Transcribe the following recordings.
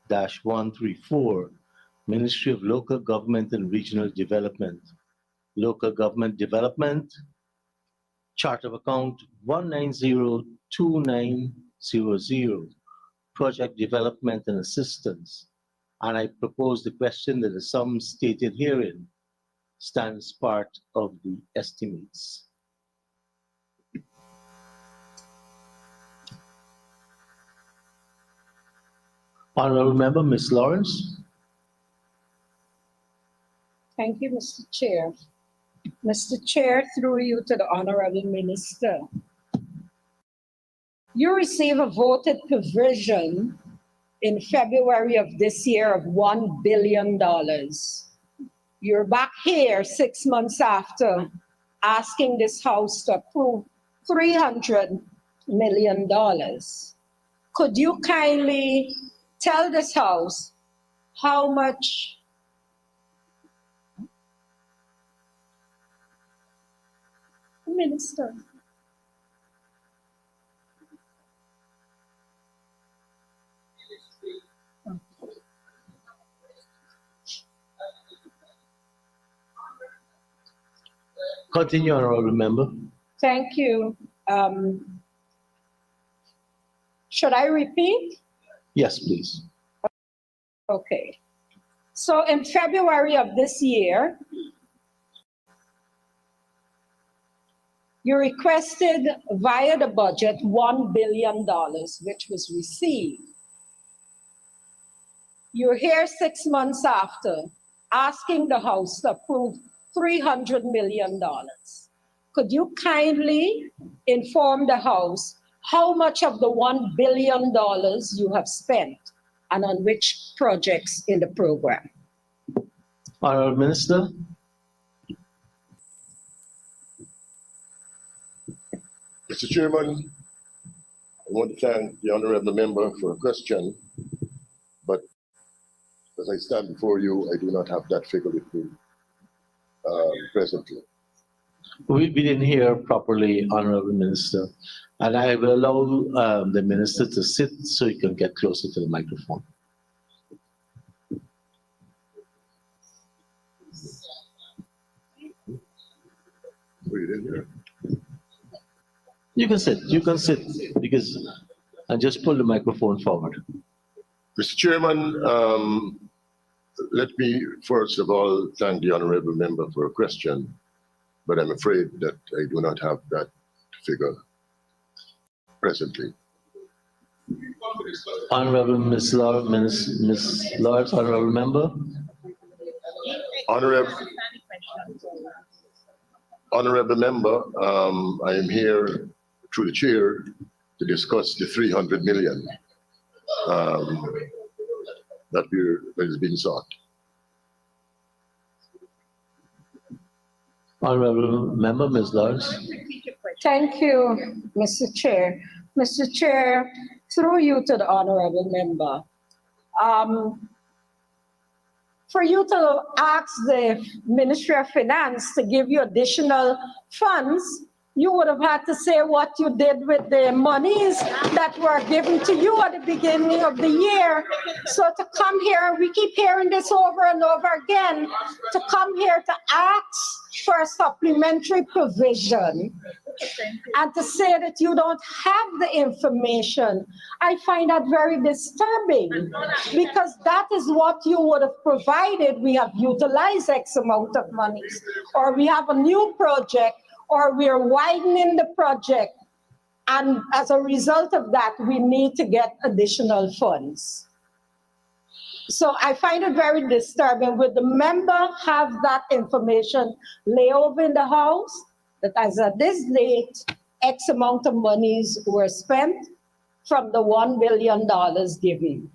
134, Ministry of Local Government and Regional Development. Local Government Development, Chart of Account 1902900, Project Development and Assistance. And I propose the question that the sum stated herein stands part of the estimates. Honorable Member, Ms. Lawrence. Thank you, Mr. Chair. Mr. Chair, through you to the Honorable Minister. You receive a voted provision in February of this year of $1 billion. You're back here 6 months after asking this House to approve $300 million. Could you kindly tell this House how much Minister? Continue, Honorable Member. Thank you. Should I repeat? Yes, please. Okay. So in February of this year, you requested via the budget $1 billion, which was received. You're here 6 months after asking the House to approve $300 million. Could you kindly inform the House how much of the $1 billion you have spent and on which projects in the program? Honorable Minister. Mr. Chairman, I want to thank the honorable member for a question, but as I stand before you, I do not have that figure with me presently. We didn't hear properly, Honorable Minister, and I will allow the Minister to sit so he can get closer to the microphone. We didn't hear. You can sit, because I just pull the microphone forward. Mr. Chairman, let me first of all thank the honorable member for a question, but I'm afraid that I do not have that figure presently. Honorable Ms. Lawrence, Honorable Member. Honorable Member, I am here through the chair to discuss the 300 million that is being sought. Honorable Member, Ms. Lawrence. Thank you, Mr. Chair. Mr. Chair, through you to the Honorable Member. For you to ask the Ministry of Finance to give you additional funds, you would have had to say what you did with the monies that were given to you at the beginning of the year. So to come here, we keep hearing this over and over again, to come here to ask for a supplementary provision and to say that you don't have the information, I find that very disturbing, because that is what you would have provided. We have utilized X amount of monies, or we have a new project, or we're widening the project, and as a result of that, we need to get additional funds. So I find it very disturbing. Would the member have that information lay over in the House, that as of this date, X amount of monies were spent from the $1 billion given?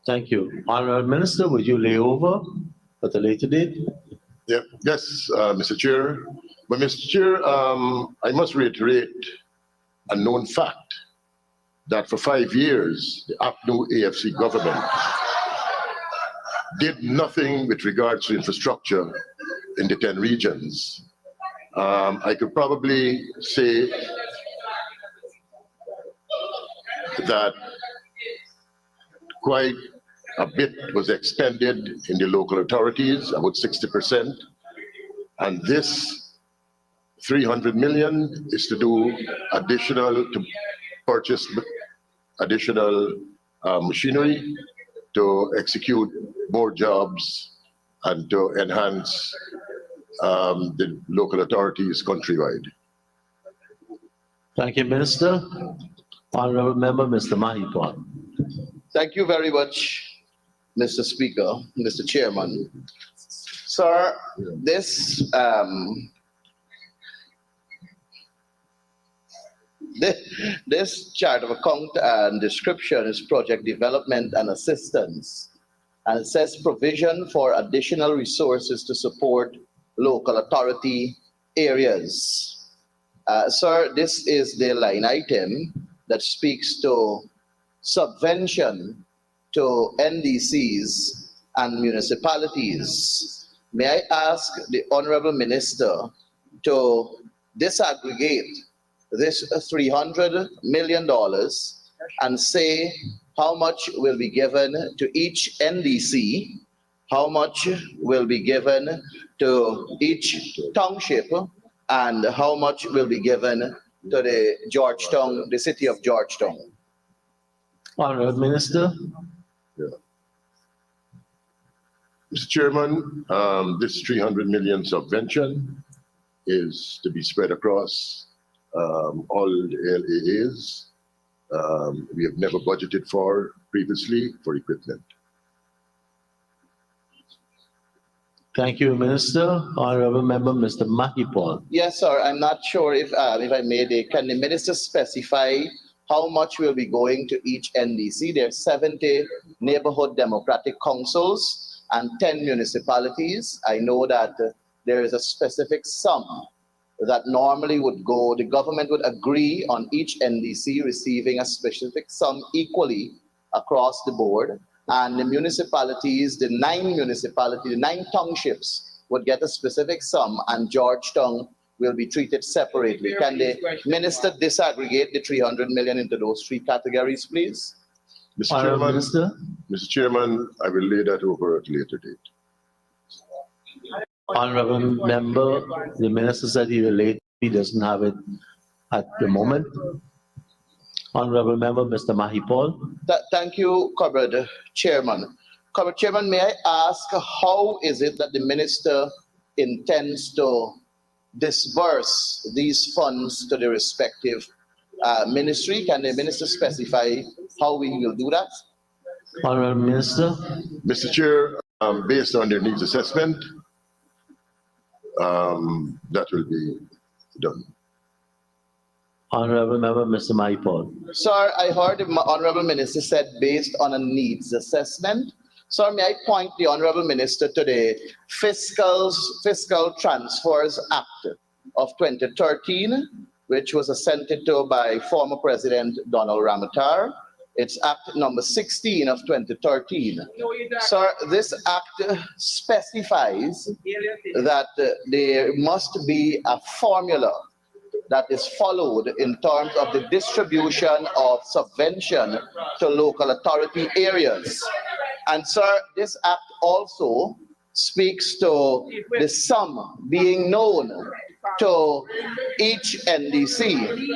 Thank you. Honorable Minister, would you lay over at a later date? Yeah, yes, Mr. Chair. But Mr. Chair, I must reiterate a known fact that for 5 years, the APNU AFC government did nothing with regards to infrastructure in the 10 regions. I could probably say that quite a bit was expended in the local authorities, about 60%. And this 300 million is to do to purchase additional machinery to execute more jobs and to enhance the local authorities countrywide. Thank you, Minister. Honorable Member, Mr. Mahipon. Thank you very much, Mr. Speaker, Mr. Chairman. Sir, this this chart of account and description is project development and assistance, and it says provision for additional resources to support local authority areas. Sir, this is the line item that speaks to subvention to NDCs and municipalities. May I ask the Honorable Minister to disaggregate this $300 million and say how much will be given to each NDC, how much will be given to each township, and how much will be given to the city of Georgetown. Honorable Minister. Mr. Chairman, this 300 million subvention is to be spread across all LAAs. We have never budgeted for previously for equipment. Thank you, Minister. Honorable Member, Mr. Mahipon. Yes, sir. I'm not sure if I made it. Can the minister specify how much will be going to each NDC? There are 70 neighborhood democratic councils and 10 municipalities. I know that there is a specific sum that normally would go, the government would agree on each NDC receiving a specific sum equally across the board. And the municipalities, the 9 townships would get a specific sum, and Georgetown will be treated separately. Can the minister disaggregate the 300 million into those 3 categories, please? Mr. Chairman, I will lay that over at a later date. Honorable Member, the Minister said he will later. He doesn't have it at the moment. Honorable Member, Mr. Mahipon. Thank you, Comrade Chairman. Comrade Chairman, may I ask how is it that the minister intends to disburse these funds to the respective ministry? Can the minister specify how we will do that? Honorable Minister. Mr. Chair, based on their needs assessment, that will be done. Honorable Member, Mr. Mahipon. Sir, I heard the Honorable Minister said based on a needs assessment. Sir, may I point the Honorable Minister to the Fiscal Transfers Act of 2013, which was assented to by former President Donald Ramotar. It's Act number 16 of 2013. Sir, this act specifies that there must be a formula that is followed in terms of the distribution of subvention to local authority areas. And sir, this act also speaks to the sum being known to each NDC.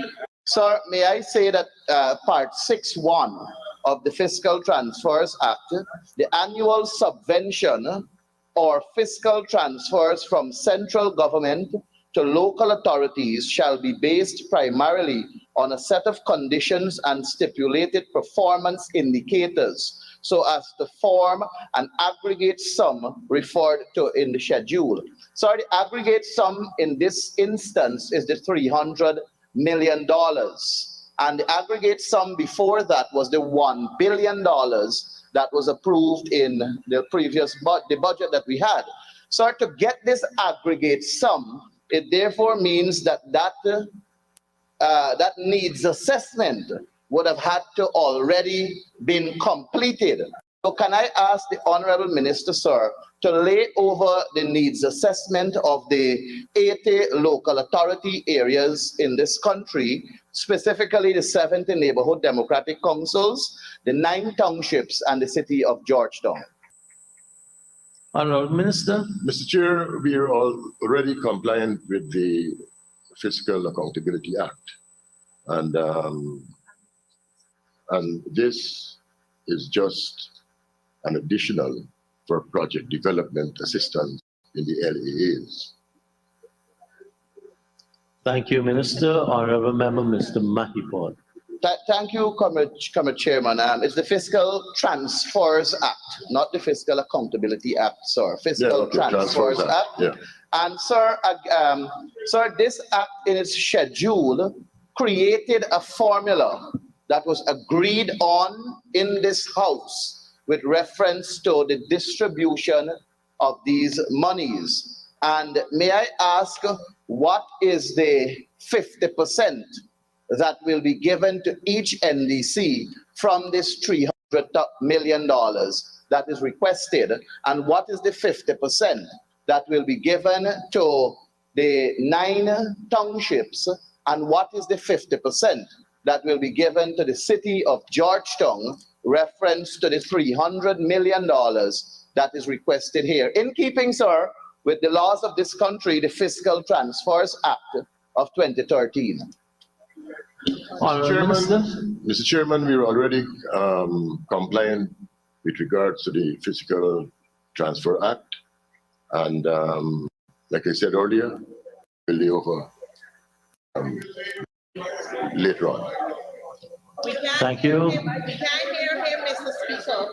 Sir, may I say that Part 6.1 of the Fiscal Transfers Act, the annual subvention or fiscal transfers from central government to local authorities shall be based primarily on a set of conditions and stipulated performance indicators so as to form an aggregate sum referred to in the schedule. So the aggregate sum in this instance is the $300 million. And the aggregate sum before that was the $1 billion that was approved in the previous the budget that we had. So to get this aggregate sum, it therefore means that that needs assessment would have had to already been completed. So can I ask the Honorable Minister, sir, to lay over the needs assessment of the 80 local authority areas in this country specifically the 70 neighborhood democratic councils, the 9 townships, and the city of Georgetown. Honorable Minister. Mr. Chair, we are already compliant with the Fiscal Accountability Act. And this is just an additional for project development assistance in the LAAs. Thank you, Minister. Honorable Member, Mr. Mahipod. Thank you, Comrade Chairman. It's the Fiscal Transfers Act, not the Fiscal Accountability Act, sir. Fiscal Transfers Act. Yeah. And sir, sir, this act in its schedule created a formula that was agreed on in this House with reference to the distribution of these monies. And may I ask, what is the 50% that will be given to each NDC from this $300 million that is requested? And what is the 50% that will be given to the 9 townships? And what is the 50% that will be given to the city of Georgetown, reference to the $300 million that is requested here? In keeping, sir, with the laws of this country, the Fiscal Transfers Act of 2013. Mr. Chairman, we are already compliant with regards to the Fiscal Transfer Act. And like I said earlier, we'll lay over later on. Thank you. We can't hear him, Mr. Speaker.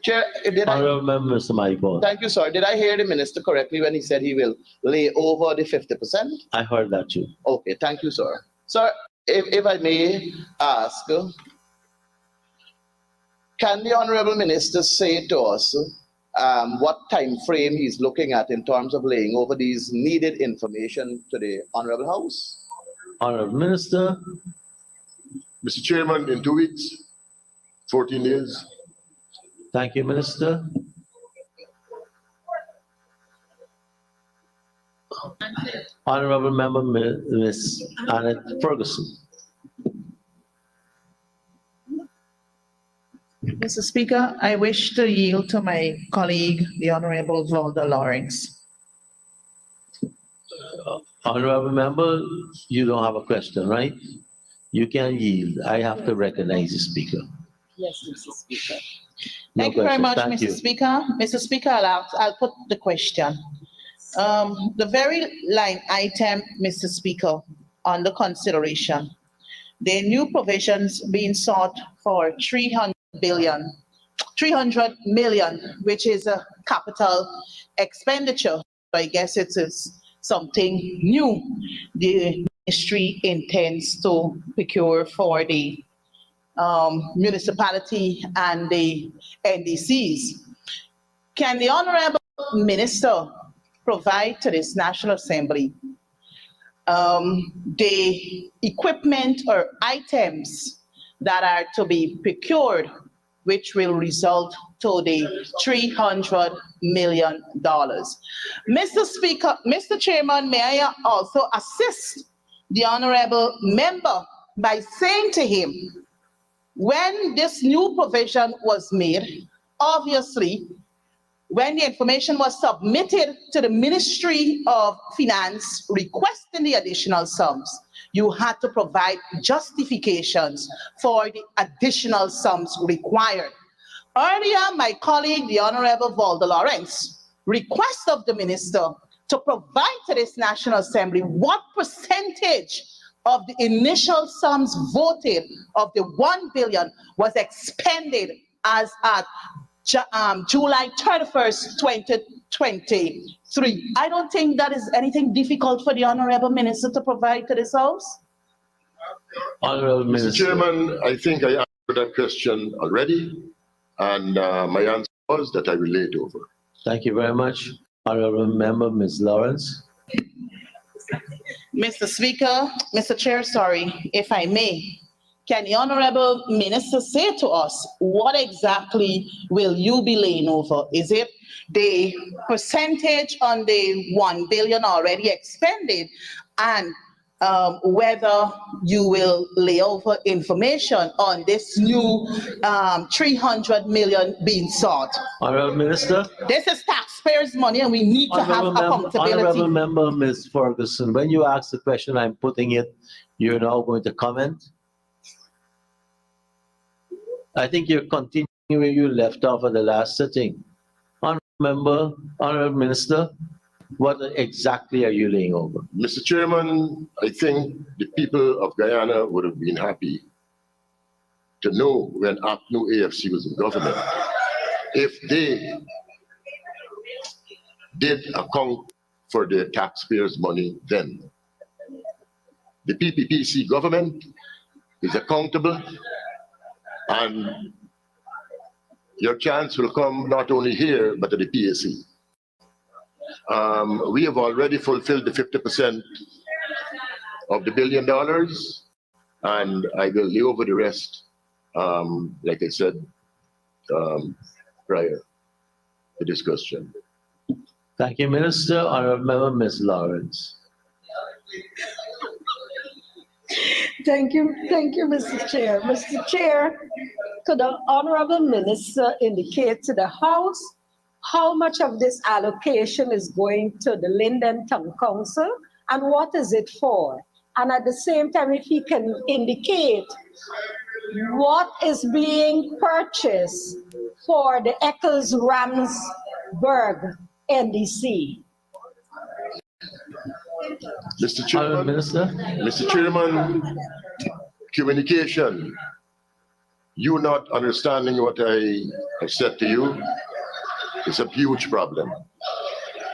Chair, Honorable Member, Mr. Mahipod. thank you, sir. Did I hear the minister correctly when he said he will lay over the 50%? I heard that too. Okay, thank you, sir. Sir, if I may ask, can the honorable minister say to us what time frame he's looking at in terms of laying over these needed information to the honorable House? Honorable Minister. Mr. Chairman, in 2 weeks, 14 days. Thank you, Minister. Honorable Member, Ms. Annette Ferguson. Mr. Speaker, I wish to yield to my colleague, the Honorable Valda Lawrence. Honorable Member, you don't have a question, right? You can yield. I have to recognize the Speaker. Yes, Mr. Speaker. No Thank you very question. much, Thank Mr. you. Speaker. Mr. Speaker, I'll put the question. The very line item, Mr. Speaker, under consideration, the new provisions being sought for 300 million, which is a capital expenditure. I guess it is something new the ministry intends to procure for the municipality and the NDCs. Can the Honorable Minister provide to this National Assembly the equipment or items that are to be procured, which will result to the $300 million? Mr. Speaker, Mr. Chairman, may I also assist the honorable member by saying to him, when this new provision was made, obviously, when the information was submitted to the Ministry of Finance requesting the additional sums, you had to provide justifications for the additional sums required. Earlier, my colleague, the Honorable Valda Lawrence, requested of the minister to provide to this National Assembly what percentage of the initial sums voted of the 1 billion was expended as at July 31st, 2023. I don't think that is anything difficult for the Honorable Minister to provide to this House. Honorable Mr. Minister. Chairman, I think I answered that question already, and my answer was that I will lay it over. Thank you very much. Honorable Member, Ms. Lawrence. Mr. Speaker, Mr. Chair, sorry, if I may, can the Honorable Minister say to us what exactly will you be laying over? Is it the percentage on the 1 billion already expended? And whether you will lay over information on this new 300 million being sought. Honorable Minister. This is taxpayers' money and we need to have Honorable accountability. Member Ms. Ferguson, when you ask the question, I'm putting it, you're now going to comment? I think you're continuing where you left off at the last sitting. Honorable Minister, what exactly are you laying over? Mr. Chairman, I think the people of Guyana would have been happy to know when ACNU AFC was in government, if they did account for their taxpayers' money then. The PPPC government is accountable, and your chance will come not only here, but at the PAC. We have already fulfilled the 50% of the $1 billion, and I will lay over the rest, like I said prior to this question. Thank you, Minister. Honorable Member Ms. Lawrence. Thank you, Mr. Chair. Mr. Chair, could the Honorable Minister indicate to the House how much of this allocation is going to the Linden Town Council and what is it for? And at the same time, if he can indicate what is being purchased for the Eccles-Ramsburg NDC. Mr. Honorable Chairman, Minister. Mr. Chairman, communication. You not understanding what I have said to you is a huge problem.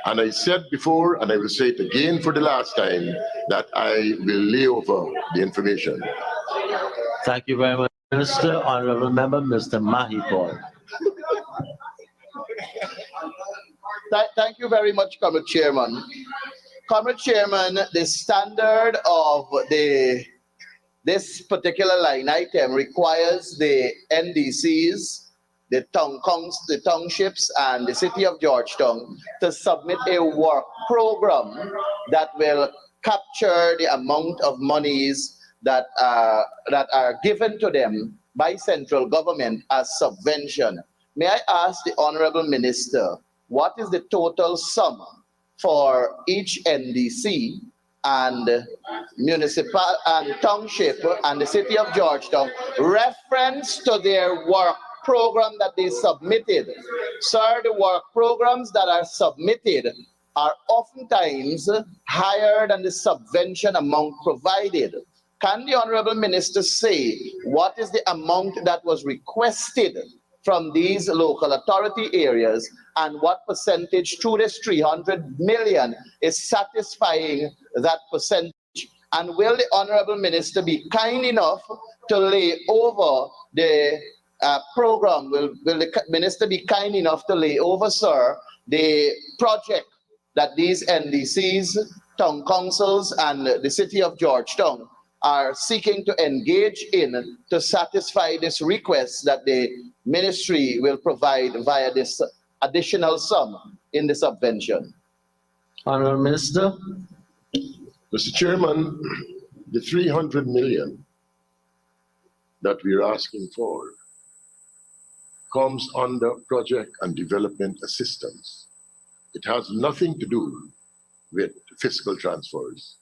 And I said before, and I will say it again for the last time, that I will lay over the information. Thank you very much, Minister. Honorable Member Mr. Mahipol. Thank you very much, Comrade Chairman. Comrade Chairman, the standard of this particular line item requires the NDCs, the townships, and the city of Georgetown to submit a work program that will capture the amount of monies that are given to them by central government as subvention. May I ask the Honorable Minister, what is the total sum for each NDC and municipal and township and the city of Georgetown reference to their work program that they submitted? Sir, the work programs that are submitted are oftentimes higher than the subvention amount provided. Can the Honorable Minister say what is the amount that was requested from these local authority areas and what percentage through this 300 million is satisfying that percentage? And will the Honorable Minister be kind enough to lay over the program? Will the Minister be kind enough to lay over, sir, the project that these NDCs, town councils, and the city of Georgetown are seeking to engage in to satisfy this request that the ministry will provide via this additional sum in the subvention? Honorable Minister. Mr. Chairman, the 300 million that we're asking for comes under project and development assistance. It has nothing to do with fiscal transfers.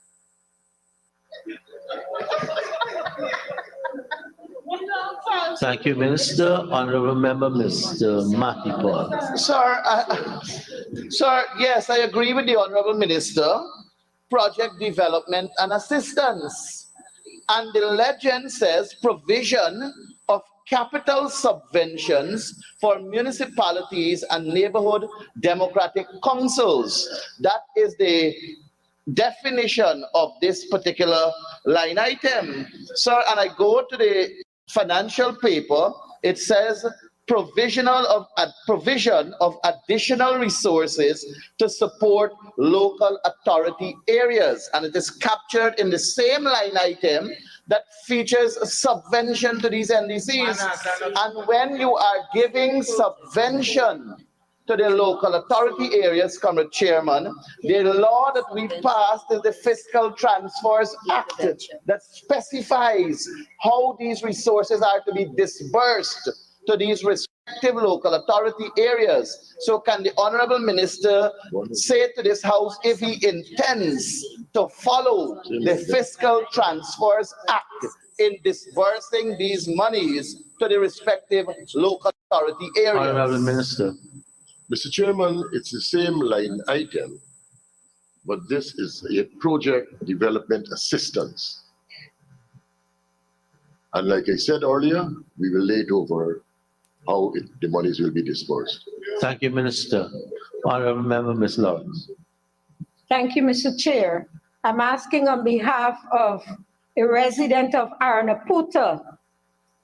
Thank you, Minister. Honorable Member Mr. Mahipol. Sir, yes, I agree with the Honorable Minister. Project development and assistance. And the legend says provision of capital subventions for municipalities and neighborhood democratic councils. That is the definition of this particular line item. Sir, and I go to the financial paper, it says provision of additional resources to support local authority areas. And it is captured in the same line item that features subvention to these NDCs. And when you are giving subvention to the local authority areas, Comrade Chairman. The law that we passed is the Fiscal Transfers Act that specifies how these resources are to be disbursed to these respective local authority areas. So can the Honorable Minister say to this House if he intends to follow the Fiscal Transfers Act in disbursing these monies to the respective local authority Honorable areas? Minister. Mr. Chairman, it's the same line item, but this is a project development assistance. And like I said earlier, we will lay it over how the monies will be disbursed. Thank you, Minister. Honorable Member, Ms. Lawrence. Thank you, Mr. Chair. I'm asking on behalf of a resident of Arnaputa,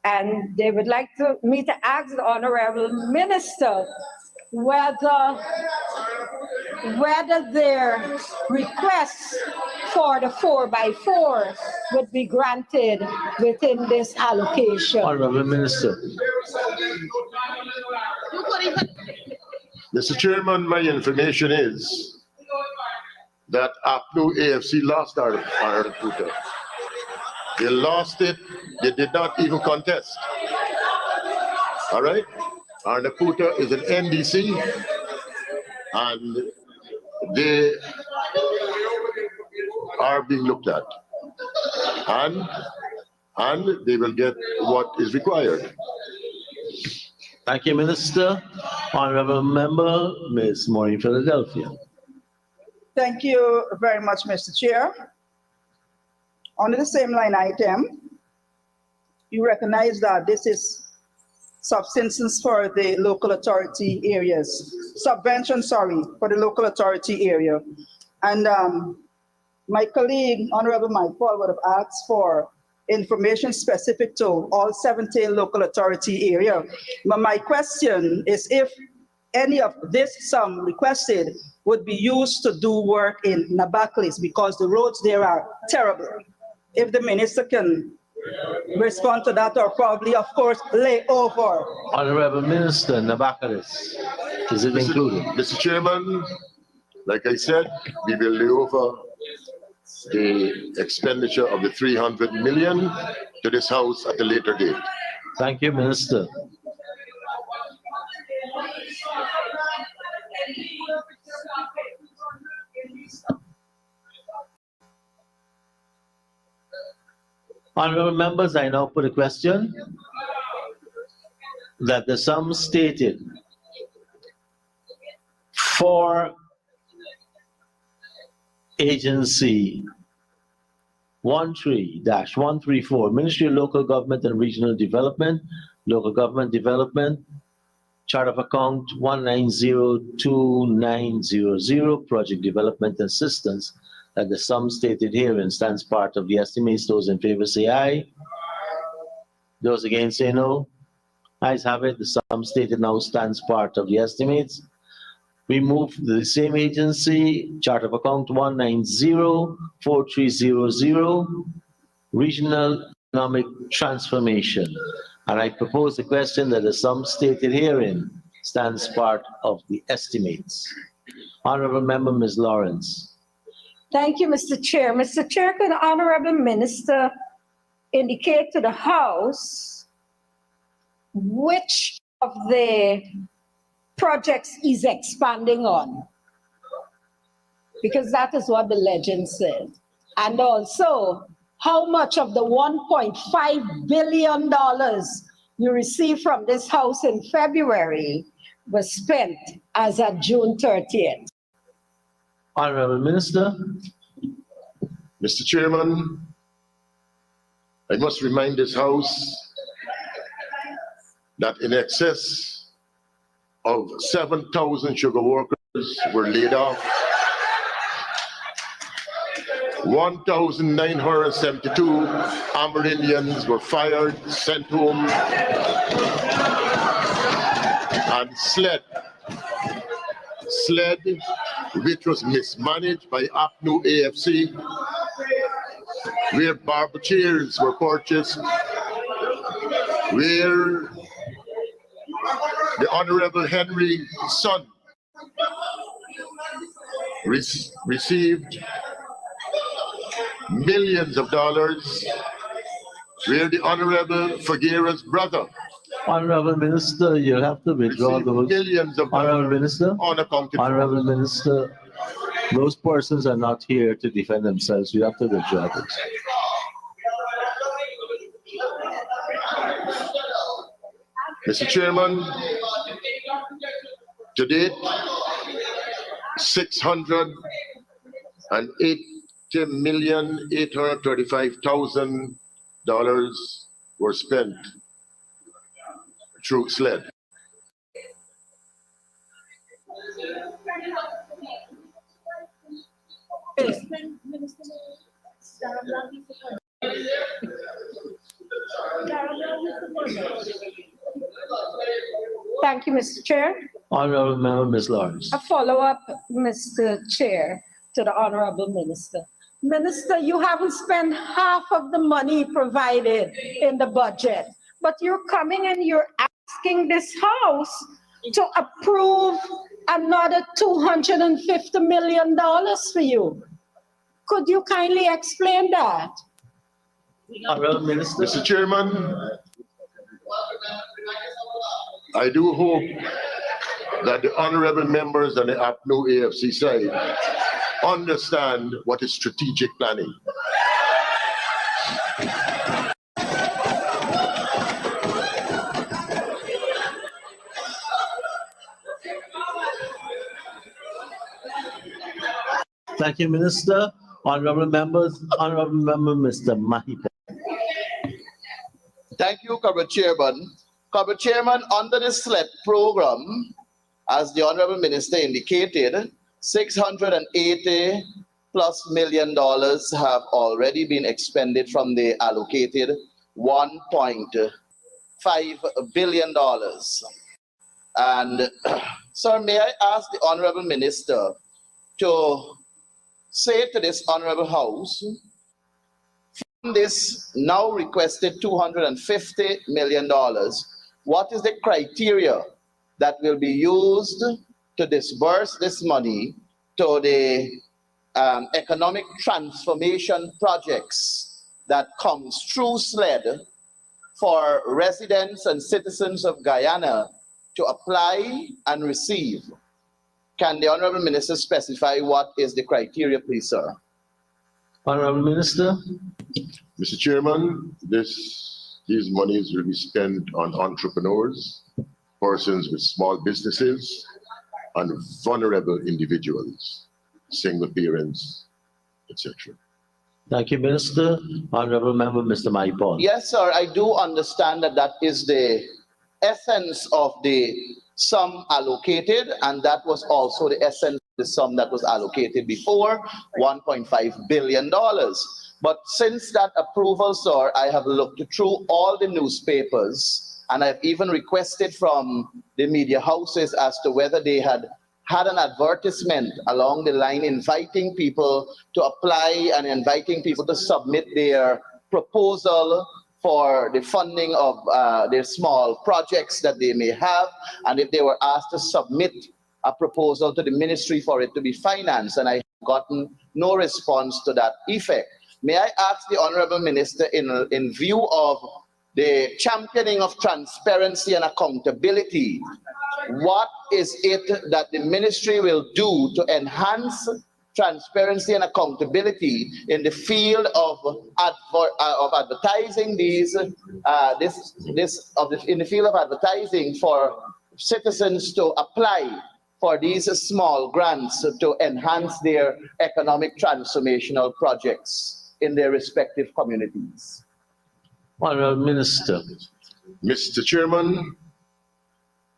and they would like me to ask the Honorable Minister whether their requests for the 4x4 would be granted within this allocation. Honorable Minister. Mr. Chairman, my information is that APNU AFC lost Arnaputa. They lost it, they did not even contest. All right? Arnaputa is an NDC, and they are being looked at. And they will get what is required. Thank you, Minister. Honorable Member, Ms. Maureen, Philadelphia. Thank you very much, Mr. Chair. Under the same line item, you recognize that this is subventions for the local authority areas. Subvention, sorry, for the local authority area. And my colleague, Honorable Mike Paul, would have asked for information specific to all 17 local authority area. But my question is if any of this sum requested would be used to do work in Nabaklis, because the roads there are terrible. If the minister can respond to that, or probably, of course, lay over. Honorable Minister, Nabakalis, is it included? Mr. Chairman, like I said, we will lay over the expenditure of the 300 million to this House at a later date. Thank you, Minister. Honorable members, I now put a question that the sum stated for agency 13-134, Ministry of Local Government and Regional Development, Chart of Account 1902900, Project Development Assistance, that the sum stated herein stands part of the estimates. Those in favor say aye. Those against say no. Ayes have it. The sum stated now stands part of the estimates. We move to the same agency, Chart of Account 1904300, Regional Economic Transformation. And I propose the question that the sum stated herein stands part of the estimates. Honorable Member, Ms. Lawrence. Thank you, Mr. Chair. Mr. Chair, can the Honorable Minister indicate to the House which of the projects he's expanding on? Because that is what the legend said. And also, how much of the $1.5 billion you received from this House in February was spent as of June 30th? Honorable Minister. Mr. Chairman, I must remind this House that in excess of 7,000 sugar workers were laid off. 1,972 Amerindians were fired, sent home, and SLED, which was mismanaged by APNU AFC, where barber chairs were purchased, where the Honorable Henry Son received millions of dollars, where the Honorable Figueroa's brother Honorable Minister, you have to withdraw received those. millions of Honorable dollars Minister, unaccounted for. Honorable Minister, those persons are not here to defend themselves. You have to withdraw this. Mr. Chairman, to date, $680,835,000 were spent through SLED. Thank you, Mr. Chair. Honorable Member, Ms. Lawrence. A follow-up, Mr. Chair, to the Honorable Minister. Minister, you haven't spent half of the money provided in the budget, but you're coming and you're asking this House to approve another $250 million for you. Could you kindly explain that? Honorable Minister. Mr. Chairman, I do hope that the honorable members on the APNO AFC side understand what is strategic planning. Thank you, Minister. Honorable members, Honorable Member, Mr. Mahipon. Thank you, Cabinet Chairman. Cabinet Chairman, under the SLED program, as the Honorable Minister indicated, $680+ million have already been expended from the allocated $1.5 billion. And, sir, may I ask the Honorable Minister to say to this Honorable House, from this now requested $250 million, what is the criteria that will be used to disburse this money to the economic transformation projects that comes through SLED for residents and citizens of Guyana to apply and receive? Can the Honorable Minister specify what is the criteria, please, sir? Honorable Minister. Mr. Chairman, these monies will be spent on entrepreneurs, persons with small businesses, and vulnerable individuals, single parents, etc. Thank you, Minister. Honorable Member, Mr. Mahipon. Yes, sir, I do understand that that is the essence of the sum allocated, and that was also the essence of the sum that was allocated before, $1.5 billion. But since that approval, sir, I have looked through all the newspapers, and I've even requested from the media houses as to whether they had an advertisement along the line inviting people to apply and inviting people to submit their proposal for the funding of their small projects that they may have, and if they were asked to submit a proposal to the ministry for it to be financed, and I have gotten no response to that effect. May I ask the Honorable Minister, in view of the championing of transparency and accountability, what is it that the ministry will do to enhance transparency and accountability in the field of advertising in the field of advertising for citizens to apply for these small grants to enhance their economic transformational projects in their respective communities? Honorable Minister. Mr. Chairman,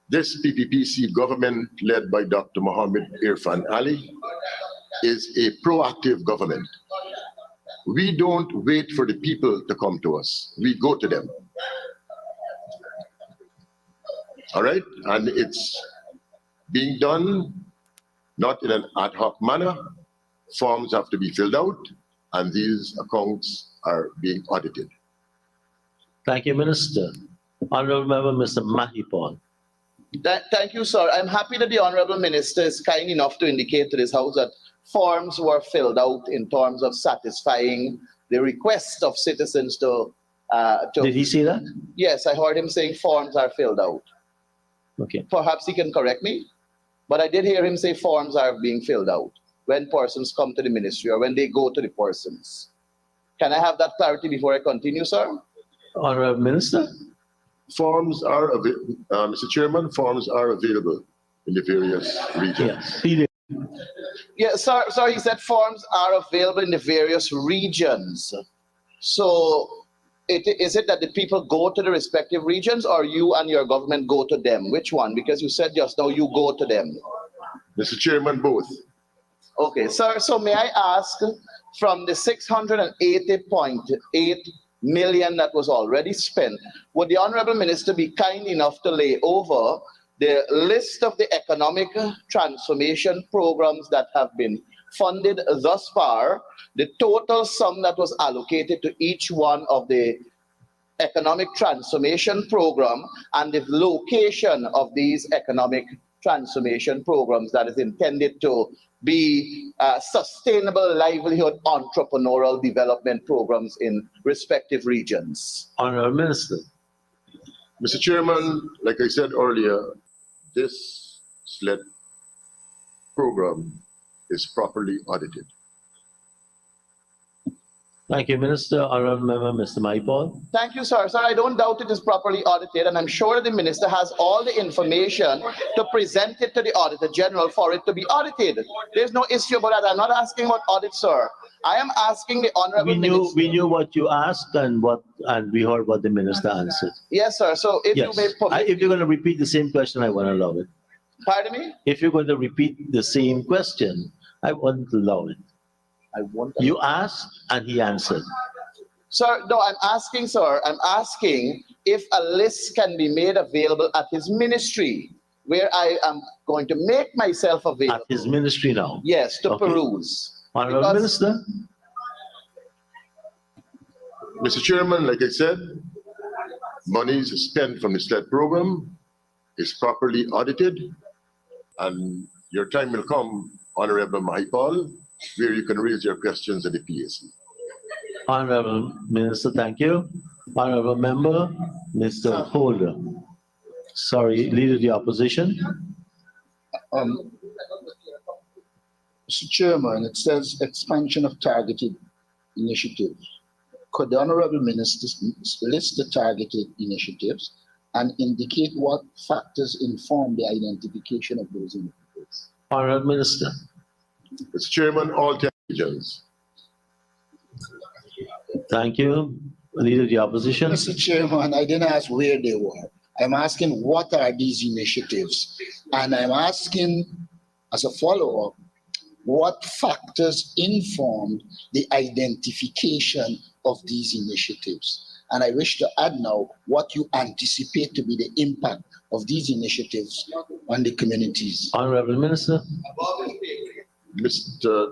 this PPPC government led by Dr. Mohammed Irfan Ali is a proactive government. We don't wait for the people to come to us. We go to them. All right? And it's being done not in an ad hoc manner. Forms have to be filled out, and these accounts are being audited. Thank you, Minister. Honorable Member, Mr. Mahipon. Thank you, sir. I'm happy that the Honorable Minister is kind enough to indicate to this House that forms were filled out in terms of satisfying the request of citizens to. Did he say that? Yes, I heard him saying forms are filled out. Okay. Perhaps he can correct me, but I did hear him say forms are being filled out when persons come to the ministry or when they go to the persons. Can I have that clarity before I continue, sir? Honorable Minister? Forms are, Mr. Chairman, forms are available in the various regions. Yes. Yeah, sir, he said forms are available in the various regions. So is it that the people go to the respective regions or you and your government go to them? Which one? Because you said just now you go to them. Mr. Chairman, both. Okay, sir, so may I ask, from the 680.8 million that was already spent, would the Honorable Minister be kind enough to lay over the list of the economic transformation programs that have been funded thus far, the total sum that was allocated to each one of the economic transformation program, and the location of these economic transformation programs that is intended to be sustainable livelihood entrepreneurial development programs in respective regions? Honorable Minister. Mr. Chairman, like I said earlier, this SLED program is properly audited. Thank you, Minister. Honorable Member, Mr. Maipol. Thank you, sir. Sir, I don't doubt it is properly audited, and I'm sure the minister has all the information to present it to the Auditor General for it to be audited. There's no issue about that. I'm not asking about audit, sir. I am asking the Honorable Minister. We knew what you asked and we heard what the minister answered. Yes, sir. So if Yes. you may permit. If you're going to repeat the same question, I want to allow it. Pardon me? If you're going to repeat the same question, I won't allow it. I won't. You asked and he answered. Sir, no, I'm asking if a list can be made available at his ministry, where I am going to make myself available. At his ministry now. Yes, to Okay. peruse. Honorable Because- Minister. Mr. Chairman, like I said, monies spent from the SLED program is properly audited, and your time will come, Honorable Maipol, where you can raise your questions at the PAC. Honorable Minister, thank you. Honorable Member, Mr. Holder. Sorry, Leader of the Opposition. Mr. Chairman, it says expansion of targeted initiatives. Could the Honorable Minister list the targeted initiatives and indicate what factors inform the identification of those initiatives? Honorable Minister. Mr. Chairman, all 10 regions. Thank you. Leader of the Opposition. Mr. Chairman, I didn't ask where they were. I'm asking what are these initiatives? And I'm asking, as a follow-up, what factors informed the identification of these initiatives? And I wish to add now what you anticipate to be the impact of these initiatives on the communities. Honorable Minister. Mr.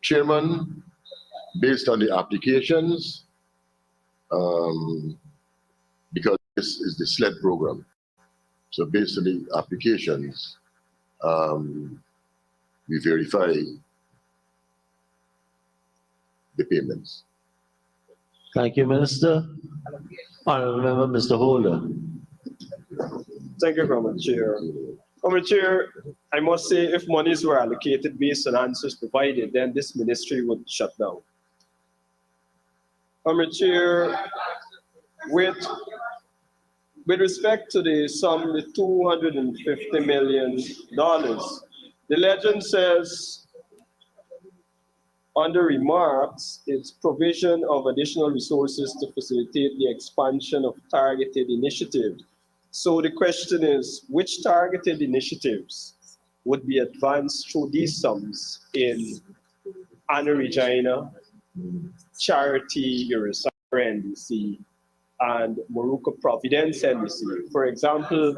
Chairman, based on the applications, because this is the SLED program, so based on the applications, we verify the payments. Thank you, Minister. Honorable Member, Mr. Holder. Thank you, Honorable Chair. Honorable Chair, I must say if monies were allocated based on answers provided, then this ministry would shut down. Honorable Chair, with respect to the sum, the $250 million, the legend says under remarks, it's provision of additional resources to facilitate the expansion of targeted initiatives. So the question is, which targeted initiatives would be advanced through these sums in Anna Regina, Charity, Urusara NDC, and Moruco Providence NDC? For example,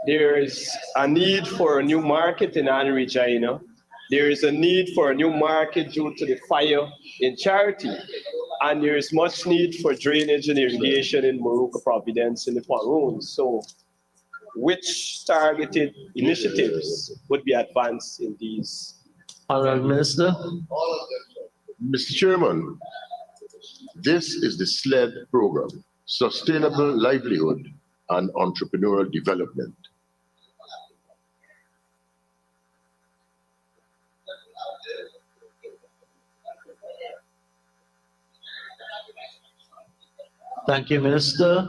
there is a need for a new market in Anna Regina. There is a need for a new market due to the fire in Charity. And there is much need for drainage and irrigation in Moruco Providence in the Paroons. So which targeted initiatives would be advanced in these? Honorable Minister. Mr. Chairman, this is the SLED program, Sustainable Livelihood and Entrepreneurial Development. Thank you, Minister.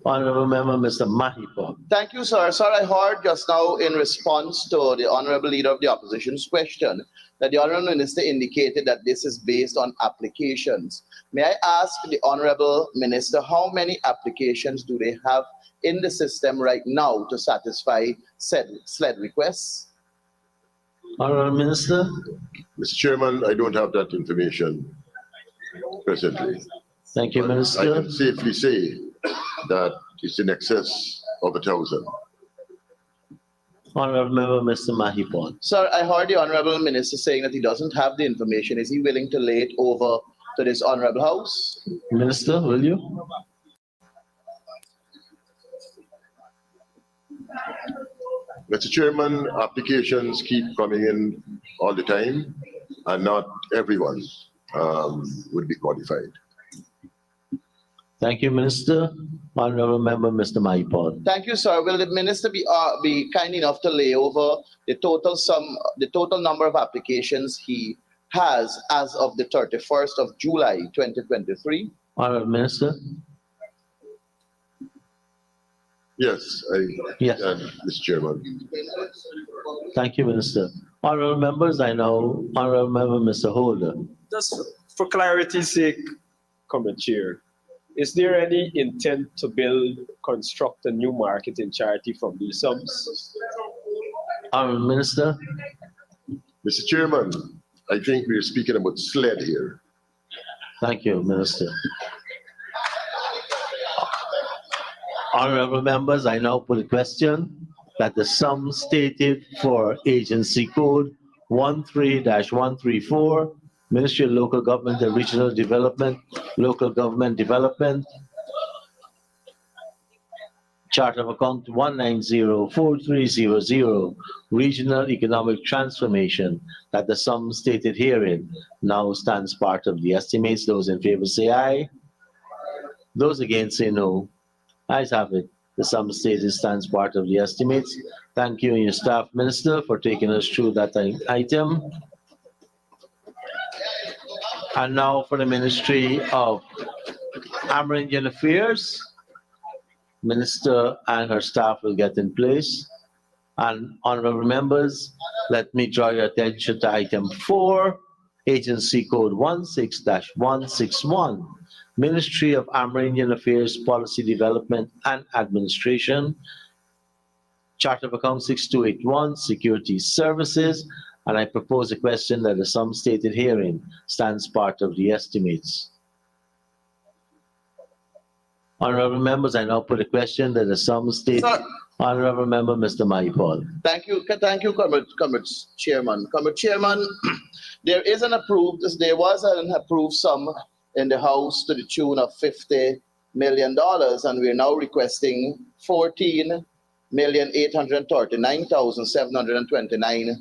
Honorable Member, Mr. Mahipon. Thank you, sir. Sir, I heard just now in response to the Honorable Leader of the Opposition's question that the Honorable Minister indicated that this is based on applications. May I ask the Honorable Minister, how many applications do they have in the system right now to satisfy said SLED requests? Honorable Minister. Mr. Chairman, I don't have that information presently. Thank you, But I Minister. can safely say that it's in excess of 1,000. Honorable Member, Mr. Mahipon. Sir, I heard the Honorable Minister saying that he doesn't have the information. Is he willing to lay it over to this Honorable House? Minister, will you? Mr. Chairman, applications keep coming in all the time, and not everyone would be qualified. Thank you, Minister. Honorable Member, Mr. Mahipon. Thank you, sir. Will the Minister be kind enough to lay over the total number of applications he has as of the 31st of July, 2023? Honorable Minister. Yes, Yes. Mr. Chairman. Thank you, Minister. Honorable members, I know Honorable Member, Mr. Holder. Just for clarity's sake, Comrade Chair, is there any intent to construct a new market in Charity from these sums? Honorable Minister. Mr. Chairman, I think we're speaking about SLED here. Thank you, Minister. Honorable members, I now put a question that the sum stated for Agency Code 13-134, Ministry of Local Government and Regional Development, Local Government Development, Chart of Account 1904300, Regional Economic Transformation, that the sum stated herein now stands part of the estimates. Those in favor say aye. Those against say no. Ayes have it. The sum stated stands part of the estimates. Thank you and your staff, Minister, for taking us through that item. And now for the Ministry of Amerindian Affairs. Minister and her staff will get in place. And honorable members, let me draw your attention to item 4, Agency Code 16-161, Ministry of Amerindian Affairs Policy Development and Administration, Chart of Account 6281, Security Services, and I propose a question that the sum stated herein stands part of the estimates. Honorable members, I now put a question that the sum stated. Sir. Honorable Member, Mr. Mahipon. Thank you, Comrade Chairman. Comrade Chairman, there was an approved sum in the House to the tune of $50 million, and we're now requesting $14,839,729.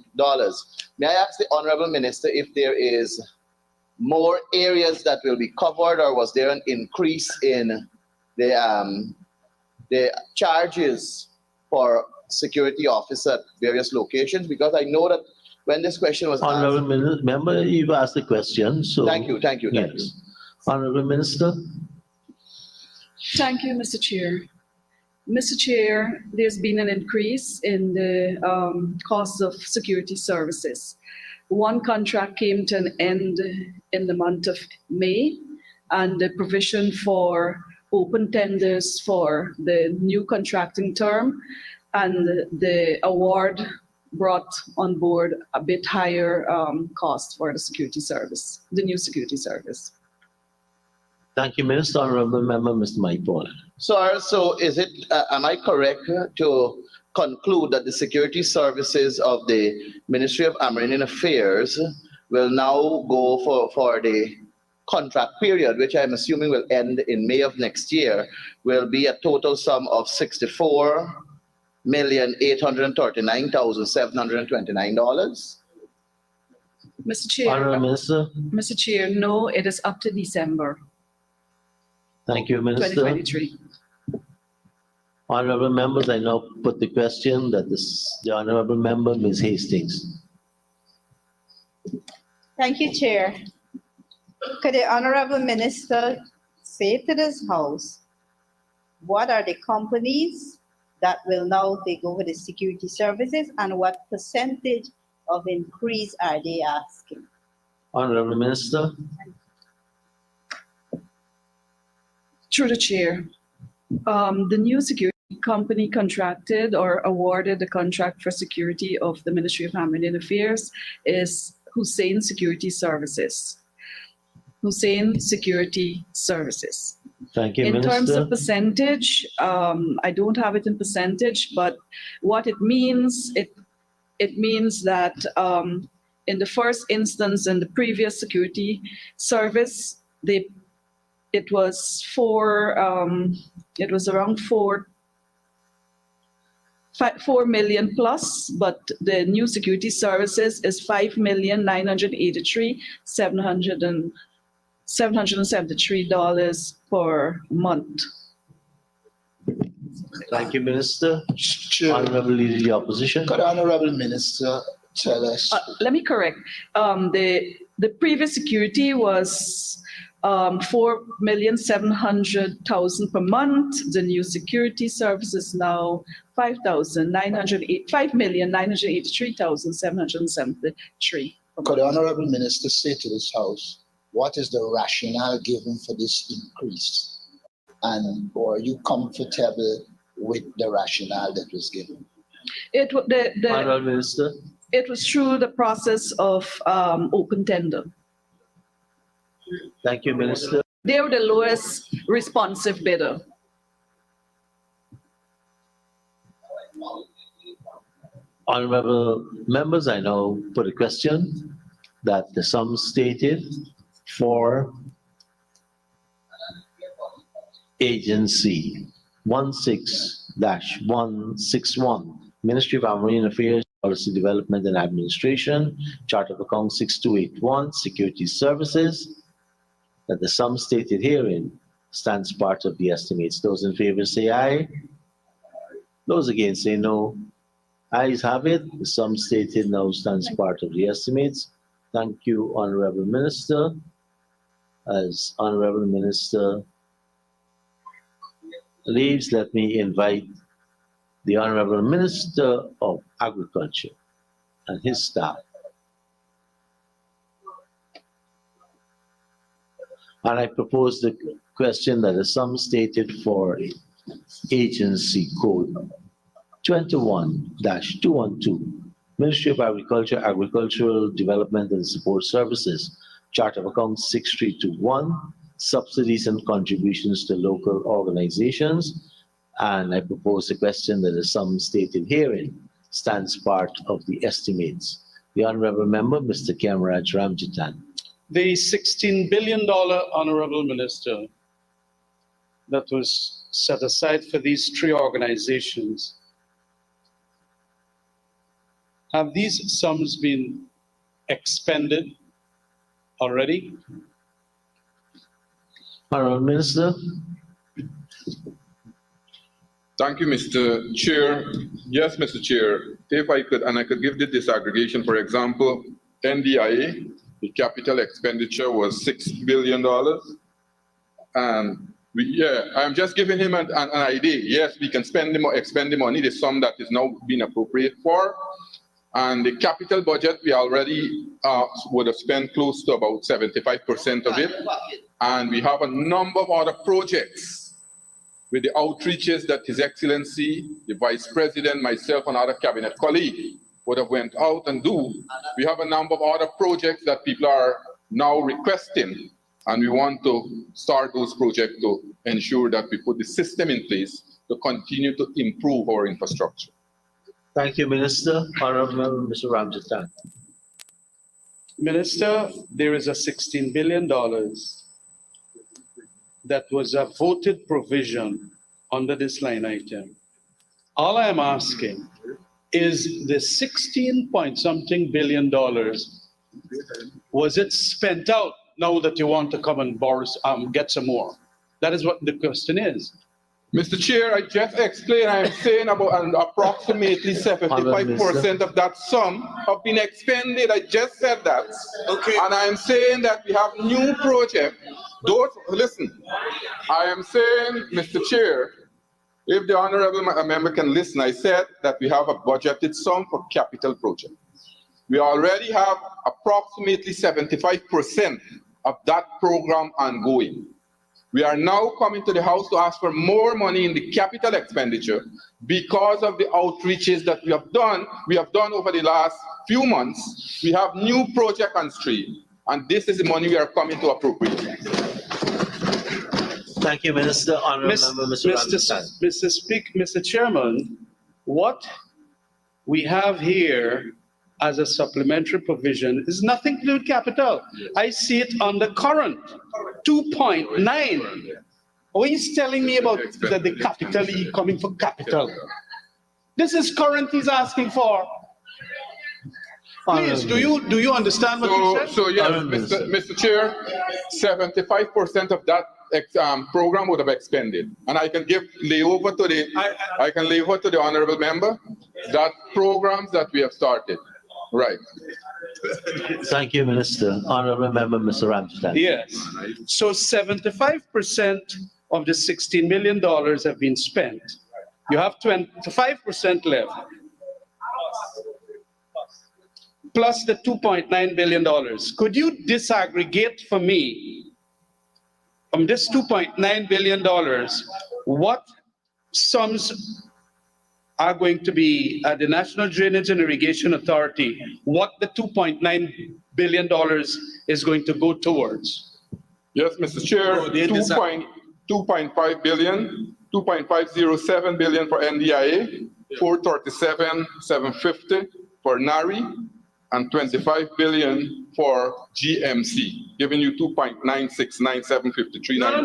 May I ask the Honorable Minister if there is more areas that will be covered, or was there an increase in the charges for security office at various locations? Because I know that when this question was asked. Honorable Member, you've asked the question, so. Thank you. Yes. Honorable Minister. Thank you, Mr. Chair. Mr. Chair, there's been an increase in the cost of security services. One contract came to an end in the month of May, and the provision for open tenders for the new contracting term and the award brought on board a bit higher cost for the security service, the new security service. Thank you, Minister. Honorable Member, Mr. Mahipon. Sir, so is it, am I correct to conclude that the security services of the Ministry of Amerindian Affairs will now go for the contract period, which I'm assuming will end in May of next year, will be a total sum of $64 $1,839,729. Mr. Chair, Honorable Minister. Mr. Chair, no, it is up to December Thank you, Minister. 2023. Honorable members, I now put the question that the Honorable Member, Ms. Hastings. Thank you, Chair. Could the Honorable Minister say to this House, what are the companies that will now take over the security services and what percentage of increase are they asking? Honorable Minister. Through the chair, the new security company contracted or awarded the contract for security of the Ministry of Home and Indian Affairs is Hussein Security Services. Hussein Security Services. Thank you, In Minister. terms of percentage, I don't have it in percentage, but what it means, it means that in the first instance, in the previous security service, it was around 4 million plus, but the new security services is 5,983,773 per month. Thank you, Minister. Chair, Honorable Leader of the Opposition. could the Honorable Minister tell us? Let me correct. The previous security was 4,700,000 per month. The new security service is now 5,983,773. Could the Honorable Minister say to this House, what is the rationale given for this increase? And are you comfortable with the rationale that was given? Honorable Minister. It was through the process of open tender. Thank you, Minister. They were the lowest responsive bidder. Honorable members, I now put a question that the sum stated for agency 16-161, Ministry of Armed Affairs, Policy Development and Administration, Chart of Accounts 6281, Security Services, that the sum stated herein stands part of the estimates. Those in favor say aye. Those against say no. Ayes have it. The sum stated now stands part of the estimates. Thank you, Honorable Minister. As Honorable Minister leaves, let me invite the Honorable Minister of Agriculture and his staff. And I propose the question that the sum stated for agency code 21-212, Ministry of Agriculture, Agricultural Development and Support Services, Chart of Accounts 6321, subsidies and contributions to local organizations. And I propose the question that the sum stated herein stands part of the estimates. The Honorable Member, Mr. Kemraj Ramjitan. The $16 billion, Honorable Minister, that was set aside for these three organizations, have these sums been expended already? Honorable Minister. Thank you, Mr. Chair. Yes, Mr. Chair, if I could, and I could give the disaggregation, for example, NDIA, the capital expenditure was $6 billion. And I'm just giving him an idea. Yes, we can expend the money, the sum that is now being appropriated for. And the capital budget, we already would have spent close to about 75% of it. And we have a number of other projects with the outreaches that His Excellency, the Vice President, myself, and other cabinet colleagues would have went out and do. We have a number of other projects that people are now requesting, and we want to start those projects to ensure that we put the system in place to continue to improve our infrastructure. Thank you, Minister. Honorable Mr. Ramjitan. Minister, there is a $16 billion that was a voted provision under this line item. All I am asking is the 16 point something billion dollars, was it spent out now that you want to come and borrow, get some more? That is what the question is. Mr. Chair, I just explained, I am saying about approximately 75% of that sum have been expended. I just said that. Okay. And I am saying that we have new projects. Those, listen, I am saying, Mr. Chair, if the honorable member can listen, I said that we have a budgeted sum for capital projects. We already have approximately 75% of that program ongoing. We are now coming to the House to ask for more money in the capital expenditure because of the outreaches that we have done over the last few months. We have new project on stream, and this is the money we are coming to appropriate. Thank you, Minister. Honorable Member, Mr. Ramsden. Mr. Chairman, what we have here as a supplementary provision is nothing to do with capital. I see it on the current 2.9. What is telling me about the capital coming for capital? This is current he's asking for. Please, do you understand what you said? So yes, Mr. Chair, 75% of that program would have expended, and I can lay over to the honorable member that programs that we have started. Right. Thank you, Minister. Honorable Member, Mr. Ramsden. Yes. So 75% of the $16 million have been spent. You have 25% left. Plus the $2.9 billion. Could you disaggregate for me from this $2.9 billion, what sums are going to be at the National Drainage and Irrigation Authority, what the $2.9 billion is going to go towards? Yes, Mr. Chair, 2.5 billion, 2.507 billion for NDIA, 437,750 for NARI, and 25 billion for GMC, giving you 2.969,753. No,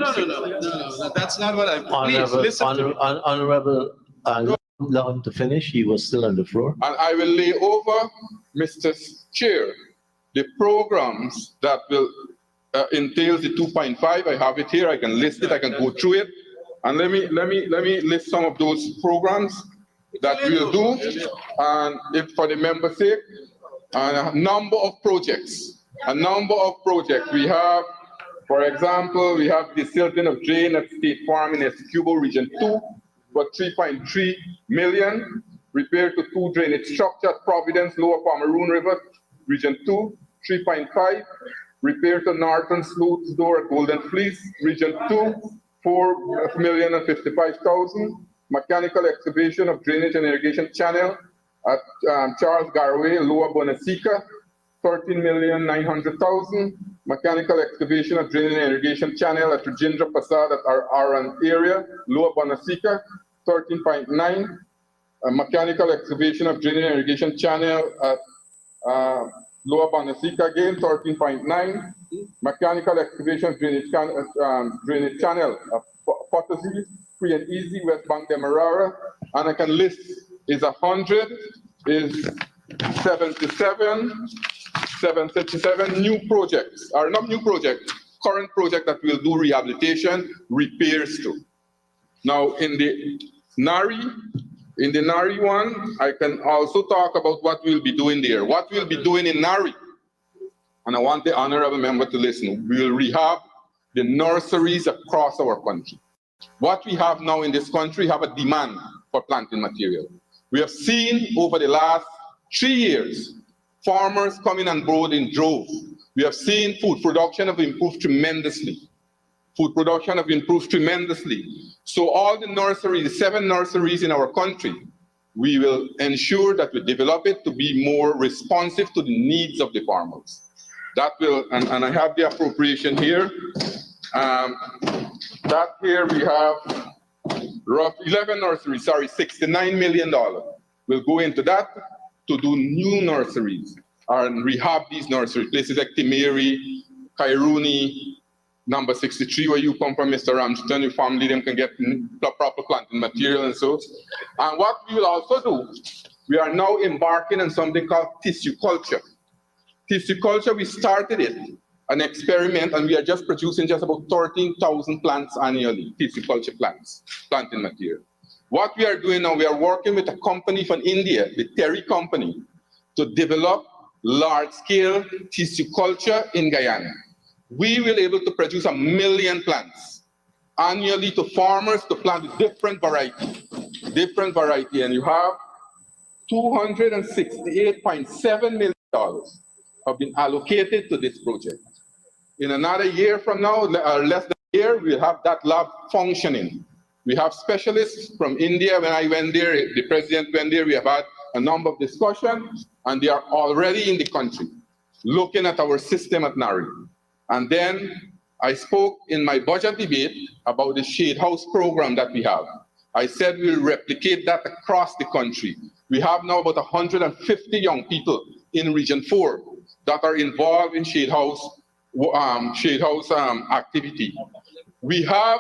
that's not what I'm. Please listen to me. Honorable, allow him to finish. He was still on the floor. And I will lay over, Mr. Chair, the programs that will entail the 2.5. I have it here. I can list it. I can go through it. And let me list some of those programs that we'll do. And if for the member's sake, a number of projects. We have, for example, we have the silting of drain at State Farm in Essequibo Region 2 for 3.3 million. Repair to 2 drainage structure at Providence, Lower Pomeroon River, Region 2, 3.5. Repair to Norton Sluice Door at Golden Fleece, Region 2, 4,055,000. Mechanical excavation of drainage and irrigation channel at Charles Garway, Lower Bonasika, 13,900,000. Mechanical excavation of drainage and irrigation channel at Rajendra Prasad at our Aran area, Lower Bonasika, 13.9. Mechanical excavation of drainage and irrigation channel at Lower Bonasika again, 13.9. Mechanical excavation of drainage channel at Potosi, Free and Easy, West Bank Demerara, and I can list is 100, is 77, 737 new projects, or not new projects, current project that will do rehabilitation, repairs to. Now in the NARI one, I can also talk about what we'll be doing there. What we'll be doing in NARI, and I want the honorable member to listen, we will rehab the nurseries across our country. What we have now in this country have a demand for planting material. We have seen over the last 3 years, farmers coming on board in droves. We have seen food production have improved tremendously. So all the nurseries, the 7 nurseries in our country, we will ensure that we develop it to be more responsive to the needs of the farmers. That will, and I have the appropriation here. That here we have rough 11 nurseries, sorry, $69 million will go into that to do new nurseries and rehab these nurseries, places like Timeri, Kairuni, number 63, where you come from, Mr. Ramsden, your family, them can get proper planting material and so. And what we will also do, we are now embarking on something called tissue culture. Tissue culture, we started it, an experiment, and we are just producing just about 13,000 plants annually, tissue culture plants, planting material. What we are doing now, we are working with a company from India, the Terry Company, to develop large-scale tissue culture in Guyana. We will be able to produce 1 million plants annually to farmers to plant different variety, and you have $268.7 million have been allocated to this project. In another year from now, or less than a year, we'll have that lab functioning. We have specialists from India. When I went there, the president went there, we have had a number of discussions, and they are already in the country looking at our system at NARI. And then I spoke in my budget debate about the shade house program that we have. I said we'll replicate that across the country. We have now about 150 young people in Region 4 that are involved in shade house activity. We have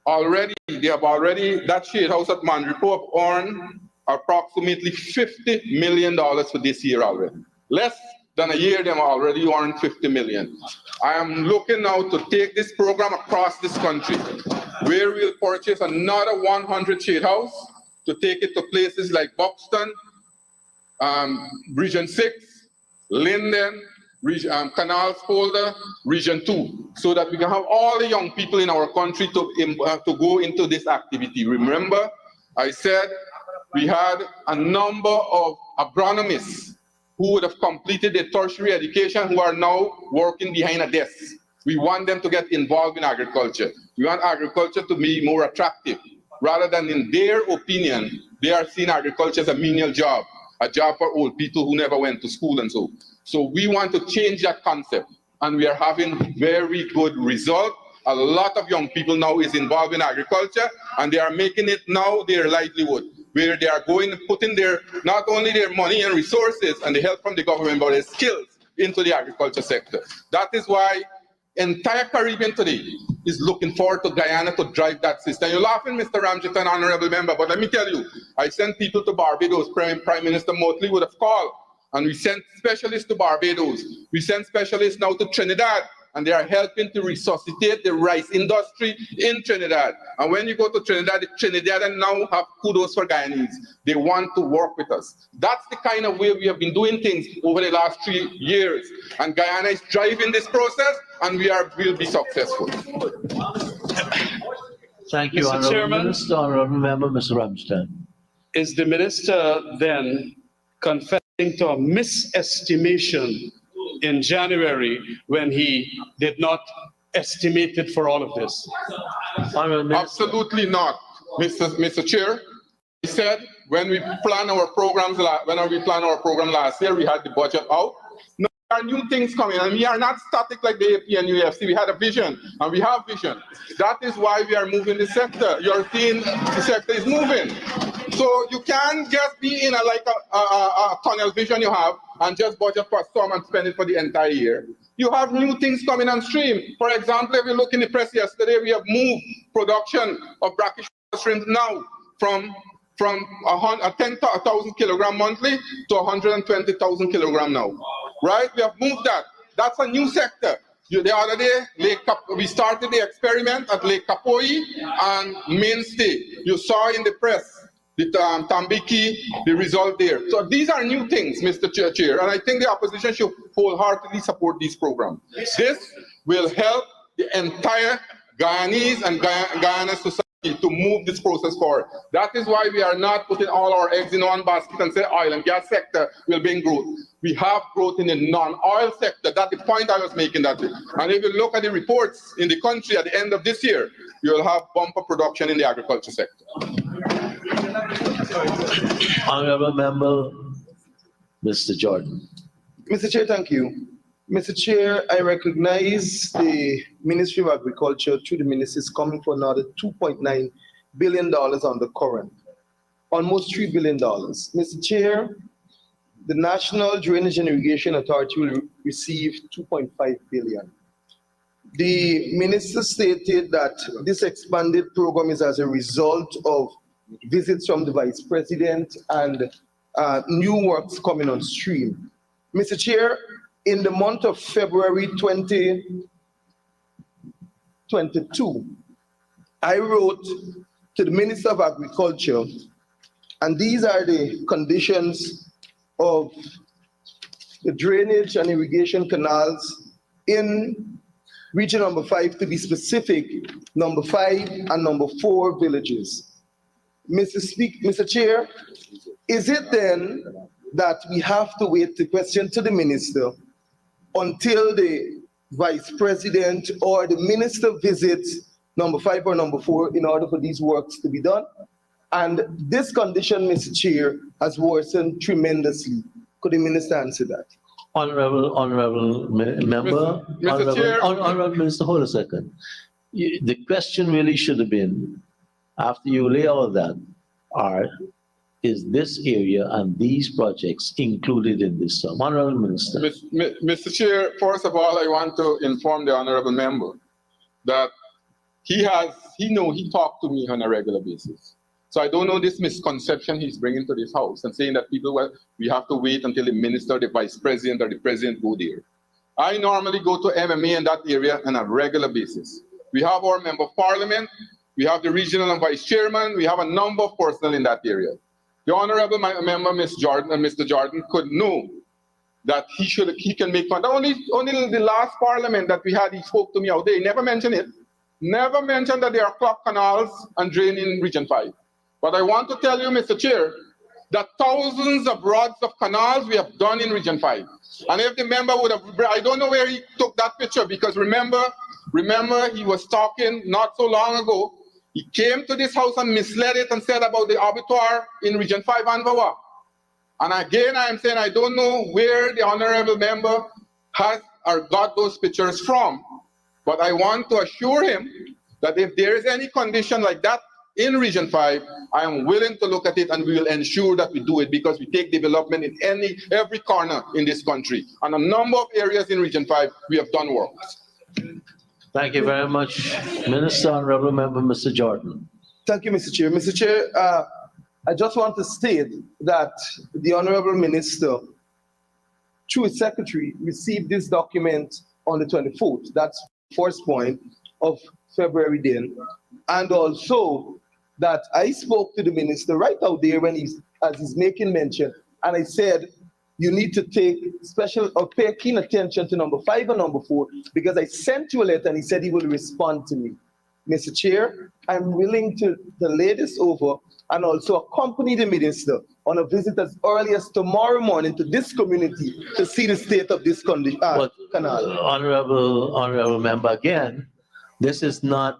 already, that shade house at Mandripo have earned approximately $50 million for this year already. Less than a year, they have already earned $50 million. I am looking now to take this program across this country, where we'll purchase another 100 shade house to take it to places like Buxton, Region 6, Linden, Canals Folder, Region 2, so that we can have all the young people in our country to go into this activity. Remember, I said we had a number of agronomists who would have completed their tertiary education who are now working behind a desk. We want them to get involved in agriculture. We want agriculture to be more attractive, rather than, in their opinion, they are seeing agriculture as a menial job, a job for old people who never went to school and so. So we want to change that concept, and we are having very good results. A lot of young people now is involved in agriculture, and they are making it now their livelihood, where they are going, putting their, not only their money and resources and the help from the government, but their skills into the agriculture sector. That is why entire Caribbean today is looking forward to Guyana to drive that system. You're laughing, Mr. Ramjitan, honorable member, but let me tell you, I sent people to Barbados. Prime Minister Motley would have called, and we sent specialists to Barbados. We sent specialists now to Trinidad, and they are helping to resuscitate the rice industry in Trinidad. And when you go to Trinidad, the Trinidadians now have kudos for Guyanese. They want to work with us. That's the kind of way we have been doing things over the last 3 years. And Guyana is driving this process, and will be successful. Thank you, Mr. Honourable Chairman. Minister. Honourable Member, Mr. Ramsden. Is the minister then confessing to a misestimation in January when he did not estimate it for all of this? Absolutely not, Mr. Chair. He said when we plan our programs, last year, we had the budget out. Now there are new things coming, and we are not static like the AP and UFC. We had a vision, and we have vision. That is why we are moving the sector. You're seeing the sector is moving. So you can't just be in a tunnel vision you have and just budget for some and spend it for the entire year. You have new things coming on stream. For example, if you look in the press yesterday, we have moved production of brackish shrimp now from 10,000 kilogram monthly to 120,000 kilogram now. Right? We have moved that. That's a new sector. The other day, we started the experiment at Lake Kapoi and Mainstay. You saw in the press the Tambiki, the result there. So these are new things, Mr. Chair, and I think the opposition should wholeheartedly support these programs. This will help the entire Guyanese and Guyana society to move this process forward. That is why we are not putting all our eggs in one basket and say oil and gas sector will bring growth. We have growth in the non-oil sector. That's the point I was making that day. And if you look at the reports in the country at the end of this year, you'll have bumper production in the agriculture sector. Honourable Member, Mr. Jordan. Mr. Chair, thank you. Mr. Chair, I recognize the Ministry of Agriculture through the ministers coming for another $2.9 billion on the current, almost $3 billion. Mr. Chair, the National Drainage and Irrigation Authority will receive $2.5 billion. The minister stated that this expanded program is as a result of visits from the vice president and new works coming on stream. Mr. Chair, in the month of February 2022, I wrote to the Minister of Agriculture, and these are the conditions of the drainage and irrigation canals in region number 5, to be specific, number 5 and number 4 villages. Mr. Chair, is it then that we have to wait the question to the minister until the vice president or the minister visits number 5 or number 4 in order for these works to be done? And this condition, Mr. Chair, has worsened tremendously. Could the minister answer that? Honorable member, Mr. Chair. Honorable Minister, hold a second. The question really should have been, after you lay all that, is this area and these projects included in this sum? Honorable Minister. Mr. Chair, first of all, I want to inform the honorable member that he talked to me on a regular basis. So I don't know this misconception he's bringing to this house and saying that people, well, we have to wait until the minister, the vice president, or the president go there. I normally go to MMA in that area on a regular basis. We have our member of parliament, we have the regional and vice chairman, we have a number of personnel in that area. The honorable member, Mr. Jordan, could know that he can make fun. Only the last parliament that we had, he spoke to me out there. He never mentioned it. Never mentioned that there are clock canals and drain in Region 5. But I want to tell you, Mr. Chair, that thousands of rods of canals we have done in Region 5. And if the member would have, I don't know where he took that picture, because remember he was talking not so long ago. He came to this house and misled it and said about the abattoir in Region 5 and Vawa. And again, I am saying I don't know where the honorable member has or got those pictures from. But I want to assure him that if there is any condition like that in Region 5, I am willing to look at it, and we will ensure that we do it, because we take development in every corner in this country. And a number of areas in Region 5, we have done work. Thank you very much, Minister. Honorable Member, Mr. Jordan. Thank you, Mr. Chair. Mr. Chair, I just want to state that the honorable minister, through his secretary, received this document on the 24th. That's the first point of February then. And also that I spoke to the minister right out there as he's making mention, and I said, you need to take special or pay keen attention to number 5 and number 4, because I sent you a letter and he said he will respond to me. Mr. Chair, I'm willing to lay this over and also accompany the minister on a visit as early as tomorrow morning to this community to see the state of this canal. Honorable member, again, this is not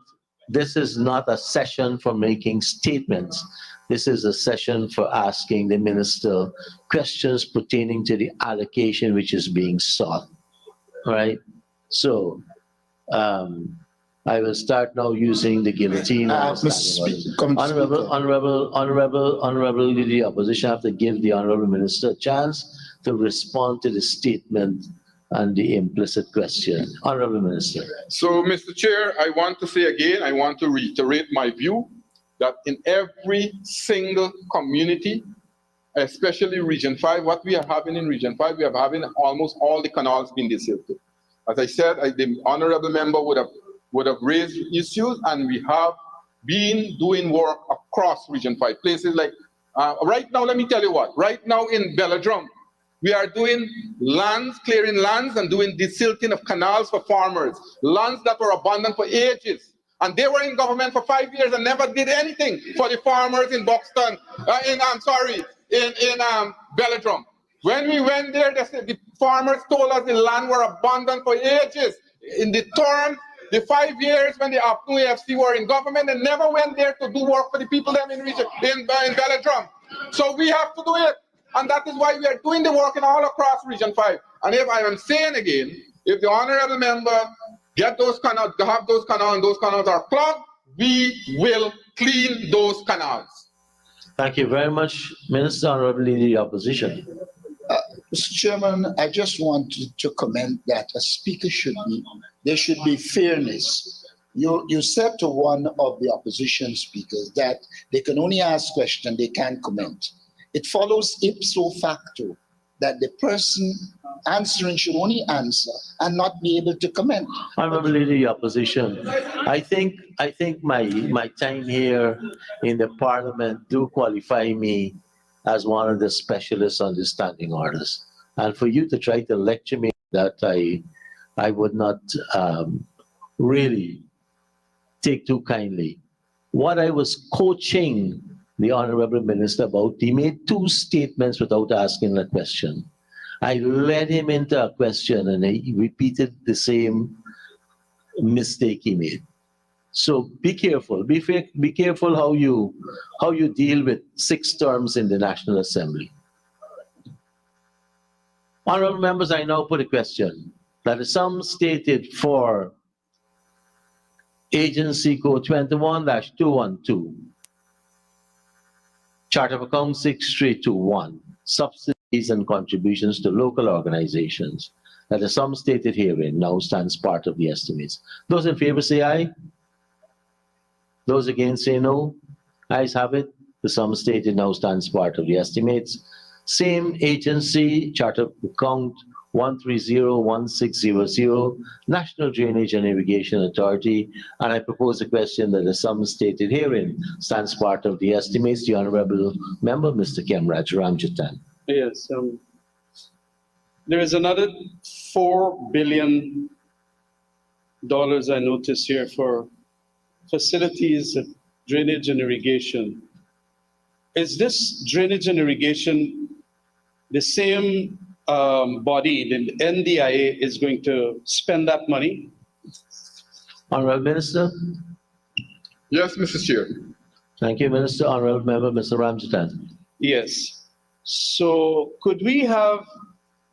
a session for making statements. This is a session for asking the minister questions pertaining to the allocation which is being sought. All right? So, I will start now using the guillotine. Honorable Leader of the Opposition, I have to give the Honorable Minister a chance to respond to the statement and the implicit question. Honorable Minister. So, Mr. Chair, I want to say again, I want to reiterate my view that in every single community, especially Region 5, what we are having in Region 5, we are having almost all the canals being desilted. As I said, the honorable member would have raised issues, and we have been doing work across Region 5. Places like, right now, let me tell you what, right now in Belladrum, we are doing lands, clearing lands and doing desilting of canals for farmers, lands that were abandoned for ages. And they were in government for 5 years and never did anything for the farmers in Buxton, in Belladrum. When we went there, they said the farmers told us the land were abandoned for ages. In the 5 years when the APNU AFC were in government, they never went there to do work for the people them in Belladrum. So we have to do it. And that is why we are doing the work in all across Region 5. And if I am saying again, if the honorable member get those canals, have those canals, and those canals are clogged, we will clean those canals. Thank you very much, Minister. Honorable Leader of the Opposition. Mr. Chairman, I just want to comment that a speaker should be there should be fairness. You said to one of the opposition speakers that they can only ask questions, they can't comment. It follows ipso facto that the person answering should only answer and not be able to comment. Honorable Leader of the Opposition, I think my time here in the Parliament do qualify me as one of the specialists on the standing orders. And for you to try to lecture me that I would not really take too kindly. What I was coaching the Honorable Minister about, he made two statements without asking a question. I led him into a question and he repeated the same mistake he made. So be careful. Be careful how you deal with 6 terms in the National Assembly. Honorable members, I now put a question that the sum stated for Agency Code 21-212, Chart of Account 6321, subsidies and contributions to local organizations, that the sum stated herein now stands part of the estimates. Those in favor say aye. Those against say no. Ayes have it. The sum stated now stands part of the estimates. Same agency, Chart of Account 1301600, National Drainage and Irrigation Authority, and I propose a question that the sum stated herein stands part of the estimates. The Honorable Member, Mr. Kemraj Ramjatan. Yes, there is another $4 billion I notice here for facilities, drainage and irrigation. Is this drainage and irrigation the same body, the NDIA, is going to spend that money? Honorable Minister. Yes, Mr. Chair. Thank you, Minister. Honorable Member, Mr. Ramjatan. Yes. So could we have,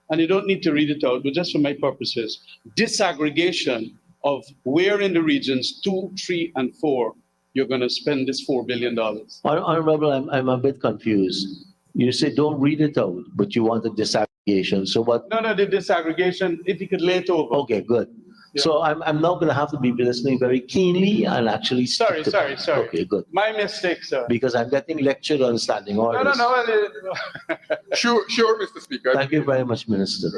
and you don't need to read it out, but just for my purposes, disaggregation of where in the regions 2, 3, and 4 you're going to spend this $4 billion? Honorable, I'm a bit confused. You say don't read it out, but you want a disaggregation. So what? No, the disaggregation, if you could lay it over. Okay, good. Yeah. So I'm now going to have to be listening very keenly and actually. Sorry. Okay, good. My mistake, sir. Because I'm getting lectured on standing orders. No. Sure, Mr. Speaker. Thank you very much, Minister.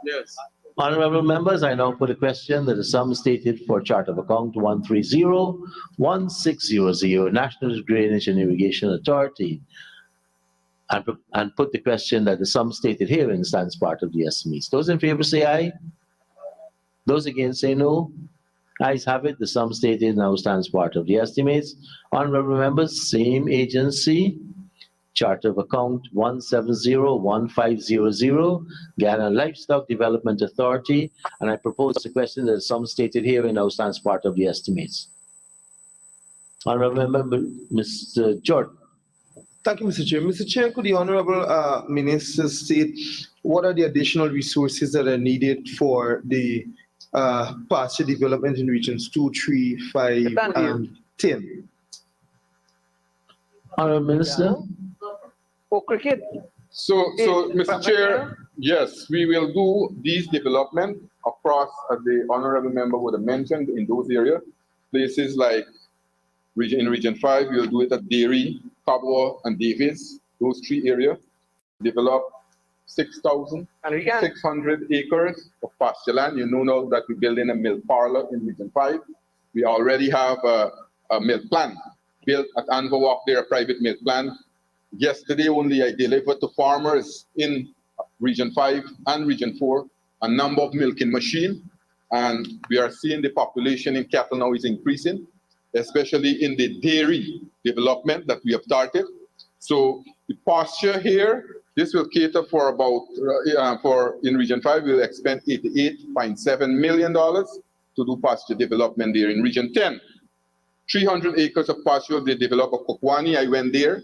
Yes. Honorable members, I now put a question that the sum stated for Chart of Account 1301600, National Drainage and Irrigation Authority, and put the question that the sum stated herein stands part of the estimates. Those in favor say aye. Those against say no. Ayes have it. The sum stated now stands part of the estimates. Honorable members, same agency, Chart of Account 1701500, Guyana Livestock Development Authority, and I propose the question that the sum stated herein now stands part of the estimates. Honorable Member, Mr. Jordan. Thank you, Mr. Chair. Mr. Chair, could the Honorable Minister state what are the additional resources that are needed for the pasture development in regions 2, 3, 5, and 10? Honorable Minister. So, Mr. Chair, yes, we will do these development across, as the Honorable Member would have mentioned, in those areas. Places like in Region 5, we'll do it at Dairy, Kabwa, and Davis, those 3 areas. Develop 6,600 acres of pasture land. You know now that we're building a milk parlor in Region 5. We already have a milk plant built at Anvawak there, a private milk plant. Yesterday only I delivered to farmers in Region 5 and Region 4 a number of milking machines, and we are seeing the population in cattle now is increasing, especially in the dairy development that we have started. So the pasture here, this will cater for about, in Region 5, we'll expend $88.7 million to do pasture development there. In Region 10, 300 acres of pasture they develop of Kokwani. I went there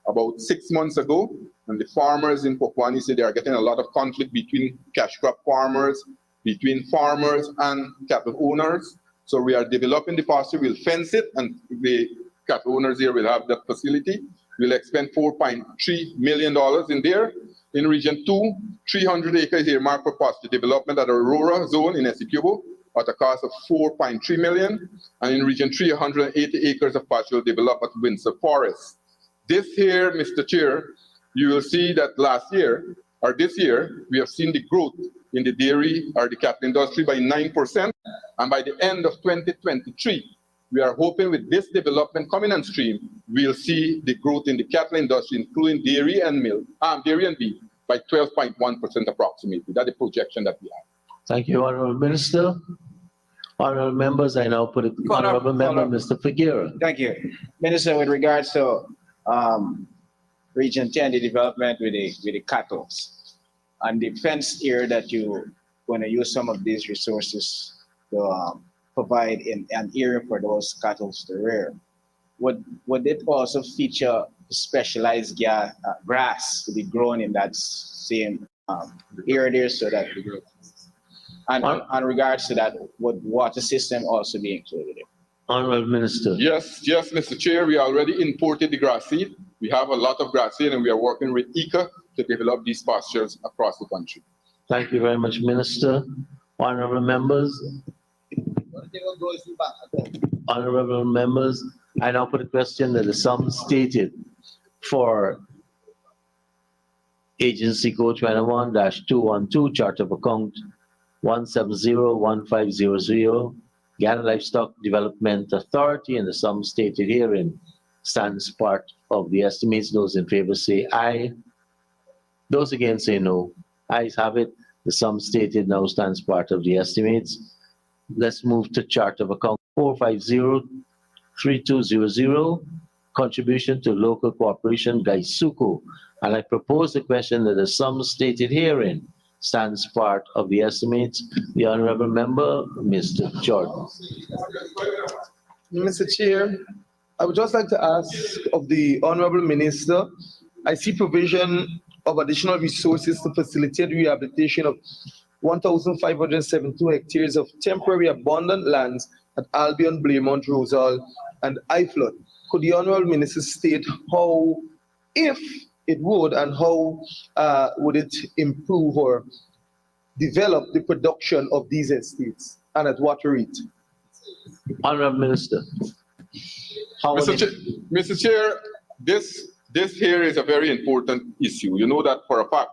about 6 months ago, and the farmers in Kokwani say they are getting a lot of conflict between cash crop farmers, between farmers and cattle owners. So we are developing the pasture, we'll fence it, and the cattle owners here will have that facility. We'll expend $4.3 million in there. In Region 2, 300 acres earmarked for positive development at the Aurora zone in Essequibo at a cost of 4.3 million. And in Region 3, 180 acres of partial development at Windsor Forest. This here, Mr. Chair, you will see that last year, or this year, we have seen the growth in the dairy or the cattle industry by 9%. And by the end of 2023, we are hoping with this development coming on stream, we'll see the growth in the cattle industry, including dairy and milk, dairy and beef, by 12.1% approximately. That's the projection that we have. Thank you, Honorable Minister. Honorable members, I now put it to Honorable Member Mr. Figueroa. Thank you. Minister, with regards to Region 10, the development with the cattle and the fenced area that you going to use some of these resources to provide in an area for those cattle to rear. Would it also feature specialized grass to be grown in that same area there so that the growth? And in regards to that, would water system also be included? Honorable Minister. Yes, Mr. Chair, we already imported the grass seed. We have a lot of grass seed and we are working with ICA to develop these pastures across the country. Thank you very much, Minister. Honorable members. Honorable members, I now put a question that the sum stated for Agency Code 21-212, Chart of Account 1701500, Ghana Livestock Development Authority, and the sum stated herein stands part of the estimates. Those in favor say aye. Those against say no. Ayes have it. The sum stated now stands part of the estimates. Let's move to Chart of Account 4503200, contribution to local cooperation, Gaisuku. And I propose the question that the sum stated herein stands part of the estimates. The Honorable Member, Mr. Jordan. Mr. Chair, I would just like to ask of the Honorable Minister, I see provision of additional resources to facilitate rehabilitation of 1,572 hectares of temporary abundant lands at Albion, Blairmont, Rosal, and Iflot. Could the Honorable Minister state how, if it would, and how would it improve or develop the production of these estates, and at what rate? Honorable Minister. Mr. Chair, this here is a very important issue. You know that for a fact.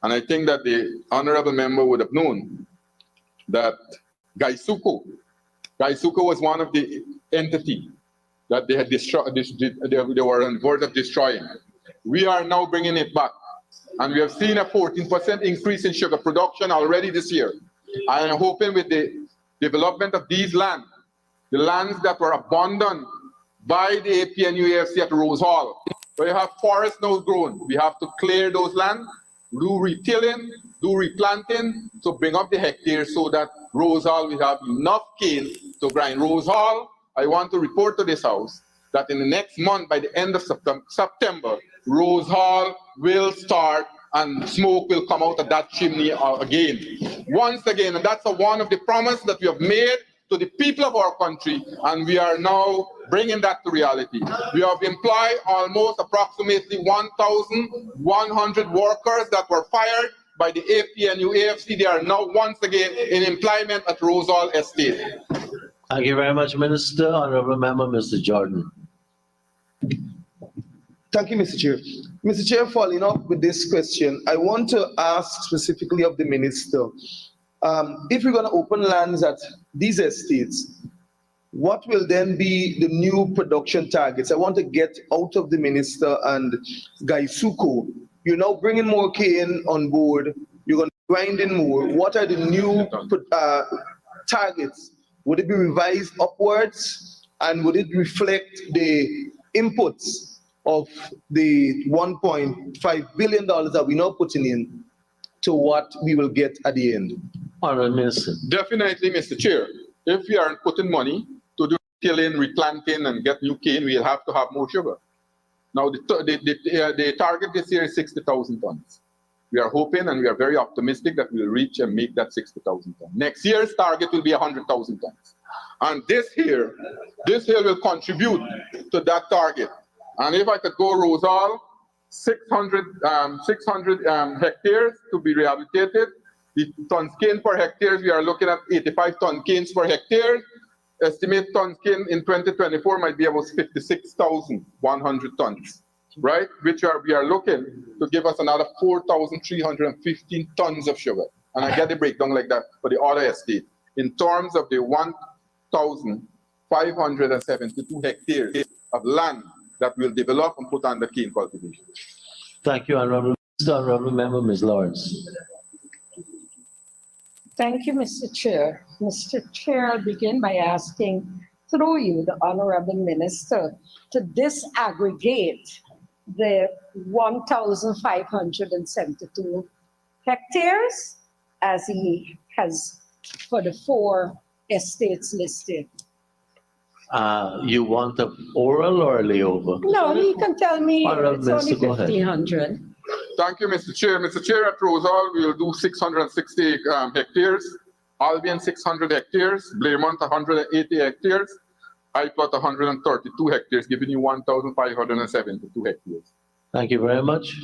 And I think that the honorable member would have known that Gaisuku was one of the entities that they had destroyed, they were on the verge of destroying. We are now bringing it back. And we have seen a 14% increase in sugar production already this year. I am hoping with the development of these lands, the lands that were abandoned by the APNUAFC at Rose Hall, where you have forests now grown, we have to clear those lands, do retilling, do replanting to bring up the hectares so that Rose Hall will have enough cane to grind. Rose Hall, I want to report to this House that in the next month, by the end of September, Rose Hall will start and smoke will come out of that chimney again. Once again, and that's one of the promises that we have made to the people of our country, and we are now bringing that to reality. We have employed almost approximately 1,100 workers that were fired by the APNUAFC. They are now once again in employment at Rose Hall Estate. Thank you very much, Minister. Honorable Member, Mr. Jordan. Thank you, Mr. Chair. Mr. Chair, following up with this question, I want to ask specifically of the Minister, if we're going to open lands at these estates, what will then be the new production targets? I want to get out of the Minister and Gaisuku. You're now bringing more cane on board. You're going to grind in more. What are the new targets? Would it be revised upwards? And would it reflect the inputs of the $1.5 billion that we're now putting in to what we will get at the end? Honorable Minister. Definitely, Mr. Chair. If we aren't putting money to do tilling, replanting, and get new cane, we'll have to have more sugar. Now, the target this year is 60,000 tons. We are hoping and we are very optimistic that we'll reach and make that 60,000 tons. Next year's target will be 100,000 tons. And this here will contribute to that target. And if I could go Rose Hall, 600 hectares to be rehabilitated. The ton skin per hectare, we are looking at 85 ton skins per hectare. Estimate ton skin in 2024 might be about 56,100 tons, right? We are looking to give us another 4,315 tons of sugar. And I get the breakdown like that for the other estate. In terms of the 1,572 hectares of land that will develop and put under cane cultivation. Thank you, Honorable Minister. Honorable Member, Ms. Lawrence. Thank you, Mr. Chair. Mr. Chair, I'll begin by asking, through you, the Honorable Minister, to disaggregate the 1,572 hectares as he has for the 4 estates listed. You want an oral or a layover? No, he can tell me Honorable it's only Minister, go ahead. 1,500. Thank you, Mr. Chair. Mr. Chair, at Rosal, we will do 660 hectares, Albion 600 hectares, Blairmont 180 hectares, I-Plot 132 hectares, giving you 1,572 hectares. Thank you very much.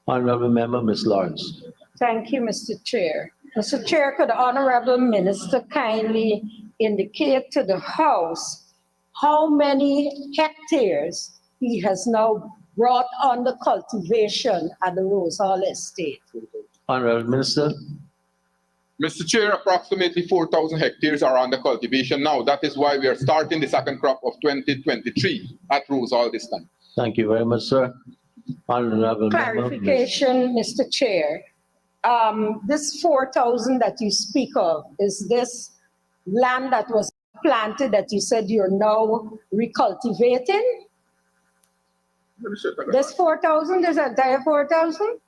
Honorable Member, Ms. Lawrence. Thank you, Mr. Chair. Mr. Chair, could the Honorable Minister kindly indicate to the House how many hectares he has now brought under cultivation at the Rose Hall Estate? Honorable Minister. Mr. Chair, approximately 4,000 hectares are under cultivation now. That is why we are starting the second crop of 2023 at Rose Hall this time. Thank you very much, sir. Honorable Member. Clarification, Mr. Chair. This 4,000 that you speak of, is this land that was planted that you said you're now recultivating? This 4,000, is that entire 4,000?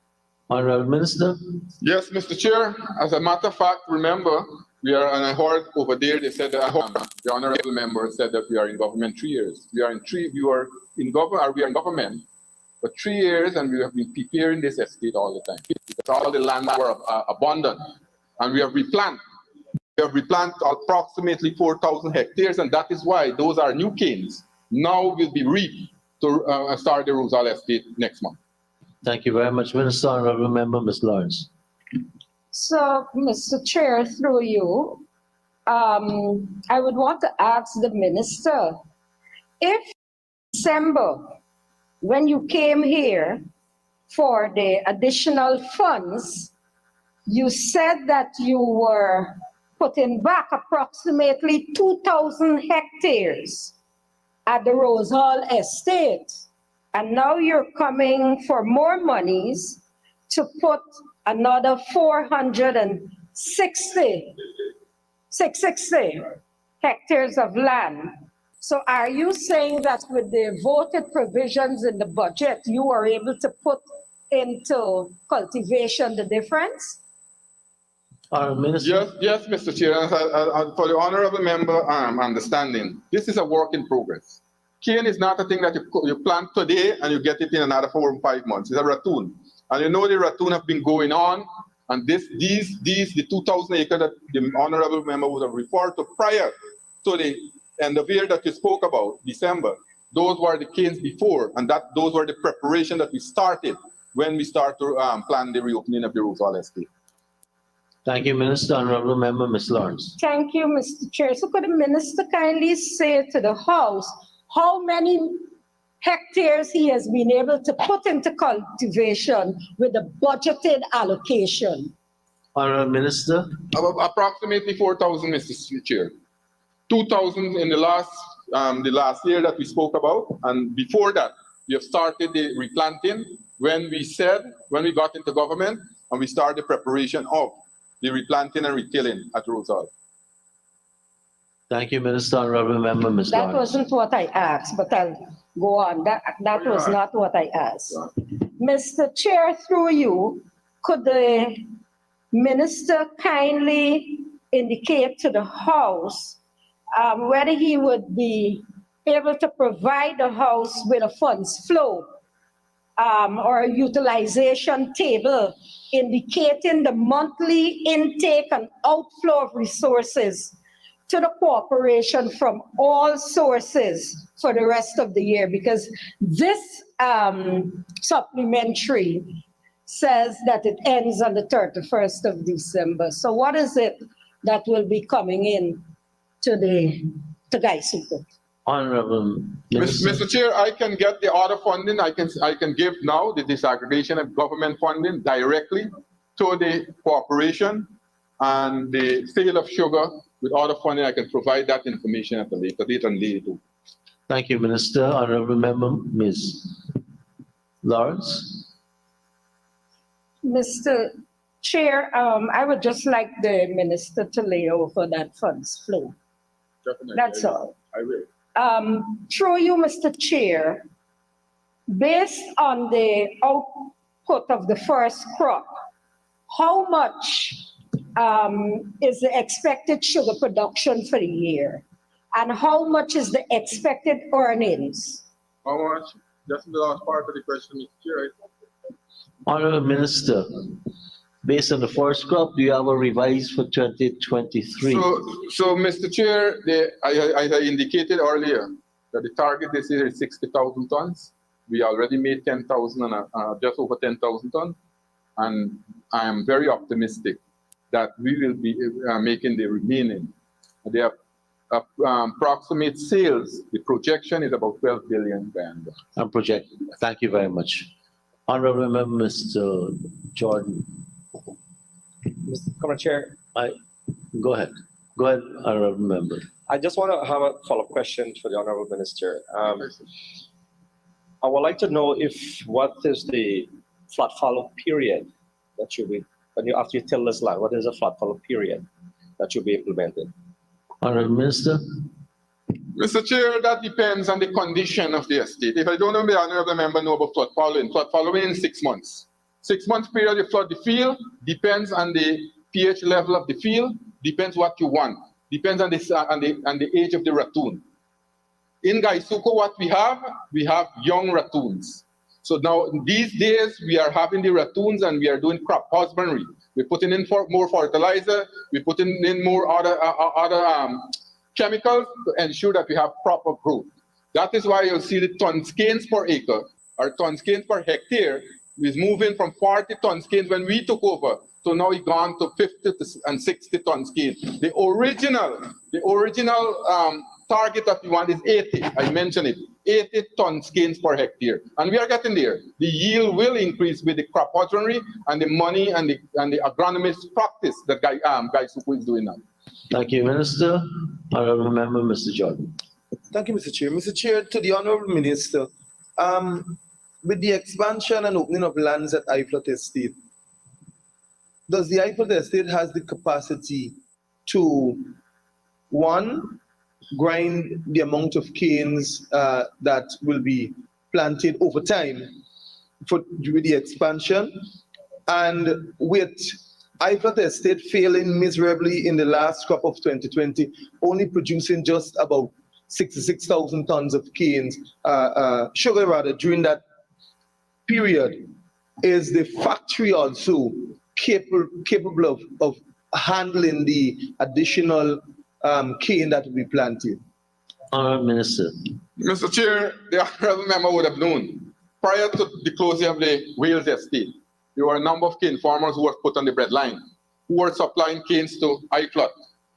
Honorable Minister. Yes, Mr. Chair. As a matter of fact, remember, we are, and I heard over there, they said that the honorable member said that we are in government 3 years. We are in government for 3 years, and we have been preparing this estate all the time because all the land were abundant, and we have replanted. We have replanted approximately 4,000 hectares, and that is why those are new canes. Now will be reaped to start the Rosal Estate next month. Thank you very much, Minister. Honorable Member, Ms. Lawrence. So, Mr. Chair, through you, I would want to ask the Minister, if December, when you came here for the additional funds, you said that you were putting back approximately 2,000 hectares at the Rose Hall Estate. And now you're coming for more monies to put another 660 hectares of land. So are you saying that with the voted provisions in the budget, you are able to put into cultivation the difference? Minister. Yes, Mr. Chair. For the honorable member understanding, this is a work in progress. Cane is not a thing that you plant today and you get it in another 4 or 5 months. It's a ratoon. And you know the ratoon have been going on. And the 2,000 acres that the honorable member would have referred to prior to the end of year that you spoke about, December, those were the canes before. And those were the preparation that we started when we start to plan the reopening of the Rose Hall Estate. Thank you, Minister. Honorable Member, Ms. Lawrence. Thank you, Mr. Chair. So could the Minister kindly say to the House how many hectares he has been able to put into cultivation with the budgeted allocation? Honorable Minister. Approximately 4,000, Mr. Chair. 2,000 in the last year that we spoke about, and before that, we have started the replanting when we got into government, and we started preparation of the replanting and retilling at Rose Hall. Thank you, Minister. Honorable Member, Ms. That Lawrence. wasn't what I asked, but I'll go on. That was not what I asked. Mr. Chair, through you, could the Minister kindly indicate to the House whether he would be able to provide the House with a funds flow or a utilization table indicating the monthly intake and outflow of resources to the corporation from all sources for the rest of the year, because this supplementary says that it ends on the 31st of December. So what is it that will be coming in to Gaisupo? Honorable Minister. Mr. Chair, I can get the other funding. I can give now the disaggregation of government funding directly to the corporation, and the sale of sugar with other funding. I can provide that information at a later date and later. Thank you, Minister. Honorable Member Ms. Lawrence. Mr. Chair, I would just like the minister to lay over that funds flow. Definitely. That's all. I will. Through you, Mr. Chair, based on the output of the first crop, how much is the expected sugar production for the year? And how much is the expected earnings? How much? That's the last part of the question, Mr. Chair. Honorable Minister, based on the first crop, do you have a revised for 2023? So Mr. Chair, as I indicated earlier, that the target this year is 60,000 tons. We already made 10,000 and just over 10,000 tons. And I am very optimistic that we will be making the remaining. The approximate sales, the projection is about 12 billion. And project. Thank you very much. Honorable Member Mr. Jordan. Mr. Commissioner Chair, Go ahead. Go ahead, Honorable Member. I just want to have a follow-up question for the Honorable Minister. I would like to know what is the flat fallow period that you will, after you till this land, what is the flat fallow period that you'll be implemented? Honorable Minister. Mr. Chair, that depends on the condition of the estate. If I don't know, the honorable member know about flood following. Flood following in 6 months. 6 months period you flood the field, depends on the pH level of the field, depends what you want, depends on the age of the ratoon. In Gaisupo, what we have young ratoons. So now these days we are having the ratoons and we are doing crop husbandry. We're putting in more fertilizer, we're putting in more other chemicals to ensure that we have proper growth. That is why you'll see the ton skeins per acre or ton skeins per hectare is moving from 40 ton skeins when we took over. So now it's gone to 50 and 60 ton skeins. The original target that we want is 80. I mentioned it, 80 ton skeins per hectare. And we are getting there. The yield will increase with the crop husbandry and the money and the agronomist practice that Gaisupo is doing now. Thank you, Minister. Honorable Member Mr. Jordan. Thank you, Mr. Chair. Mr. Chair, to the Honorable Minister, with the expansion and opening of lands at Iflot Estate, does the Iflot Estate has the capacity to, one, grind the amount of canes that will be planted over time with the expansion, and with Iflot Estate failing miserably in the last crop of 2020, only producing just about 66,000 tons of canes, sugar rather, during that period. Is the factory also capable of handling the additional cane that will be planted? Honorable Minister. Mr. Chair, the honorable member would have known, prior to the closing of the Wales Estate, there were a number of cane farmers who were put on the breadline, who were supplying canes to Iflot.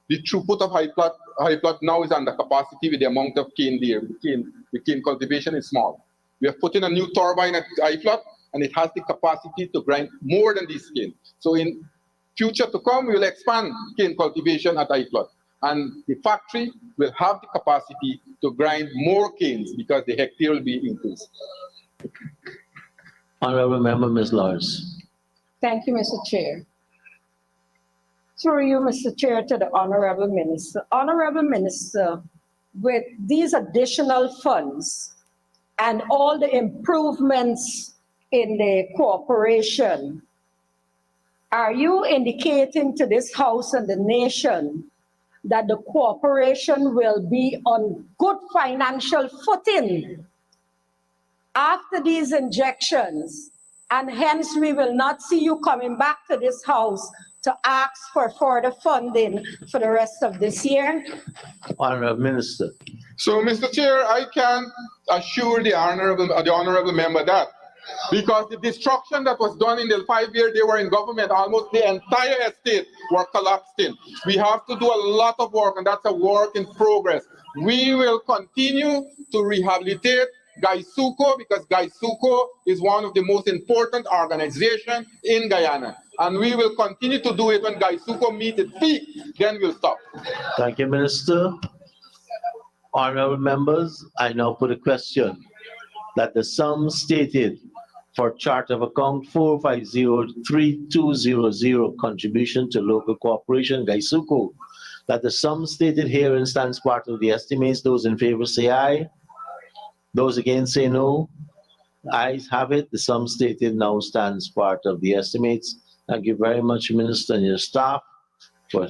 The throughput of Iflot now is under capacity with the amount of cane there. The cane cultivation is small. We have put in a new turbine at Iflot, and it has the capacity to grind more than this cane. So in future to come, we will expand cane cultivation at Iflot. And the factory will have the capacity to grind more canes because the hectare will be increased. Honorable Member Ms. Lawrence. Thank you, Mr. Chair. Through you, Mr. Chair, to the Honorable Minister. Honorable Minister, with these additional funds and all the improvements in the cooperation, are you indicating to this House and the nation that the cooperation will be on good financial footing after these injections, and hence we will not see you coming back to this House to ask for further funding for the rest of this year? Honorable Minister. So, Mr. Chair, I can assure the honorable member that because the destruction that was done in the 5 years they were in government, almost the entire estate were collapsing. We have to do a lot of work, and that's a work in progress. We will continue to rehabilitate Gaisuco because Gaisuco is one of the most important organizations in Guyana. And we will continue to do it when Gaisuco meets its peak, then we'll stop. Thank you, Minister. Honorable members, I now put a question that the sum stated for chart of account 4503200 contribution to local corporation Gaisuco, that the sum stated herein stands part of the estimates. Those in favor say aye. Those against say no. Ayes have it. The sum stated now stands part of the estimates. Thank you very much, Minister, and your staff for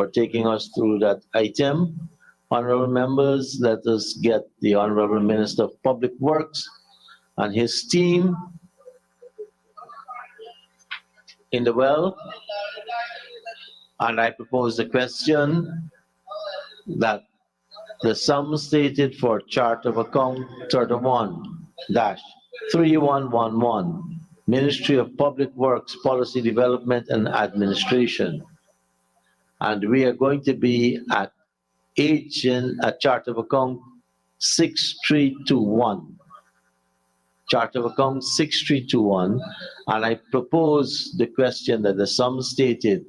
taking us through that item. Honorable members, let us get the Honorable Minister of Public Works and his team in the well. And I propose the question that the sum stated for chart of account 31-3111, Ministry of Public Works, Policy Development and Administration. And we are going to be at chart of account 6321. Chart of account 6321. And I propose the question that the sum stated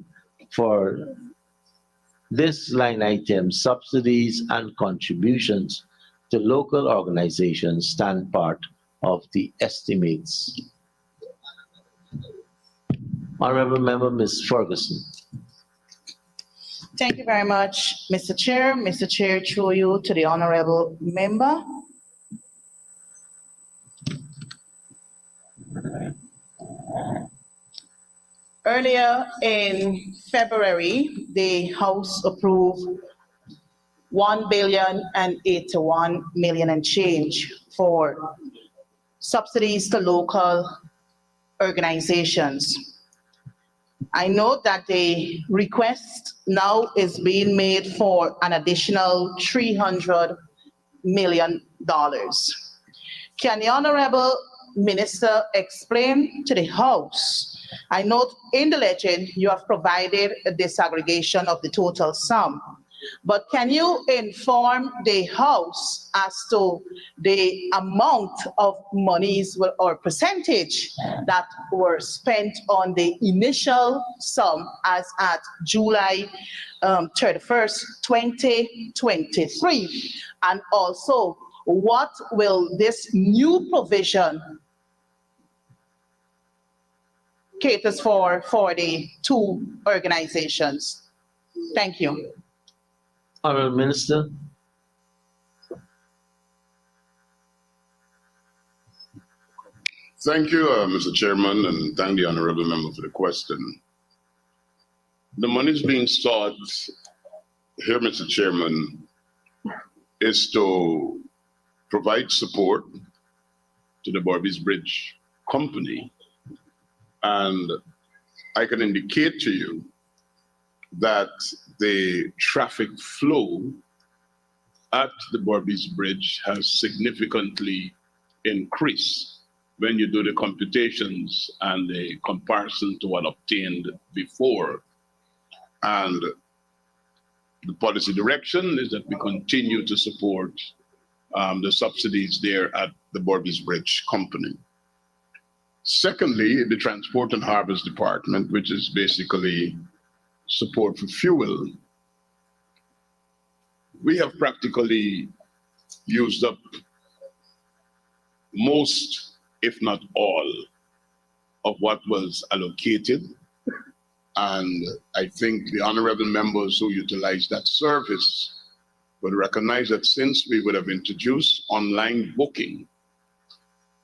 for this line item, subsidies and contributions to local organizations, stand part of the estimates. Honorable Member, Ms. Ferguson. Thank you very much, Mr. Chair. Mr. Chair, through you to the honorable member. Earlier in February, the House approved $1.081 billion and change for subsidies to local organizations. I note that the request now is being made for an additional $300 million. Can the Honorable Minister explain to the House? I note in the legend you have provided a disaggregation of the total sum, but can you inform the House as to the amount of monies or percentage that were spent on the initial sum as at July 31st, 2023? And also, what will this new provision caters for the two organizations? Thank you. Honorable Minister. Thank you, Mr. Chairman, and thank the honorable member for the question. The monies being sought here, Mr. Chairman, is to provide support to the Berbice Bridge Company. And I can indicate to you that the traffic flow at the Berbice Bridge has significantly increased when you do the computations and the comparison to what obtained before. And the policy direction is that we continue to support the subsidies there at the Berbice Bridge Company. Secondly, the Transport and Harvest Department, which is basically support for fuel. We have practically used up most, if not all, of what was allocated. And I think the honorable members who utilize that service would recognize that since we would have introduced online booking,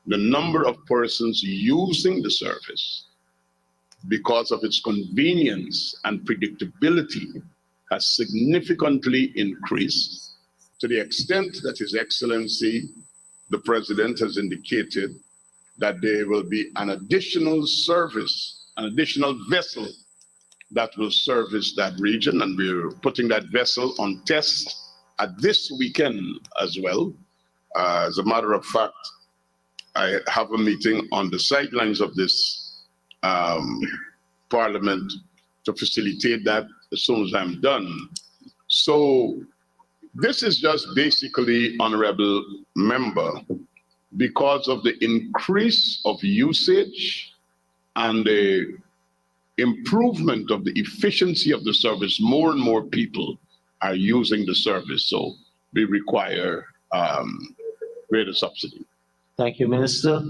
the number of persons using the service, because of its convenience and predictability, has significantly increased to the extent that His Excellency, the President, has indicated that there will be an additional service, an additional vessel that will service that region, and we're putting that vessel on test at this weekend as well. As a matter of fact, I have a meeting on the sidelines of this parliament to facilitate that as soon as I'm done. So this is just basically, honorable member, because of the increase of usage and the improvement of the efficiency of the service, more and more people are using the service. So we require greater subsidy. Thank you, Minister.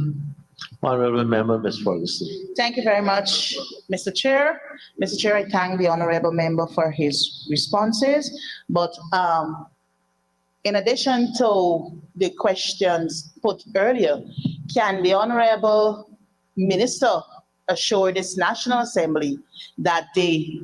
Honorable Member, Ms. Ferguson. Thank you very much, Mr. Chair. Mr. Chair, I thank the honorable member for his responses. But in addition to the questions put earlier, can the honorable minister assure this National Assembly that the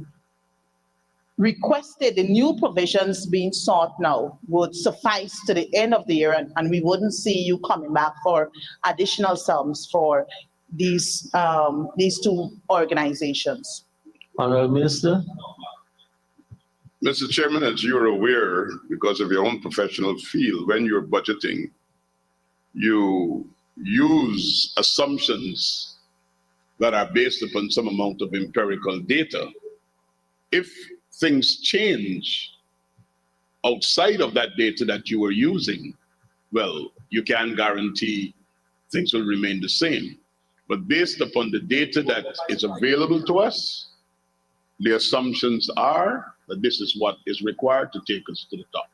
requested, the new provisions being sought now would suffice to the end of the year, and we wouldn't see you coming back for additional sums for these two organizations? Honorable Minister. Mr. Chairman, as you're aware, because of your own professional field, when you're budgeting, you use assumptions that are based upon some amount of empirical data. If things change outside of that data that you were using, well, you can't guarantee things will remain the same. But based upon the data that is available to us, the assumptions are that this is what is required to take us to the top.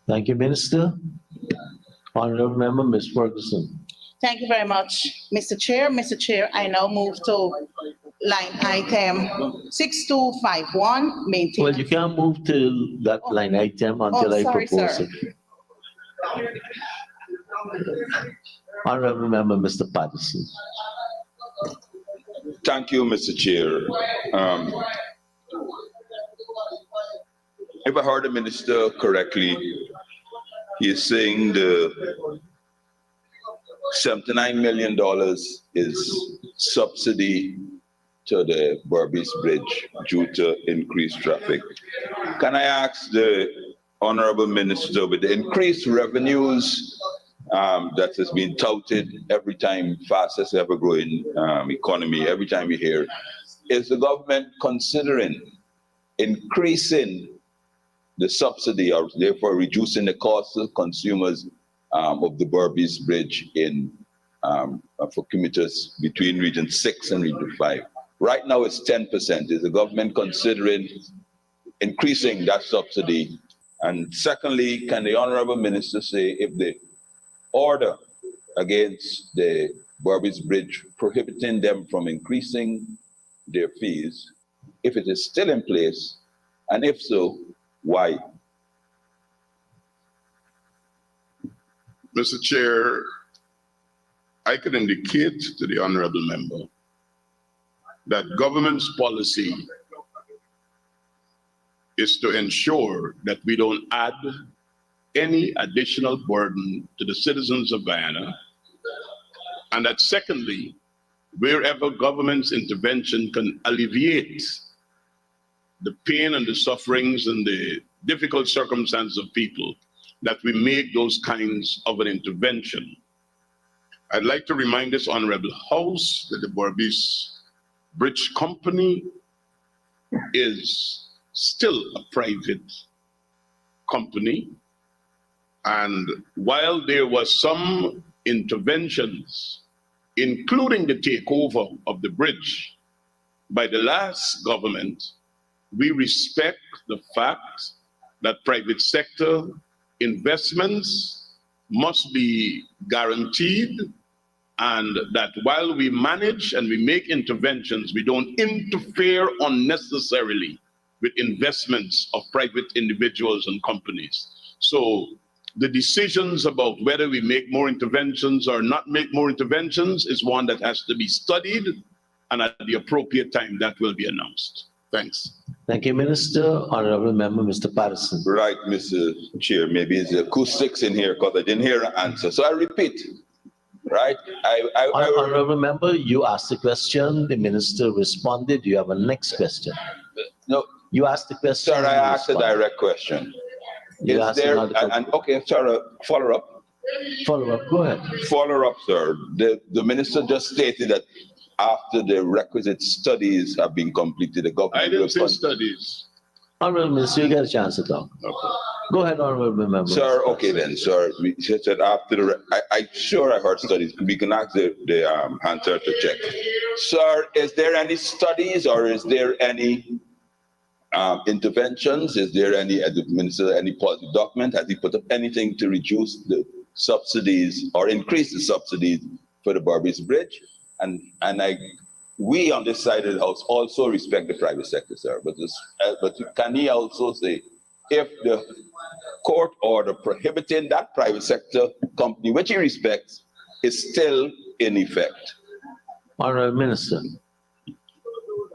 Thank you, Minister. Honorable Member, Ms. Ferguson. Thank you very much, Mr. Chair. Mr. Chair, I now move to line item 6251, maintain. Well, you can't move to that line item until I sorry, propose sir. it. Honorable Member, Mr. Patterson. Thank you, Mr. Chair. If I heard the minister correctly, he is saying the $79 million is subsidy to the Berbice Bridge due to increased traffic. Can I ask the honorable minister, with the increased revenues that has been touted every time, fastest ever growing economy, every time you hear, is the government considering increasing the subsidy or therefore reducing the cost to consumers of the Berbice Bridge in for commuters between Region 6 and Region 5? Right now it's 10%. Is the government considering increasing that subsidy? And secondly, can the honorable minister say if the order against the Berbice Bridge prohibiting them from increasing their fees, if it is still in place, and if so, why? Mr. Chair, I could indicate to the honorable member that government's policy is to ensure that we don't add any additional burden to the citizens of Guyana, and that secondly, wherever government's intervention can alleviate the pain and the sufferings and the difficult circumstances of people, that we make those kinds of an intervention. I'd like to remind this honorable House that the Berbice Bridge Company is still a private company. And while there was some interventions, including the takeover of the bridge by the last government, we respect the fact that private sector investments must be guaranteed, and that while we manage and we make interventions, we don't interfere unnecessarily with investments of private individuals and companies. So the decisions about whether we make more interventions or not make more interventions is one that has to be studied, and at the appropriate time that will be announced. Thanks. Thank you, Minister. Honorable Member, Mr. Patterson. Right, Mr. Chair, maybe it's the acoustics in here because I didn't hear an answer. So I repeat, right? Honorable Member, you asked the question, the Minister responded. You have a next question. No, You asked the question. Sir, I you asked a responded. direct question. You Is asked there, another and okay, sorry, follow up. Follow up, go ahead. Follow up, sir. The minister just stated that after the requisite studies have been completed, the government. I didn't will say fund- studies. Honorable Minister, you get a chance to talk. Okay. Go ahead, Honorable Member. Sir, okay then, sir. We said after the, I sure I heard studies. We can ask the answer to check. Sir, is there any studies or is there any interventions? Is there any, as the minister, any policy document? Has he put up anything to reduce the subsidies or increase the subsidies for the Barbies Bridge? And we on this side of the house also respect the private sector, sir. But can he also say, if the court order prohibiting that private sector company, which he respects, is still in effect? Honorable Minister.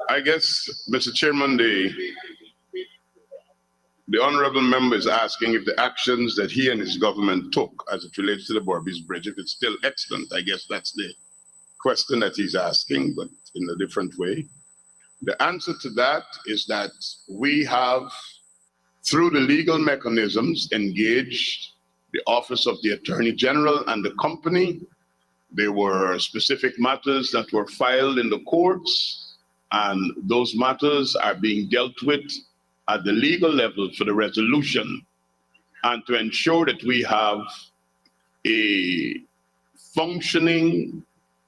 I guess, Mr. Chairman, the honorable member is asking if the actions that he and his government took as it relates to the Barbies Bridge, if it's still excellent. I guess that's the question that he's asking, but in a different way. The answer to that is that we have, through the legal mechanisms, engaged the Office of the Attorney General and the company. There were specific matters that were filed in the courts, and those matters are being dealt with at the legal level for the resolution, and to ensure that we have a functioning,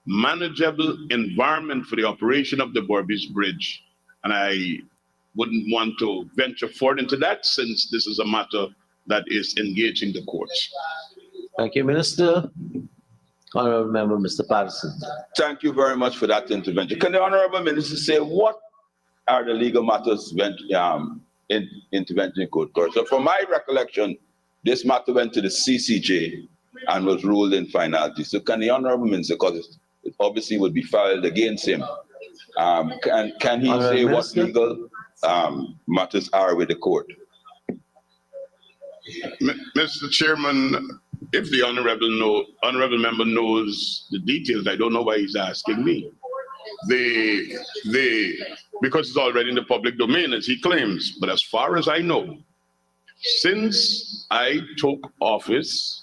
manageable environment for the operation of the Barbies Bridge. And I wouldn't want to venture forward into that, since this is a matter that is engaging the courts. Thank you, Minister. Honorable Member, Mr. Patterson. Thank you very much for that intervention. Can the Honorable Minister say what are the legal matters intervention in court? So from my recollection, this matter went to the CCJ and was ruled in finality. So can the Honorable Minister, because it obviously would be filed against him, can he say what legal matters are with the court? Mr. Chairman, if the honorable member knows the details, I don't know why he's asking me. Because it's already in the public domain, as he claims. But as far as I know, since I took office,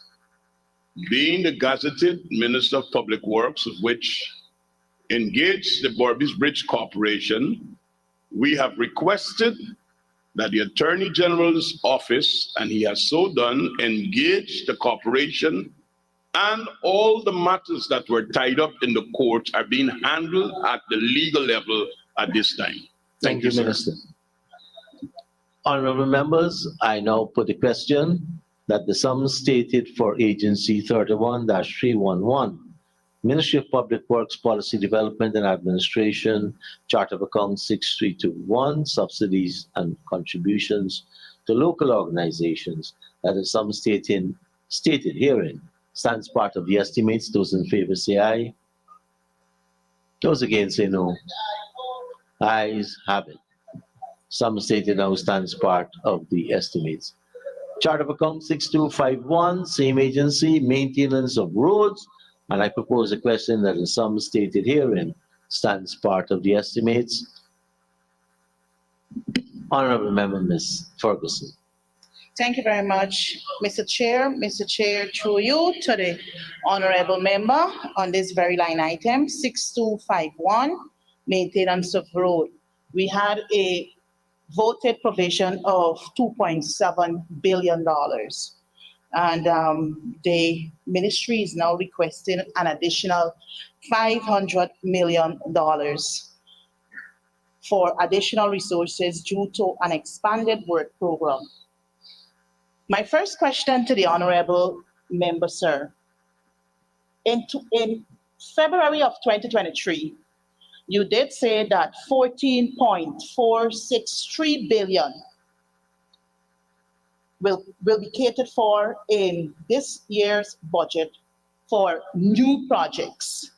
being the gazetted Minister of Public Works, of which engaged the Barbies Bridge Corporation, we have requested that the Attorney General's office, and he has so done, engage the corporation, and all the matters that were tied up in the court are being handled at the legal level at this time. Thank you, sir. Minister. Honorable members, I now put the question that the sum stated for Agency 31-311, Ministry of Public Works Policy Development and Administration, Chart of Accounts 6321, Subsidies and Contributions to Local Organizations, that the sum stated herein stands part of the estimates. Those in favor say aye. Those against say no. Ayes have it. Sum stated now stands part of the estimates. Chart of Account 6251, same agency, maintenance of roads, and I propose a question that the sum stated herein stands part of the estimates. Honorable Member, Ms. Ferguson. Thank you very much, Mr. Chair. Mr. Chair, through you to the honorable member on this very line item, 6251, maintenance of road. We had a voted provision of $2.7 billion. And the ministry is now requesting an additional $500 million for additional resources due to an expanded work program. My first question to the honorable member, sir. In February of 2023, you did say that 14.463 billion will be catered for in this year's budget for new projects.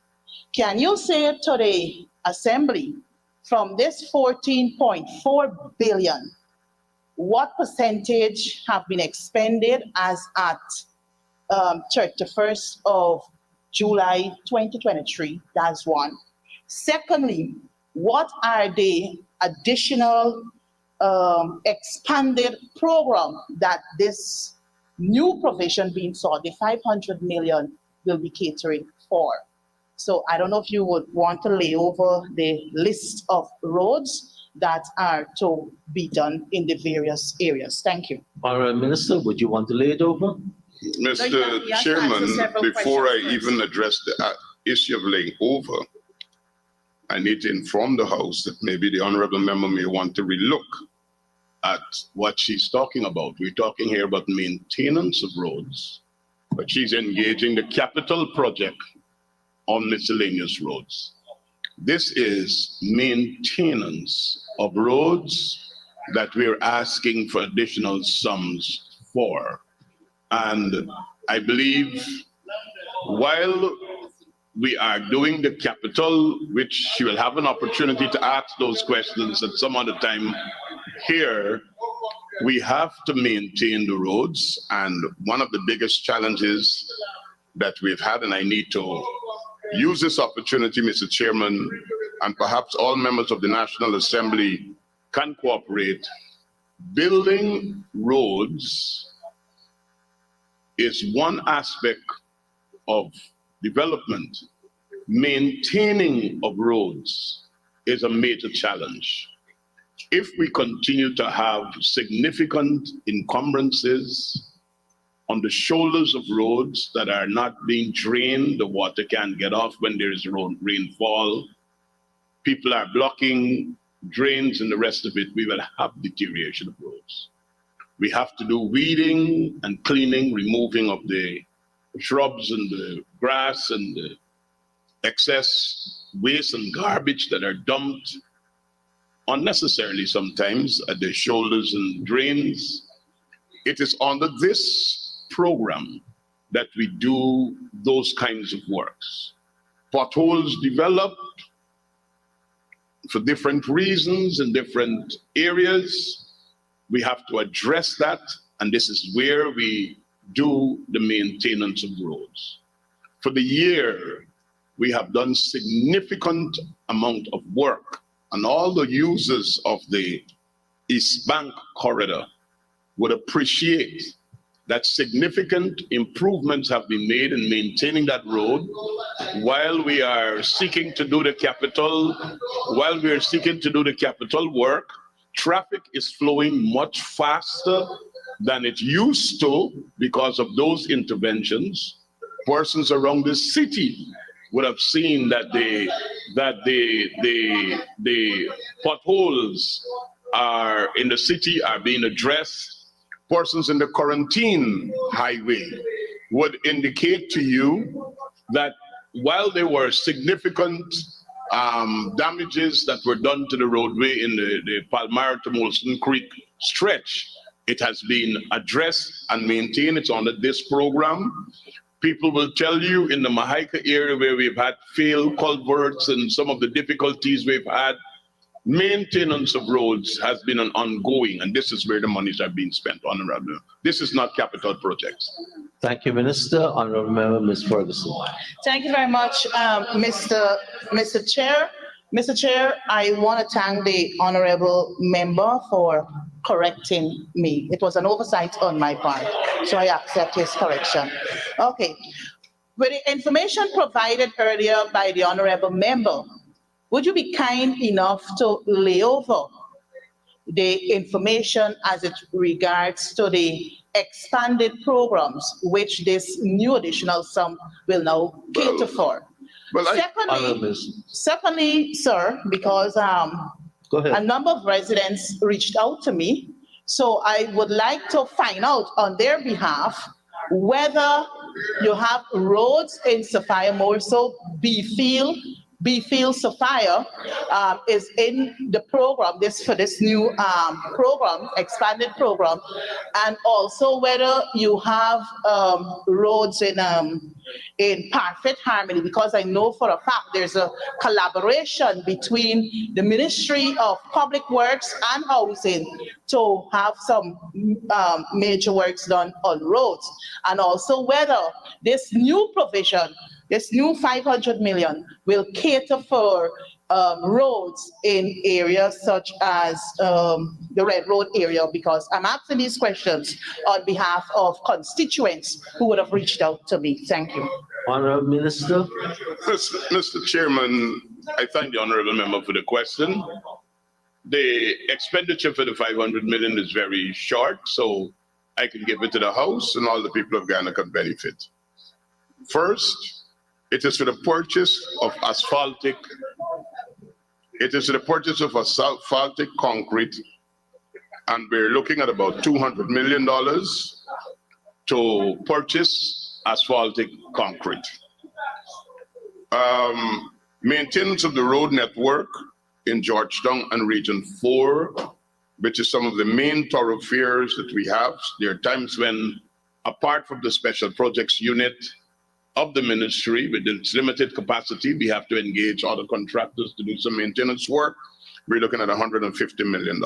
Can you say to the Assembly, from this 14.4 billion, what percentage have been expended as at 31st of July 2023? That's one. Secondly, what are the additional expanded program that this new provision being sought, the 500 million, will be catering for. So I don't know if you would want to lay over the list of roads that are to be done in the various areas. Thank you. Honourable Minister, would you want to lay it over? Mr. Chairman, before I even address the issue of laying over, I need to inform the House that maybe the honourable member may want to relook at what she's talking about. We're talking here about maintenance of roads, but she's engaging the capital project on miscellaneous roads. This is maintenance of roads that we're asking for additional sums for. And I believe while we are doing the capital, which she will have an opportunity to ask those questions at some other time here, we have to maintain the roads. And one of the biggest challenges that we've had, and I need to use this opportunity, Mr. Chairman, and perhaps all members of the National Assembly can cooperate. Building roads is one aspect of development. Maintaining of roads is a major challenge. If we continue to have significant encumbrances on the shoulders of roads that are not being drained, the water can't get off when there is rainfall, people are blocking drains and the rest of it, we will have deterioration of roads. We have to do weeding and cleaning, removing of the shrubs and the grass and the excess waste and garbage that are dumped unnecessarily sometimes at the shoulders and drains. It is under this program that we do those kinds of works. Potholes developed for different reasons in different areas. We have to address that, and this is where we do the maintenance of roads. For the year, we have done significant amount of work, and all the users of the East Bank corridor would appreciate that significant improvements have been made in maintaining that road while we are seeking to do the capital, work. Traffic is flowing much faster than it used to because of those interventions. Persons around the city would have seen that the potholes are in the city are being addressed. Persons in the quarantine highway would indicate to you that while there were significant damages that were done to the roadway in the Palmyra to Molson Creek stretch, it has been addressed and maintained. It's under this program. People will tell you in the Mahaika area where we've had failed culverts and some of the difficulties we've had, maintenance of roads has been an ongoing, and this is where the monies are being spent, Honorable. This is not capital projects. Thank you, Minister. Honourable Member, Ms. Ferguson. Thank you very much, Mr. Chair. Mr. Chair, I want to thank the honorable member for correcting me. It was an oversight on my part, so I accept his correction. Okay. With the information provided earlier by the honorable member, would you be kind enough to lay over the information as it regards to the expanded programs, which this new additional sum will now cater for? Secondly, sir, because a number of residents reached out to me, so I would like to find out on their behalf whether you have roads in Sophia more so Beefield Sophia is in the program, for this new program, expanded program, and also whether you have roads in perfect harmony, because I know for a fact there's a collaboration between the Ministry of Public Works and Housing to have some major works done on roads, and also whether this new provision, this new 500 million will cater for roads in areas such as the Red Road area, because I'm asking these questions on behalf of constituents who would have reached out to me. Thank you. Honorable Minister. Mr. Chairman, I thank the honorable member for the question. The expenditure for the 500 million is very short, so I can give it to the House and all the people of Ghana can benefit. First, it is for the purchase of asphaltic. It is for the purchase of asphaltic concrete, and we're looking at about $200 million to purchase asphaltic concrete. Maintenance of the road network in Georgetown and Region 4, which is some of the main thoroughfares that we have. There are times when, apart from the special projects unit of the ministry, with its limited capacity, we have to engage other contractors to do some maintenance work. We're looking at $150 million.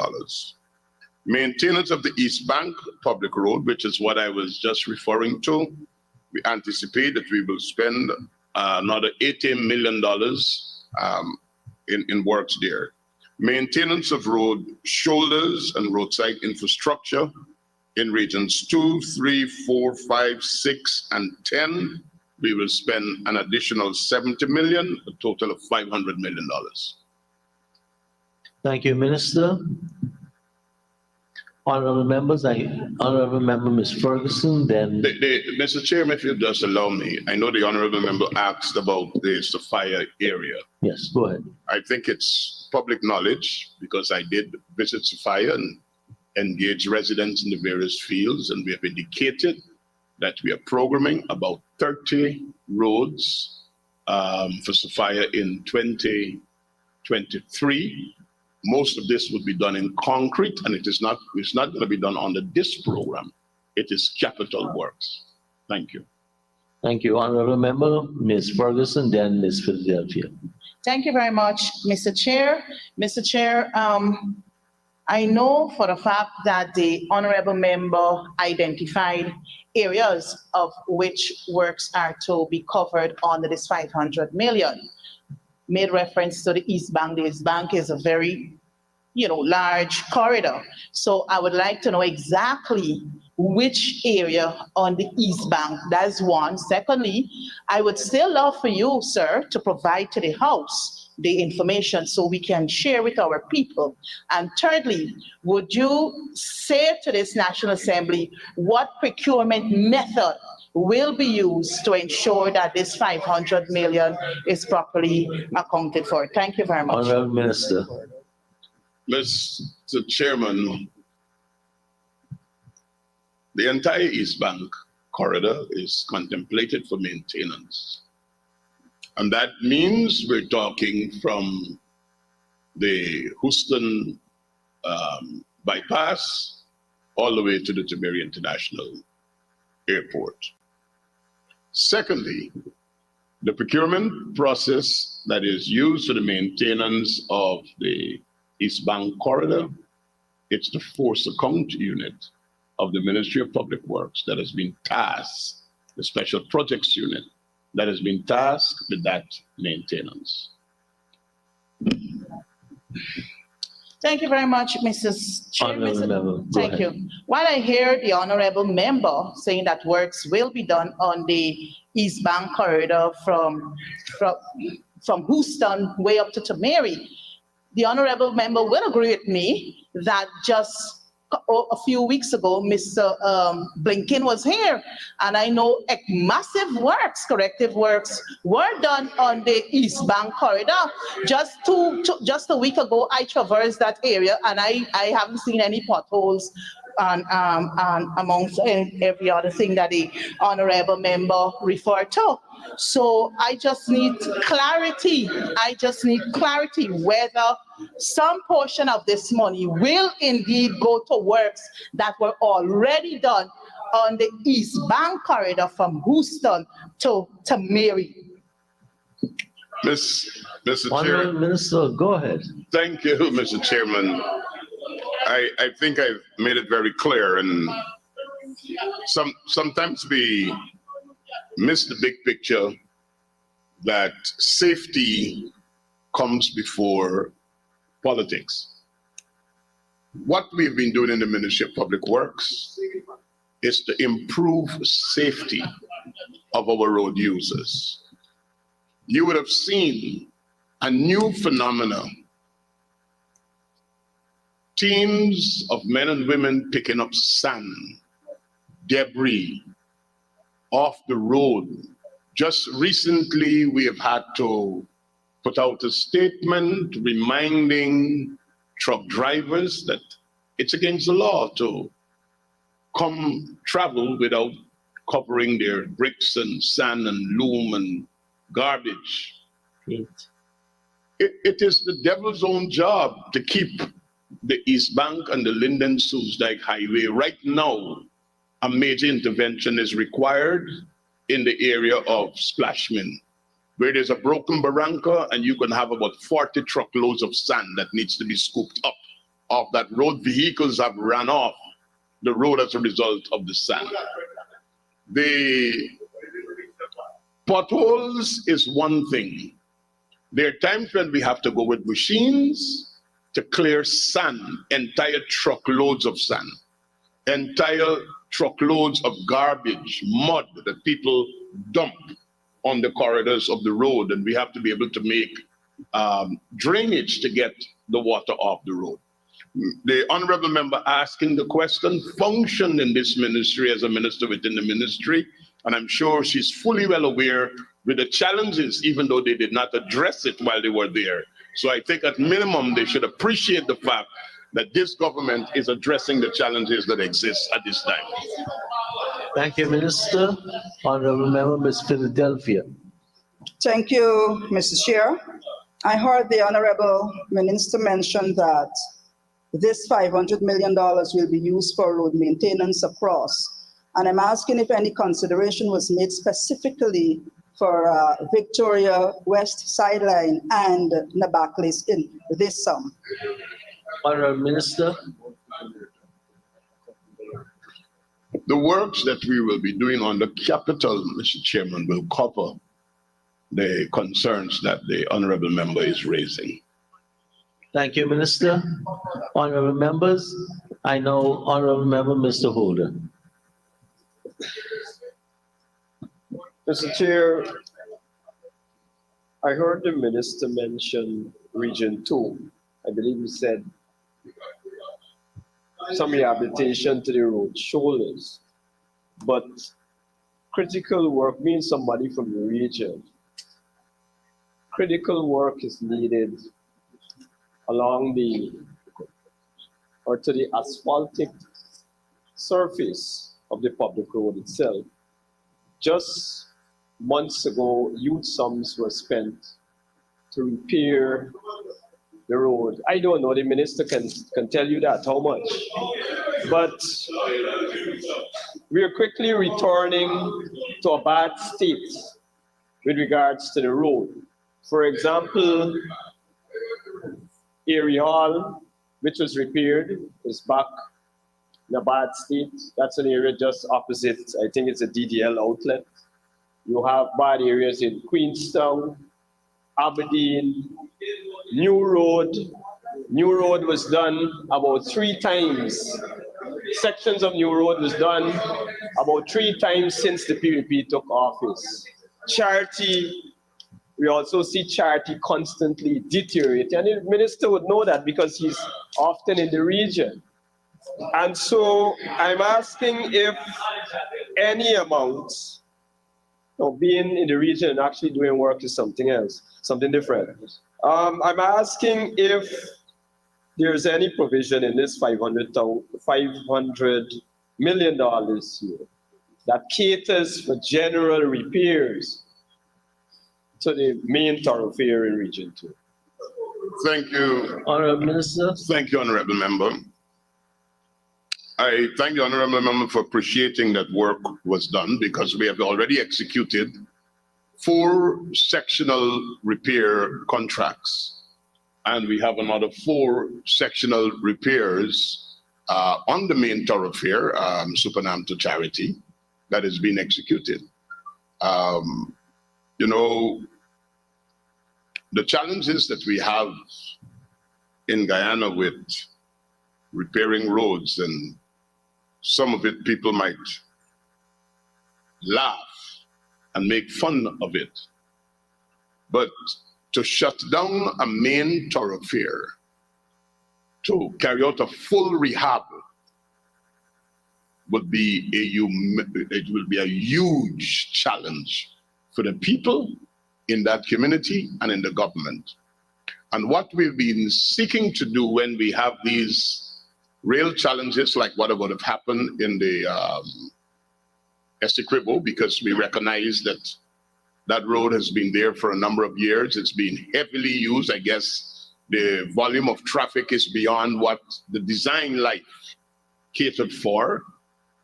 Maintenance of the East Bank Public Road, which is what I was just referring to. We anticipate that we will spend another $80 million in works there. Maintenance of road shoulders and roadside infrastructure in regions 2, 3, 4, 5, 6, and 10. We will spend an additional $70 million, a total of $500 million. Thank you, Minister. Honorable members, Honorable Member Ms. Ferguson, then. Mr. Chairman, if you just allow me, I know the honorable member asked about the Sophia area. Yes, go ahead. I think it's public knowledge because I did visit Sophia and engage residents in the various fields, and we have indicated that we are programming about 30 roads for Sophia in 2023. Most of this would be done in concrete, and it's not going to be done under this program. It is capital works. Thank you. Thank you, Honorable Member Ms. Ferguson, then Ms. Philadelphia. Thank you very much, Mr. Chair. Mr. Chair, I know for a fact that the honorable member identified areas of which works are to be covered under this 500 million. Made reference to the East Bank. The East Bank is a very, large corridor. So I would like to know exactly which area on the East Bank. That's one. Secondly, I would still love for you, sir, to provide to the House the information so we can share with our people. And thirdly, would you say to this National Assembly what procurement method will be used to ensure that this 500 million is properly accounted for? Thank you very much. Honorable Minister. Mr. Chairman, the entire East Bank corridor is contemplated for maintenance. And that means we're talking from the Houston bypass all the way to the Tiberi International Airport. Secondly, the procurement process that is used for the maintenance of the East Bank corridor, it's the force account unit of the Ministry of Public Works that has been tasked, the special projects unit that has been tasked with that maintenance. Thank you very much, Mrs. Chair. Honorable Member, go Thank ahead. you. While I hear the honorable member saying that works will be done on the East Bank corridor from Houston way up to Tamari, the honorable member will agree with me that just a few weeks ago, Mr. Blinken was here, and I know massive works, corrective works, were done on the East Bank corridor. Just a week ago, I traversed that area, and I haven't seen any potholes and amongst every other thing that the honorable member referred to. So I just need clarity. Whether some portion of this money will indeed go to works that were already done on the East Bank corridor from Houston to Mary. Mr. Honorable Chair. Minister, go ahead. Thank you, Mr. Chairman. I think I've made it very clear, and sometimes we miss the big picture that safety comes before politics. What we've been doing in the Ministry of Public Works is to improve safety of our road users. You would have seen a new phenomenon. Teams of men and women picking up sand, debris off the road. Just recently, we have had to put out a statement reminding truck drivers that it's against the law to come travel without covering their bricks and sand and loam and garbage. It is the devil's own job to keep the East Bank and the Linden-Soesdijk Highway. Right now, a major intervention is required in the area of Splashman, where there's a broken barranca and you can have about 40 truckloads of sand that needs to be scooped up off that road. Vehicles have run off the road as a result of the sand. The potholes is one thing. There are times when we have to go with machines to clear sand, entire truckloads of sand, entire truckloads of garbage, mud that people dump on the corridors of the road, and we have to be able to make drainage to get the water off the road. The honorable member asking the question functioned in this ministry as a minister within the ministry, and I'm sure she's fully well aware with the challenges, even though they did not address it while they were there. So I think at minimum, they should appreciate the fact that this government is addressing the challenges that exist at this time. Thank you, Minister. Honorable Member, Ms. Philadelphia. Thank you, Mr. Chair. I heard the Honorable Minister mention that this $500 million will be used for road maintenance across. And I'm asking if any consideration was made specifically for Victoria West Sideline and Nabaklis in this sum. Honorable Minister. The works that we will be doing on the capital, Mr. Chairman, will cover the concerns that the honorable member is raising. Thank you, Minister. Honorable members, I know Honorable Member Mr. Holder. Mr. Chair, I heard the minister mention Region 2. I believe he said some rehabilitation to the road shoulders. But critical work means somebody from the region. Critical work is needed along to the asphaltic surface of the public road itself. Just months ago, huge sums were spent to repair the road. I don't know, the minister can tell you that, how much. But we are quickly returning to a bad state with regards to the road. For example, Erie Hall, which was repaired, is back in a bad state. That's an area just opposite, I think it's a DDL outlet. You have bad areas in Queenstown, Aberdeen, New Road. New Road was done about 3 times. Sections of New Road was done about 3 times since the PDP took office. Charity, we also see Charity constantly deteriorate. And the minister would know that because he's often in the region. And so I'm asking if any amount, being in the region and actually doing work is something else, something different. I'm asking if there's any provision in this $500 million here that caters for general repairs to the main thoroughfare in Region 2. Thank you. Honorable Minister. Thank you, Honorable Member. I thank the Honorable Member for appreciating that work was done, because we have already executed 4 sectional repair contracts, and we have another 4 sectional repairs on the main thoroughfare, Supernam to Charity, that is being executed. the challenges that we have in Guyana with repairing roads, and some of it people might laugh and make fun of it. But to shut down a main thoroughfare, to carry out a full rehab, would be it will be a huge challenge for the people in that community and in the government. And what we've been seeking to do when we have these real challenges, like what would have happened in the Essequibo, because we recognize that that road has been there for a number of years. It's been heavily used. I guess the volume of traffic is beyond what the design life catered for,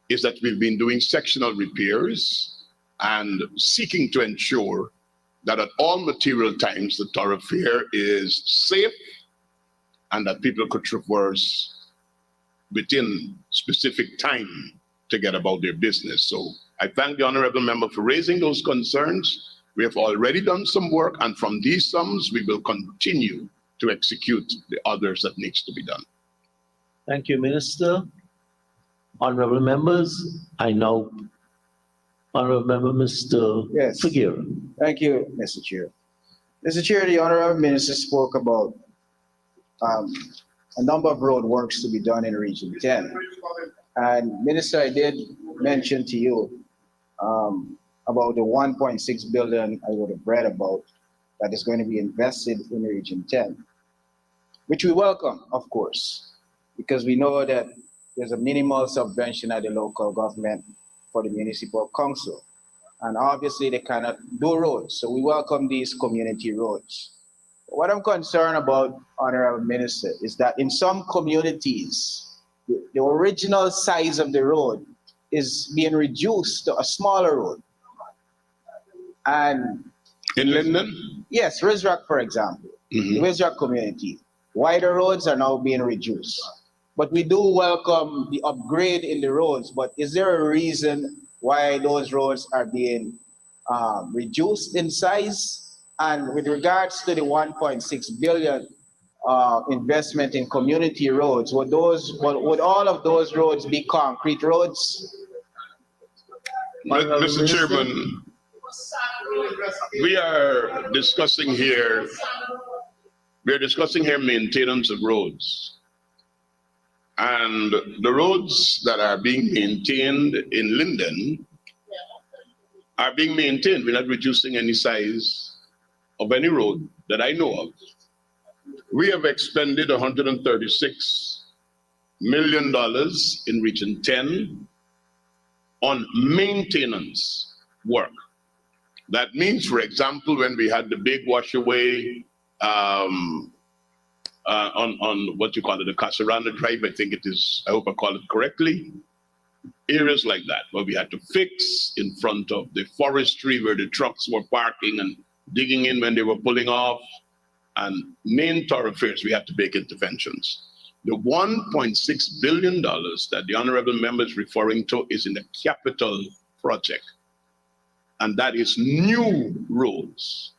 is that we've been doing sectional repairs and seeking to ensure that at all material times the thoroughfare is safe and that people could traverse within specific time to get about their business. So I thank the honorable member for raising those concerns. We have already done some work, and from these sums, we will continue to execute the others that needs to be done. Thank you, Minister. Honorable members, I now, Honorable Member Mr. Yes. Figueroa. Thank you, Mr. Chair. Mr. Chair, the Honorable Minister spoke about a number of road works to be done in Region 10. And Minister, I did mention to you about the 1.6 billion I would have read about that is going to be invested in Region 10, which we welcome, of course, because we know that there's a minimal subvention at the local government for the municipal council. And obviously they cannot do roads. So we welcome these community roads. What I'm concerned about, Honorable Minister, is that in some communities, the original size of the road is being reduced to a smaller road. And in Linden? Yes, Rizrock, for example, the Rizrock community, wider roads are now being reduced. But we do welcome the upgrade in the roads, but is there a reason why those roads are being reduced in size? And with regards to the 1.6 billion investment in community roads, would all of those roads be concrete roads? Mr. Chairman, we are discussing here maintenance of roads. And the roads that are being maintained in Linden are being maintained. We're not reducing any size of any road that I know of. We have expended $136 million in Region 10 on maintenance work. That means, for example, when we had the big washaway on what you call it, the Casarana Drive, I think it is, I hope I call it correctly, areas like that, where we had to fix in front of the forestry where the trucks were parking and digging in when they were pulling off, and main thoroughfares, we had to make interventions. The $1.6 billion that the honorable member is referring to is in the capital project, and that is new roads.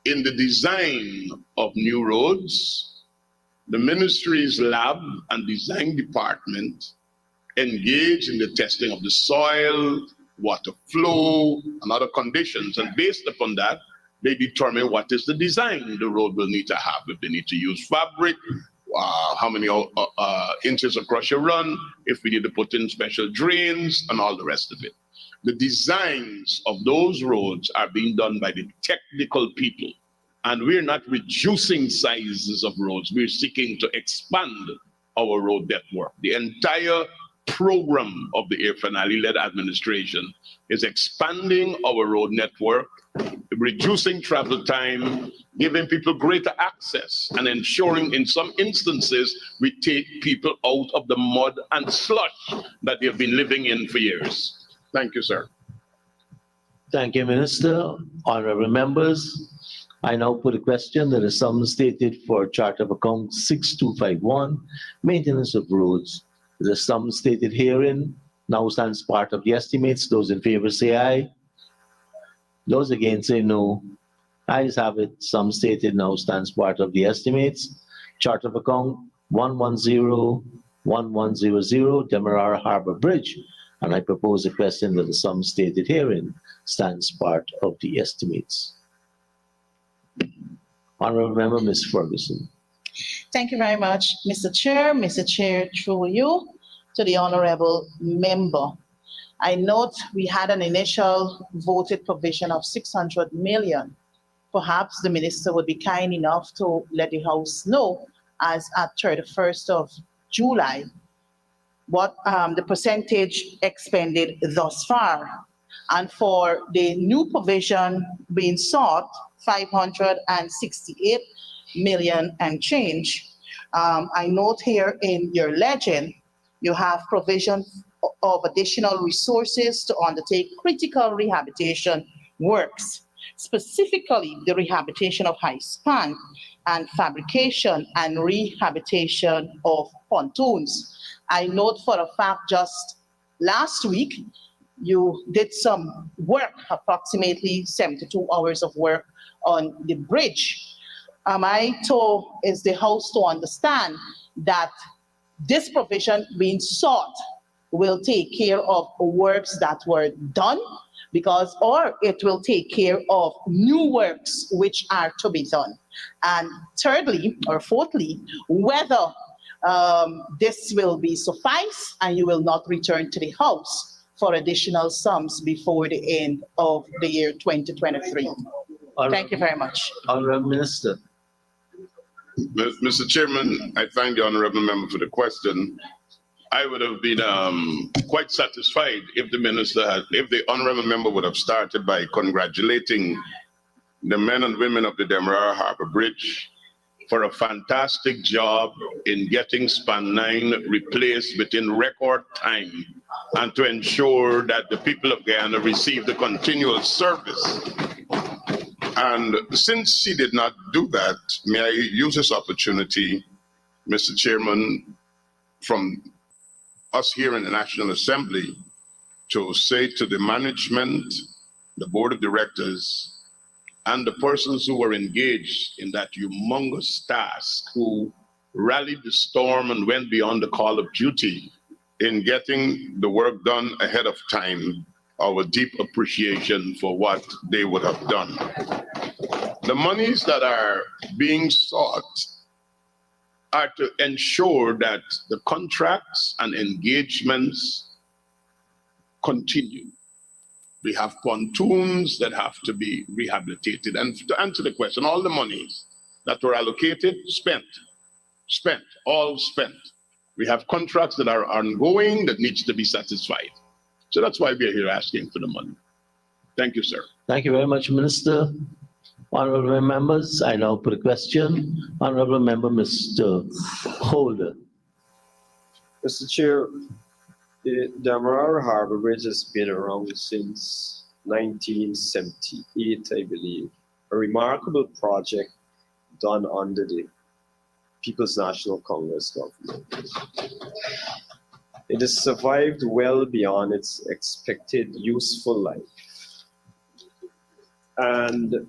In the design of new roads, the ministry's lab and design department engage in the testing of the soil, water flow, and other conditions. And based upon that, they determine what is the design the road will need to have. If they need to use fabric, how many inches across your run, if we need to put in special drains, and all the rest of it. The designs of those roads are being done by the technical people. And we're not reducing sizes of roads. We're seeking to expand our road network. The entire program of the Irfaan Ali-led administration is expanding our road network, reducing travel time, giving people greater access, and ensuring in some instances we take people out of the mud and slush that they've been living in for years. Thank you, sir. Thank you, Minister. Honorable members, I now put a question that is sum stated for Chart of Account 6251, Maintenance of Roads. The sum stated herein now stands part of the estimates. Those in favor say aye. Those against say no. Ayes have it. Sum stated now stands part of the estimates. Chart of account 1101100 Demerara Harbor Bridge. And I propose the question that the sum stated herein stands part of the estimates. Honorable Member, Ms. Ferguson. Thank you very much, Mr. Chair. Mr. Chair, through you to the honorable member. I note we had an initial voted provision of 600 million. Perhaps the minister would be kind enough to let the House know as at 31st of July what the percentage expended thus far. And for the new provision being sought, 568 million and change. I note here in your legend, you have provision of additional resources to undertake critical rehabilitation works, specifically the rehabilitation of high span and fabrication and rehabilitation of pontoons. I note for a fact just last week, you did some work, approximately 72 hours of work on the bridge. Is the House to understand that this provision being sought will take care of works that were done, or it will take care of new works which are to be done? And thirdly, or fourthly, whether this will be suffice and you will not return to the House for additional sums before the end of the year 2023. Thank you very much. Honorable Minister. Mr. Chairman, I thank the honorable member for the question. I would have been quite satisfied if the honorable member would have started by congratulating the men and women of the Demerara Harbor Bridge for a fantastic job in getting span 9 replaced within record time and to ensure that the people of Guyana receive the continual service. And since she did not do that, may I use this opportunity, Mr. Chairman, from us here in the National Assembly to say to the management, the board of directors, and the persons who were engaged in that humongous task, who rallied the storm and went beyond the call of duty in getting the work done ahead of time, our deep appreciation for what they would have done. The monies that are being sought are to ensure that the contracts and engagements continue. We have pontoons that have to be rehabilitated. And to answer the question, all the monies that were allocated, spent, all spent. We have contracts that are ongoing that needs to be satisfied. So that's why we're here asking for the money. Thank you, sir. Thank you very much, Minister. Honorable members, I now put a question. Honorable member, Mr. Holder. Mr. Chair, the Demerara Harbor Bridge has been around since 1978, I believe. A remarkable project done under the People's National Congress government. It has survived well beyond its expected useful life. And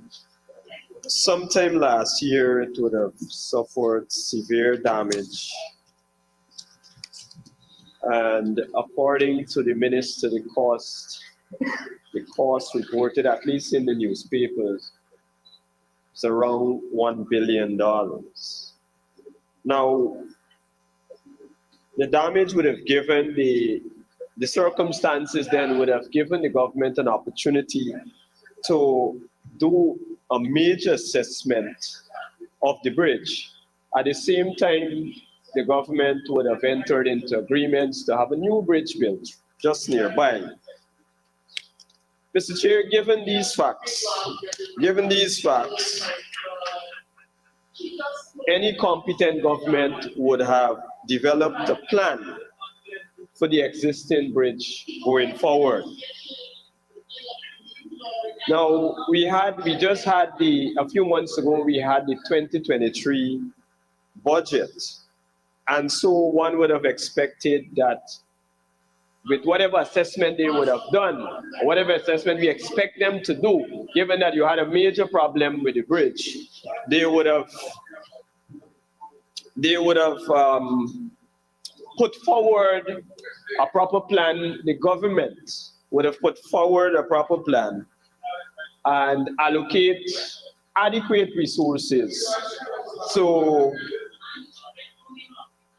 sometime last year, it would have suffered severe damage. And according to the minister, the cost reported, at least in the newspapers, is around $1 billion. Now, the damage would have given the circumstances then would have given the government an opportunity to do a major assessment of the bridge. At the same time, the government would have entered into agreements to have a new bridge built just nearby. Mr. Chair, given these facts, any competent government would have developed a plan for the existing bridge going forward. Now, a few months ago, we had the 2023 budget. And so one would have expected that with whatever assessment they would have done, whatever assessment we expect them to do, given that you had a major problem with the bridge, they would have put forward a proper plan. The government would have put forward a proper plan and allocate adequate resources to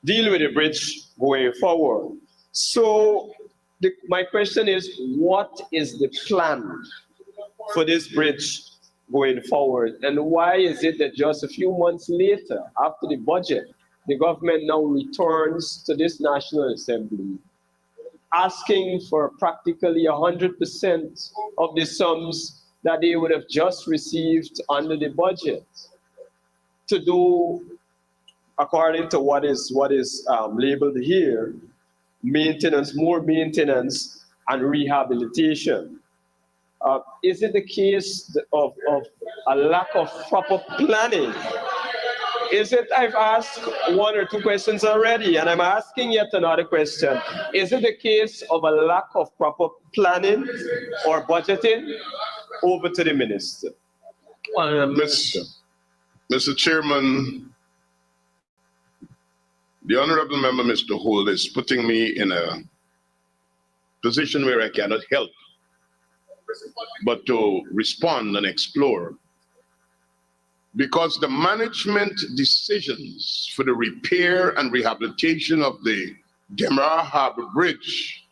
deal with the bridge going forward. So my question is, what is the plan for this bridge going forward? And why is it that just a few months later, after the budget, the government now returns to this National Assembly asking for practically 100% of the sums that they would have just received under the budget to do, according to what is labeled here, maintenance, more maintenance and rehabilitation. Is it the case of a lack of proper planning? Is it, I've asked one or two questions already, and I'm asking yet another question. Is it the case of a lack of proper planning or budgeting? Over to the minister. Mr. Chairman, the Honorable Member, Mr. Holt, is putting me in a position where I cannot help but to respond and explore. Because the management decisions for the repair and rehabilitation of the Demerara Harbor Bridge,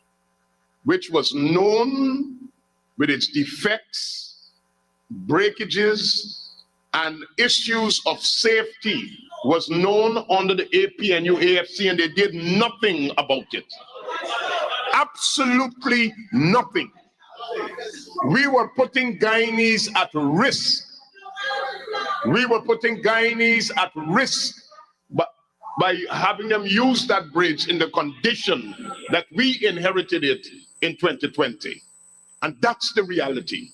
which was known with its defects, breakages, and issues of safety, was known under the APNU AFC, and they did nothing about it. Absolutely nothing. We were putting Guyanese at risk. We were putting Guyanese at risk by having them use that bridge in the condition that we inherited it in 2020. And that's the reality.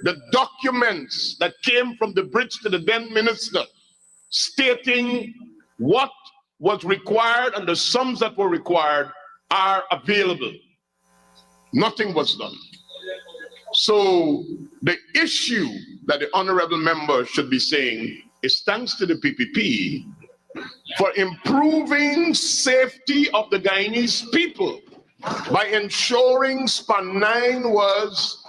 The documents that came from the bridge to the then minister stating what was required and the sums that were required are available. Nothing was done. So the issue that the honorable member should be saying is thanks to the PPP for improving safety of the Guyanese people by ensuring Span 9 was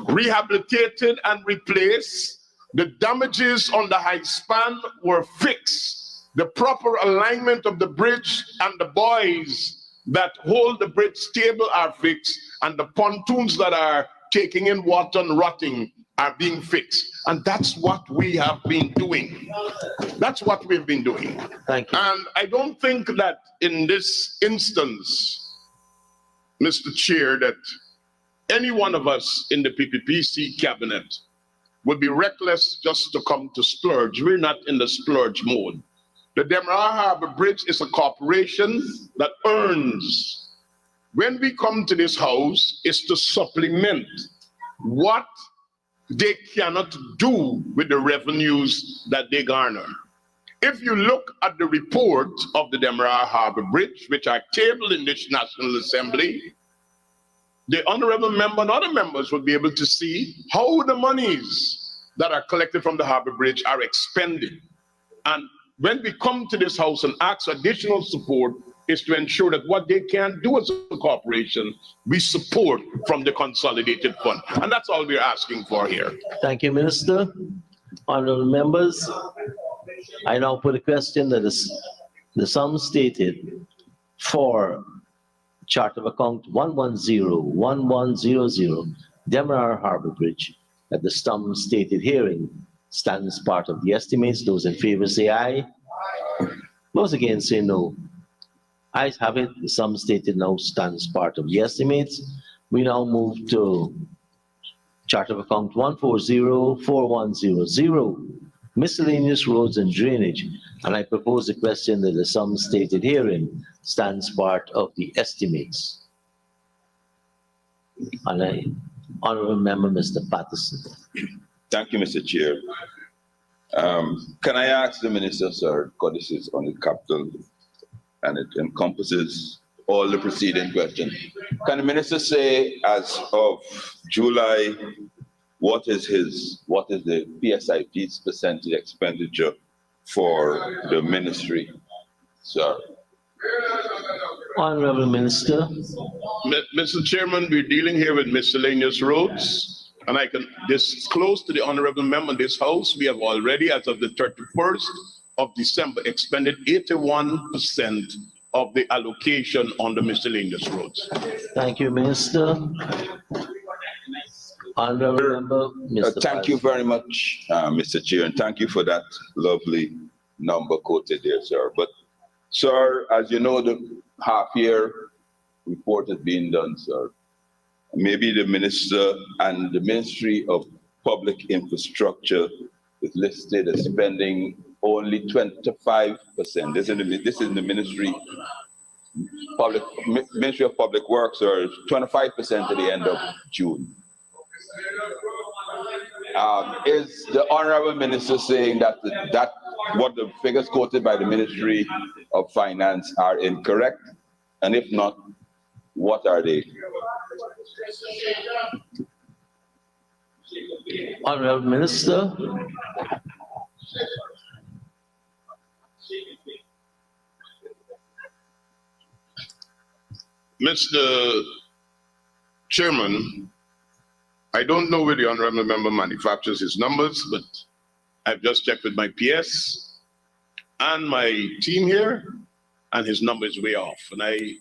rehabilitated and replaced. The damages on the high span were fixed. The proper alignment of the bridge and the buoys that hold the bridge stable are fixed, and the pontoons that are taking in water and rotting are being fixed. And that's what we have been doing. That's what we've been doing. Thank you. And I don't think that in this instance, Mr. Chair, that any one of us in the PPPC cabinet would be reckless just to come to splurge. We're not in the splurge mode. The Demerara Harbor Bridge is a corporation that earns. When we come to this house, is to supplement what they cannot do with the revenues that they garner. If you look at the report of the Demerara Harbor Bridge, which are tabled in this National Assembly, the honorable member and other members will be able to see how the monies that are collected from the Harbor Bridge are expended. And when we come to this house and ask additional support, is to ensure that what they can do as a corporation, we support from the consolidated fund. And that's all we're asking for here. Thank you, Minister. Honorable members, I now put a question that is the sum stated for chart of account 1101100 Demerara Harbor Bridge at the sum stated hearing stands part of the estimates. Those in favor say aye. Those against say no. Ayes have it. The sum stated now stands part of the estimates. We now move to chart of account 1404100 miscellaneous roads and drainage, and I propose the question that the sum stated herein stands part of the estimates. And I honorable member Mr. Patterson. Thank you, Mr. Chair. Can I ask the minister, sir, because this is on the capital and it encompasses all the preceding questions. Can the minister say, as of July, what is the PSIP's percentage expenditure for the ministry, sir? Honorable Minister. Mr. Chairman, we're dealing here with miscellaneous roads, and I can disclose to the honorable member in this house, we have already, as of the 31st of December, expended 81% of the allocation on the miscellaneous roads. Thank you, Minister. Honorable Member, Mr. Thank you very much, Mr. Chair, and thank you for that lovely number quoted there, sir. But, sir, as you know, the half-year report has been done, sir. Maybe the minister and the Ministry of Public Infrastructure is listed as spending only 25%. This is the Ministry of Public Works, or 25% at the end of June. Is the honorable minister saying that what the figures quoted by the Ministry of Finance are incorrect? And if not, what are they? Honorable Minister. Mr. Chairman, I don't know where the honorable member manufactures his numbers, but I've just checked with my PS and my team here, and his number is way off. And I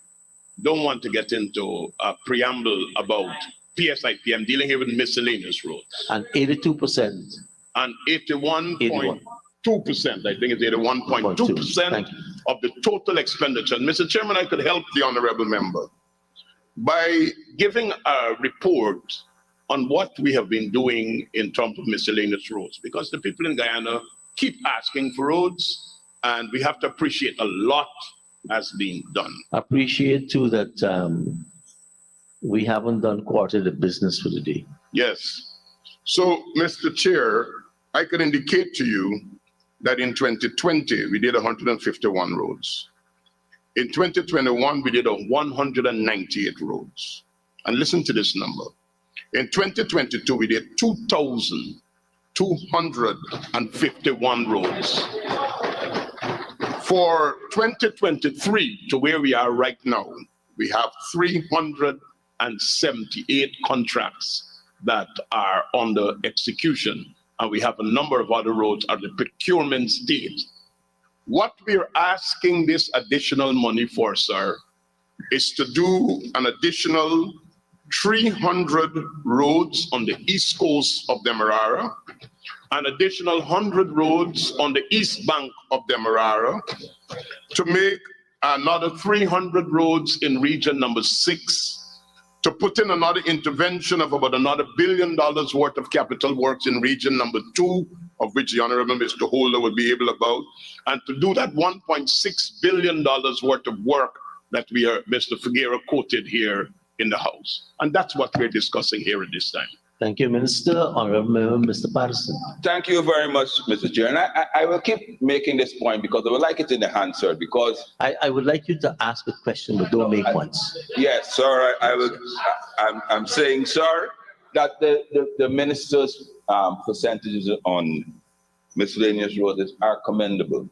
don't want to get into a preamble about PSIP. I'm dealing here with miscellaneous roads. And 82%. And 81.2%, I think it's 81.2% of the total expenditure. And Mr. Chairman, I could help the honorable member by giving a report on what we have been doing in terms of miscellaneous roads, because the people in Guyana keep asking for roads, and we have to appreciate a lot has been done. Appreciate too that we haven't done quarter of the business for the day. Yes. So, Mr. Chair, I can indicate to you that in 2020, we did 151 roads. In 2021, we did 198 roads. And listen to this number. In 2022, we did 2,251 roads. For 2023, to where we are right now, we have 378 contracts that are under execution, and we have a number of other roads at the procurement stage. What we're asking this additional money for, sir, is to do an additional 300 roads on the east coast of Demerara, an additional 100 roads on the east bank of Demerara, to make another 300 roads in region number 6, to put in another intervention of about another $1 billion worth of capital works in region number 2, of which the Honorable Mr. Holder will be able about, and to do that $1.6 billion worth of work that Mr. Figueroa quoted here in the House. And that's what we're discussing here at this time. Thank you, Minister. Honorable Member, Mr. Patterson. Thank you very much, Mr. Chair. And I will keep making this point because I would like it in the answer, because I would like you to ask a question, but don't make ones. Yes, sir. I'm saying, sir, that the minister's percentages on miscellaneous roads are commendable.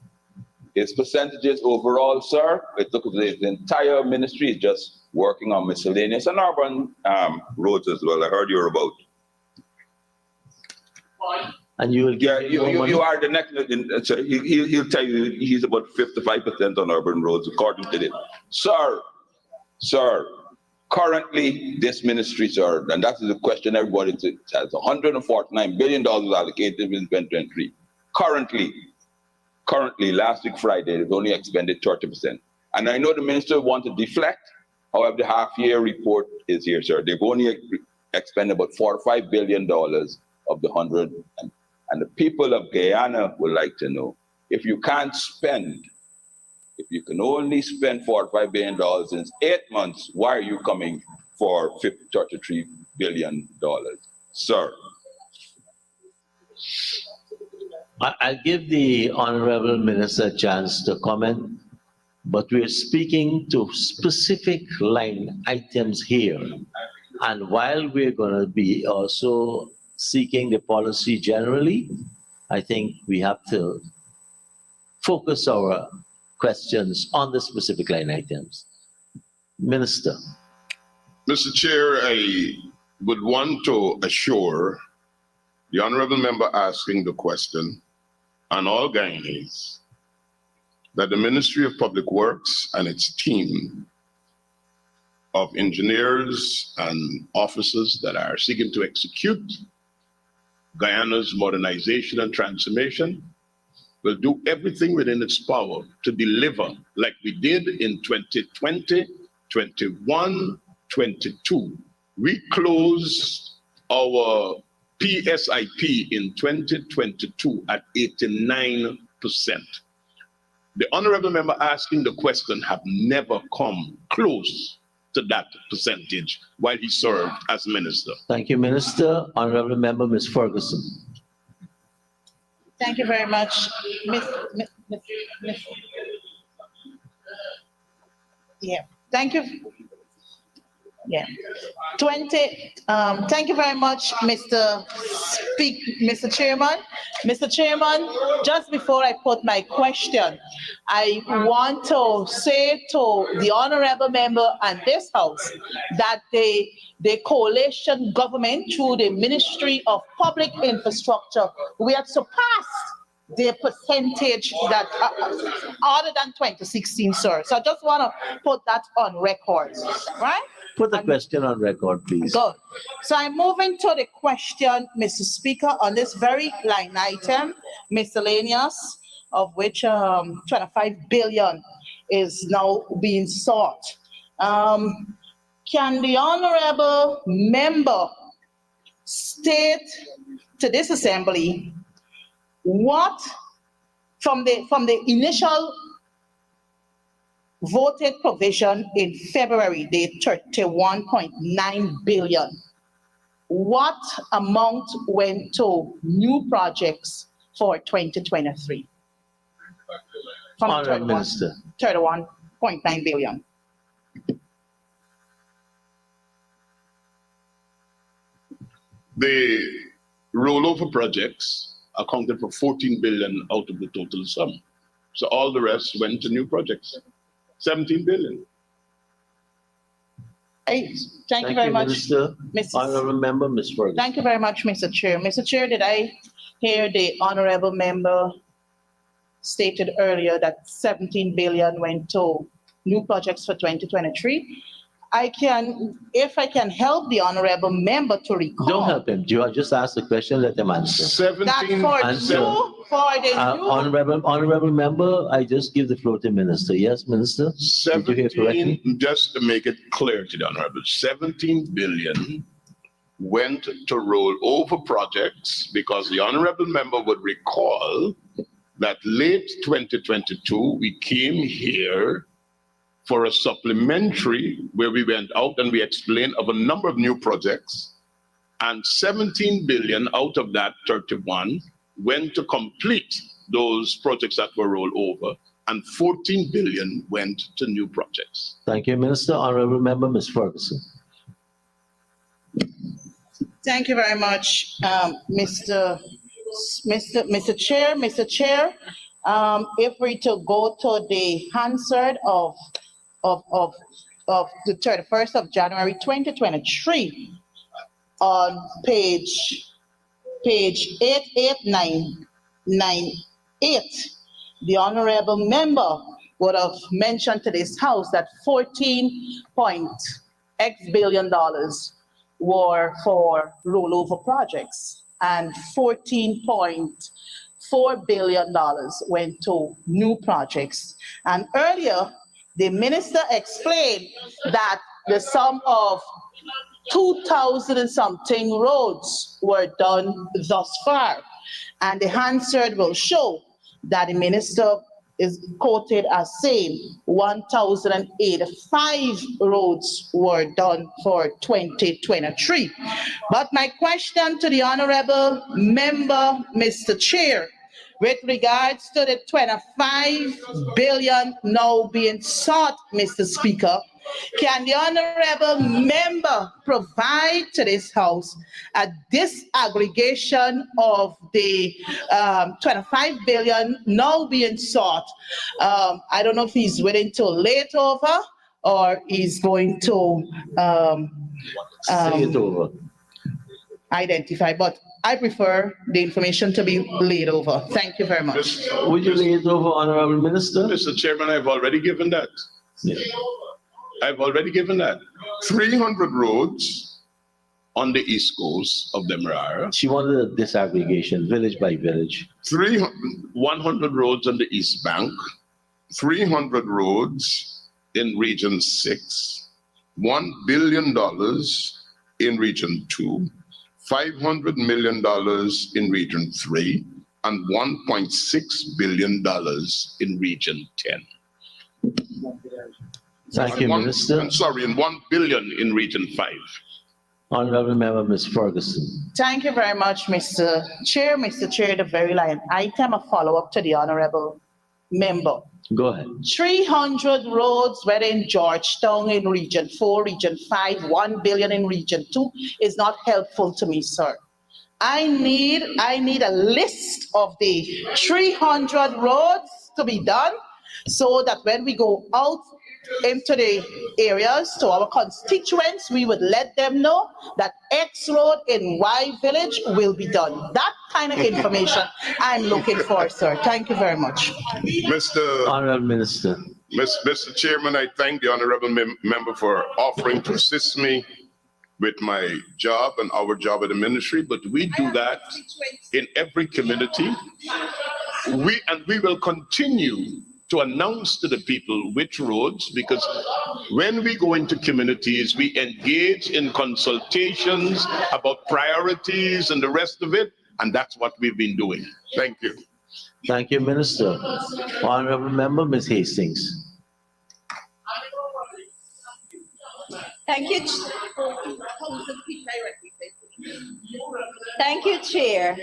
His percentages overall, sir, it took the entire ministry is just working on miscellaneous and urban roads as well. I heard you're about. And you will get you are the next. So he'll tell you he's about 55% on urban roads according to this. Sir, currently this ministry, sir, and that is the question everybody has, $149 billion allocated in 2023. Currently, last week Friday, they've only expended 30%. And I know the minister wants to deflect. However, the half-year report is here, sir. They've only expended about $45 billion of the 100. And the people of Guyana would like to know, if you can only spend $45 billion in 8 months, why are you coming for $33 billion, sir? I'll give the Honorable Minister a chance to comment. but we're speaking to specific line items here. And while we're going to be also seeking the policy generally, I think we have to focus our questions on the specific line items. Minister. Mr. Chair, I would want to assure the honorable member asking the question and all Guyanese that the Ministry of Public Works and its team of engineers and officers that are seeking to execute Guyana's modernization and transformation will do everything within its power to deliver like we did in 2020, 21, 22. We closed our PSIP in 2022 at 89%. The honorable member asking the question have never come close to that percentage while he served as minister. Thank you, Minister. Honorable Member, Ms. Ferguson. Thank you very much, Yeah, thank you. Yeah, thank you very much, Mr. Chairman. Mr. Chairman, just before I put my question, I want to say to the honorable member and this house that the coalition government through the Ministry of Public Infrastructure, we have surpassed the percentage that other than 2016, sir. So I just want to put that on record, right? Put the question on record, please. Good. So I'm moving to the question, Mr. Speaker, on this very line item, miscellaneous, of which 25 billion is now being sought. Can the honorable member state to this assembly what, from the initial voted provision in February, the 31.9 billion, what amount went to new projects for 2023? From Honourable Minister. 31.9 billion. The rollover projects accounted for 14 billion out of the total sum. So all the rest went to new projects. 17 billion. Hey, thank you very much, Minister. Honourable Member, Ms. Ferguson. Thank you very much, Mr. Chair. Mr. Chair, did I hear the honorable member stated earlier that 17 billion went to new projects for 2023? If I can help the honorable member to recall. Don't help him. You just ask the question, let them answer. 17 Honorable Member, I just give the floor to Minister. Yes, Minister? Did you hear correctly? Just to make it clear to the honorable, 17 billion went to roll over projects because the honorable member would recall that late 2022, we came here for a supplementary where we went out and we explained of a number of new projects, and 17 billion out of that 31 went to complete those projects that were rolled over, and 14 billion went to new projects. Thank you, Minister. Honorable Member, Ms. Ferguson. Thank you very much, Mr. Chair. Mr. Chair, if we to go to the Hansard of the 31st of January 2023 on page 88998, the honorable member would have mentioned to this house that 14.x billion were for rollover projects and 14.4 billion went to new projects. And earlier, the minister explained that the sum of 2,000 and something roads were done thus far. And the Hansard will show that the minister is quoted as saying 1,085 roads were done for 2023. But my question to the honorable member, Mr. Chair, With regards to the 25 billion now being sought, Mr. Speaker, can the honorable member provide to this House a disaggregation of the 25 billion now being sought? I don't know if he's willing to lay it over or he's going to Say it over. identify, but I prefer the information to be laid over. Thank you very much. Would you lay it over, Honorable Minister? Mr. Chairman, I've already given that. Yeah. I've already given that. 300 roads on the east coast of Demerara. She wanted a disaggregation, village by village. 100 roads on the east bank, 300 roads in Region 6, $1 billion in Region 2, $500 million in Region 3, and $1.6 billion in Region 10. Thank you, Minister. I'm sorry, and 1 billion in Region 5. Honorable Member, Ms. Ferguson. Thank you very much, Mr. Chair. Mr. Chair, the very line item, a follow-up to the honorable member. Go ahead. 300 roads, whether in Georgetown in Region 4, Region 5, 1 billion in Region 2 is not helpful to me, sir. I need a list of the 300 roads to be done so that when we go out into the areas to our constituents, we would let them know that X road in Y village will be done. That kind of information I'm looking for, sir. Thank you very much. Honorable Minister. Mr. Chairman, I thank the honorable member for offering to assist me with my job and our job at the ministry, but we do that in every community. We will continue to announce to the people which roads, because when we go into communities, we engage in consultations about priorities and the rest of it, and that's what we've been doing. Thank you. Thank you, Minister. Honorable Member, Ms. Hastings. Thank you. Thank you, Chair.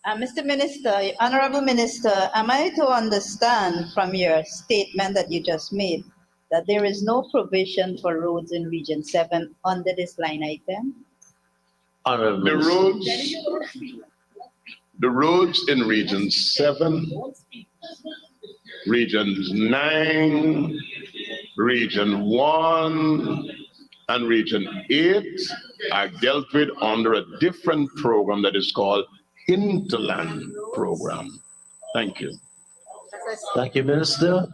Mr. Minister, Honorable Minister, am I to understand from your statement that you just made that there is no provision for roads in Region 7 under this line item? Honorable The roads in Region 7, Region 9, Region 1, and Region 8 are dealt with under a different program that is called Hinterland Program. Thank you. Thank you, Minister.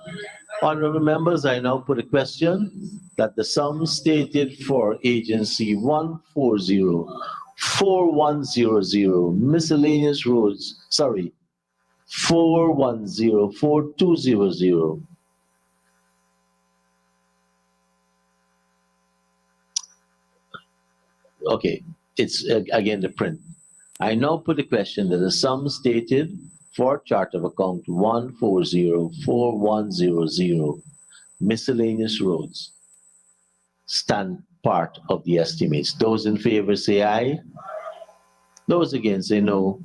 Honorable members, I now put a question that the sum stated for Agency 140-4100 miscellaneous roads, 410-4200. Okay, it's again the print. I now put the question that the sum stated for chart of account 140-4100 miscellaneous roads stand part of the estimates. Those in favor say aye. Those against say no.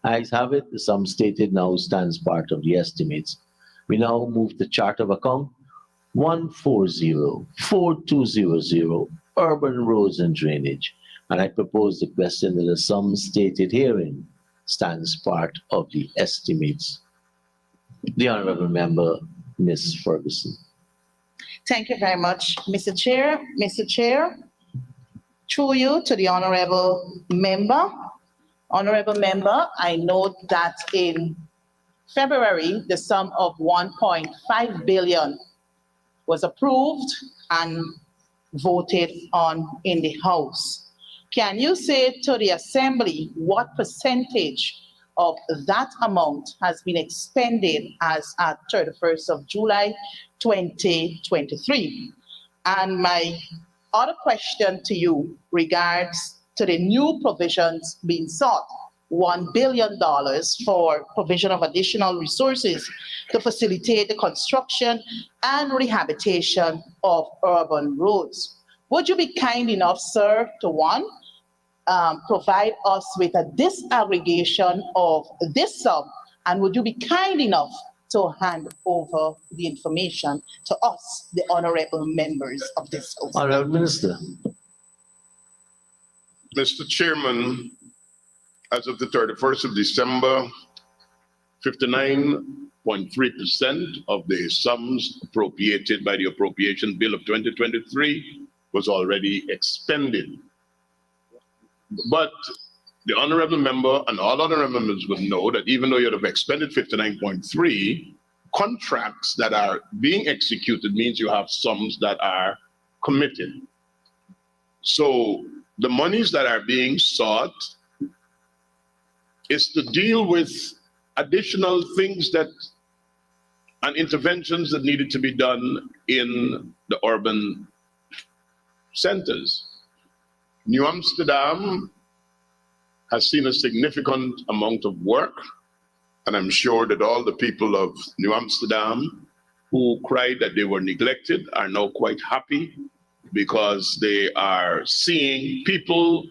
Ayes have it. The sum stated now stands part of the estimates. We now move to chart of account 140-4200 urban roads and drainage. And I propose the question that the sum stated herein stands part of the estimates. The Honorable Member, Ms. Ferguson. Thank you very much, Mr. Chair. Mr. Chair, through you to the honorable member. Honorable member, I note that in February, the sum of 1.5 billion was approved and voted on in the House. Can you say to the Assembly what percentage of that amount has been expended as at 31st of July 2023? And my other question to you regards to the new provisions being sought, $1 billion for provision of additional resources to facilitate the construction and rehabilitation of urban roads. Would you be kind enough, sir, to one, provide us with a disaggregation of this sum? And would you be kind enough to hand over the information to us, the honorable members of this House? Honorable Minister. Mr. Chairman, as of the 31st of December, 59.3% of the sums appropriated by the Appropriation Bill of 2023 was already expended. But the honorable member and all honorable members would know that even though you have expended 59.3, contracts that are being executed means you have sums that are committed. So the monies that are being sought is to deal with additional things that and interventions that needed to be done in the urban centers. New Amsterdam has seen a significant amount of work, and I'm sure that all the people of New Amsterdam who cried that they were neglected are now quite happy because they are seeing people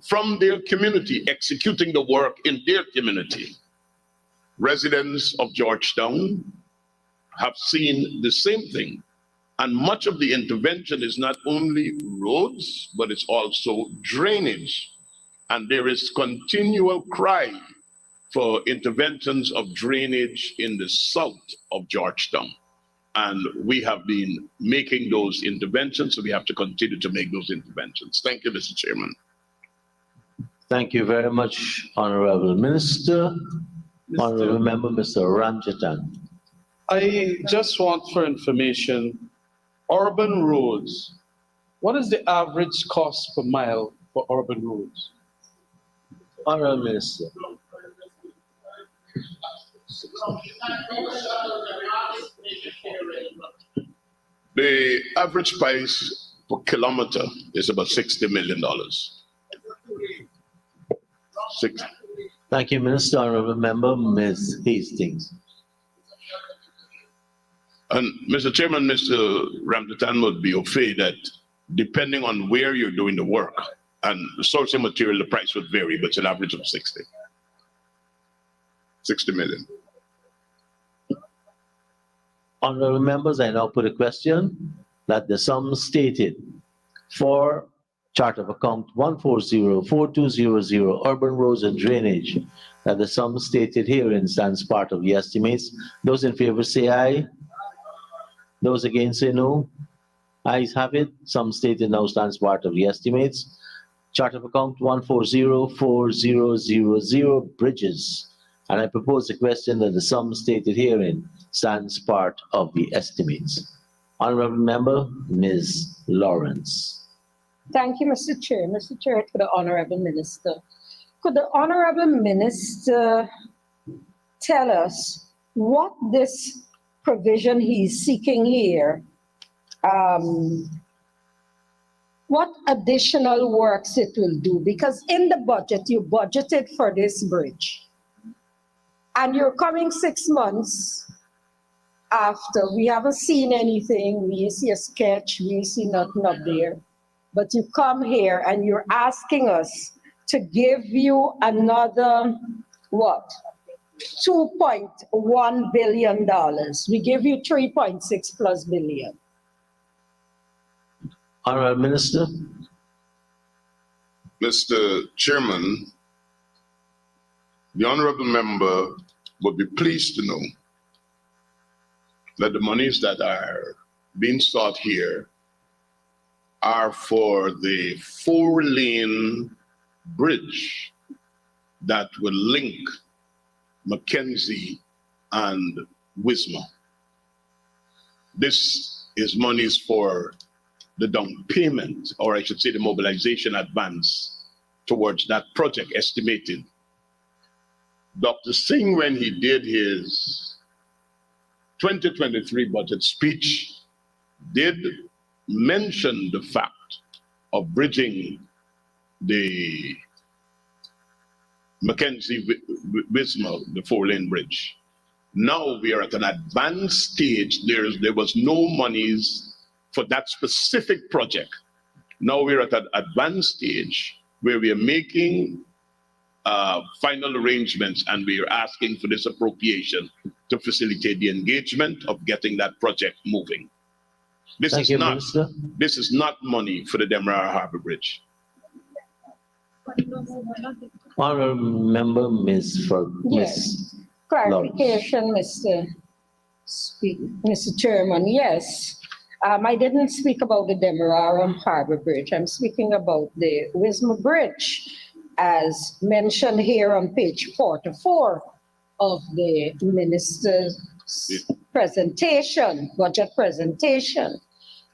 from their community executing the work in their community. Residents of Georgetown have seen the same thing. And much of the intervention is not only roads, but it's also drainage. And there is continual cry for interventions of drainage in the south of Georgetown. And we have been making those interventions, so we have to continue to make those interventions. Thank you, Mr. Chairman. Thank you very much, Honorable Minister. Honorable Member, Mr. Ramjatan. I just want for information, urban roads, what is the average cost per mile for urban roads? Honorable Minister. The average price per kilometer is about $60 million. Thank you, Minister. Honorable Member, Ms. Hastings. And Mr. Chairman, Mr. Ramjatan would be afraid that depending on where you're doing the work and the sourcing material, the price would vary, but it's an average of 60 million. Honorable members, I now put a question that the sum stated for chart of account 140-4200 urban roads and drainage, that the sum stated herein stands part of the estimates. Those in favor say aye. Those against say no. Ayes have it. Sum stated now stands part of the estimates. Chart of account 140-4000 bridges. And I propose the question that the sum stated herein stands part of the estimates. Honorable Member, Ms. Lawrence. Thank you, Mr. Chair. Mr. Chair, to the Honorable Minister. Could the Honorable Minister tell us what this provision he's seeking here, what additional works it will do? Because in the budget, you budgeted for this bridge. And you're coming 6 months after. We haven't seen anything. We see a sketch. We see nothing up there. But you come here and you're asking us to give you another, what? $2.1 billion. We give you 3.6 plus billion. Honorable Minister. Mr. Chairman, the honorable member would be pleased to know that the monies that are being sought here are for the 4-lane bridge that will link Mackenzie and Wismar. This is monies for the down payment, or I should say the mobilization advance towards that project estimated. Dr. Singh, when he did his 2023 budget speech, did mention the fact of bridging the Mackenzie-Wismar, the 4-lane bridge. Now we are at an advanced stage. There was no monies for that specific project. Now we're at an advanced stage where we are making final arrangements and we are asking for this appropriation to facilitate the engagement of getting that project moving. This Thank is you, not Minister. this is not money for the Demerara Harbor Bridge. Honorable Member, Ms. Yes. Clarification, Mr. Chairman, yes. I didn't speak about the Demerara Harbor Bridge. I'm speaking about the Wisma Bridge, as mentioned here on page 44 of the minister's presentation, budget presentation,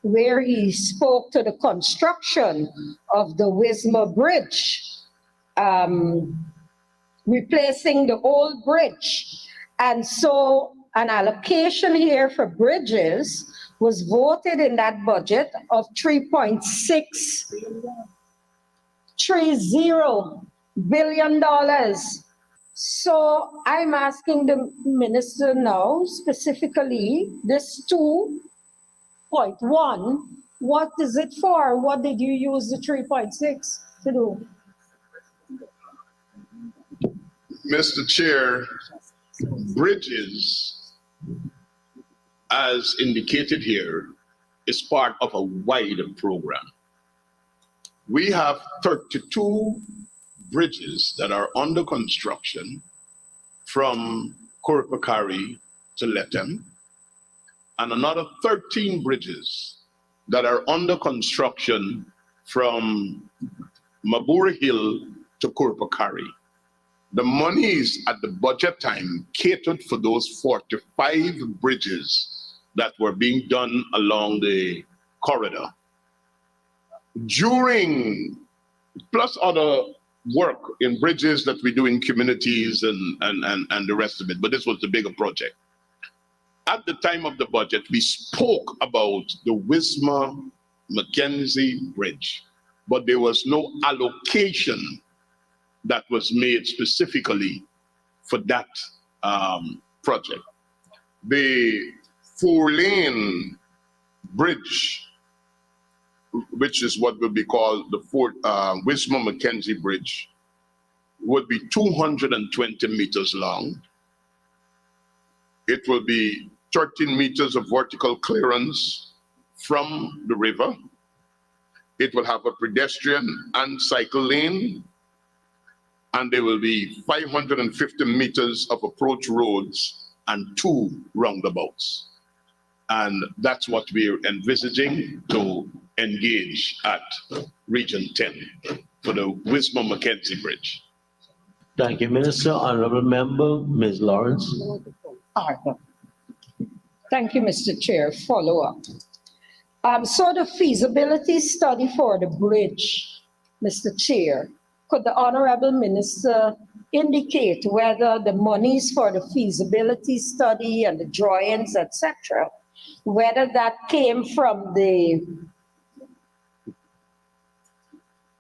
where he spoke to the construction of the Wisma Bridge, replacing the old bridge. And so an allocation here for bridges was voted in that budget of $3.630 billion. So I'm asking the minister now, specifically, this 2.1, what is it for? What did you use the 3.6 to do? Mr. Chair, bridges, as indicated here, is part of a wider program. We have 32 bridges that are under construction from Kurupakari to Letem, and another 13 bridges that are under construction from Mabura Hill to Kurupakari. The monies at the budget time catered for those 45 bridges that were being done along the corridor. Plus other work in bridges that we do in communities and the rest of it, but this was the bigger project. At the time of the budget, we spoke about the Wisma Mackenzie Bridge, but there was no allocation that was made specifically for that project. The 4-lane bridge, which is what will be called the Wisma Mackenzie Bridge, would be 220 meters long. It will be 13 meters of vertical clearance from the river. It will have a pedestrian and cycle lane, and there will be 550 meters of approach roads and 2 roundabouts. And that's what we're envisaging to engage at Region 10 for the Wisma Mackenzie Bridge. Thank you, Minister. Honorable Member, Ms. Lawrence. Thank you, Mr. Chair. Follow up. So the feasibility study for the bridge, Mr. Chair, could the Honorable Minister indicate whether the monies for the feasibility study and the drawings, etc., whether that came from the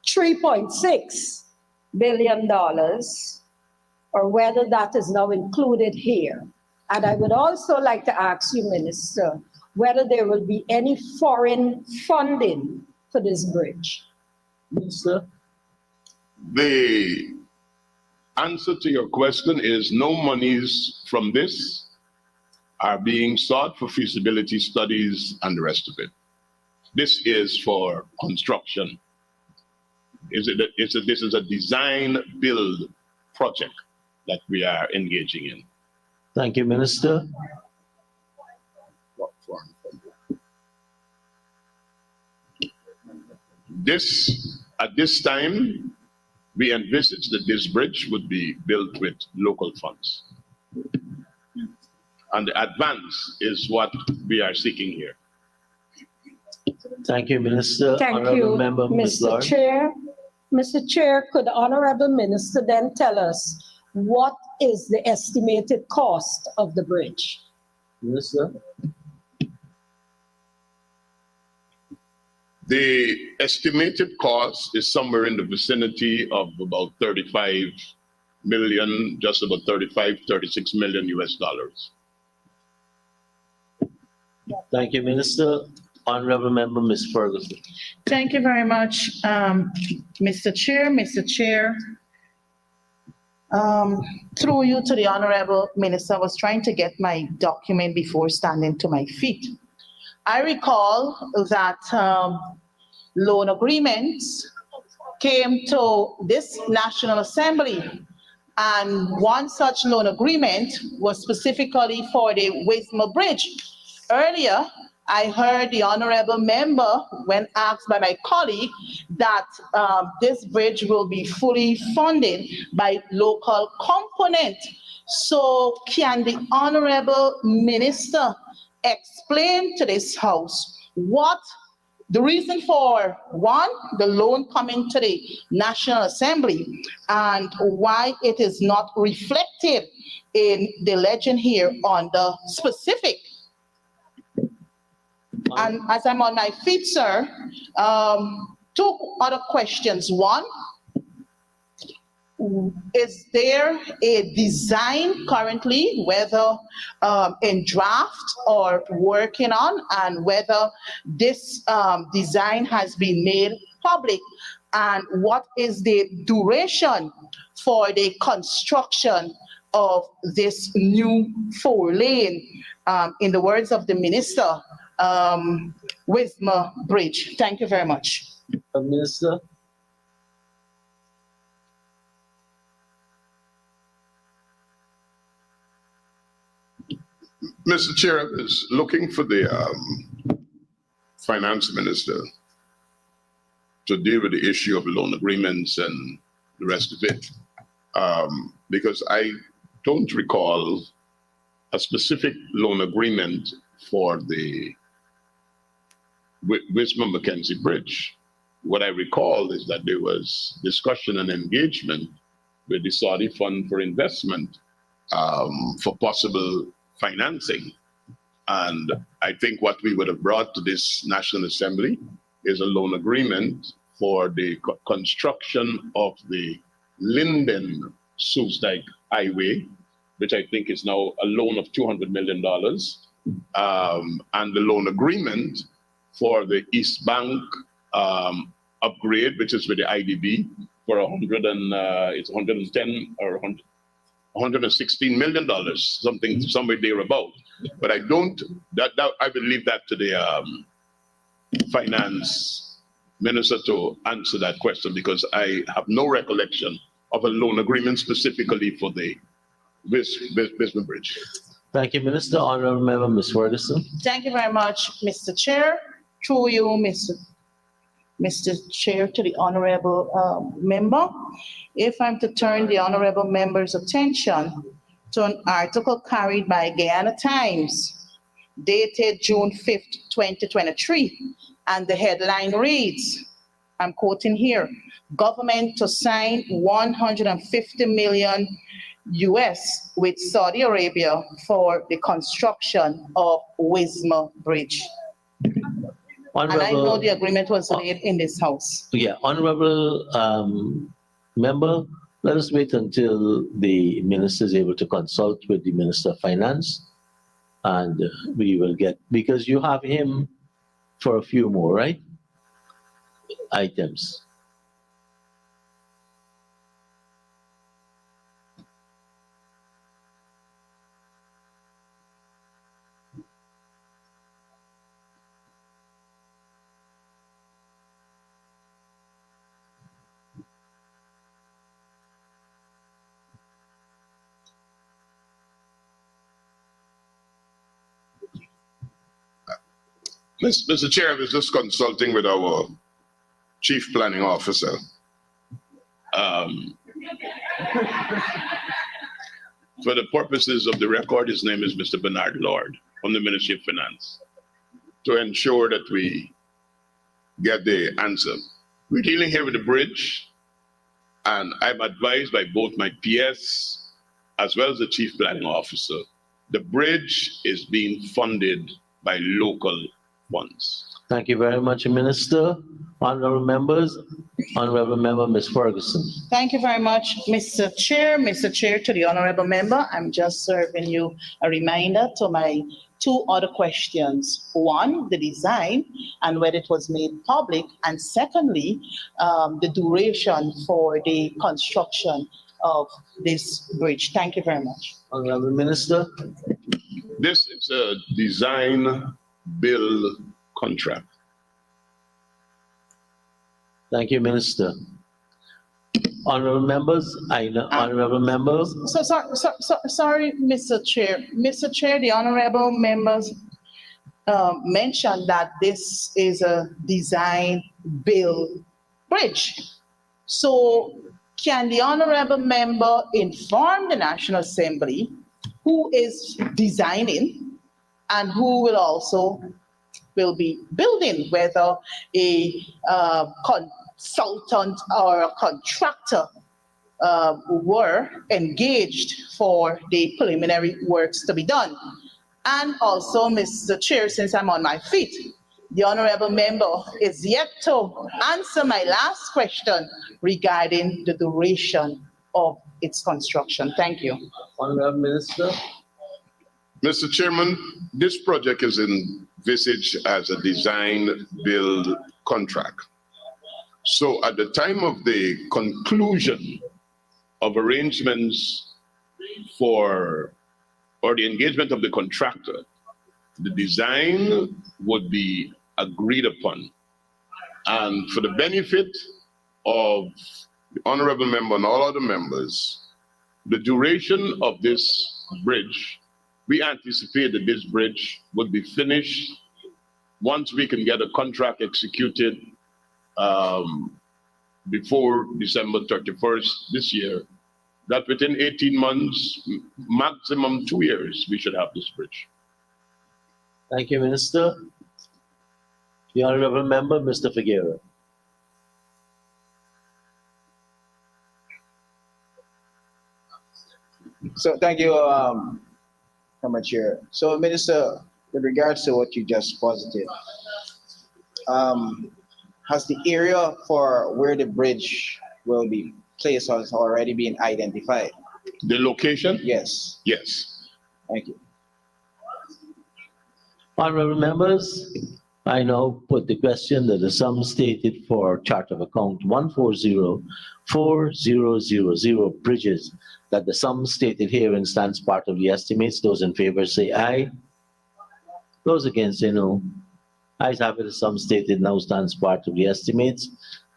$3.6 billion or whether that is now included here? And I would also like to ask you, Minister, whether there will be any foreign funding for this bridge. Minister? The answer to your question is no monies from this are being sought for feasibility studies and the rest of it. This is for construction. This is a design build project that we are engaging in. Thank you, Minister. At this time, we envisage that this bridge would be built with local funds. And the advance is what we are seeking here. Thank you, Minister. Thank Honorable you, Member, Ms. Mr. Lawrence. Chair. Mr. Chair, could the Honorable Minister then tell us what is the estimated cost of the bridge? Minister? The estimated cost is somewhere in the vicinity of about 35 million, just about 35, 36 million US dollars. Thank you, Minister. Honorable Member Ms. Ferguson. Thank you very much, Mr. Chair. Mr. Chair, through you to the Honorable Minister, I was trying to get my document before standing to my feet. I recall that loan agreements came to this National Assembly, and one such loan agreement was specifically for the Wisma Bridge. Earlier, I heard the honorable member, when asked by my colleague, that this bridge will be fully funded by local component. So can the honorable minister explain to this House what the reason for, one, the loan coming to the National Assembly, and why it is not reflected in the legend here on the specific. And as I'm on my feet, sir, two other questions. One, is there a design currently, whether in draft or working on, and whether this design has been made public? And what is the duration for the construction of this new 4-lane, in the words of the minister, Wisma Bridge? Thank you very much. Minister. Mr. Chair, I was looking for the finance minister to deal with the issue of loan agreements and the rest of it, because I don't recall a specific loan agreement for the Wisma Mackenzie Bridge. What I recall is that there was discussion and engagement with the Saudi Fund for Investment for possible financing. And I think what we would have brought to this National Assembly is a loan agreement for the construction of the Linden-Soesdijk Highway, which I think is now a loan of $200 million, and the loan agreement for the East Bank upgrade, which is with the IDB, for $110 or $116 million, somewhere thereabout. But I don't, I will leave that to the finance minister to answer that question, because I have no recollection of a loan agreement specifically for the Wisma Bridge. Thank you, Minister. Honorable Member Ms. Ferguson. Thank you very much, Mr. Chair. Through you, Mr. Chair, to the honorable member. If I'm to turn the honorable member's attention to an article carried by Guyana Times, dated June 5th, 2023, and the headline reads, I'm quoting here, government to sign $150 million US with Saudi Arabia for the construction of Wisma Bridge. And I know the agreement was made in this House. Yeah, honorable member, let us wait until the minister is able to consult with the Minister of Finance, and we will get, because you have him for a few more, right? Items. Mr. Chair, I was just consulting with our Chief Planning Officer. For the purposes of the record, his name is Mr. Bernard Lord from the Ministry of Finance, to ensure that we get the answer. We're dealing here with the bridge, and I'm advised by both my PS as well as the Chief Planning Officer, the bridge is being funded by local funds. Thank you very much, Minister. Honorable members, Honorable Member Ms. Ferguson. Thank you very much, Mr. Chair. Mr. Chair, to the honorable member, I'm just serving you a reminder to my two other questions. One, the design and whether it was made public, and secondly, the duration for the construction of this bridge. Thank you very much. Honorable Minister. This is a design build contract. Thank you, Minister. Honorable members, honorable members. Sorry, Mr. Chair. Mr. Chair, the honorable members mentioned that this is a design build bridge. So can the honorable member inform the National Assembly who is designing and who will also be building, whether a consultant or a contractor were engaged for the preliminary works to be done? And also, Mr. Chair, since I'm on my feet, the honorable member is yet to answer my last question regarding the duration of its construction. Thank you. Honorable Minister. Mr. Chairman, this project is envisaged as a design build contract. So at the time of the conclusion of arrangements or the engagement of the contractor, the design would be agreed upon. And for the benefit of the honorable member and all other members, the duration of this bridge, we anticipate that this bridge would be finished once we can get a contract executed before December 31st this year, that within 18 months, maximum 2 years, we should have this bridge. Thank you, Minister. The honorable member, Mr. Figueroa. So thank you, Chair. So, Minister, with regards to what you just posited, has the area for where the bridge will be placed has already been identified? The location? Yes. Yes. Thank you. Honorable members, I now put the question that the sum stated for chart of account 1404000 bridges, that the sum stated herein stands part of the estimates. Those in favor say aye. Those against say no. Ayes have it, the sum stated now stands part of the estimates.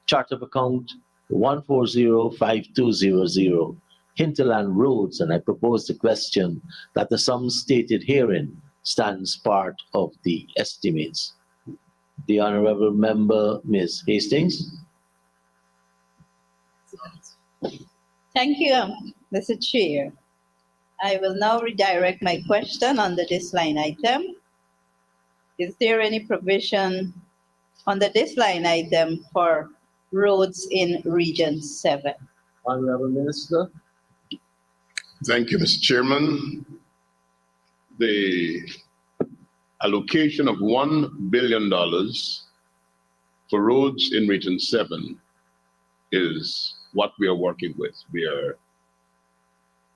Chart of account 1405200 Hinterland Roads, and I propose the question that the sum stated herein stands part of the estimates. The honorable member, Ms. Hastings. Thank you, Mr. Chair. I will now redirect my question under this line item. Is there any provision under this line item for roads in Region 7? Honorable Minister. Thank you, Mr. Chairman. The allocation of $1 billion for roads in Region 7 is what we are working with.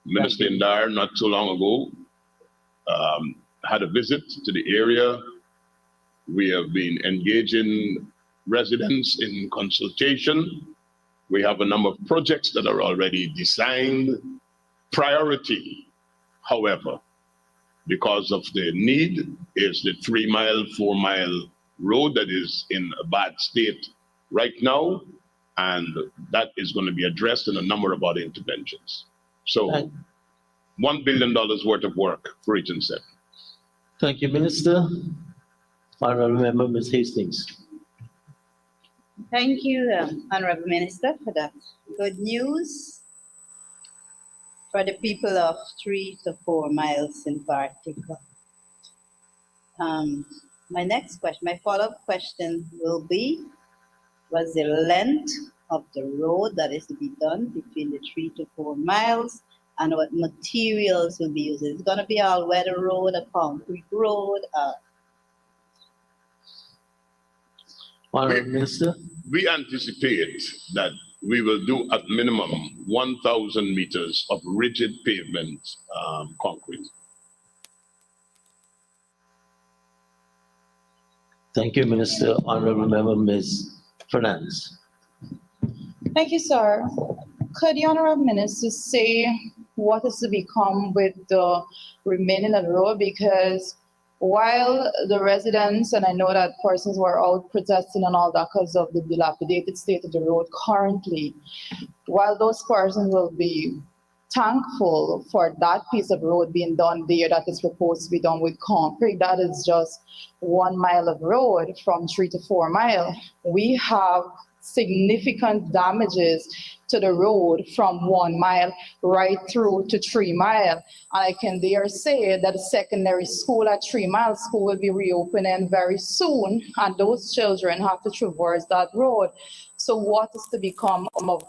Minister Indar, not too long ago, had a visit to the area. We have been engaging residents in consultation. We have a number of projects that are already designed. Priority, however, because of the need, is the 3-mile, 4-mile road that is in a bad state right now, and that is going to be addressed in a number of other interventions. So $1 billion worth of work for Region 7. Thank you, Minister. Honorable member, Ms. Hastings. Thank you, Honorable Minister, for that good news for the people of 3 to 4 miles in particular. My next question, my follow-up question will be, was the length of the road that is to be done between the 3 to 4 miles, and what materials will be used? Is it going to be all weather road, a concrete road? Minister. We anticipate that we will do at minimum 1,000 meters of rigid pavement concrete. Thank you, Minister. Honorable Member Ms. Fernandez. Thank you, sir. Could the Honorable Minister say what is to become with the remaining of the road? Because while the residents, and I know that persons were out protesting and all that because of the dilapidated state of the road currently, while those persons will be thankful for that piece of road being done there that is proposed to be done with concrete, that is just 1 mile of road from 3 to 4 miles. We have significant damages to the road from 1 mile right through to 3 miles. And I can dare say that the secondary school at 3 Mile School will be reopening very soon, and those children have to traverse that road. So what is to become of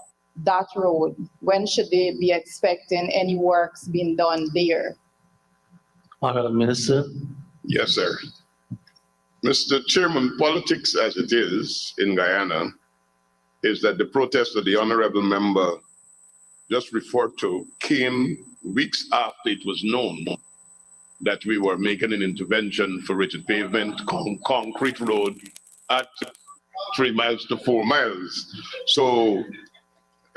that road? When should they be expecting any works being done there? Honorable Minister. Yes, sir. Mr. Chairman, politics as it is in Guyana is that the protest that the honorable member just referred to came weeks after it was known that we were making an intervention for rigid pavement, concrete road at 3 miles to 4 miles. So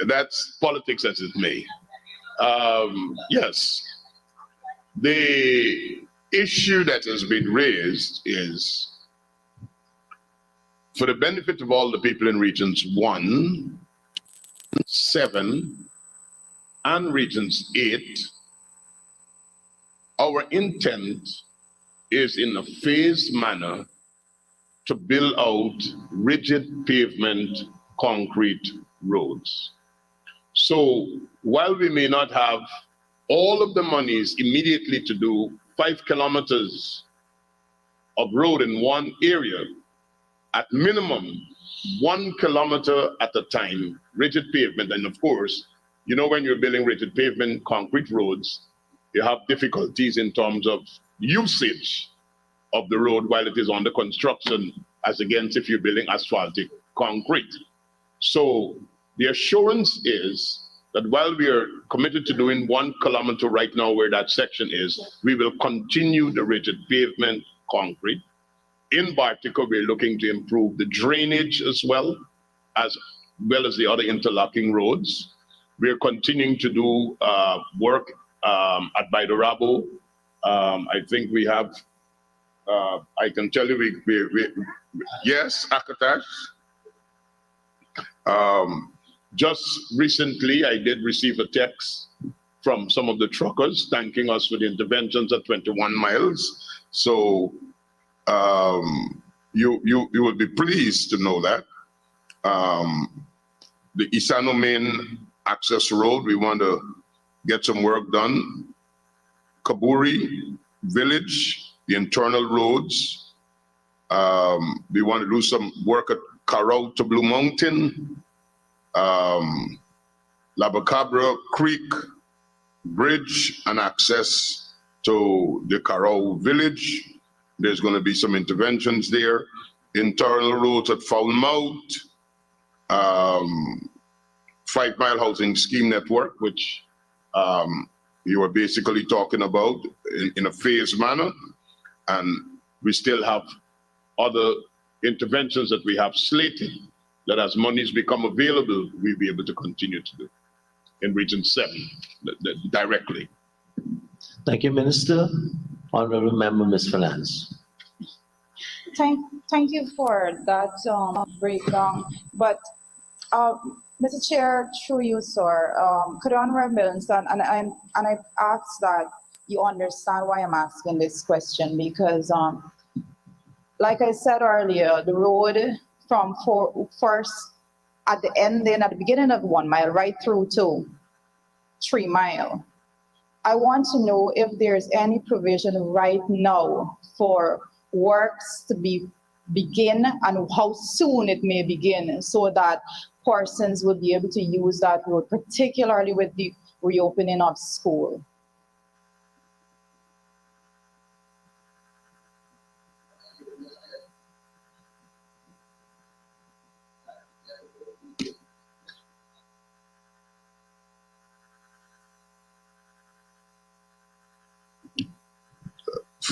that's politics as it may. Yes, the issue that has been raised is for the benefit of all the people in regions 1, 7, and regions 8, our intent is in a phased manner to build out rigid pavement concrete roads. So while we may not have all of the monies immediately to do 5 kilometers of road in one area, at minimum 1 kilometer at a time, rigid pavement. And of course, you know, when you're building rigid pavement concrete roads, you have difficulties in terms of usage of the road while it is under construction, as against if you're building asphaltic concrete. So the assurance is that while we are committed to doing 1 kilometer right now where that section is, we will continue the rigid pavement concrete. In Bartica, we're looking to improve the drainage as well as the other interlocking roads. We're continuing to do work at Baidorabo. I think we have, I can tell you, yes, Akatash. Just recently, I did receive a text from some of the truckers thanking us for the interventions at 21 miles. So you will be pleased to know that. The Isano main access road, we want to get some work done. Kaburi village, the internal roads. We want to do some work at Carrow to Blue Mountain. Labacabra Creek Bridge and access to the Carrow village. There's going to be some interventions there. Internal roads at Foul Mouth. 5 Mile Housing Scheme Network, which you are basically talking about in a phased manner. And we still have other interventions that we have slated that as monies become available, we'll be able to continue to do in Region 7 directly. Thank you, Minister. Honorable Member Ms. Fernandez. Thank you for that breakdown. But Mr. Chair, through you, sir, could Honorable Minister, and I ask that you understand why I'm asking this question, because like I said earlier, the road from first at the beginning of 1 mile right through to 3 Mile. I want to know if there's any provision right now for works to begin and how soon it may begin, so that persons will be able to use that road, particularly with the reopening of school.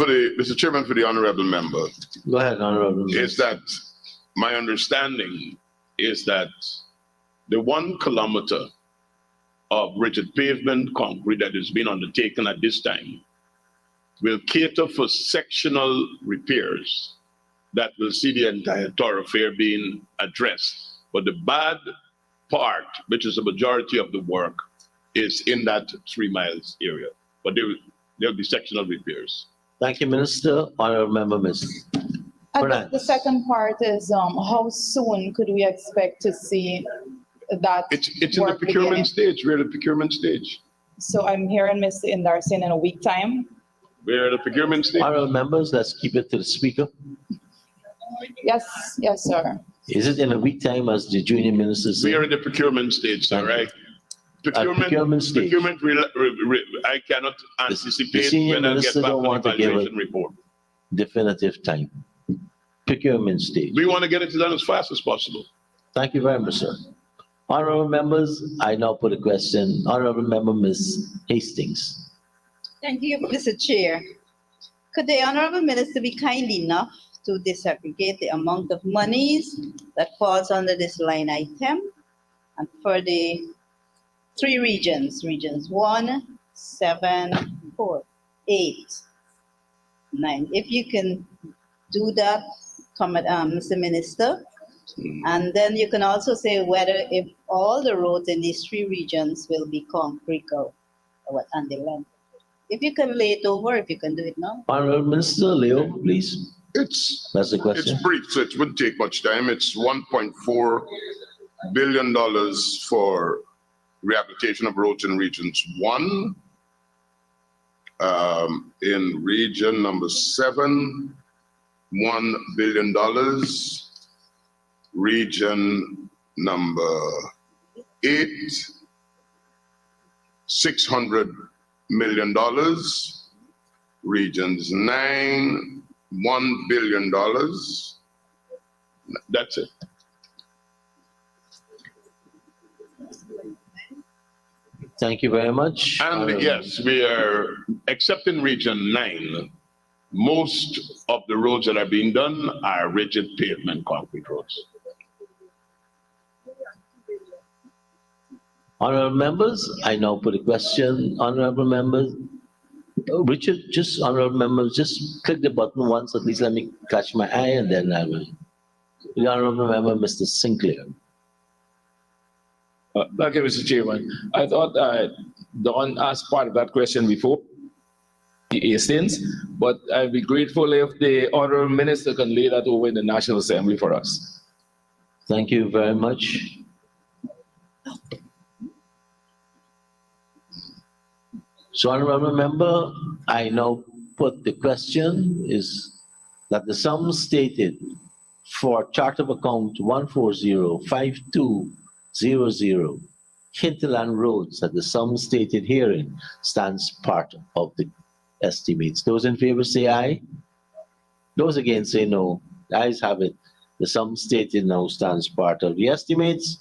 Mr. Chairman, for the honorable member, Go ahead, Honorable. is that my understanding is that the 1 kilometer of rigid pavement concrete that is being undertaken at this time will cater for sectional repairs that will see the entire thoroughfare being addressed. But the bad part, which is the majority of the work, is in that 3 miles area. But there'll be sectional repairs. Thank you, Minister. Honorable Member, Ms. And Fernand. the second part is, how soon could we expect to see that? It's in the work procurement beginning? stage. We're at the procurement stage. So I'm hearing Mr. Indar saying in a week time? We're at the procurement stage. Honorable members, let's keep it to the speaker. Yes, yes, sir. Is it in a week time as the junior minister said? We are in the procurement stage, all right? procurement stage. I cannot The anticipate senior when I'll get minister back don't on the want to give evaluation a report. definitive time. Procurement stage. We want to get it done as fast as possible. Thank you very much, sir. Honorable members, I now put a question. Honorable Member, Ms. Hastings. Thank you, Mr. Chair. Could the Honorable Minister be kind enough to disaggregate the amount of monies that falls under this line item? And for the 3 regions, regions 1, 7, 4, 8, 9. If you can do that, Mr. Minister. And then you can also say whether if all the roads in these 3 regions will be concrete or what, and the length. If you can lay it over, if you can do it now. Honorable Minister Leo, please. That's the question. It's brief, so it wouldn't take much time. It's $1.4 billion for rehabilitation of roads in regions 1. In region number 7, $1 billion. Region number 8, $600 million. Regions 9, $1 billion. That's it. Thank you very much. And yes, we are, except in region 9, most of the roads that are being done are rigid pavement concrete roads. Honorable members, I now put a question. Honorable members, Richard, just honorable members, just click the button once, at least let me catch my eye, and then I will. The honorable member, Mr. Sinclair. Thank you, Mr. Chairman. I thought Don asked part of that question before, the Hastings, but I'd be grateful if the honorable minister can lay that over in the National Assembly for us. Thank you very much. So, honorable member, I now put the question is that the sum stated for chart of account 1405200 Hinterland Roads, that the sum stated herein stands part of the estimates. Those in favor say aye. Those against say no. The ayes have it. The sum stated now stands part of the estimates.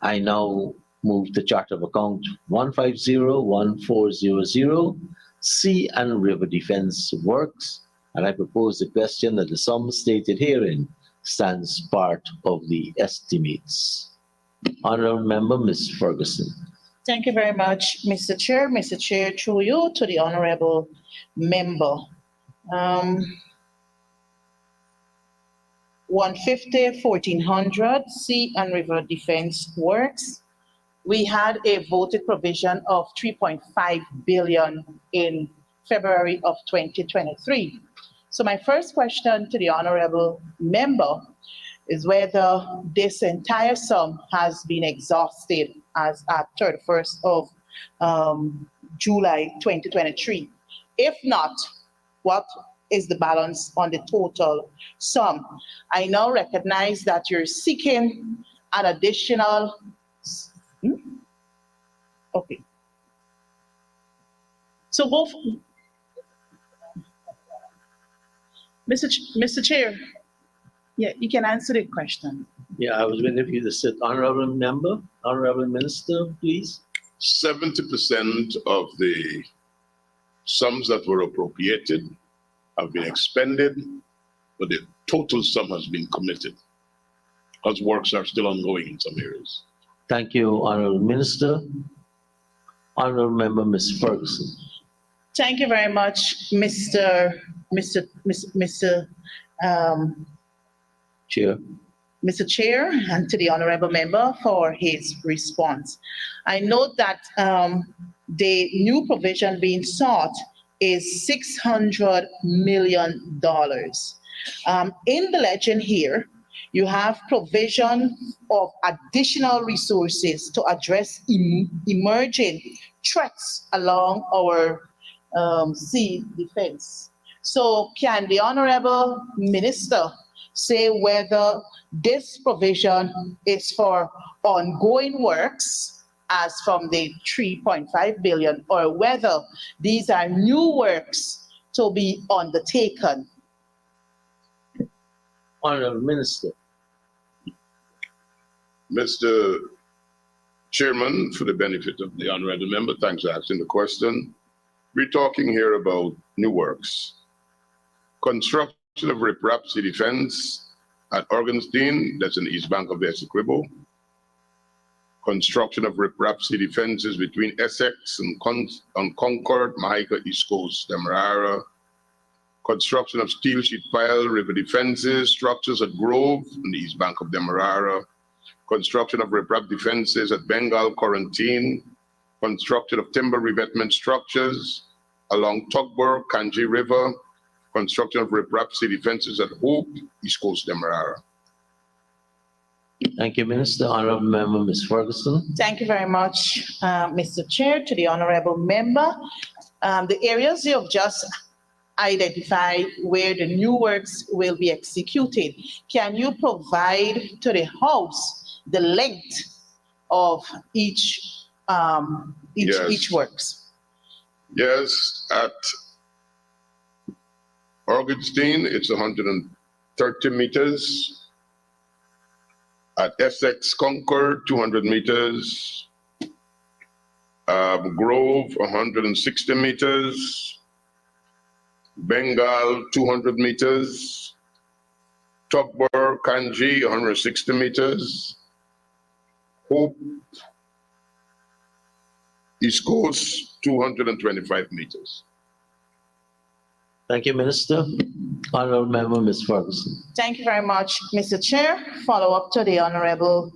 I now move to chart of account 1501400 Sea and River Defense Works, and I propose the question that the sum stated herein stands part of the estimates. Honorable Member, Ms. Ferguson. Thank you very much, Mr. Chair. Mr. Chair, through you to the honorable member. 150-1400 Sea and River Defense Works. We had a voted provision of 3.5 billion in February of 2023. So my first question to the honorable member is whether this entire sum has been exhausted as at 31st of July 2023. If not, what is the balance on the total sum? I now recognize that you're seeking an additional. Okay. So both, Mr. Chair, yeah, you can answer the question. Yeah, I was waiting for you to sit. Honorable Member, Honorable Minister, please. 70% of the sums that were appropriated have been expended, but the total sum has been committed because works are still ongoing in some areas. Thank you, Honorable Minister. Honorable Member, Ms. Ferguson. Thank you very much, Mr. Chair. Mr. Chair, and to the honorable member for his response. I note that the new provision being sought is $600 million. In the legend here, you have provision of additional resources to address emerging threats along our sea defense. So can the honorable minister say whether this provision is for ongoing works as from the 3.5 billion, or whether these are new works to be undertaken? Honorable Minister. Mr. Chairman, for the benefit of the honorable member, thanks for asking the question. We're talking here about new works. Construction of Riprap City Fence at Organstein, that's in the east bank of the Essequibo. Construction of Riprap City Fences between Essex and Concord, Mahika, East Coast, Demerara. Construction of steel sheet pile river defenses, structures at Grove in the east bank of Demerara. Construction of riprap defenses at Bengal, Quarantine. Construction of timber revetment structures along Tugborough, Kanji River. Construction of riprap city fences at Hope, East Coast, Demerara. Thank you, Minister. Honorable Member, Ms. Ferguson. Thank you very much, Mr. Chair, to the honorable member. The areas you have just identified where the new works will be executed, can you provide to the House the length of each works? Yes, at Organstein, it's 130 meters. At Essex Concord, 200 meters. Grove, 160 meters. Bengal, 200 meters. Tugborough, Kanji, 160 meters. Hope, East Coast, 225 meters. Thank you, Minister. Honorable Member, Ms. Ferguson. Thank you very much, Mr. Chair. Follow up to the honorable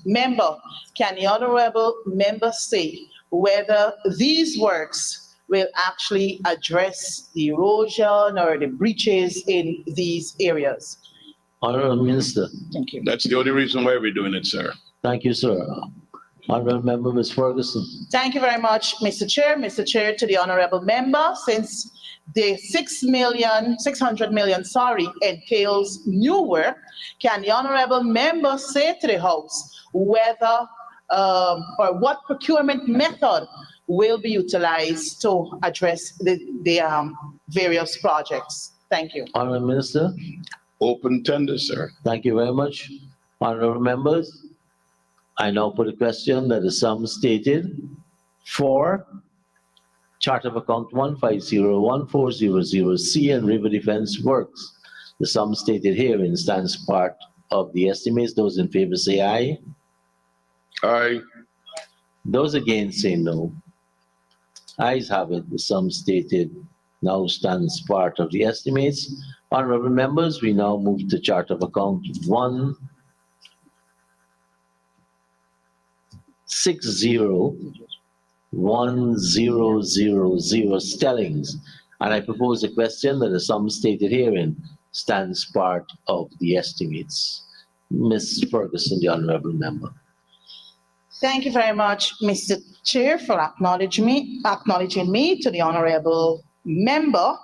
member. Can the honorable member say whether these works will actually address the erosion or the breaches in these areas? Honorable Minister. Thank you. That's the only reason why we're doing it, sir. Thank you, sir. Honorable Member, Ms. Ferguson. Thank you very much, Mr. Chair. Mr. Chair, to the honorable member, since the 600 million, entails new work, can the honorable member say to the House whether or what procurement method will be utilized to address the various projects? Thank you. Honorable Minister. Open tender, sir. Thank you very much. Honorable members, I now put a question that the sum stated for Chart of Account 1501400C and River Defense Works. The sum stated herein stands part of the estimates. Those in favor say aye. Aye. Those against say no. Ayes have it. The sum stated now stands part of the estimates. Honorable members, we now move to Chart of Account 1601000 Stellings, and I propose a question that the sum stated herein stands part of the estimates. Ms. Ferguson, the honorable member. Thank you very much, Mr. Chair, for acknowledging me to the honorable member.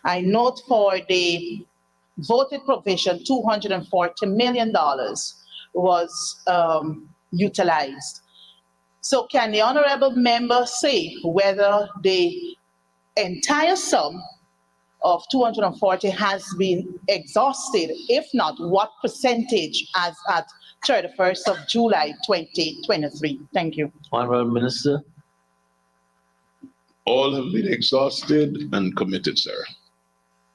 I note for the voted provision, $240 million was utilized. So can the honorable member say whether the entire sum of 240 has been exhausted? If not, what percentage as at 31st of July 2023? Thank you. Honorable Minister. All have been exhausted and committed, sir.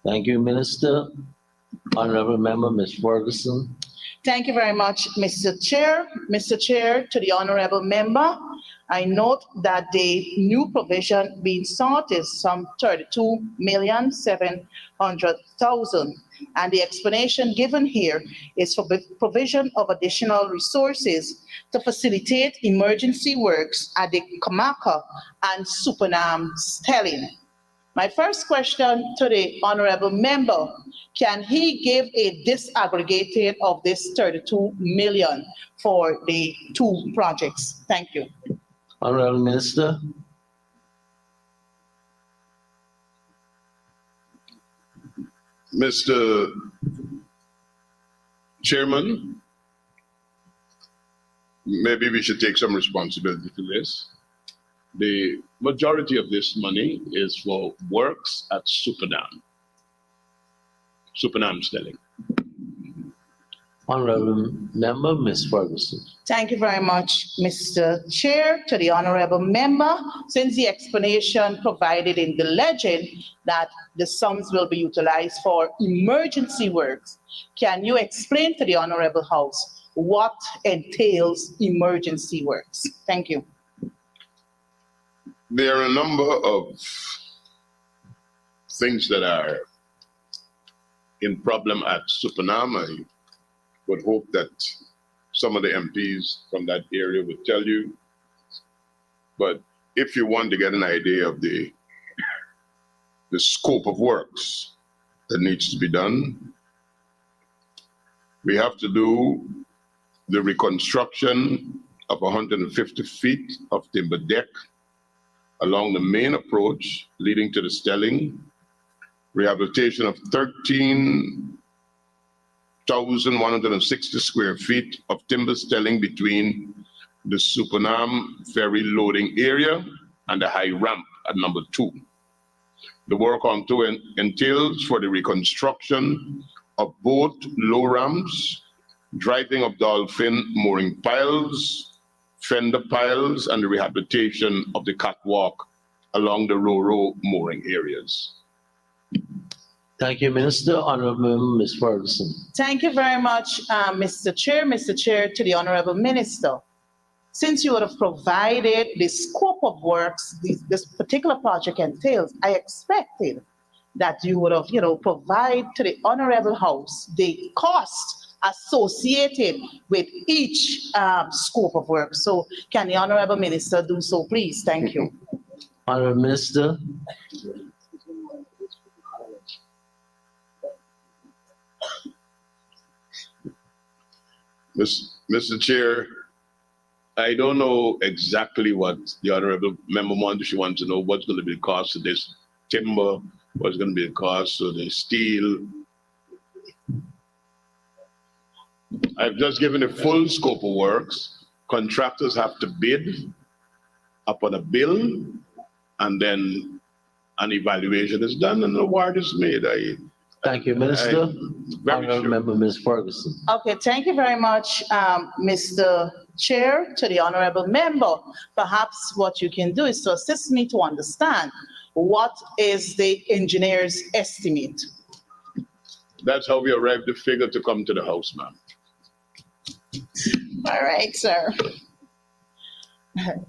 Thank you, Minister. Honorable Member, Ms. Ferguson. Thank you very much, Mr. Chair. Mr. Chair, to the honorable member, I note that the new provision being sought is some 32,700,000. And the explanation given here is for the provision of additional resources to facilitate emergency works at the Kamaka and Supernam Stelling. My first question to the honorable member, can he give a disaggregated of this 32 million for the two projects? Thank you. Honorable Minister. Mr. Chairman, maybe we should take some responsibility for this. The majority of this money is for works at Supernam Stelling. Honorable Member, Ms. Ferguson. Thank you very much, Mr. Chair. To the honorable member, since the explanation provided in the legend that the sums will be utilized for emergency works, can you explain to the honorable House what entails emergency works? Thank you. There are a number of things that are in problem at Supernam. I would hope that some of the MPs from that area would tell you. But if you want to get an idea of the scope of works that needs to be done, we have to do the reconstruction of 150 feet of timber deck along the main approach leading to the Stelling, rehabilitation of 13,160 square feet of timber Stelling between the Supernam ferry loading area and the high ramp at number 2. The work on two entails for the reconstruction of both low ramps, driving of dolphin mooring piles, fender piles, and the rehabilitation of the catwalk along the Ro-Ro mooring areas. Thank you, Minister. Honorable Ms. Ferguson. Thank you very much, Mr. Chair. Mr. Chair, to the honorable minister. Since you would have provided the scope of works this particular project entails, I expected that you would have, provide to the honorable House the cost associated with each scope of work. So can the honorable minister do so, please? Thank you. Honorable Minister. Mr. Chair, I don't know exactly what the honorable member wants. She wants to know what's going to be the cost of this timber, what's going to be the cost of the steel. I've just given a full scope of works. Contractors have to bid upon a bill, and then an evaluation is done and an award is made. Thank you, Minister. Honorable Member, Ms. Ferguson. Okay, thank you very much, Mr. Chair. To the honorable member, perhaps what you can do is to assist me to understand what is the engineer's estimate. That's how we arrived the figure to come to the House, ma'am. All right, sir.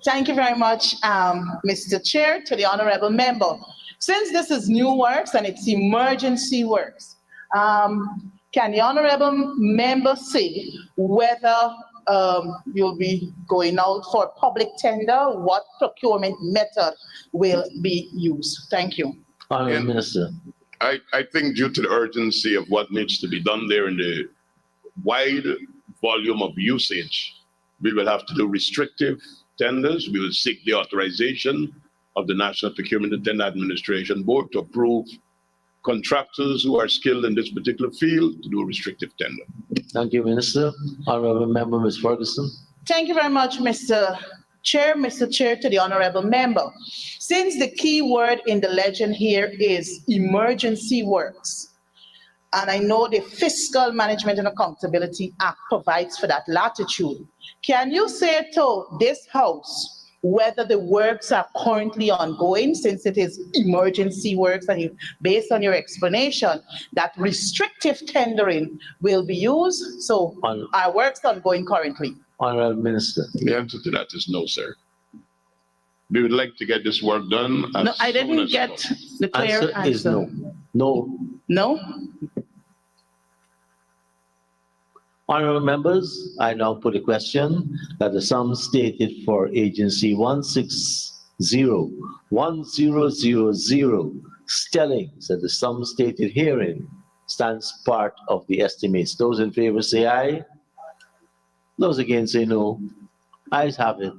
Thank you very much, Mr. Chair. To the honorable member, since this is new works and it's emergency works, can the honorable member say whether you'll be going out for public tender, what procurement method will be used? Thank you. Honorable Minister. I think due to the urgency of what needs to be done there in the wide volume of usage, we will have to do restrictive tenders. We will seek the authorization of the National Procurement and Tender Administration Board to approve contractors who are skilled in this particular field to do a restrictive tender. Thank you, Minister. Honorable Member, Ms. Ferguson. Thank you very much, Mr. Chair. Mr. Chair, to the honorable member. Since the key word in the legend here is emergency works, and I know the Fiscal Management and Accountability Act provides for that latitude, can you say to this House whether the works are currently ongoing, since it is emergency works, and based on your explanation, that restrictive tendering will be used. So are works ongoing currently? Honorable Minister. The answer to that is no, sir. We would like to get this work done as No, I soon didn't as get possible. the clear answer. Is no. No. No? Honorable members, I now put a question that the sum stated for agency 1601000 Stellings, that the sum stated herein stands part of the estimates. Those in favor say aye. Those against say no. Ayes have it.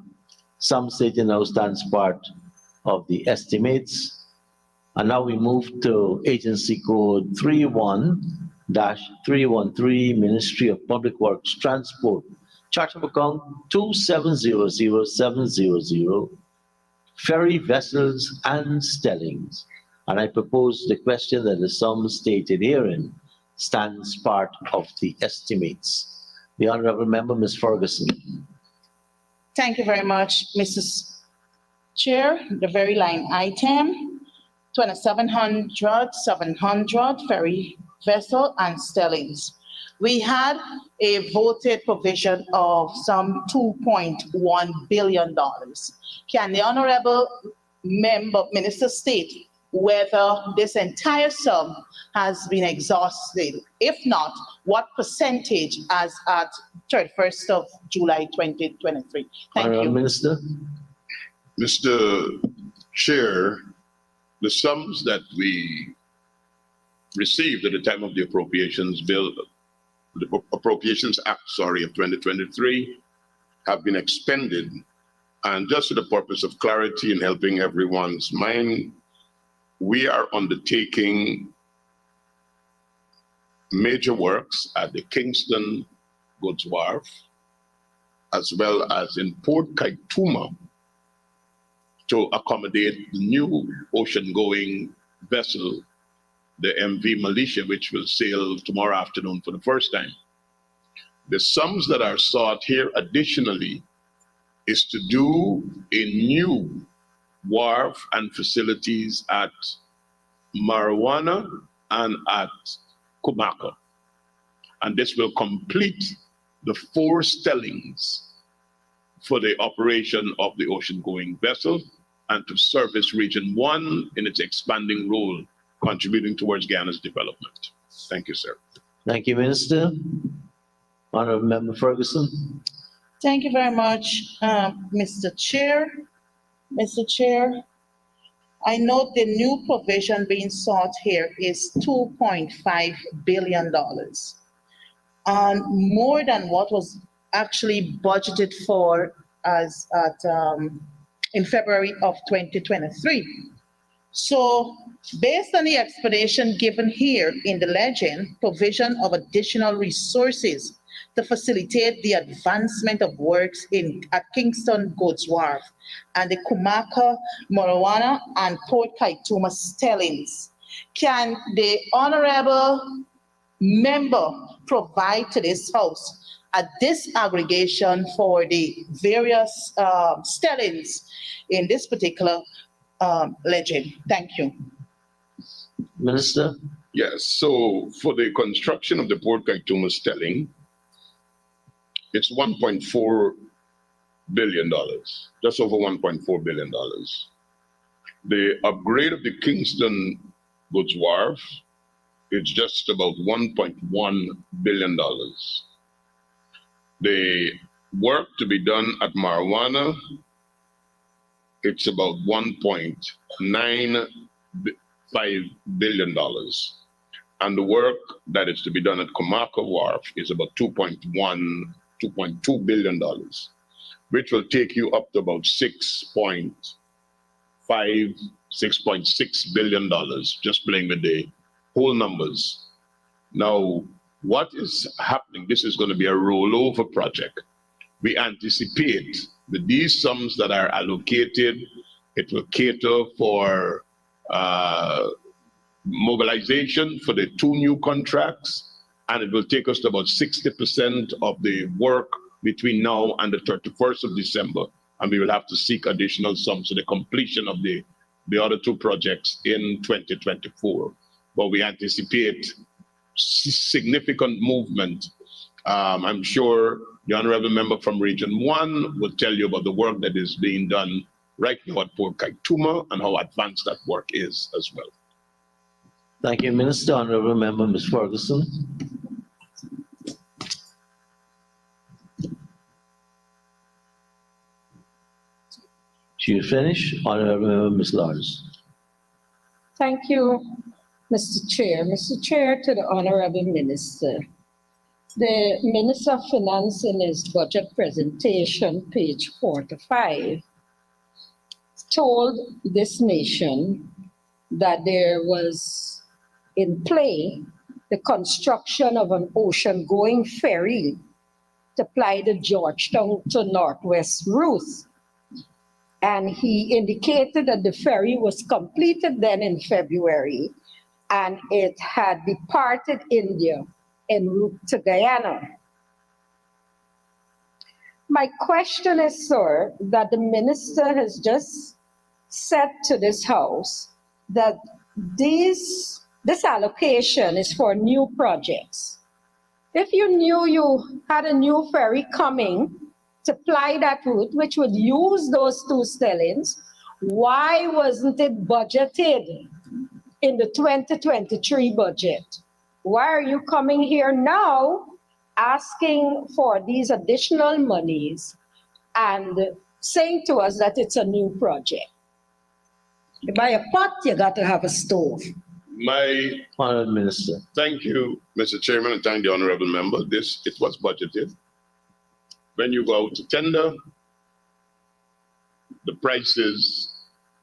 Sum stated now stands part of the estimates. And now we move to agency code 31-313, Ministry of Public Works Transport, chart of account 2700700, ferry vessels and stellings. And I propose the question that the sum stated herein stands part of the estimates. The Honorable Member, Ms. Ferguson. Thank you very much, Mrs. Chair. The very line item, 2700 ferry vessel and stellings. We had a voted provision of some $2.1 billion. Can the Honorable Minister state whether this entire sum has been exhausted? If not, what percentage as at 31st of July 2023? Thank you. Minister. Mr. Chair, the sums that we received at the time of the Appropriations Bill, the Appropriations Act, of 2023, have been expended. And just for the purpose of clarity and helping everyone's mind, we are undertaking major works at the Kingston Goods Wharf, as well as in Port Kaituma, to accommodate the new ocean-going vessel, the MV Militia, which will sail tomorrow afternoon for the first time. The sums that are sought here additionally is to do a new wharf and facilities at Marijuana and at Kumaka. And this will complete the 4 stellings for the operation of the ocean-going vessel and to service Region 1 in its expanding role, contributing towards Guyana's development. Thank you, sir. Thank you, Minister. Honorable Member Ferguson. Thank you very much, Mr. Chair. Mr. Chair, I note the new provision being sought here is $2.5 billion, and more than what was actually budgeted for as at in February of 2023. So based on the explanation given here in the legend, provision of additional resources to facilitate the advancement of works at Kingston Goods Wharf and the Kumaka, Marijuana, and Port Kaituma stellings. Can the Honorable Member provide to this House a disaggregation for the various stellings in this particular legend? Thank you. Minister? Yes, so for the construction of the Port Kaituma stelling, it's $1.4 billion, just over $1.4 billion. The upgrade of the Kingston Goods Wharf, it's just about $1.1 billion. The work to be done at Marijuana, it's about $1.95 billion. And the work that is to be done at Kumaka Wharf is about $2.2 billion, which will take you up to about $6.6 billion, just playing with the whole numbers. Now, what is happening? This is going to be a rollover project. We anticipate that these sums that are allocated, it will cater for mobilization for the 2 new contracts, and it will take us to about 60% of the work between now and the 31st of December and we will have to seek additional sums for the completion of the other two projects in 2024. But we anticipate significant movement. I'm sure the honorable member from Region 1 will tell you about the work that is being done right now at Port Kaituma and how advanced that work is as well. Thank you, Minister. Honorable Member, Ms. Ferguson. She is finished. Honorable Member, Ms. Lawrence. Thank you, Mr. Chair. Mr. Chair, to the Honorable Minister. The Minister of Finance in his budget presentation, page 4 to 5, told this nation that there was in play the construction of an ocean-going ferry to ply the Georgetown to Northwest route. And he indicated that the ferry was completed then in February, and it had departed India en route to Guyana. My question is, sir, that the minister has just said to this House that this allocation is for new projects. If you knew you had a new ferry coming to ply that route, which would use those two stellings, why wasn't it budgeted in the 2023 budget? Why are you coming here now asking for these additional monies and saying to us that it's a new project? You buy a pot, you got to have a stove. Honourable Minister. Thank you, Mr. Chairman, and thank the honorable member. It was budgeted. When you go out to tender, the prices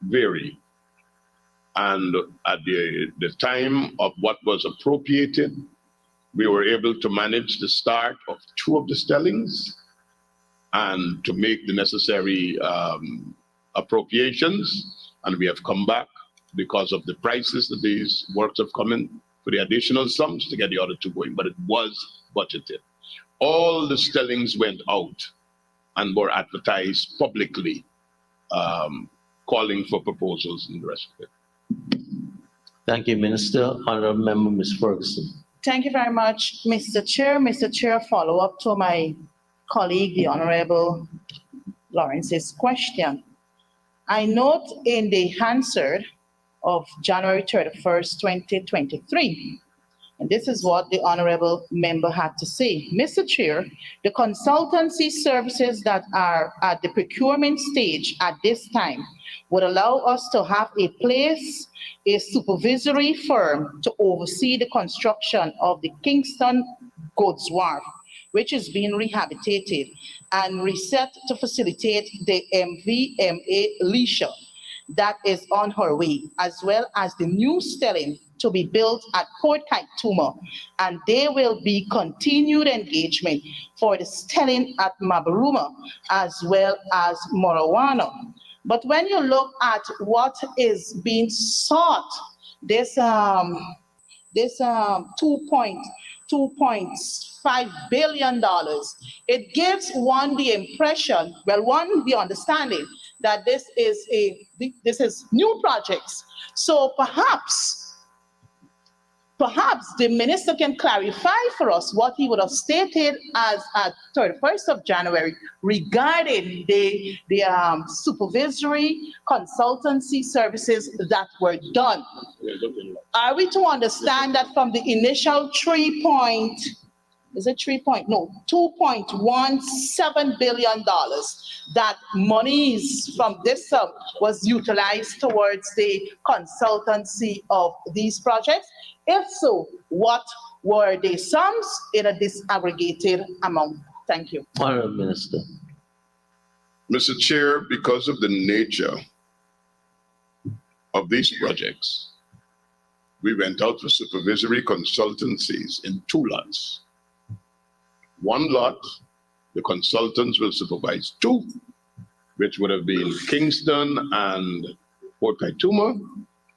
vary. And at the time of what was appropriated, we were able to manage the start of two of the stellings and to make the necessary appropriations. And we have come back because of the prices that these works have come in for the additional sums to get the other two going, but it was budgeted. All the stellings went out and were advertised publicly, calling for proposals and the rest of it. Thank you, Minister. Honourable Member, Ms. Ferguson. Thank you very much, Mr. Chair. Mr. Chair, follow up to my colleague, the Honorable Lawrence's question. I note in the Hansard of January 31st, 2023, and this is what the Honorable Member had to say. Mr. Chair, the consultancy services that are at the procurement stage at this time would allow us to have a supervisory firm to oversee the construction of the Kingston Goods Wharf, which is being rehabilitated and reset to facilitate the MVMA leisure that is on her way, as well as the new stelling to be built at Port Kaituma, and there will be continued engagement for the stelling at Mabaruma as well as Morawana. But when you look at what is being sought, this $2.5 billion, it gives one the impression, the understanding that this is new projects. So perhaps the minister can clarify for us what he would have stated as at 31st of January regarding the supervisory consultancy services that were done. Are we to understand that from the initial $2.17 billion that monies from this sum was utilized towards the consultancy of these projects? If so, what were the sums in a disaggregated amount? Thank you. Honourable Minister. Mr. Chair, because of the nature of these projects, we went out for supervisory consultancies in two lots. One lot, the consultants will supervise two, which would have been Kingston and Port Kaituma.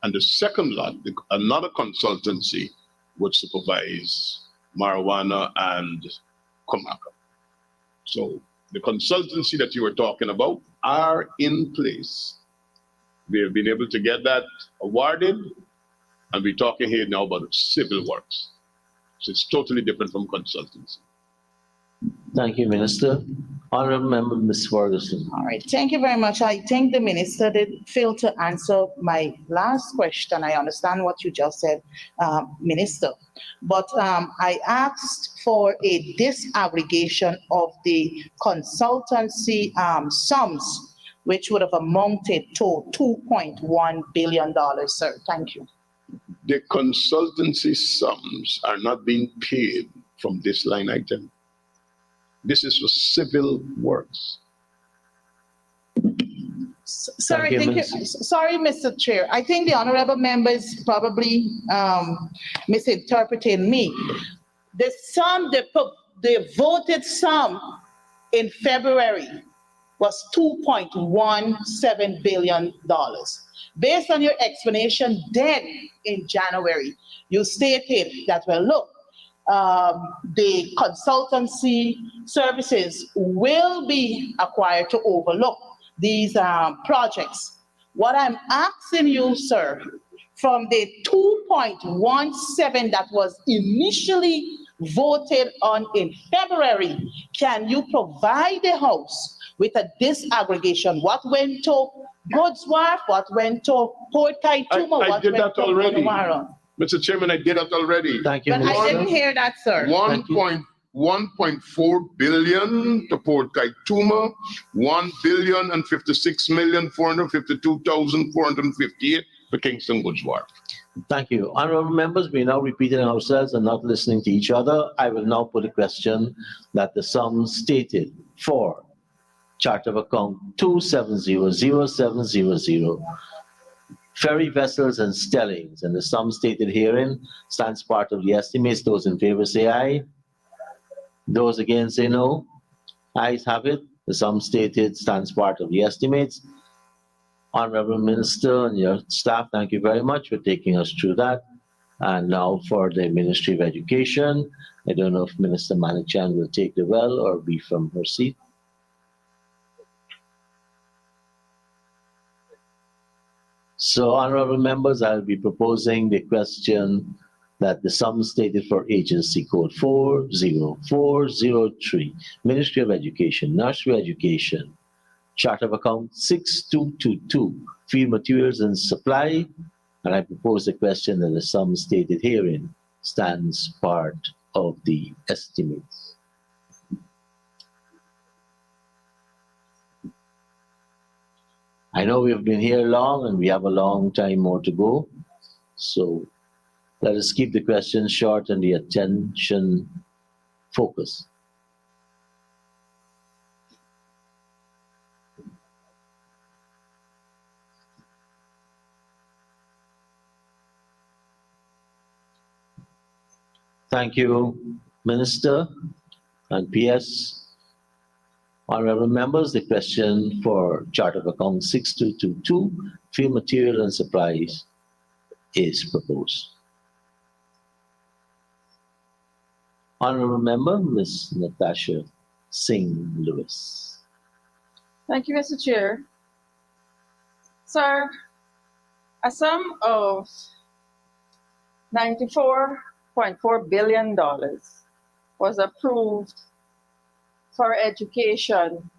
And the second lot, another consultancy would supervise Marijuana and Comaka. So the consultancy that you were talking about are in place. We have been able to get that awarded, and we're talking here now about civil works. So it's totally different from consultancy. Thank you, Minister. Honorable Member, Ms. Ferguson. All right, thank you very much. I think the minister did fail to answer my last question. I understand what you just said, Minister. But I asked for a disaggregation of the consultancy sums, which would have amounted to $2.1 billion, sir. Thank you. The consultancy sums are not being paid from this line item. This is for civil works. Sorry, thank you. Sorry, Mr. Chair. I think the honorable member is probably misinterpreting me. The sum, the voted sum in February was $2.17 billion. Based on your explanation then in January, you stated that, well, look, the consultancy services will be acquired to overlook these projects. What I'm asking you, sir, from the 2.17 that was initially voted on in February, can you provide the House with a disaggregation? What went to Goods Wharf, what went to Port Kaituma, I did that already. Tomorrow? Mr. Chairman, I did that already. Thank you, But Minister. I didn't hear that, sir. 1.4 billion to Port Kaituma, 1,056,452,458 for Kingston Goods Wharf. Thank you. Honorable members, we are now repeating ourselves and not listening to each other. I will now put a question that the sum stated for chart of account 2700700, ferry vessels and stellings, and the sum stated herein stands part of the estimates. Those in favor say aye. Those against say no. Ayes have it. The sum stated stands part of the estimates. Honorable Minister and your staff, thank you very much for taking us through that. And now for the Ministry of Education. I don't know if Minister Manichan will take the well or be from her seat. So, honorable members, I'll be proposing the question that the sum stated for agency code 40403, Ministry of Education, Nursery Education, chart of account 6222, field materials and supply, and I propose the question that the sum stated herein stands part of the estimates. I know we've been here long and we have a long time more to go. So let us keep the questions short and the attention focused. Thank you, Minister and PS. Honorable members, the question for chart of account 6222, field material and supplies, is proposed. Honorable member, Ms. Natasha Singh Lewis. Thank you, Mr. Chair. Sir, a sum of $94.4 billion was approved for education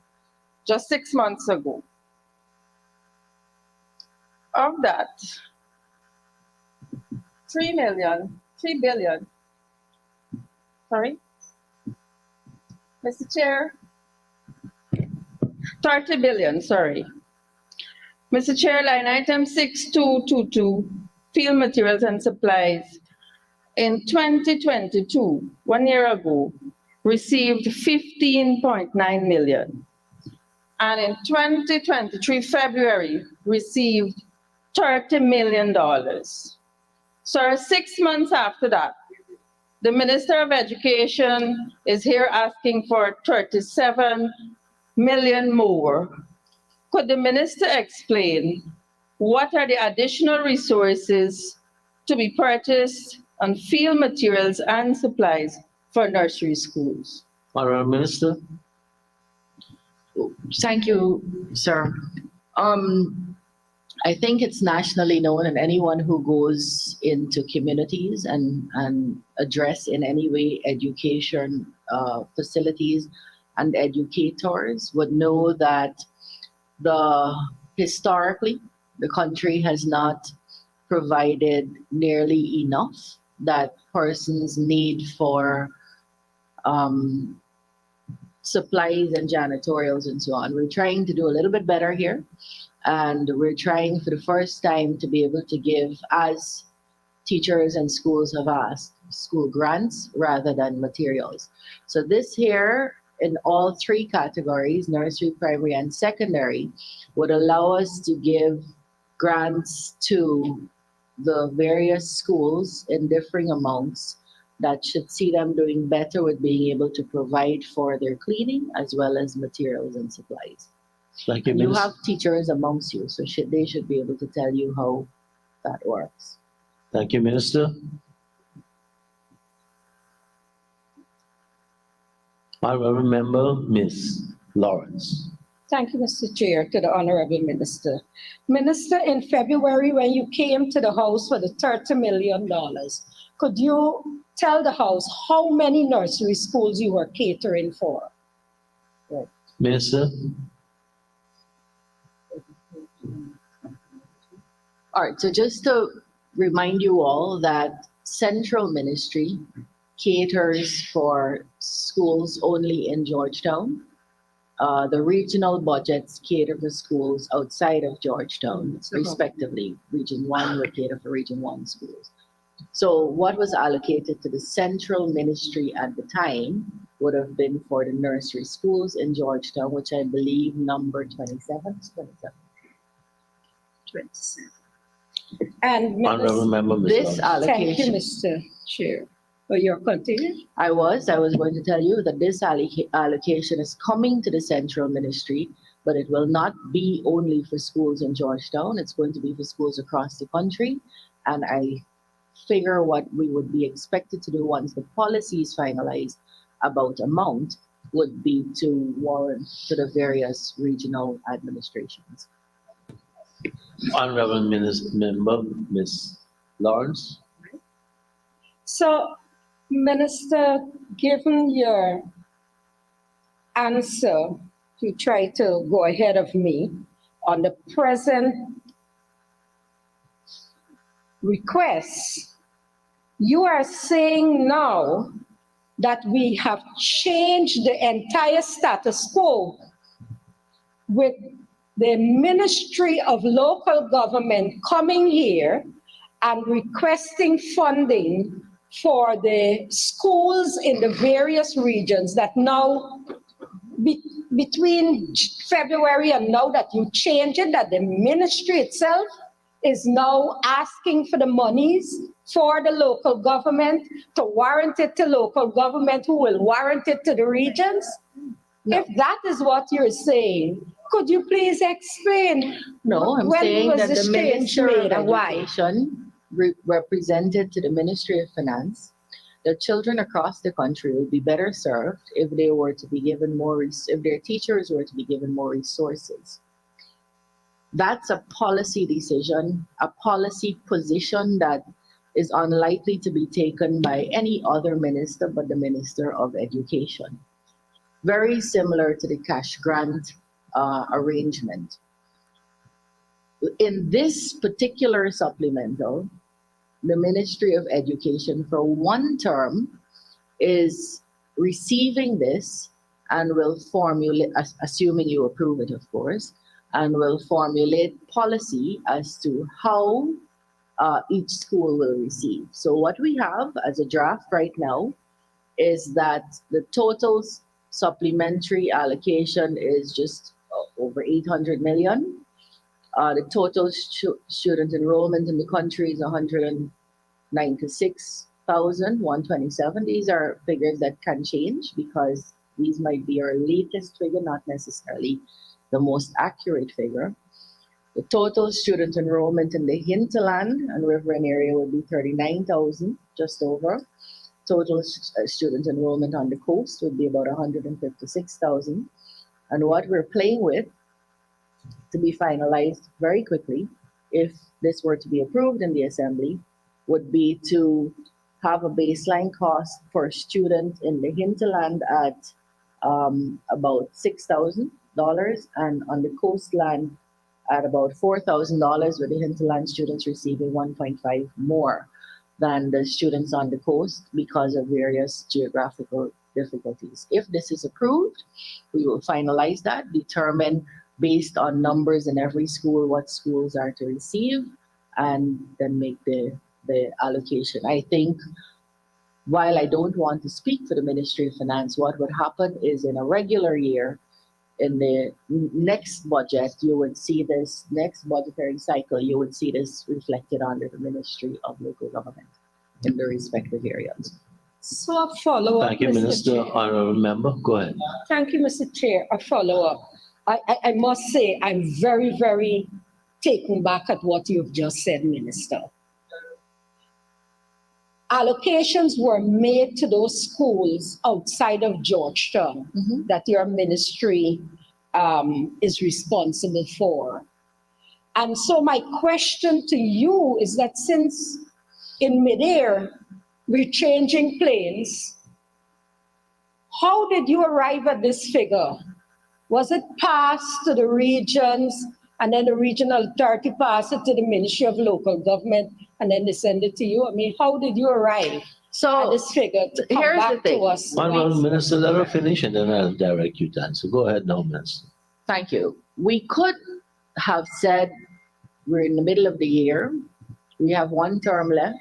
just 6 months ago. Of that, 3 billion, sorry, Mr. Chair, 30 billion, sorry. Mr. Chair, line item 6222, field materials and supplies, in 2022, 1 year ago, received 15.9 million. And in 2023, February, received $30 million. So 6 months after that, the Minister of Education is here asking for 37 million more. Could the minister explain what are the additional resources to be purchased on field materials and supplies for nursery schools? Honorable Minister. Thank you, sir. I think it's nationally known, and anyone who goes into communities and address in any way education facilities and educators would know that historically the country has not provided nearly enough that persons need for supplies and janitorials and so on. We're trying to do a little bit better here. And we're trying for the first time to be able to give, as teachers and schools have asked, school grants rather than materials. So this here, in all three categories, nursery, primary, and secondary, would allow us to give grants to the various schools in differing amounts that should see them doing better with being able to provide for their cleaning as well as materials and supplies. Thank you, And you Minister. have teachers amongst you, so they should be able to tell you how that works. Thank you, Minister. Honorable Member, Ms. Lawrence. Thank you, Mr. Chair, to the Honorable Minister. Minister, in February, when you came to the House for the $30 million, could you tell the House how many nursery schools you were catering for? Minister. All right, so just to remind you all that Central Ministry caters for schools only in Georgetown. The regional budgets cater for schools outside of Georgetown, respectively. Region 1 will cater for Region 1 schools. So what was allocated to the Central Ministry at the time would have been for the nursery schools in Georgetown, which I believe number 27. 27. And Honorable Member, Ms. this Lawrence. Thank you, allocation. Mr. Chair. For your continuing. I was going to tell you that this allocation is coming to the Central Ministry, but it will not be only for schools in Georgetown. It's going to be for schools across the country. And I figure what we would be expected to do once the policy is finalized about amount would be to warrant to the various regional administrations. Honorable Member, Ms. Lawrence. So, Minister, given your answer, you try to go ahead of me on the present request, you are saying now that we have changed the entire status quo with the Ministry of Local Government coming here and requesting funding for the schools in the various regions that now, between February and now that you change it, that the ministry itself is now asking for the monies for the local government to warrant it to local government who will warrant it to the regions? If that is what you're saying, could you please explain? No, I'm when saying was that this the change Minister made of and why? Education represented to the Ministry of Finance that children across the country would be better served if they were to be given more, if their teachers were to be given more resources. That's a policy decision, a policy position that is unlikely to be taken by any other minister but the Minister of Education. Very similar to the cash grant arrangement. In this particular supplemental, the Ministry of Education for one term is receiving this and will formulate, assuming you approve it, of course, and will formulate policy as to how each school will receive. So what we have as a draft right now is that the total supplementary allocation is just over 800 million. The total student enrollment in the country is 196,127. These are figures that can change because these might be our latest figure, not necessarily the most accurate figure. The total student enrollment in the hinterland and riverine area would be 39,000, just over. Total student enrollment on the coast would be about 156,000. And what we're playing with, to be finalized very quickly, if this were to be approved in the assembly, would be to have a baseline cost for a student in the hinterland at about $6,000, and on the coastland at about $4,000, with the hinterland students receiving 1.5 more than the students on the coast because of various geographical difficulties. If this is approved, we will finalize that, determine based on numbers in every school what schools are to receive, and then make the allocation. I think, while I don't want to speak for the Ministry of Finance, what would happen is in a regular year, in the next budget, you would see this, next budgetary cycle, you would see this reflected under the Ministry of Local Government in the respective areas. So a follow-up. Thank you, Mr. Minister. Chair. Honorable Member, go ahead. Thank you, Mr. Chair. A follow-up. I must say, I'm very, very taken back at what you've just said, Minister. Allocations were made to those schools outside of Georgetown that your ministry is responsible for. And so my question to you is that since in midair we're changing planes, how did you arrive at this figure? Was it passed to the regions and then the regional authority passed it to the Ministry of Local Government and then they send it to you? I mean, how did you arrive at this figure to come here's back the thing. to us? Honorable Minister, let her finish and then I'll direct you to answer. Go ahead now, Minister. Thank you. We could have said we're in the middle of the year, we have one term left.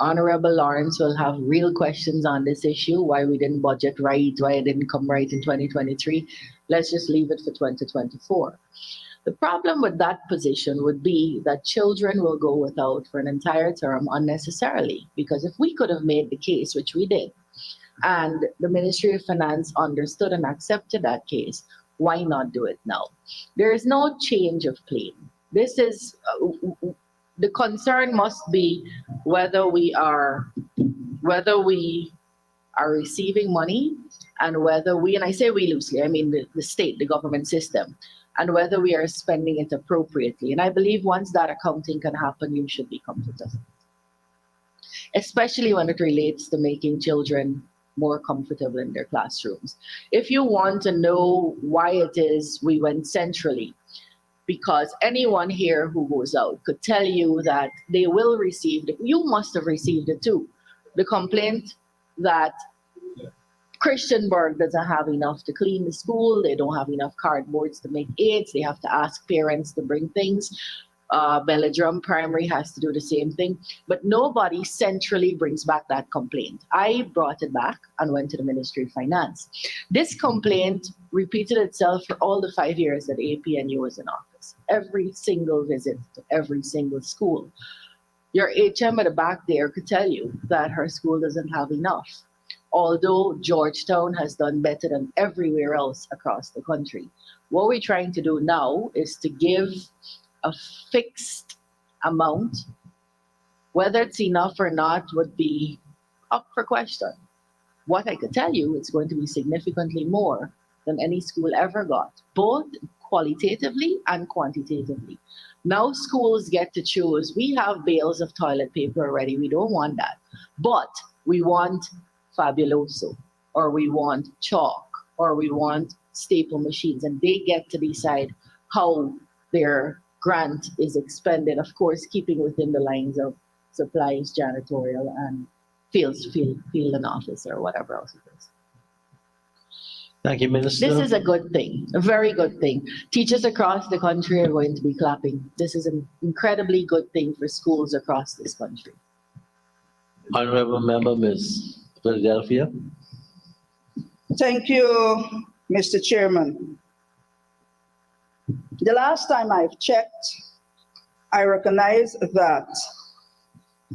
Honorable Lawrence will have real questions on this issue, why we didn't budget right, why it didn't come right in 2023. Let's just leave it for 2024. The problem with that position would be that children will go without for an entire term unnecessarily, because if we could have made the case, which we did, and the Ministry of Finance understood and accepted that case, why not do it now? There is no change of plane. This is, the concern must be whether we are receiving money and whether we, and I say we loosely, I mean the state, the government system, and whether we are spending it appropriately. And I believe once that accounting can happen, you should be comfortable, especially when it relates to making children more comfortable in their classrooms. If you want to know why it is we went centrally, because anyone here who goes out could tell you that they will receive it. You must have received it too. The complaint that Christianburg doesn't have enough to clean the school, they don't have enough cardboards to make aids, they have to ask parents to bring things. Belladrum Primary has to do the same thing, but nobody centrally brings back that complaint. I brought it back and went to the Ministry of Finance. This complaint repeated itself for all the 5 years that APNU was in office. Every single visit to every single school. Your HM at the back there could tell you that her school doesn't have enough, although Georgetown has done better than everywhere else across the country. What we're trying to do now is to give a fixed amount. Whether it's enough or not would be up for question. What I could tell you, it's going to be significantly more than any school ever got, both qualitatively and quantitatively. Now schools get to choose. We have bales of toilet paper already. We don't want that. But we want Fabuloso, or we want chalk, or we want staple machines, and they get to decide how their grant is expended, of course, keeping within the lines of supplies, janitorial, and field and office, or whatever else it is. Thank you, Minister. This is a good thing, a very good thing. Teachers across the country are going to be clapping. This is an incredibly good thing for schools across this country. Honorable Member, Ms. Philadelphia. Thank you, Mr. Chairman. The last time I've checked, I recognize that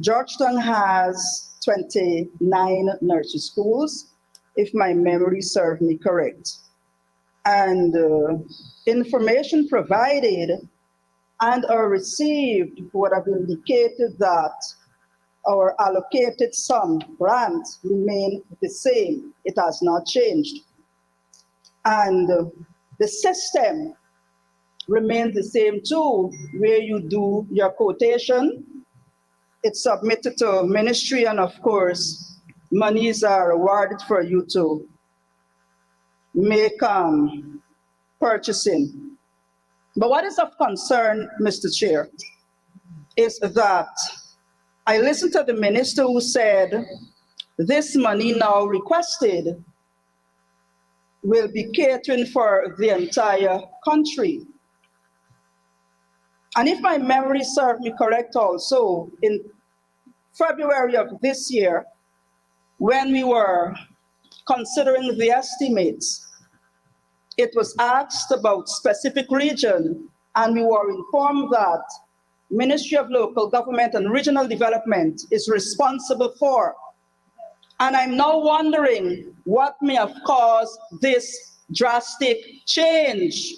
Georgetown has 29 nursery schools, if my memory serves me correct. And information provided and or received would have indicated that our allocated sum grant remain the same. It has not changed. And the system remains the same too, where you do your quotation, it's submitted to ministry, and of course, monies are awarded for you to make purchasing. But what is of concern, Mr. Chair, is that I listened to the minister who said this money now requested will be catering for the entire country. And if my memory serves me correct also, in February of this year, when we were considering the estimates, it was asked about specific region, and we were informed that Ministry of Local Government and Regional Development is responsible for. And I'm now wondering what may have caused this drastic change.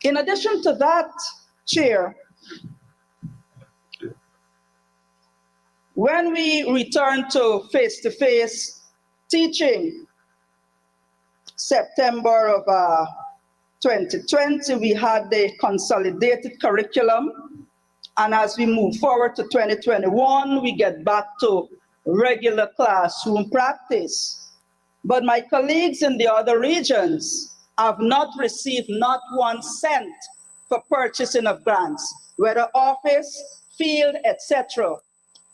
In addition to that, Chair, when we returned to face-to-face teaching, September of 2020, we had the consolidated curriculum. And as we move forward to 2021, we get back to regular classroom practice. But my colleagues in the other regions have not received not 1 cent for purchasing of grants, whether office, field, etc.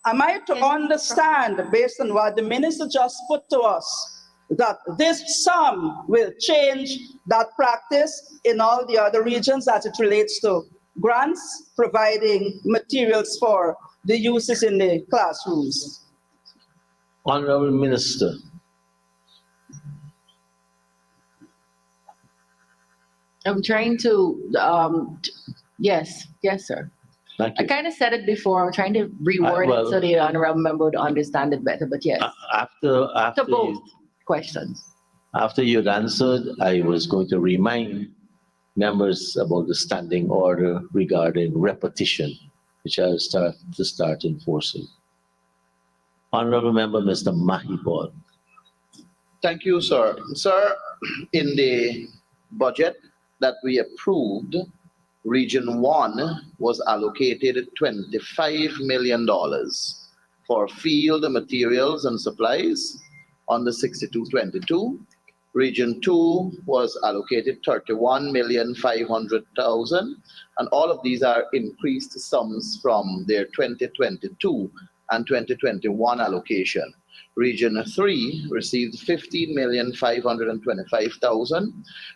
Am I to understand, based on what the minister just put to us, that this sum will change that practice in all the other regions as it relates to grants, providing materials for the uses in the classrooms? Honorable Minister. I'm trying to, yes, sir. Thank you. I kind of said it before. I'm trying to reword well, it so the honorable member would understand it better, but yes. After To both questions. After you'd answered, I was going to remind members about the standing order regarding repetition, which I'll start enforcing. Honorable Member, Mr. Mahibod. Thank you, sir. Sir, in the budget that we approved, Region 1 was allocated $25 million for field materials and supplies on the 6222. Region 2 was allocated $31,500,000, and all of these are increased sums from their 2022 and 2021 allocation. Region 3 received $15,525,000.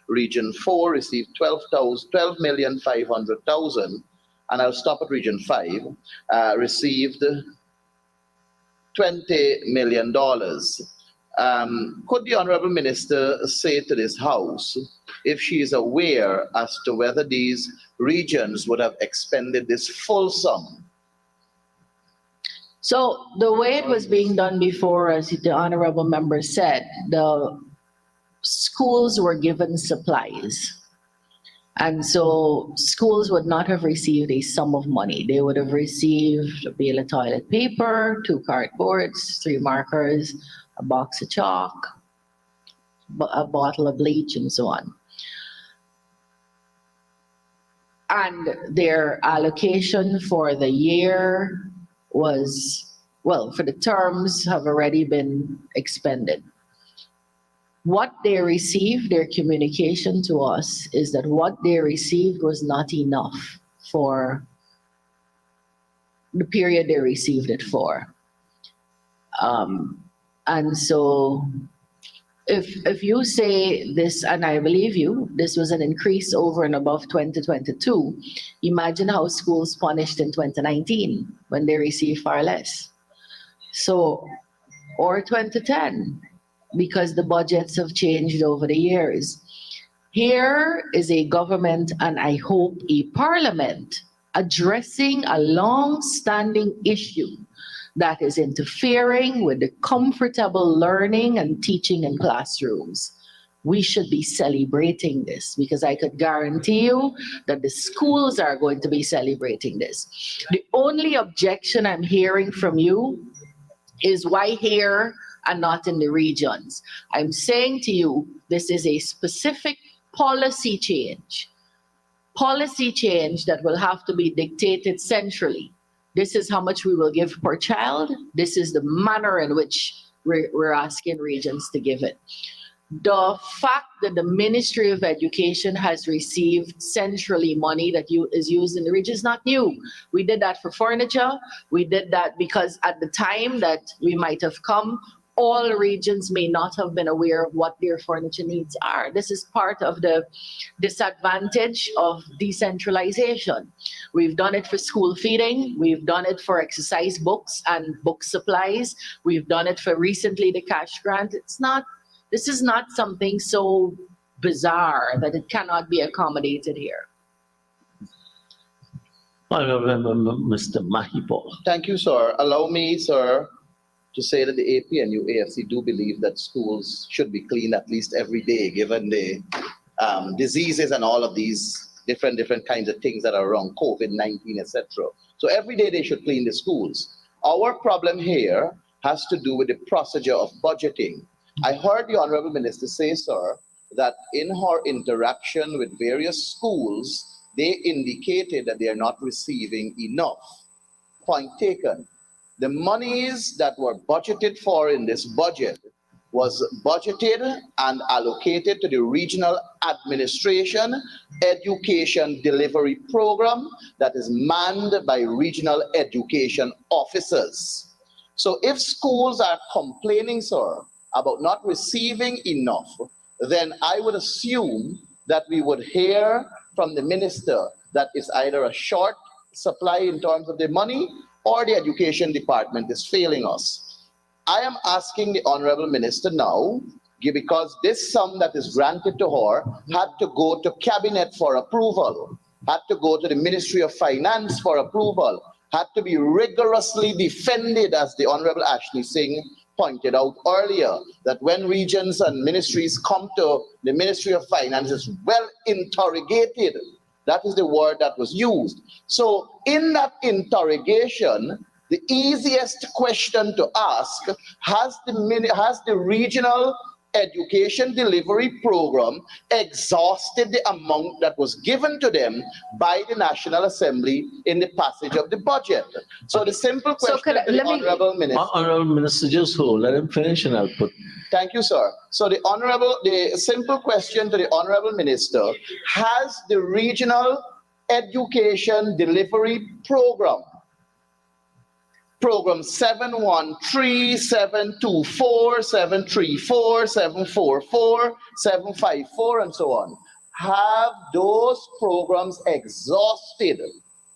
Region 4 received $12,500,000, and I'll stop at Region 5, received $20 million. Could the Honorable Minister say to this House if she is aware as to whether these regions would have expended this full sum? So the way it was being done before, as the honorable member said, the schools were given supplies. And so schools would not have received a sum of money. They would have received a bale of toilet paper, 2 cardboards, 3 markers, a box of chalk, a bottle of bleach, and so on. And their allocation for the year was, well, for the terms have already been expended. What they received, their communication to us is that what they received was not enough for the period they received it for. And so if you say this, and I believe you, this was an increase over and above 2022, imagine how schools punished in 2019 when they received far less. So, or 2010, because the budgets have changed over the years. Here is a government, and I hope a parliament, addressing a long-standing issue that is interfering with the comfortable learning and teaching in classrooms. We should be celebrating this, because I could guarantee you that the schools are going to be celebrating this. The only objection I'm hearing from you is why here and not in the regions. I'm saying to you, this is a specific policy change that will have to be dictated centrally. This is how much we will give per child. This is the manner in which we're asking regions to give it. The fact that the Ministry of Education has received centrally money that is used in the region is not new. We did that for furniture. We did that because at the time that we might have come, all regions may not have been aware of what their furniture needs are. This is part of the disadvantage of decentralization. We've done it for school feeding. We've done it for exercise books and book supplies. We've done it for recently the cash grant. This is not something so bizarre that it cannot be accommodated here. Honorable Mr. Mahipol. Thank you, sir. Allow me, sir, to say that the APNU AFC do believe that schools should be cleaned at least every day, given the diseases and all of these different kinds of things that are around, COVID-19, etc. So every day they should clean the schools. Our problem here has to do with the procedure of budgeting. I heard the Honorable Minister say, sir, that in her interaction with various schools, they indicated that they are not receiving enough. Point taken. The monies that were budgeted for in this budget was budgeted and allocated to the regional administration education delivery program that is manned by regional education officers. So if schools are complaining, sir, about not receiving enough, then I would assume that we would hear from the minister that it's either a short supply in terms of the money or the education department is failing us. I am asking the Honorable Minister now, because this sum that is granted to her had to go to Cabinet for approval, had to go to the Ministry of Finance for approval, had to be rigorously defended, as the Honorable Ashley Singh pointed out earlier, that when regions and ministries come to the Ministry of Finance, it's well interrogated. That is the word that was used. So in that interrogation, the easiest question to ask, has the regional education delivery program exhausted the amount that was given to them by the National Assembly in the passage of the budget? So the simple question to the Honorable Minister. Honorable Minister, just hold, let him finish and I'll put. Thank you, sir. So the simple question to the Honorable Minister, has the regional education delivery program 713, 724, 734, 744, 754, and so on, have those programs exhausted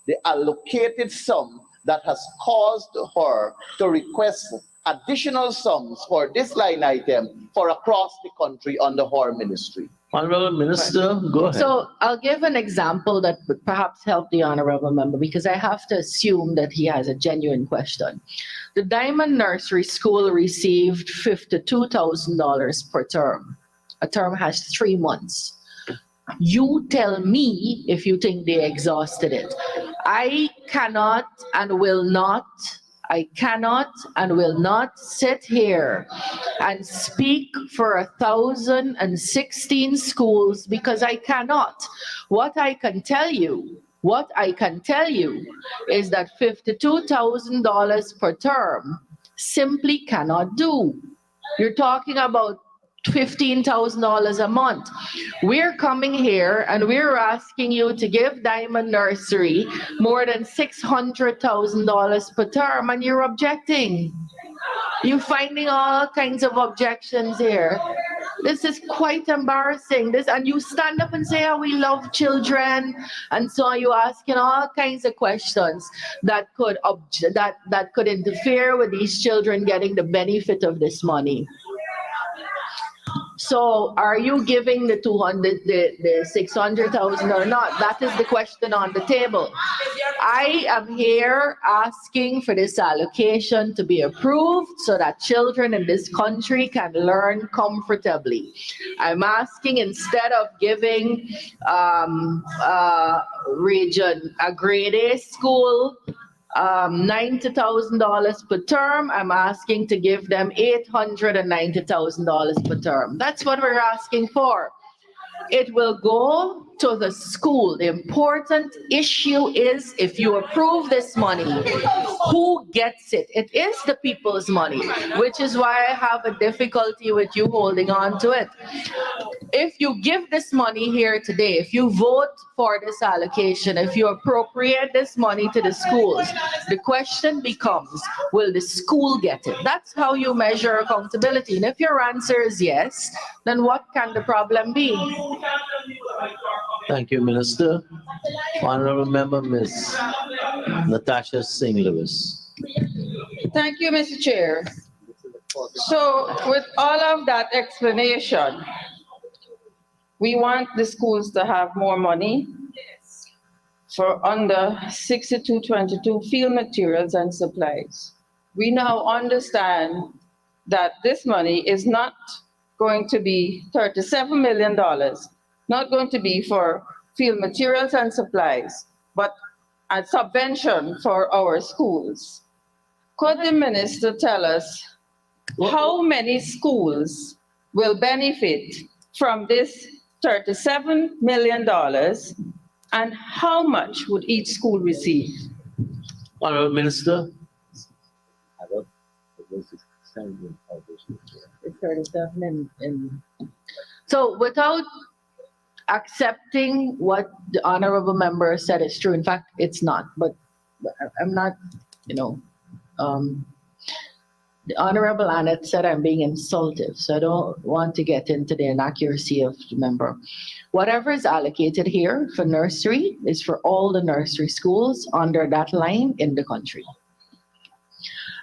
the allocated sum that has caused her to request additional sums for this line item for across the country under her ministry? Honorable Minister, go ahead. So I'll give an example that would perhaps help the honorable member, because I have to assume that he has a genuine question. The Diamond Nursery School received $52,000 per term. A term has 3 months. You tell me if you think they exhausted it. I cannot and will not sit here and speak for 1,016 schools, because I cannot. What I can tell you is that $52,000 per term simply cannot do. You're talking about $15,000 a month. We're coming here and we're asking you to give Diamond Nursery more than $600,000 per term, and you're objecting. You're finding all kinds of objections here. This is quite embarrassing. And you stand up and say, "Oh, we love children," and so you're asking all kinds of questions that could interfere with these children getting the benefit of this money. So are you giving the 600,000 or not? That is the question on the table. I am here asking for this allocation to be approved so that children in this country can learn comfortably. I'm asking, instead of giving a grade A school $90,000 per term. I'm asking to give them $890,000 per term. That's what we're asking for. It will go to the school. The important issue is if you approve this money, who gets it? It is the people's money, which is why I have a difficulty with you holding on to it. If you give this money here today, if you vote for this allocation, if you appropriate this money to the schools, the question becomes, will the school get it? That's how you measure accountability. And if your answer is yes, then what can the problem be? Thank you, Minister. Honorable Member, Ms. Natasha Singh Lewis. Thank you, Mr. Chair. So with all of that explanation, we want the schools to have more money for under 6222 field materials and supplies. We now understand that this money is not going to be $37 million, not going to be for field materials and supplies, but a subvention for our schools. Could the minister tell us how many schools will benefit from this $37 million and how much would each school receive? Honorable Minister. It's 37 and so without accepting what the honorable member said is true, in fact, it's not, but I'm not, the Honorable Annette said I'm being insultive, so I don't want to get into the inaccuracy of the member. Whatever is allocated here for nursery is for all the nursery schools under that line in the country.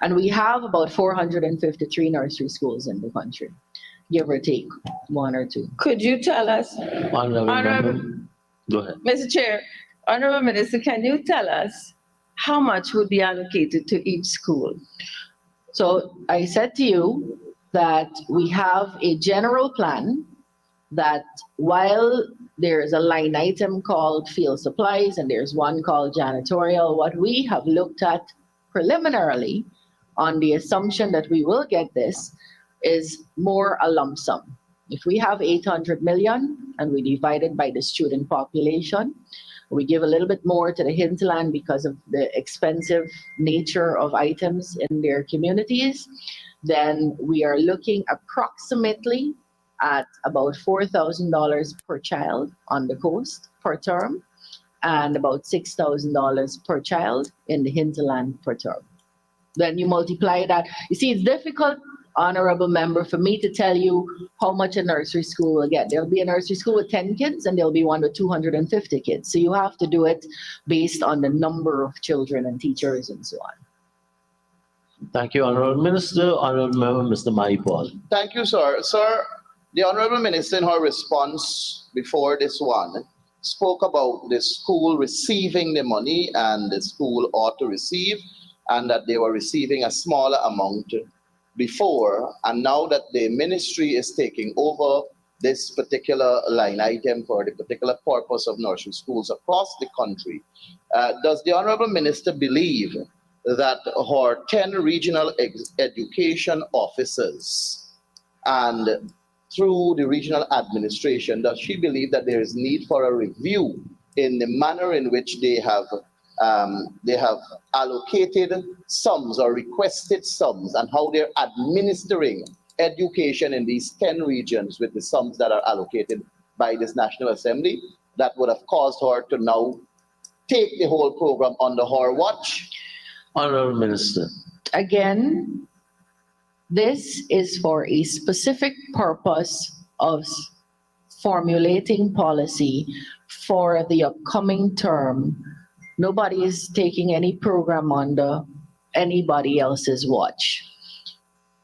And we have about 453 nursery schools in the country, give or take one or two. Could you tell us, Honorable, go ahead. Mr. Chair, Honorable Minister, can you tell us how much would be allocated to each school? So I said to you that we have a general plan that while there's a line item called field supplies and there's one called janitorial, what we have looked at preliminarily on the assumption that we will get this is more a lump sum. If we have 800 million and we divide it by the student population, we give a little bit more to the hinterland because of the expensive nature of items in their communities, then we are looking approximately at about $4,000 per child on the coast per term and about $6,000 per child in the hinterland per term. Then you multiply that. You see, it's difficult, honorable member, for me to tell you how much a nursery school will get. There'll be a nursery school with 10 kids and there'll be one with 250 kids. So you have to do it based on the number of children and teachers and so on. Thank you, Honorable Minister. Honorable Member, Mr. Mahipal. Thank you, sir. Sir, the Honorable Minister in her response before this one spoke about the school receiving the money and the school ought to receive and that they were receiving a smaller amount before, and now that the ministry is taking over this particular line item for the particular purpose of nursery schools across the country, does the Honorable Minister believe that her 10 regional education officers and through the regional administration, does she believe that there is need for a review in the manner in which they have allocated sums or requested sums and how they're administering education in these 10 regions with the sums that are allocated by this National Assembly that would have caused her to now take the whole program under her watch? Honorable Minister. Again, this is for a specific purpose of formulating policy for the upcoming term. Nobody is taking any program under anybody else's watch.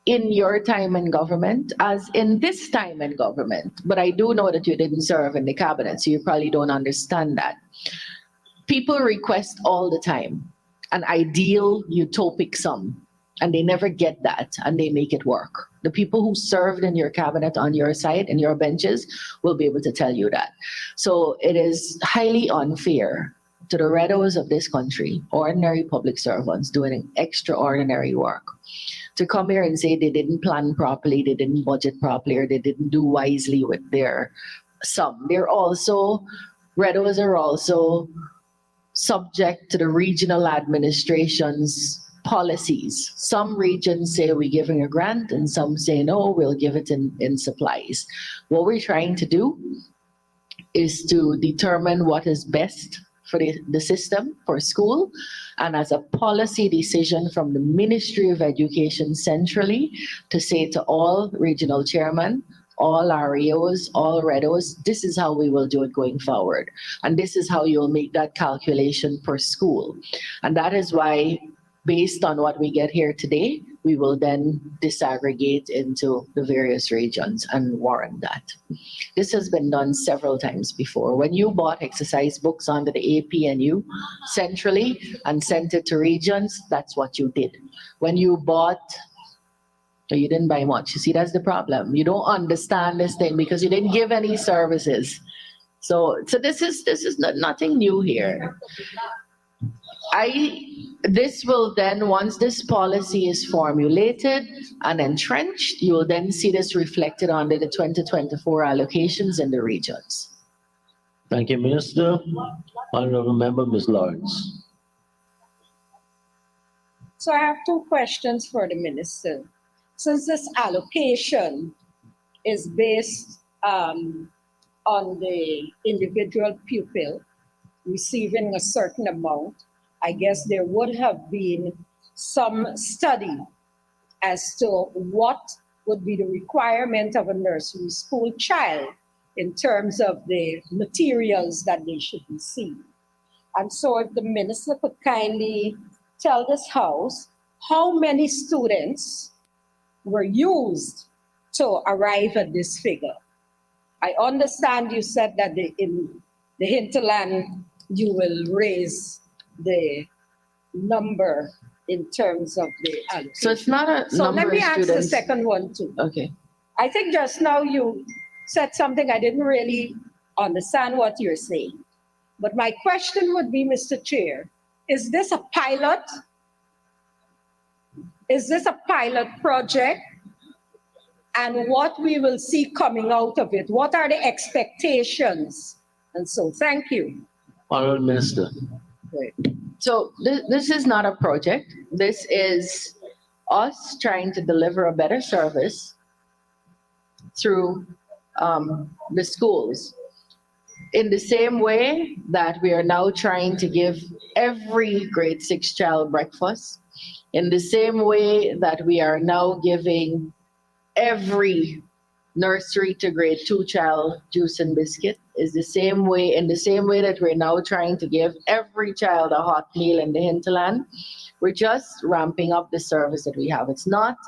In your time in government, as in this time in government, but I do know that you didn't serve in the cabinet, so you probably don't understand that. People request all the time an ideal utopic sum, and they never get that, and they make it work. The people who served in your cabinet on your side, in your benches, will be able to tell you that. So it is highly unfair to the Redos of this country, ordinary public servants doing extraordinary work, to come here and say they didn't plan properly, they didn't budget properly, or they didn't do wisely with their sum. Redos are also subject to the regional administration's policies. Some regions say we're giving a grant and some say no, we'll give it in supplies. What we're trying to do is to determine what is best for the system, for school, and as a policy decision from the Ministry of Education centrally to say to all regional chairmen, all REOs, all Redos, this is how we will do it going forward. And this is how you'll make that calculation per school. And that is why, based on what we get here today, we will then disaggregate into the various regions and warrant that. This has been done several times before. When you bought exercise books under the APNU centrally and sent it to regions, that's what you did. When you bought, you didn't buy much. You see, that's the problem. You don't understand this thing because you didn't give any services. So this is nothing new here. This will then, once this policy is formulated and entrenched, you will then see this reflected under the 2024 allocations in the regions. Thank you, Minister. Honorable Member, Ms. Lawrence. So I have two questions for the minister. Since this allocation is based on the individual pupil receiving a certain amount, I guess there would have been some study as to what would be the requirement of a nursery school child in terms of the materials that they should receive. And so if the minister could kindly tell this House how many students were used to arrive at this figure. I understand you said that in the hinterland, you will raise the number in terms of the allocation. So it's not a So number let me of ask the students. second one too. Okay. I think just now you said something I didn't really understand what you're saying. But my question would be, Mr. Chair, is this a pilot? Is this a pilot project? And what we will see coming out of it? What are the expectations? And so, thank you. Honorable Minister. So this is not a project. This is us trying to deliver a better service through the schools. In the same way that we are now trying to give every grade 6 child breakfast, in the same way that we are now giving every nursery to grade 2 child juice and biscuit, is the same way, in the same way that we're now trying to give every child a hot meal in the hinterland. We're just ramping up the service that we have. It's not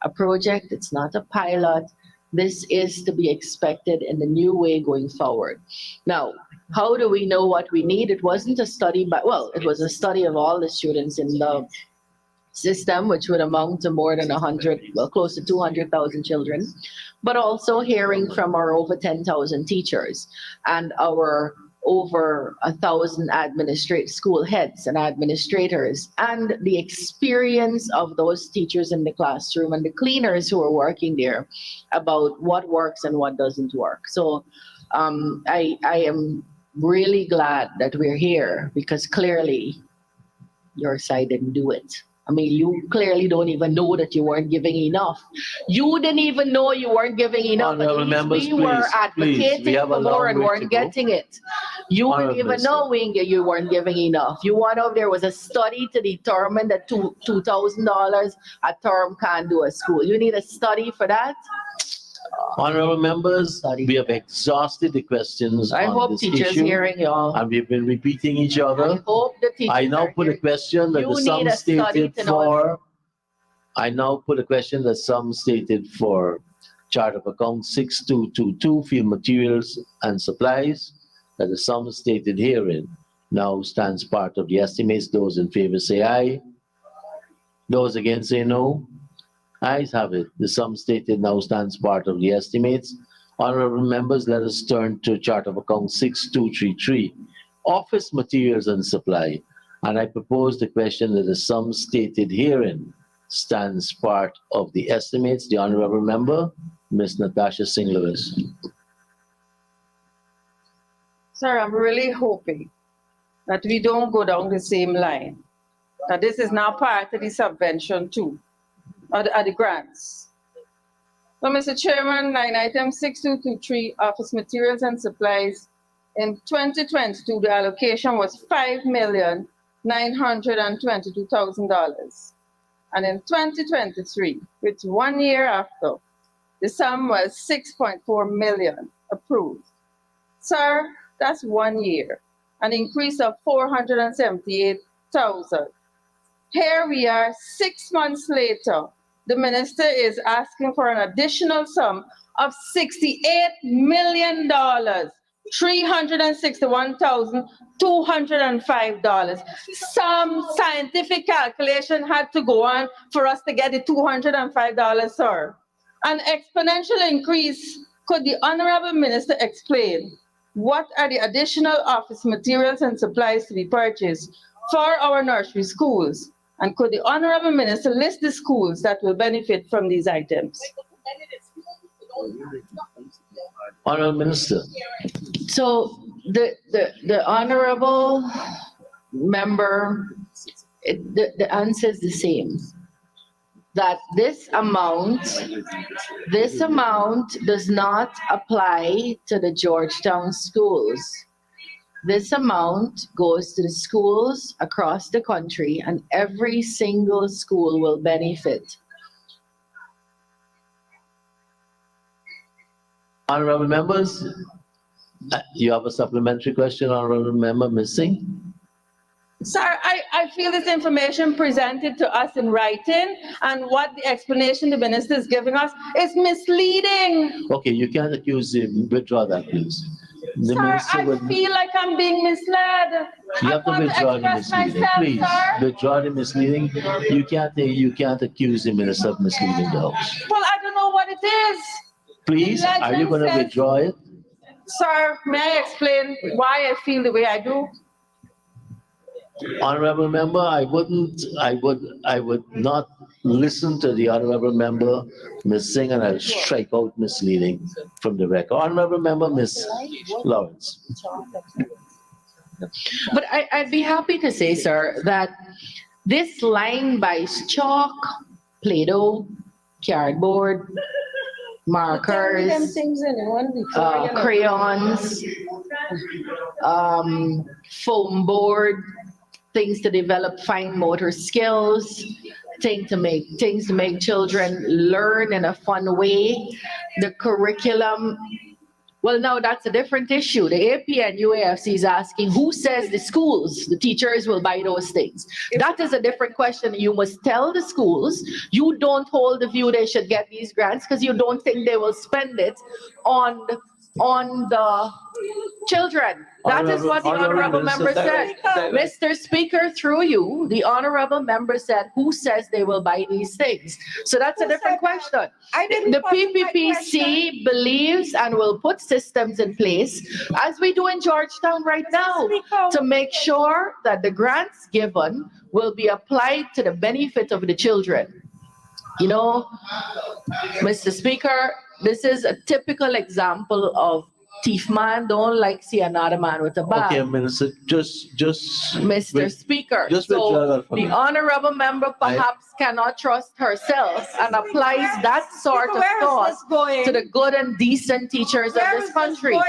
a project, it's not a pilot. This is to be expected in the new way going forward. Now, how do we know what we need? It wasn't a study, but well, it was a study of all the students in the system, which would amount to more than 100, well, close to 200,000 children, but also hearing from our over 10,000 teachers and our over 1,000 school heads and administrators, and the experience of those teachers in the classroom and the cleaners who are working there about what works and what doesn't work. So I am really glad that we're here, because clearly your side didn't do it. I mean, you clearly don't even know that you weren't giving enough. You didn't even know you weren't giving enough. Honorable members, we were please, advocating we have a for more long and way weren't to go. getting it. You Honorable didn't even Minister. know you weren't giving enough. You went out there was a study to determine that $2,000 a term can't do a school. You need a study for that? Honorable members, we have exhausted the questions I on hope this teachers issue, hearing y'all. and we've been repeating each other. Hope the teachers I now are put a hearing. question that You the need sum a study stated to know what- for. I now put a question that some stated for chart of account 6222, field materials and supplies, that the sum stated herein now stands part of the estimates. Those in favor say aye. Those against say no. Ayes have it. The sum stated now stands part of the estimates. Honorable members, let us turn to chart of account 6233, office materials and supply, and I propose the question that the sum stated herein stands part of the estimates. The honorable member, Ms. Natasha Singh Lewis. Sir, I'm really hoping that we don't go down the same line. That this is now part of the subvention too, or the grants. So, Mr. Chairman, line item 6223, office materials and supplies. In 2022, the allocation was $5,922,000. And in 2023, which 1 year after, the sum was 6.4 million approved. Sir, that's 1 year, an increase of 478,000. Here we are 6 months later. The minister is asking for an additional sum of $68 million, $361,205. Some scientific calculation had to go on for us to get the $205, sir. An exponential increase. Could the honorable minister explain what are the additional office materials and supplies to be purchased for our nursery schools? And could the honorable minister list the schools that will benefit from these items? Honorable Minister. So the honorable member, the answer is the same. That this amount does not apply to the Georgetown schools. This amount goes to the schools across the country, and every single school will benefit. Honorable members, you have a supplementary question, honorable member, Ms. Singh? Sir, I feel this information presented to us in writing and what the explanation the minister is giving us is misleading. Okay, you can't accuse him. Withdraw that, please. The Sir, minister I will- feel like I'm being misled. You have to withdraw the misleading, please. Withdraw the misleading. You can't accuse the minister of misleading the House. Well, I don't know what it is. Please, are you going to withdraw it? Sir, may I explain why I feel the way I do? Honorable member, I would not listen to the honorable member, Ms. Singh, and I'll strike out misleading from the record. Honorable member, Ms. Lawrence. But I'd be happy to say, sir, that this line buys chalk, Play-Doh, cardboard, markers, crayons, foam board, things to develop fine motor skills, things to make children learn in a fun way. The curriculum, well, now that's a different issue. The AP and UAFC is asking who says the schools, the teachers will buy those things. That is a different question. You must tell the schools you don't hold the view they should get these grants because you don't think they will spend it on the children. That is what the honorable member said. Mr. Speaker, through you, the honorable member said, who says they will buy these things? So that's a different question. The PPPC believes and will put systems in place, as we do in Georgetown right now, to make sure that the grants given will be applied to the benefit of the children. You know, Mr. Speaker, this is a typical example of thief man don't like see another man with a bag. Okay, Minister, just. Mr. Speaker, just withdraw that from the me. honorable member perhaps cannot trust herself and applies that sort of thought to the good and decent teachers of this country.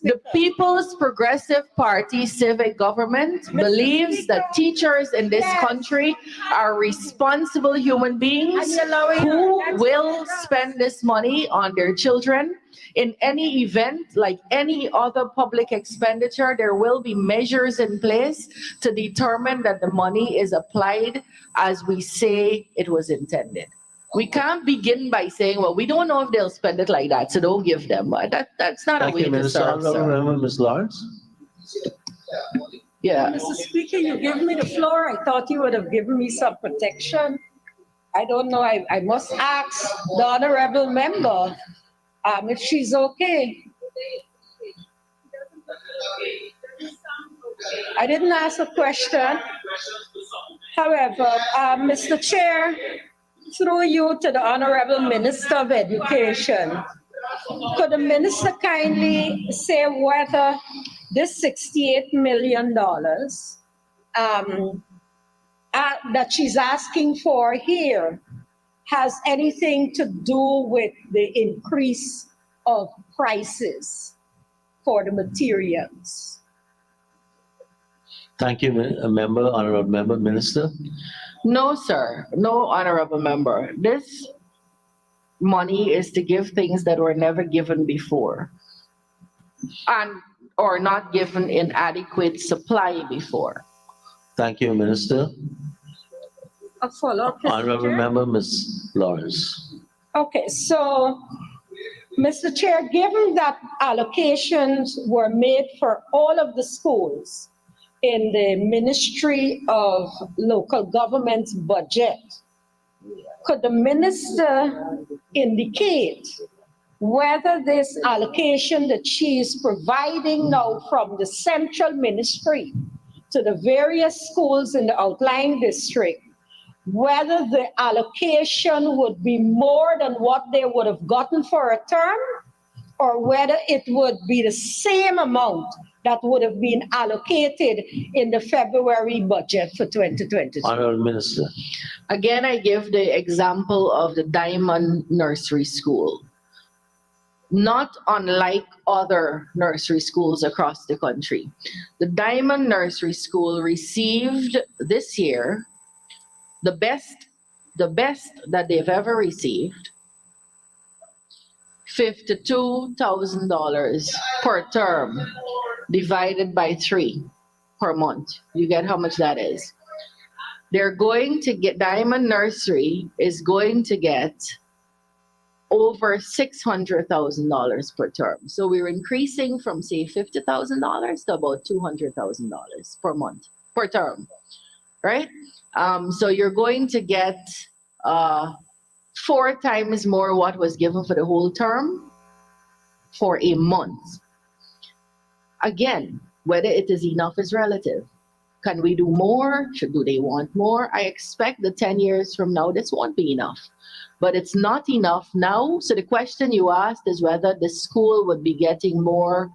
The People's Progressive Party civic government believes that teachers in this country are responsible human beings who will spend this money on their children. In any event, like any other public expenditure, there will be measures in place to determine that the money is applied as we say it was intended. We can't begin by saying, well, we don't know if they'll spend it like that, so don't give them. That's not a way to serve, sir. Ms. Lawrence? Yeah. Mr. Speaker, you give me the floor. I thought you would have given me some protection. I don't know. I must ask the honorable member if she's okay. I didn't ask a question. However, Mr. Chair, through you to the Honorable Minister of Education, could the minister kindly say whether this $68 million that she's asking for here has anything to do with the increase of prices for the materials? Thank you, Honorable Member, Minister. No, sir. No, honorable member. This money is to give things that were never given before and or not given in adequate supply before. Thank you, Minister. A follow-up, Mr. Honorable Chair? Member, Ms. Lawrence. Okay, so, Mr. Chair, given that allocations were made for all of the schools in the Ministry of Local Government's budget, could the minister indicate whether this allocation that she is providing now from the central ministry to the various schools in the outlying district, whether the allocation would be more than what they would have gotten for a term, or whether it would be the same amount that would have been allocated in the February budget for 2022. Honorable Minister. Again, I give the example of the Diamond Nursery School. Not unlike other nursery schools across the country. The Diamond Nursery School received this year the best that they've ever received, $52,000 per term, divided by 3 per month. You get how much that is. They're going to get, Diamond Nursery is going to get over $600,000 per term. So we're increasing from, say, $50,000 to about $200,000 per month, per term, right? So you're going to get 4 times more what was given for the whole term for a month. Again, whether it is enough is relative. Can we do more? Do they want more? I expect that 10 years from now, this won't be enough. But it's not enough now. So the question you asked is whether the school would be getting more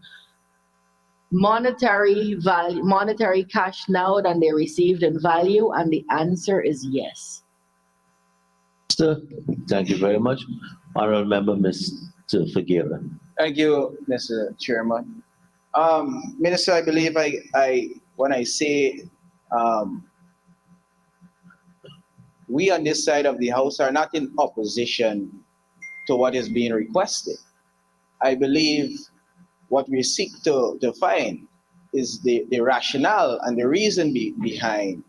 monetary value, monetary cash now than they received in value, and the answer is yes. Sir, thank you very much. Honorable Member, Mr. Figueroa. Thank you, Mr. Chairman. Minister, I believe when I say we on this side of the house are not in opposition to what is being requested. I believe what we seek to find is the rationale and the reason behind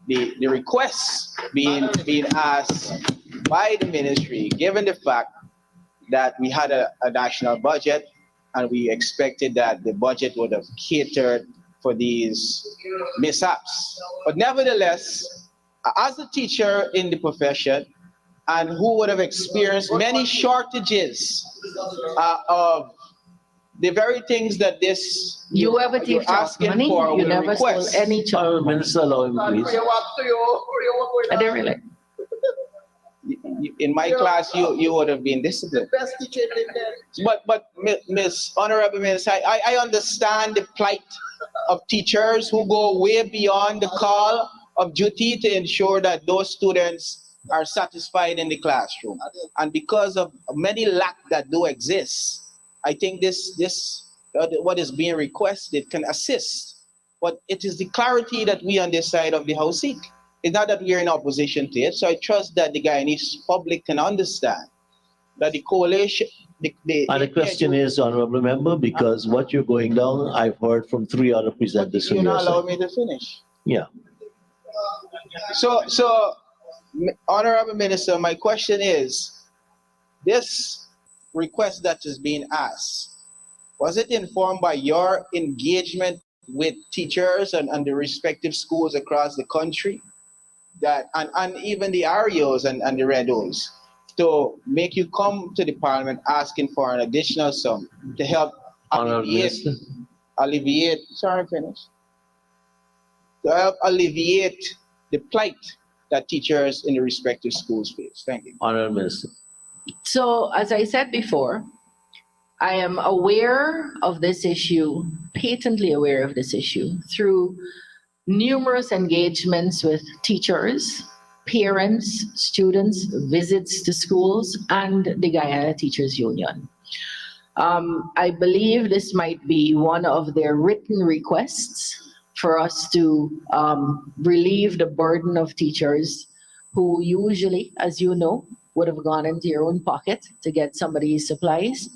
the requests being asked by the ministry, given the fact that we had a national budget and we expected that the budget would have catered for these mishaps. But nevertheless, as a teacher in the profession and who would have experienced many shortages of the very things that this you ever teach asking money? for, You never stole any child. Minister, allow him, please. I didn't really. In my class, you would have been disciplined. Best teacher in there. But Miss Honorable Minister, I understand the plight of teachers who go way beyond the call of duty to ensure that those students are satisfied in the classroom. And because of many lack that do exist, I think this what is being requested can assist. But it is the clarity that we on this side of the house seek. It's not that we are in opposition to it. So I trust that the Guyanese public can understand that the coalition. And the question is, Honorable Member, because what you're going down, I've heard from 3 other presenters from You your not allow side. me to finish. Yeah. So, Honorable Minister, my question is, this request that is being asked, was it informed by your engagement with teachers and the respective schools across the country, that and even the REOs and the REDOs, to make you come to the Parliament asking for an additional sum to help alleviate, sorry, finish. to help alleviate the plight that teachers in the respective schools face? Thank you. Honorable Minister. So, as I said before, I am aware of this issue, patently aware of this issue, through numerous engagements with teachers, parents, students, visits to schools, and the Guyana Teachers Union. I believe this might be one of their written requests for us to relieve the burden of teachers who usually, as you know, would have gone into your own pocket to get some of these supplies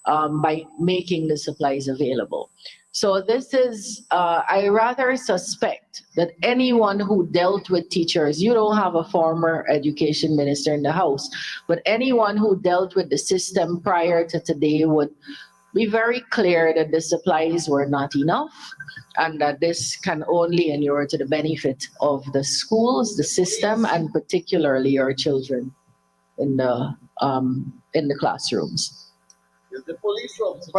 by making the supplies available. So this is, I rather suspect that anyone who dealt with teachers, you don't have a former education minister in the House, but anyone who dealt with the system prior to today would be very clear that the supplies were not enough and that this can only inure to the benefit of the schools, the system, and particularly your children in the classrooms. The police officer.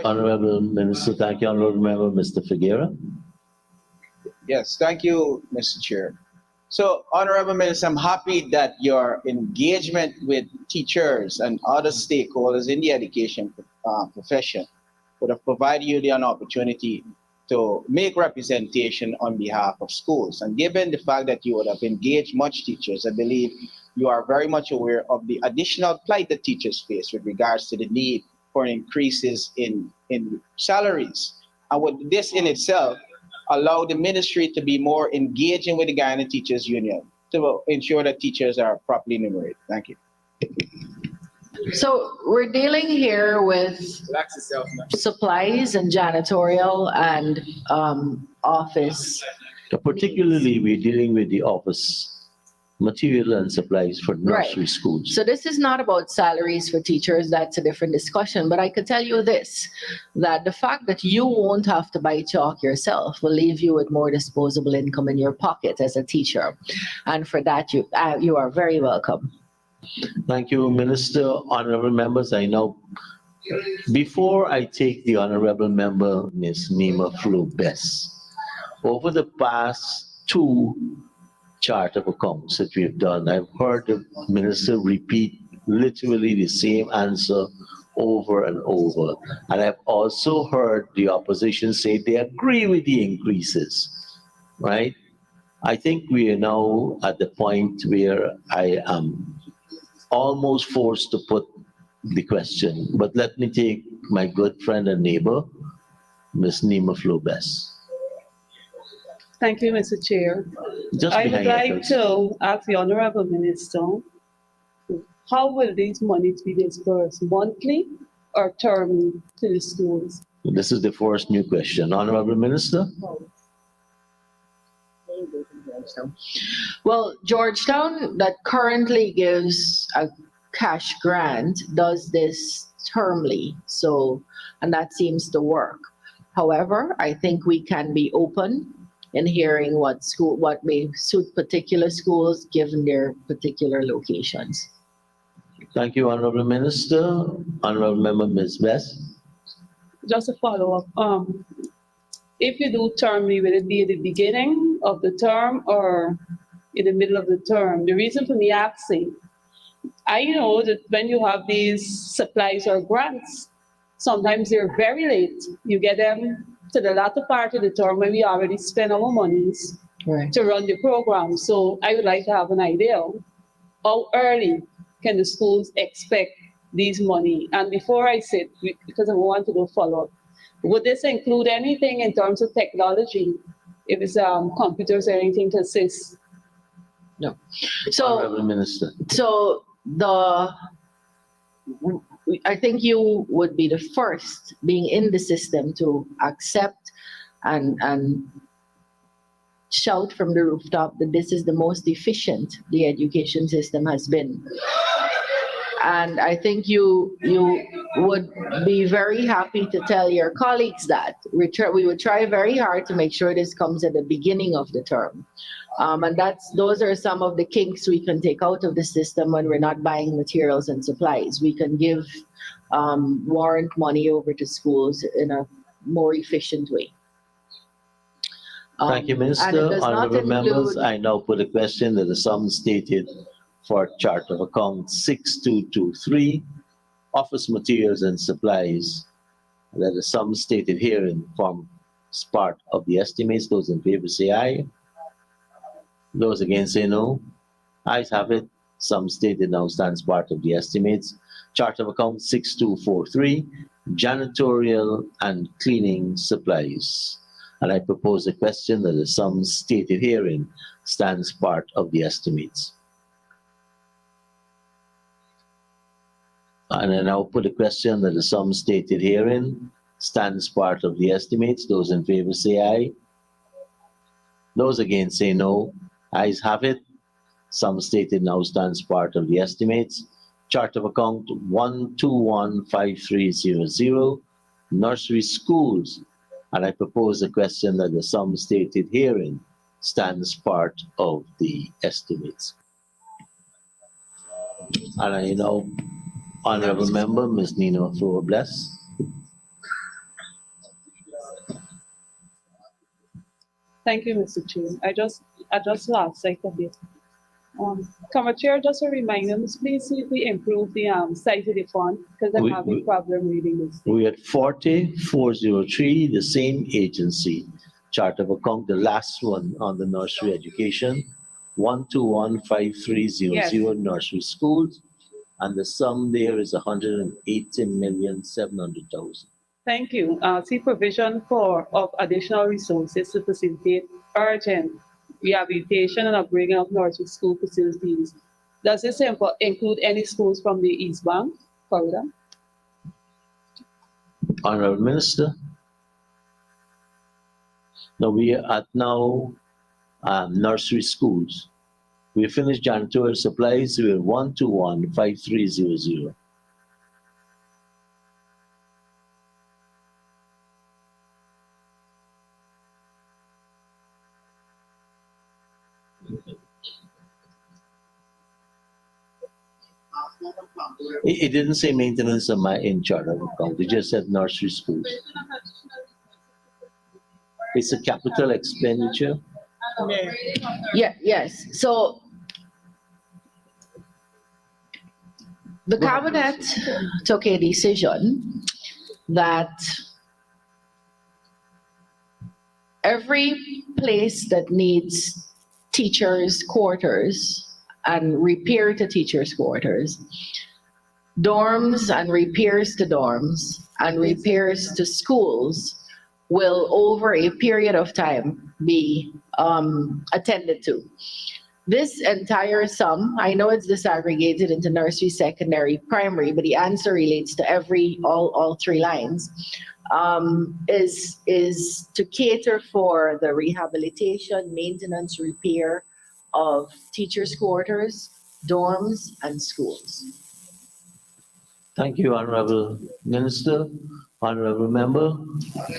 Honorable Minister, thank you. Honorable Member, Mr. Figuera. Yes, thank you, Mr. Chair. So, Honorable Minister, I'm happy that your engagement with teachers and other stakeholders in the education profession would have provided you an opportunity to make representation on behalf of schools. And given the fact that you would have engaged much teachers, I believe you are very much aware of the additional plight that teachers face with regards to the need for increases in salaries. And would this in itself allow the ministry to be more engaging with the Guyana Teachers Union to ensure that teachers are properly enumerated? Thank you. So we're dealing here with supplies and janitorial and office. Particularly, we're dealing with the office material and supplies for nursery schools. So this is not about salaries for teachers, that's a different discussion, but I could tell you this, that the fact that you won't have to buy chalk yourself will leave you with more disposable income in your pocket as a teacher. And for that, you are very welcome. Thank you, Minister. Honorable members, I know, before I take the Honorable Member, Ms. Nima Flo-Bess, over the past 2 chart of accounts that we've done, I've heard the Minister repeat literally the same answer over and over. And I've also heard the opposition say they agree with the increases, right? I think we are now at the point where I am almost forced to put the question, but let me take my good friend and neighbor, Ms. Nima Flo-Bess. Thank you, Mr. Chair. Just I would behind like Eccles. to ask the Honorable Minister, how will these monies be dispersed, monthly or termly to the schools? This is the first new question. Honorable Minister? Well, Georgetown, that currently gives a cash grant, does this termly, so, and that seems to work. However, I think we can be open in hearing what may suit particular schools given their particular locations. Thank you, Honorable Minister. Honorable Member, Ms. Bess. Just a follow-up. If you do termly, will it be at the beginning of the term or in the middle of the term? The reason for me asking, I know that when you have these supplies or grants, sometimes they're very late. You get them to the latter part of the term when we already spent our monies to run the program. So I would like to have an idea, how early can the schools expect these money? And before I sit, because I want to do follow-up, would this include anything in terms of technology? If it's computers or anything to assist? No. So, Honorable Minister. So I think you would be the first being in the system to accept and shout from the rooftop that this is the most efficient the education system has been. And I think you would be very happy to tell your colleagues that. We would try very hard to make sure this comes at the beginning of the term. And those are some of the kinks we can take out of the system when we're not buying materials and supplies. We can give warrant money over to schools in a more efficient way. Thank you, And it Minister. does not Honorable members, include, I now put a question that the sum stated for chart of account 6223, office materials and supplies, that the sum stated herein forms part of the estimates. Those in favor say aye. Those against say no. Ayes have it. Sum stated now stands part of the estimates. Chart of account 6243, janitorial and cleaning supplies. And I propose a question that the sum stated herein stands part of the estimates. And I now put a question that the sum stated herein stands part of the estimates. Those in favor say aye. Those against say no. Ayes have it. Sum stated now stands part of the estimates. Chart of account 1215300, nursery schools. And I propose a question that the sum stated herein stands part of the estimates. And I now, Honorable Member, Ms. Nina Flor-Bless. Thank you, Mr. Chair. I just last sight of it. Comma Chair, just a reminder, please see if we improve the size of the font because I'm having problem reading this. We at 40403, the same agency, chart of account, the last one on the nursery education, 1215300 nursery schools, and the sum there is 180,700,000. Thank you. See provision of additional resources to facilitate urgent rehabilitation and upgrading of nursery school facilities. Does this include any schools from the East Bank corridor? Honorable Minister. Now we are at nursery schools. We finished janitorial supplies. We are 1215300. It didn't say maintenance of my in chart of account. It just said nursery schools. It's a capital expenditure. yeah, yes. So the cabinet took a decision that every place that needs teachers' quarters and repair to teachers' quarters, dorms and repairs to dorms and repairs to schools will over a period of time be attended to. This entire sum, I know it's disaggregated into nursery, secondary, primary, but the answer relates to all three lines, is to cater for the rehabilitation, maintenance, repair of teachers' quarters, dorms, and schools. Thank you, Honorable Minister. Honorable Member,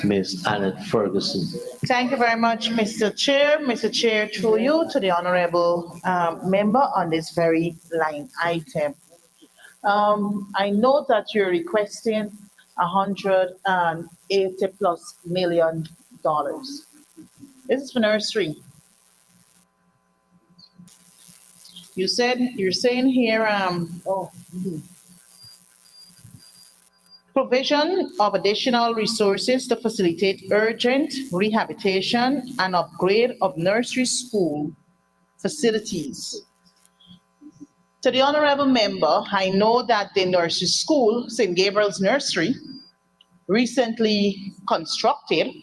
Ms. Annette Ferguson. Thank you very much, Mr. Chair. Mr. Chair, through you to the honorable member on this very line item. I know that you're requesting $180+ million. This is for nursery. You're saying here, provision of additional resources to facilitate urgent rehabilitation and upgrade of nursery school facilities. To the honorable member, I know that the nursery school, St. Gabriel's Nursery, recently constructed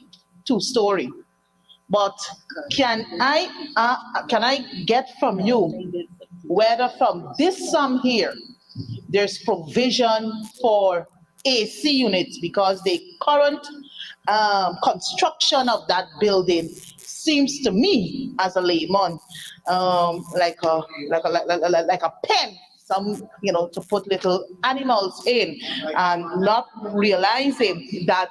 2-story. But can I get from you whether from this sum here, there's provision for AC units, because the current construction of that building seems to me as a layman like a pen, to put little animals in, and not realizing that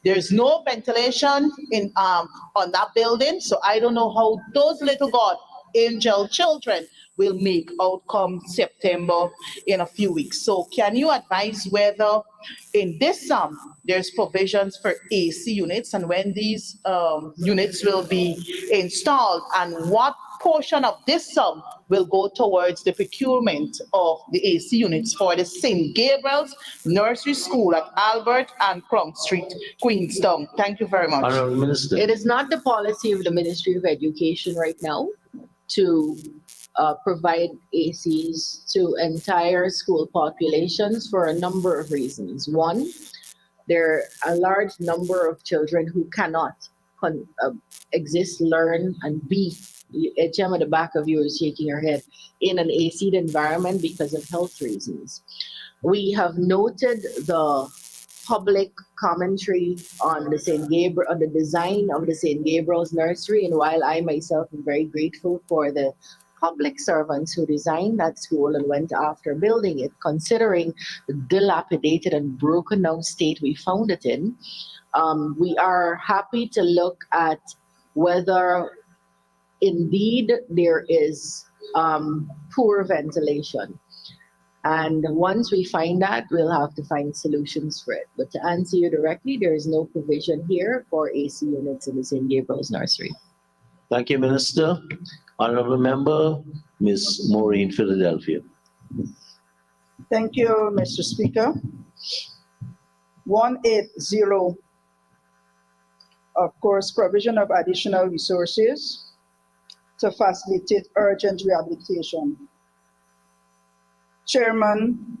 there's no ventilation in on that building. So I don't know how those little gods Angel children will make out come September in a few weeks. So can you advise whether in this sum, there's provisions for AC units and when these units will be installed and what portion of this sum will go towards the procurement of the AC units for the St. Gabriel's Nursery School at Albert and Crump Street, Queenstown? Thank you very much. Honorable Minister. It is not the policy of the Ministry of Education right now to provide ACs to entire school populations for a number of reasons. One, there are a large number of children who cannot exist, learn, and be. HM at the back of you is shaking her head in an AC'd environment because of health reasons. We have noted the public commentary on the St. Gabriel, on the design of the St. Gabriel's Nursery, and while I myself am very grateful for the public servants who designed that school and went after building it, considering the dilapidated and broken down state we found it in, we are happy to look at whether indeed there is poor ventilation. And once we find that, we'll have to find solutions for it. But to answer you directly, there is no provision here for AC units in the St. Gabriel's Nursery. Thank you, Minister. Honorable Member, Ms. Maureen Philadelphia. Thank you, Mr. Speaker. 180, of course, provision of additional resources to facilitate urgent rehabilitation. Chairman,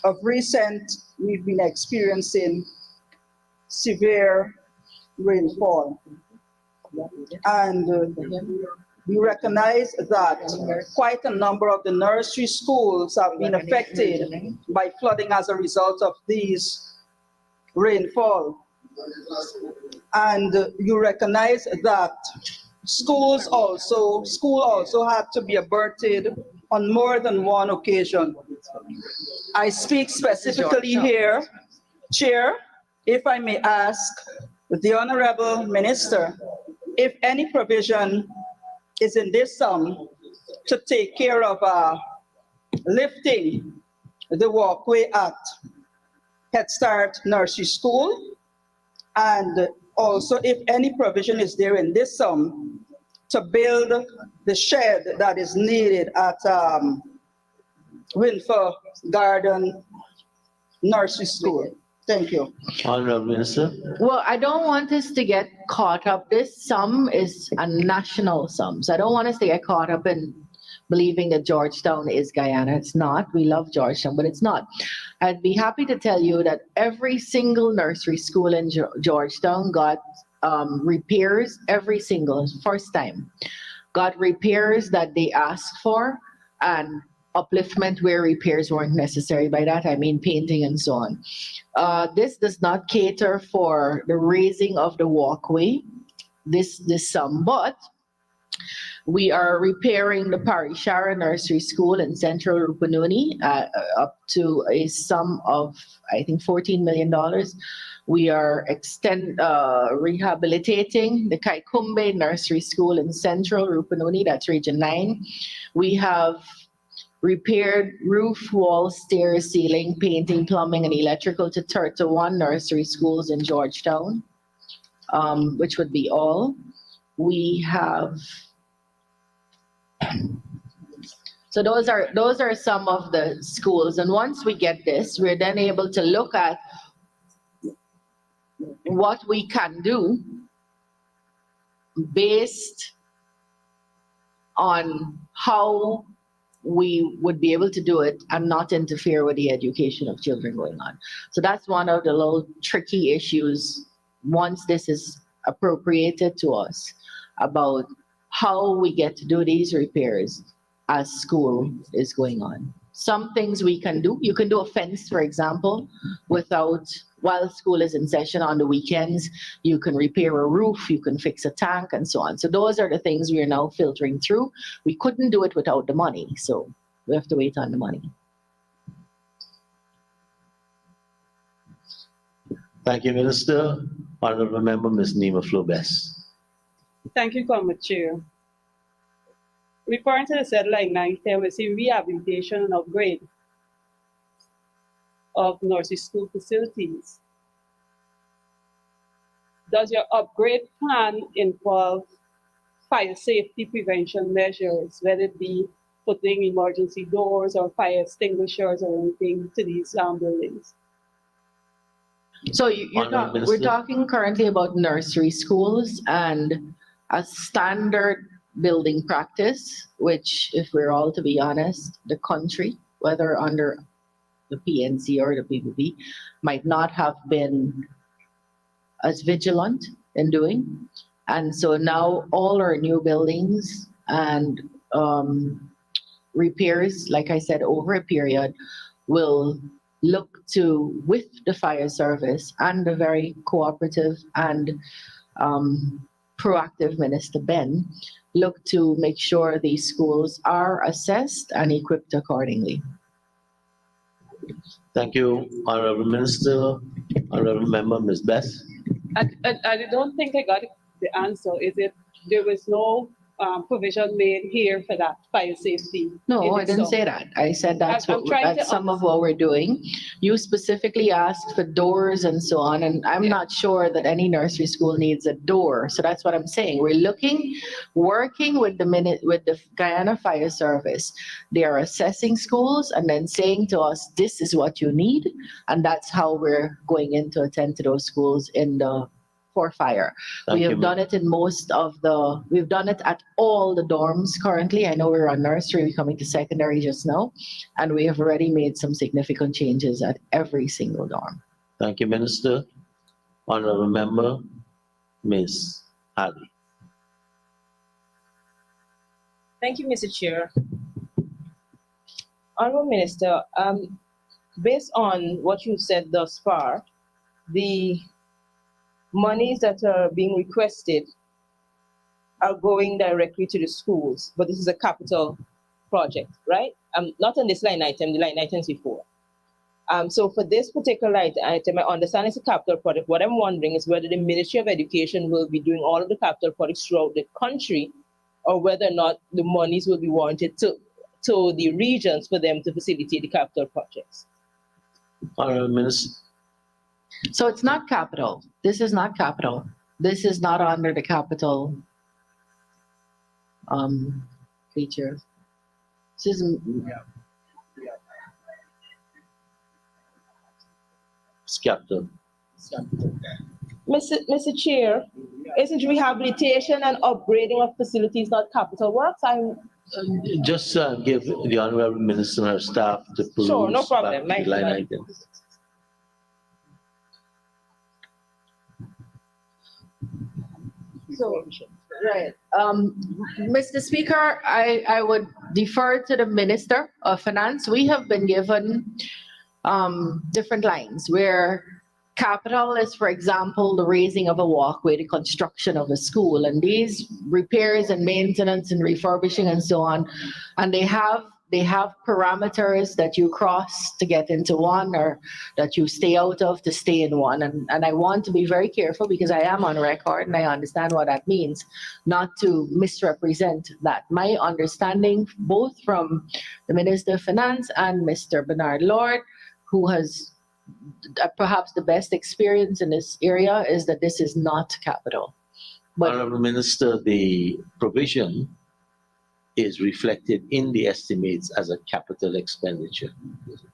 of recent, we've been experiencing severe rainfall. And we recognize that quite a number of the nursery schools have been affected by flooding as a result of these rainfall. And you recognize that school also had to be averted on more than one occasion. I speak specifically here, Chair, if I may ask the Honorable Minister, if any provision is in this sum to take care of lifting the walkway at Head Start Nursery School, and also if any provision is there in this sum to build the shed that is needed at Winford Garden Nursery School. Thank you. Honorable Minister. Well, I don't want us to get caught up. This sum is a national sum. So I don't want us to get caught up in believing that Georgetown is Guyana. It's not. We love Georgetown, but it's not. I'd be happy to tell you that every single nursery school in Georgetown got repairs, first time, got repairs that they asked for, and upliftment where repairs weren't necessary. By that, I mean painting and so on. This does not cater for the raising of the walkway, this sum, but we are repairing the Parishara Nursery School in Central Rupununi up to a sum of, I think, $14 million. We are rehabilitating the Kaikumbe Nursery School in Central Rupununi, that's Region 9. We have repaired roof, wall, stairs, ceiling, painting, plumbing, and electrical to 31 nursery schools in Georgetown, which would be all. We have, so those are some of the schools. And once we get this, we're then able to look at what we can do based on how we would be able to do it and not interfere with the education of children going on. So that's one of the little tricky issues once this is appropriated to us about how we get to do these repairs as school is going on. Some things we can do. You can do a fence, for example, while school is in session on the weekends. You can repair a roof, you can fix a tank, and so on. So those are the things we are now filtering through. We couldn't do it without the money, so we have to wait on the money. Thank you, Minister. Honorable Member, Ms. Nima Flobes. Thank you, Comrade Chair. referring to the said line item, we see rehabilitation and upgrade of nursery school facilities. Does your upgrade plan involve fire safety prevention measures, whether it be putting emergency doors or fire extinguishers or anything to these buildings? So we're talking currently about nursery schools and a standard building practice, which, if we're all to be honest, the country, whether under the PNC or the PPP, might not have been as vigilant in doing. And so now all our new buildings and repairs, like I said, over a period, will look to, with the fire service and the very cooperative and proactive Minister Ben, look to make sure these schools are assessed and equipped accordingly. Thank you, Honorable Minister. Honorable Member, Ms. Beth. I don't think I got the answer. Is it there was no provision made here for that fire safety? No, I didn't say that. I said that's some of what we're doing. You specifically asked for doors and so on, and I'm not sure that any nursery school needs a door. So that's what I'm saying. We're working with the Guyana Fire Service. They are assessing schools and then saying to us, this is what you need, and that's how we're going in to attend to those schools for fire. We have done it in we've done it at all the dorms currently. I know we're on nursery, we're coming to secondary just now, and we have already made some significant changes at every single dorm. Thank you, Minister. Honorable Member, Ms. Hadi. Thank you, Mr. Chair. Honorable Minister, based on what you've said thus far, the monies that are being requested are going directly to the schools, but this is a capital project, right? Not on this line item, the line items before. So for this particular line item, I understand it's a capital project. What I'm wondering is whether the Ministry of Education will be doing all of the capital projects throughout the country, or whether or not the monies will be warranted to the regions for them to facilitate the capital projects. Honorable Minister. So it's not capital. This is not capital. This is not under the capital feature. This is capital. Mr. Chair, isn't rehabilitation and upgrading of facilities not capital works? Just give the Honorable Minister and her staff to peruse Sure, no problem. back the line items. So, right. Mr. Speaker, I would defer to the Minister of Finance. We have been given different lines where capital is, for example, the raising of a walkway, the construction of a school, and these repairs and maintenance and refurbishing and so on. And they have parameters that you cross to get into one, or that you stay out of to stay in one. And I want to be very careful, because I am on record and I understand what that means, not to misrepresent that. My understanding, both from the Minister of Finance and Mr. Bernard Lord, who has perhaps the best experience in this area, is that this is not capital. Honorable Minister, the provision is reflected in the estimates as a capital expenditure.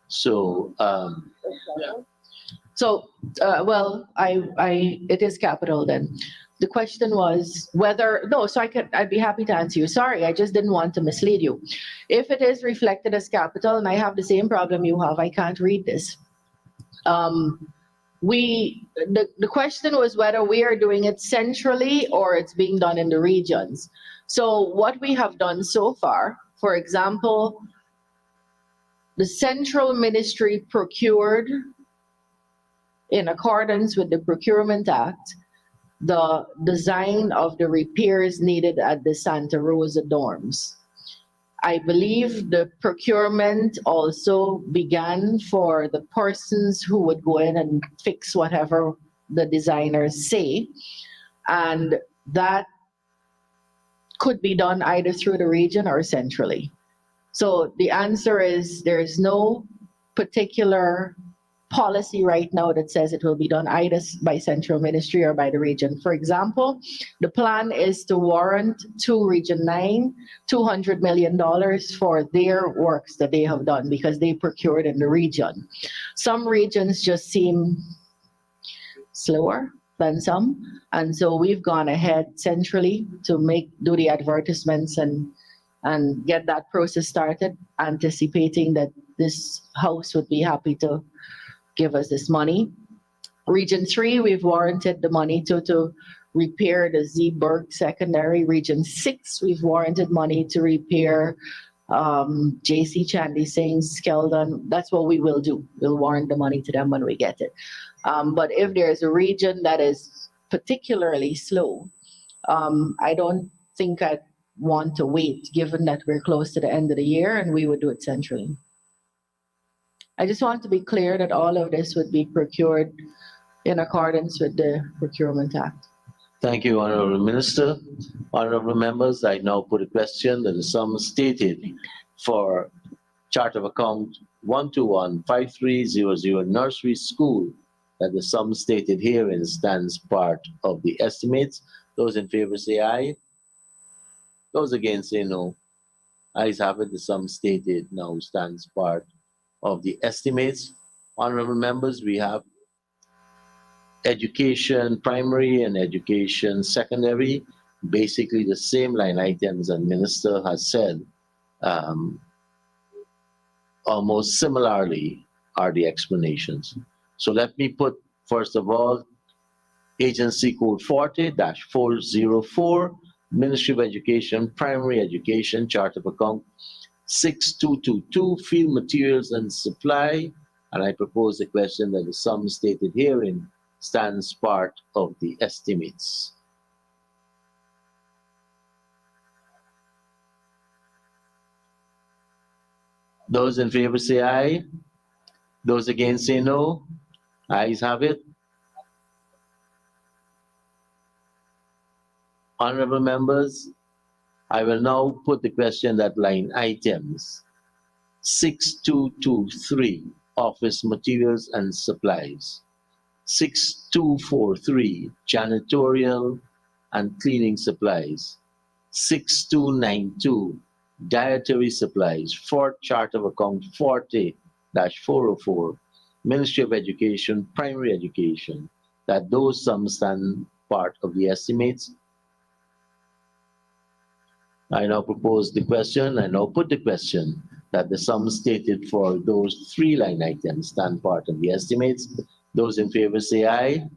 So, it is capital then. The question was whether, I'd be happy to answer you. Sorry, I just didn't want to mislead you. If it is reflected as capital, and I have the same problem you have, I can't read this. The question was whether we are doing it centrally or it's being done in the regions. So what we have done so far, for example, the central ministry procured, in accordance with the Procurement Act, the design of the repairs needed at the Santa Rosa dorms. I believe the procurement also began for the persons who would go in and fix whatever the designers say. And that could be done either through the region or centrally. So the answer is there is no particular policy right now that says it will be done either by central ministry or by the region. For example, the plan is to warrant to Region 9 $200 million for their works that they have done because they procured in the region. Some regions just seem slower than some, and so we've gone ahead centrally to do the advertisements and get that process started, anticipating that this house would be happy to give us this money. Region 3, we've warranted the money to repair the Zeeburg Secondary. Region 6, we've warranted money to repair J.C. Chandy Singh's Skeldon. That's what we will do. We'll warrant the money to them when we get it. But if there's a region that is particularly slow, I don't think I'd want to wait, given that we're close to the end of the year, and we would do it centrally. I just want to be clear that all of this would be procured in accordance with the Procurement Act. Thank you, Honorable Minister. Honorable members, I now put a question that the sum stated for chart of account 1215300 Nursery School, that the sum stated herein stands part of the estimates. Those in favor say aye. Those against say no. Ayes have it, the sum stated now stands part of the estimates. Honorable members, we have education primary and education secondary, basically the same line items and Minister has said. Almost similarly are the explanations. So let me put, first of all, Agency Code 40-404, Ministry of Education, Primary Education, Chart of Account 6222, Field Materials and Supply, and I propose the question that the sum stated herein stands part of the estimates. Those in favor say aye. Those against say no. Ayes have it. Honorable members, I will now put the question that line items 6223, Office Materials and Supplies, 6243, Janitorial and Cleaning Supplies, 6292, Dietary Supplies, Fourth Chart of Account 40-404, Ministry of Education, Primary Education, that those sums stand part of the estimates. I now propose the question, I now put the question that the sum stated for those three line items stand part of the estimates. Those in favor say aye.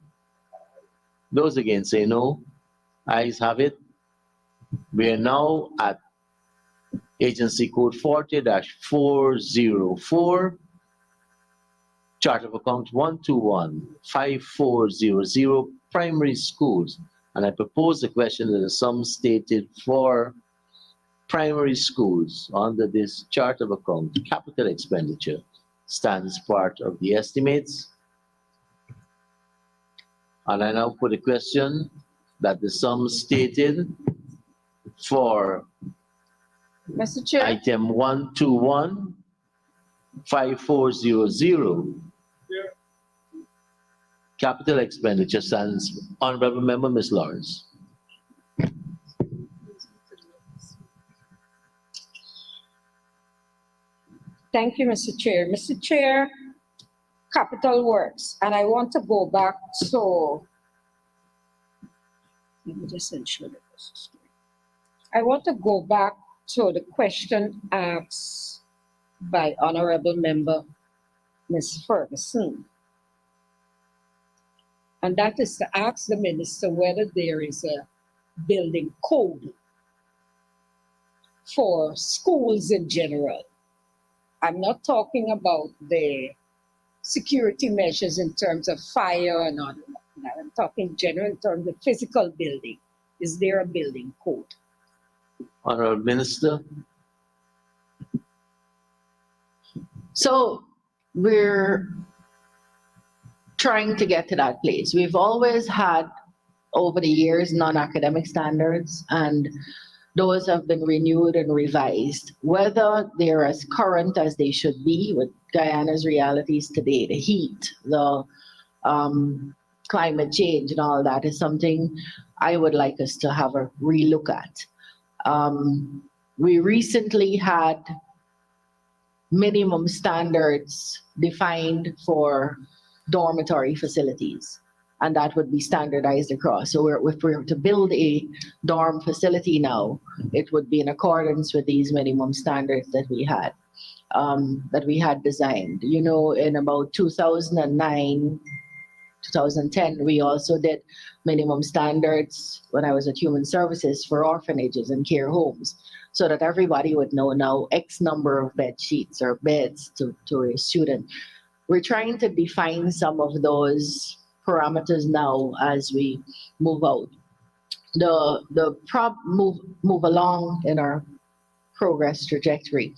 Those against say no. Ayes have it. We are now at Agency Code 40-404, Chart of Account 1215400, Primary Schools. And I propose the question that the sum stated for primary schools under this chart of account, capital expenditure, stands part of the estimates. And I now put a question that the sum stated for Mr. Chair. item 1215400, capital expenditure stands. Honorable Member, Ms. Lawrence. Thank you, Mr. Chair. Mr. Chair, Capital Works, and I want to go back to, let me just ensure that this is straight. I want to go back to the question asked by Honorable Member Ms. Ferguson. And that is to ask the Minister whether there is a building code for schools in general. I'm not talking about the security measures in terms of fire and all that. I'm talking general in terms of physical building. Is there a building code? Honorable Minister. So we're trying to get to that place. We've always had, over the years, non-academic standards, and those have been renewed and revised. Whether they're as current as they should be with Guyana's realities today, the heat, the climate change and all that is something I would like us to have a relook at. We recently had minimum standards defined for dormitory facilities, and that would be standardized across. So if we were to build a dorm facility now, it would be in accordance with these minimum standards that we had designed. You know, in about 2009, 2010, we also did minimum standards when I was at Human Services for orphanages and care homes, so that everybody would know now X number of bed sheets or beds to a student. We're trying to define some of those parameters now as we move out. Move along in our progress trajectory.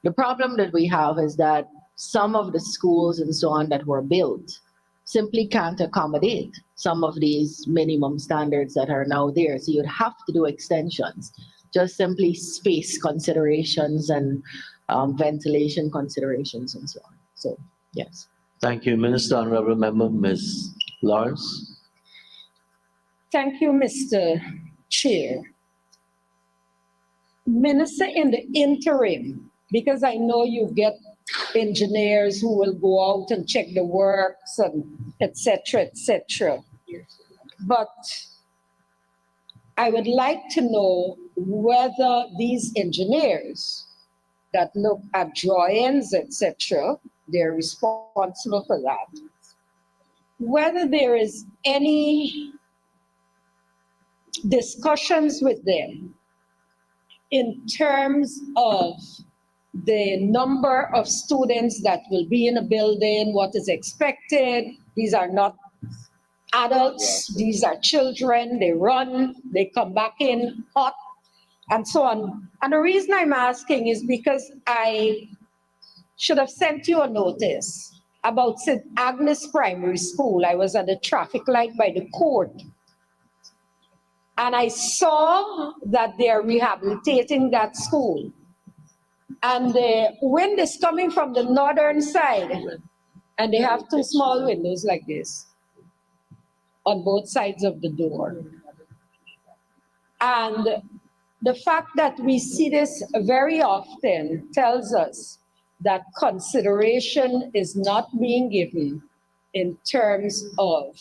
The problem that we have is that some of the schools and so on that were built simply can't accommodate some of these minimum standards that are now there. So you'd have to do extensions, just simply space considerations and ventilation considerations and so on. So, yes. Thank you, Minister. Honorable Member, Ms. Lawrence. Thank you, Mr. Chair. Minister, in the interim, because I know you get engineers who will go out and check the works and et cetera, but I would like to know whether these engineers that look at drawings, et cetera, they're responsible for that, whether there is any discussions with them in terms of the number of students that will be in a building, what is expected. These are not adults, these are children, they run, they come back in hot, and so on. And the reason I'm asking is because I should have sent you a notice about St. Agnes Primary School. I was at the traffic light by the court, and I saw that they are rehabilitating that school. And the wind is coming from the northern side, and they have two small windows like this on both sides of the door. And the fact that we see this very often tells us that consideration is not being given in terms of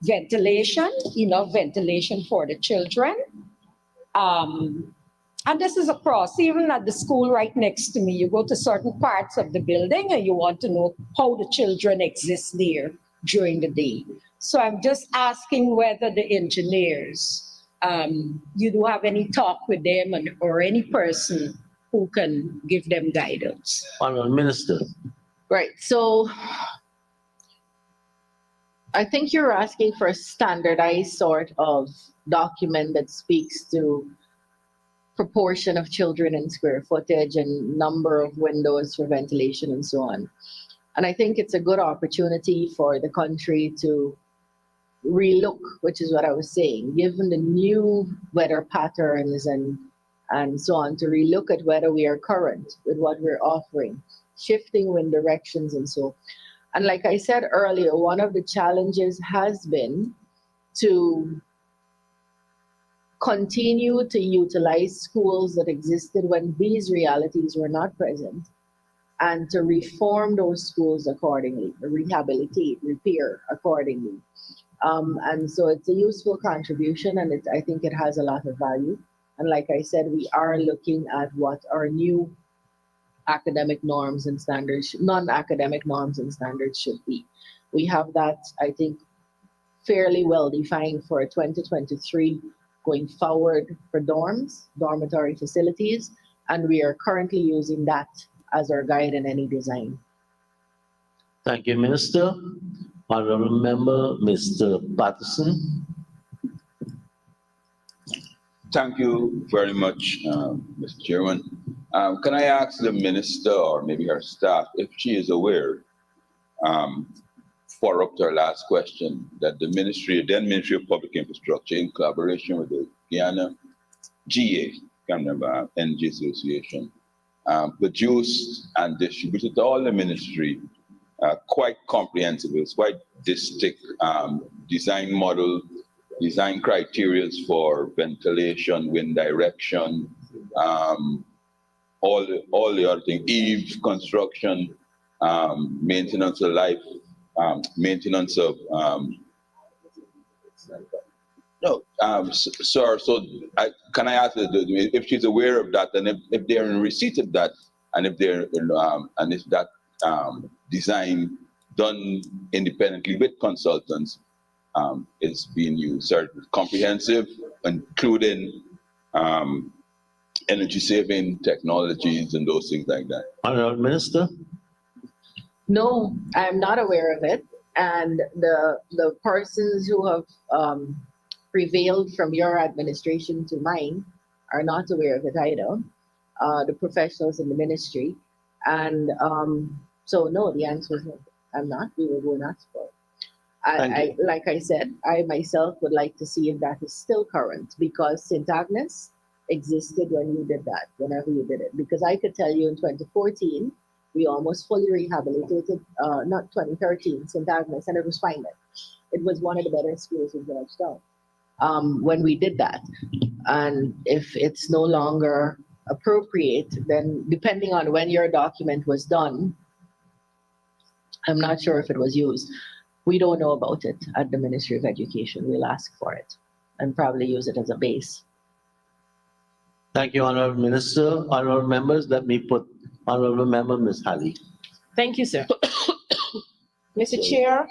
ventilation, enough ventilation for the children. And this is across, even at the school right next to me, you go to certain parts of the building and you want to know how the children exist there during the day. So I'm just asking whether the engineers, you do have any talk with them or any person who can give them guidance. Honorable Minister. Right, so I think you're asking for a standardized sort of document that speaks to proportion of children in square footage and number of windows for ventilation and so on. And I think it's a good opportunity for the country to relook, which is what I was saying, given the new weather patterns and so on, to relook at whether we are current with what we're offering, shifting wind directions and so. And like I said earlier, one of the challenges has been to continue to utilize schools that existed when these realities were not present, and to reform those schools accordingly, rehabilitate, repair accordingly. And so it's a useful contribution, and I think it has a lot of value. And like I said, we are looking at what our new academic norms and standards, non-academic norms and standards should be. We have that, I think, fairly well defined for 2023 going forward for dorms, dormitory facilities, and we are currently using that as our guide in any design. Thank you, Minister. Honorable Member, Mr. Patterson. Thank you very much, Mr. Chairman. Can I ask the minister or maybe her staff if she is aware, follow up to our last question, that the Ministry of Public Infrastructure, in collaboration with the Guyana GA, can't remember, Energy Association, produced and distributed to all the ministry quite comprehensive. It's quite distinct design model, design criteria for ventilation, wind direction, all the other things, eave construction, maintenance of life, maintenance of sir, so can I ask if she's aware of that, and if they're in receipt of that, and if they're and if that design done independently with consultants is being used, sir, comprehensive, including energy saving technologies and those things like that. Honourable Minister. No, I'm not aware of it. And the persons who have prevailed from your administration to mine are not aware of it either, the professionals in the ministry. And so no, the answer is no. I'm not. We will go and ask for it. Like I said, I myself would like to see if that is still current, because St. Agnes existed when you did that, whenever you did it. Because I could tell you in 2014, we almost fully rehabilitated, not 2013, St. Agnes, and it was fine then. It was one of the better schools in Georgetown when we did that. And if it's no longer appropriate, then depending on when your document was done, I'm not sure if it was used. We don't know about it at the Ministry of Education. We'll ask for it and probably use it as a base. Thank you, Honourable Minister. Honourable members, let me put Honourable Member Ms. Halley. Thank you, sir. Mr. Chair,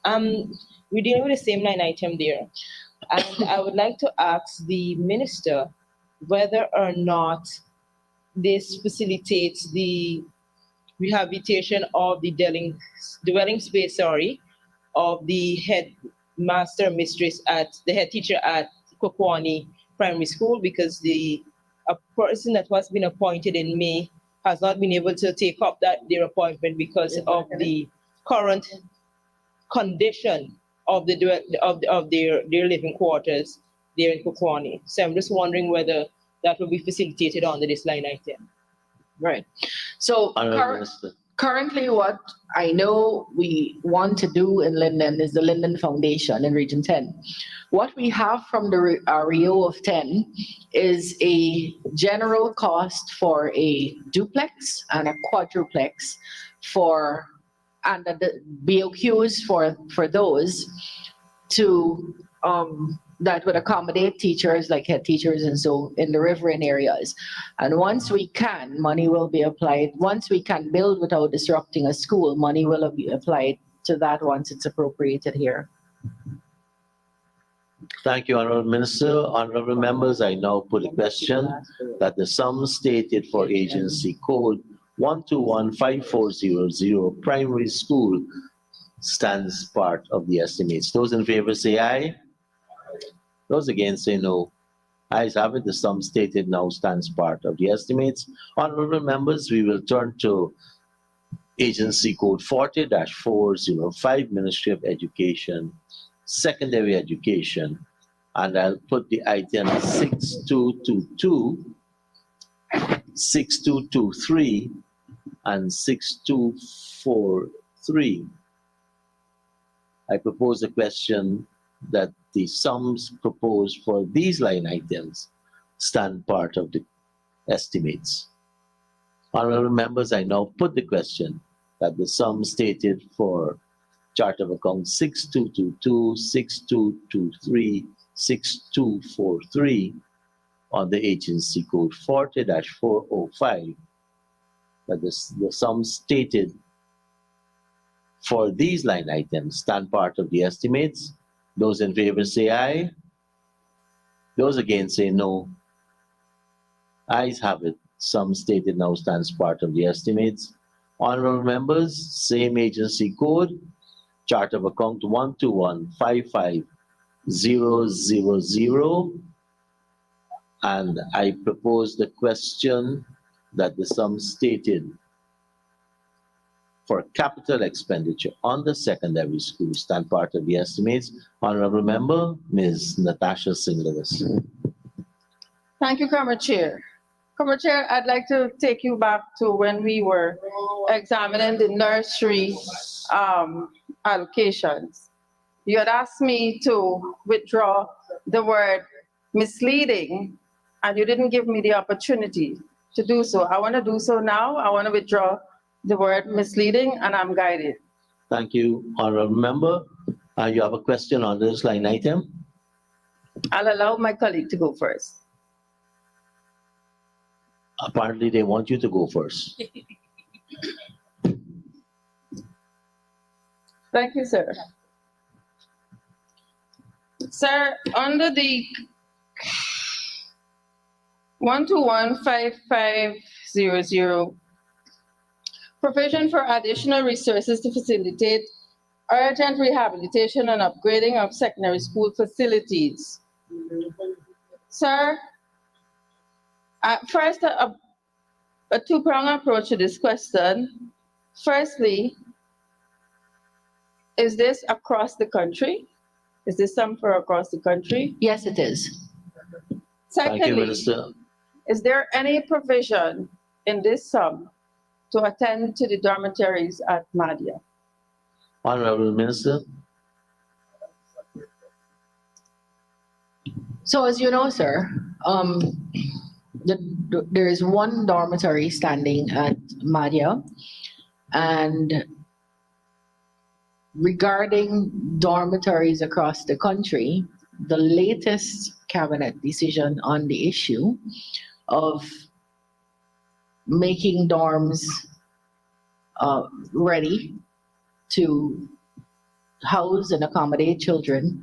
we're dealing with the same line item there. And I would like to ask the minister whether or not this facilitates the rehabilitation of the dwelling space, of the headmaster mistress the head teacher at Kokwani Primary School, because a person that was been appointed in May has not been able to take up their appointment because of the current condition of their living quarters there in Kokwani. So I'm just wondering whether that will be facilitated under this line item. Right. So currently what I know we want to do in Linden is the Linden Foundation in Region 10. What we have from the REO of 10 is a general cost for a duplex and a quadruplex and the BOQs for those to that would accommodate teachers, like head teachers and so in the riverine areas. And once we can, money will be applied. Once we can build without disrupting a school, money will be applied to that once it's appropriated here. Thank you, Honourable Minister. Honourable members, I now put a question that the sum stated for agency code 1215400 primary school stands part of the estimates. Those in favor say aye. Those against say no. Ayes have it. The sum stated now stands part of the estimates. Honourable members, we will turn to agency code 40-405, Ministry of Education, Secondary Education, and I'll put the item 6222, 6223, and 6243. I propose a question that the sums proposed for these line items stand part of the estimates. Honourable members, I now put the question that the sum stated for chart of account 6222, 6223, 6243 on the agency code 40-405, that the sum stated for these line items stand part of the estimates. Those in favor say aye. Those against say no. Ayes have it. Sum stated now stands part of the estimates. Honourable members, same agency code, chart of account 1215500, and I propose the question that the sum stated for capital expenditure on the secondary school stand part of the estimates. Honourable member, Ms. Natasha Singh Lewis. Thank you, Comrade Chair. Comrade Chair, I'd like to take you back to when we were examining the nursery allocations. You had asked me to withdraw the word misleading, and you didn't give me the opportunity to do so. I want to do so now. I want to withdraw the word misleading, and I'm guided. Thank you, honorable member. You have a question on this line item? I'll allow my colleague to go first. Apparently, they want you to go first. Thank you, sir. Sir, under the 1215500, provision for additional resources to facilitate urgent rehabilitation and upgrading of secondary school facilities. Sir, first, a two-pronged approach to this question. Firstly, is this across the country? Is this sum for across the country? Yes, it is. Thank you, Secondly, Minister. is there any provision in this sum to attend to the dormitories at Madhya? Honorable Minister. So as you know, sir, there is one dormitory standing at Madhya, and regarding dormitories across the country, the latest cabinet decision on the issue of making dorms ready to house and accommodate children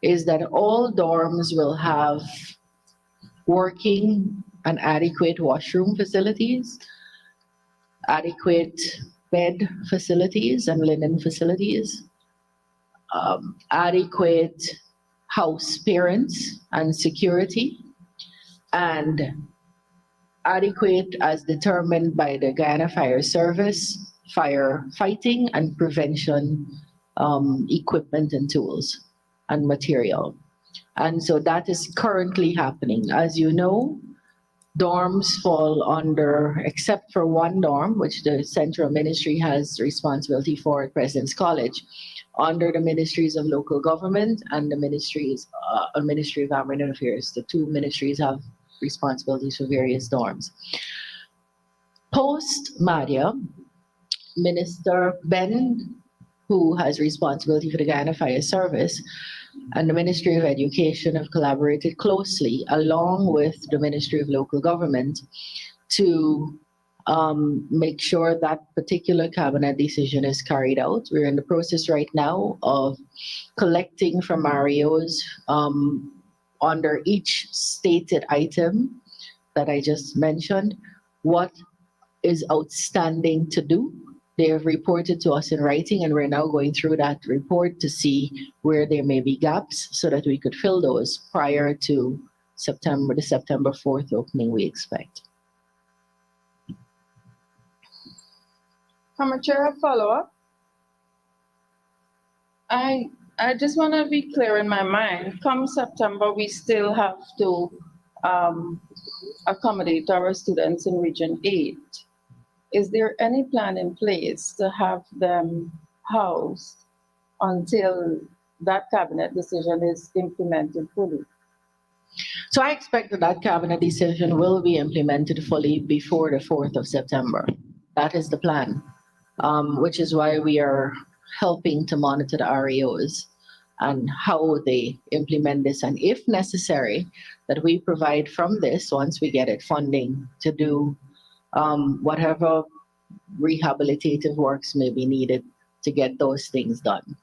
is that all dorms will have working and adequate washroom facilities, adequate bed facilities and linen facilities, adequate house parents and security, and adequate as determined by the Guyana Fire Service, fire fighting and prevention equipment and tools and material. And so that is currently happening. As you know, dorms fall under, except for one dorm, which the Central Ministry has responsibility for at President's College, under the Ministries of Local Government and the Ministry of Government Affairs. The two ministries have responsibilities for various dorms. Post Madhya, Minister Ben, who has responsibility for the Guyana Fire Service, and the Ministry of Education have collaborated closely along with the Ministry of Local Government to make sure that particular cabinet decision is carried out. We're in the process right now of collecting from REOs under each stated item that I just mentioned, what is outstanding to do. They have reported to us in writing, and we're now going through that report to see where there may be gaps so that we could fill those prior to the September 4th opening we expect. Comrade Chair, a follow-up. I just want to be clear in my mind. Come September, we still have to accommodate our students in Region 8. Is there any plan in place to have them housed until that cabinet decision is implemented fully? So I expect that that cabinet decision will be implemented fully before the 4th of September. That is the plan, which is why we are helping to monitor the REOs and how they implement this, and if necessary, that we provide from this, once we get it, funding to do whatever rehabilitative works may be needed to get those things done.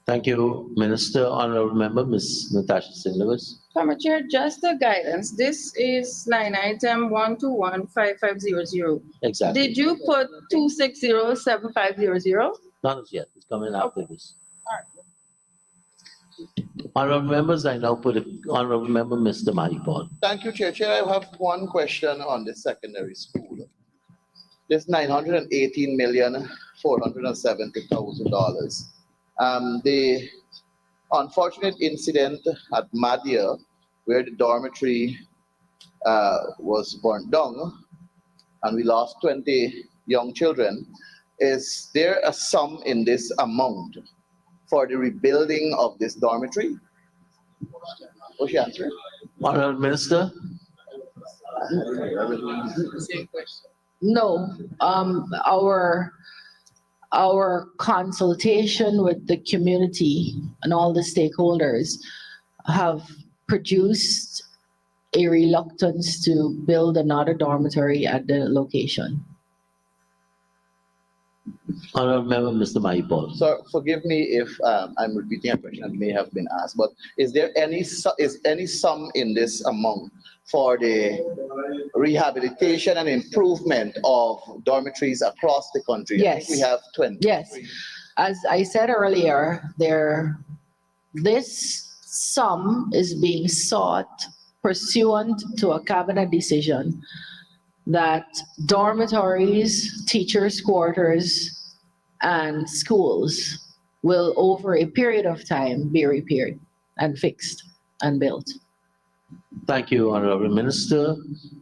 Thank you, Minister. Honorable Member, Ms. Natasha St. Louis. Comrade Chair, just a guidance. This is line item 1215500. Exactly. Did you put 2607500? Not as yet. It's coming after this. Honorable members, I now put Honorable Member Mr. Mahipal. Thank you, Chair. Chair, I have one question on the secondary school. This $918,470,000. The unfortunate incident at Madia where the dormitory was burnt down and we lost 20 young children. Is there a sum in this amount for the rebuilding of this dormitory? What's your answer? Honorable Minister. No, our consultation with the community and all the stakeholders have produced a reluctance to build another dormitory at the location. Honorable Member, Mr. Maipol. So forgive me if I'm repeating a question that may have been asked, but is there any sum in this amount for the rehabilitation and improvement of dormitories across the country? Yes. I think we have 20. Yes. As I said earlier, this sum is being sought pursuant to a cabinet decision that dormitories, teachers' quarters, and schools will, over a period of time, be repaired and fixed and built. Thank you, Honorable Minister.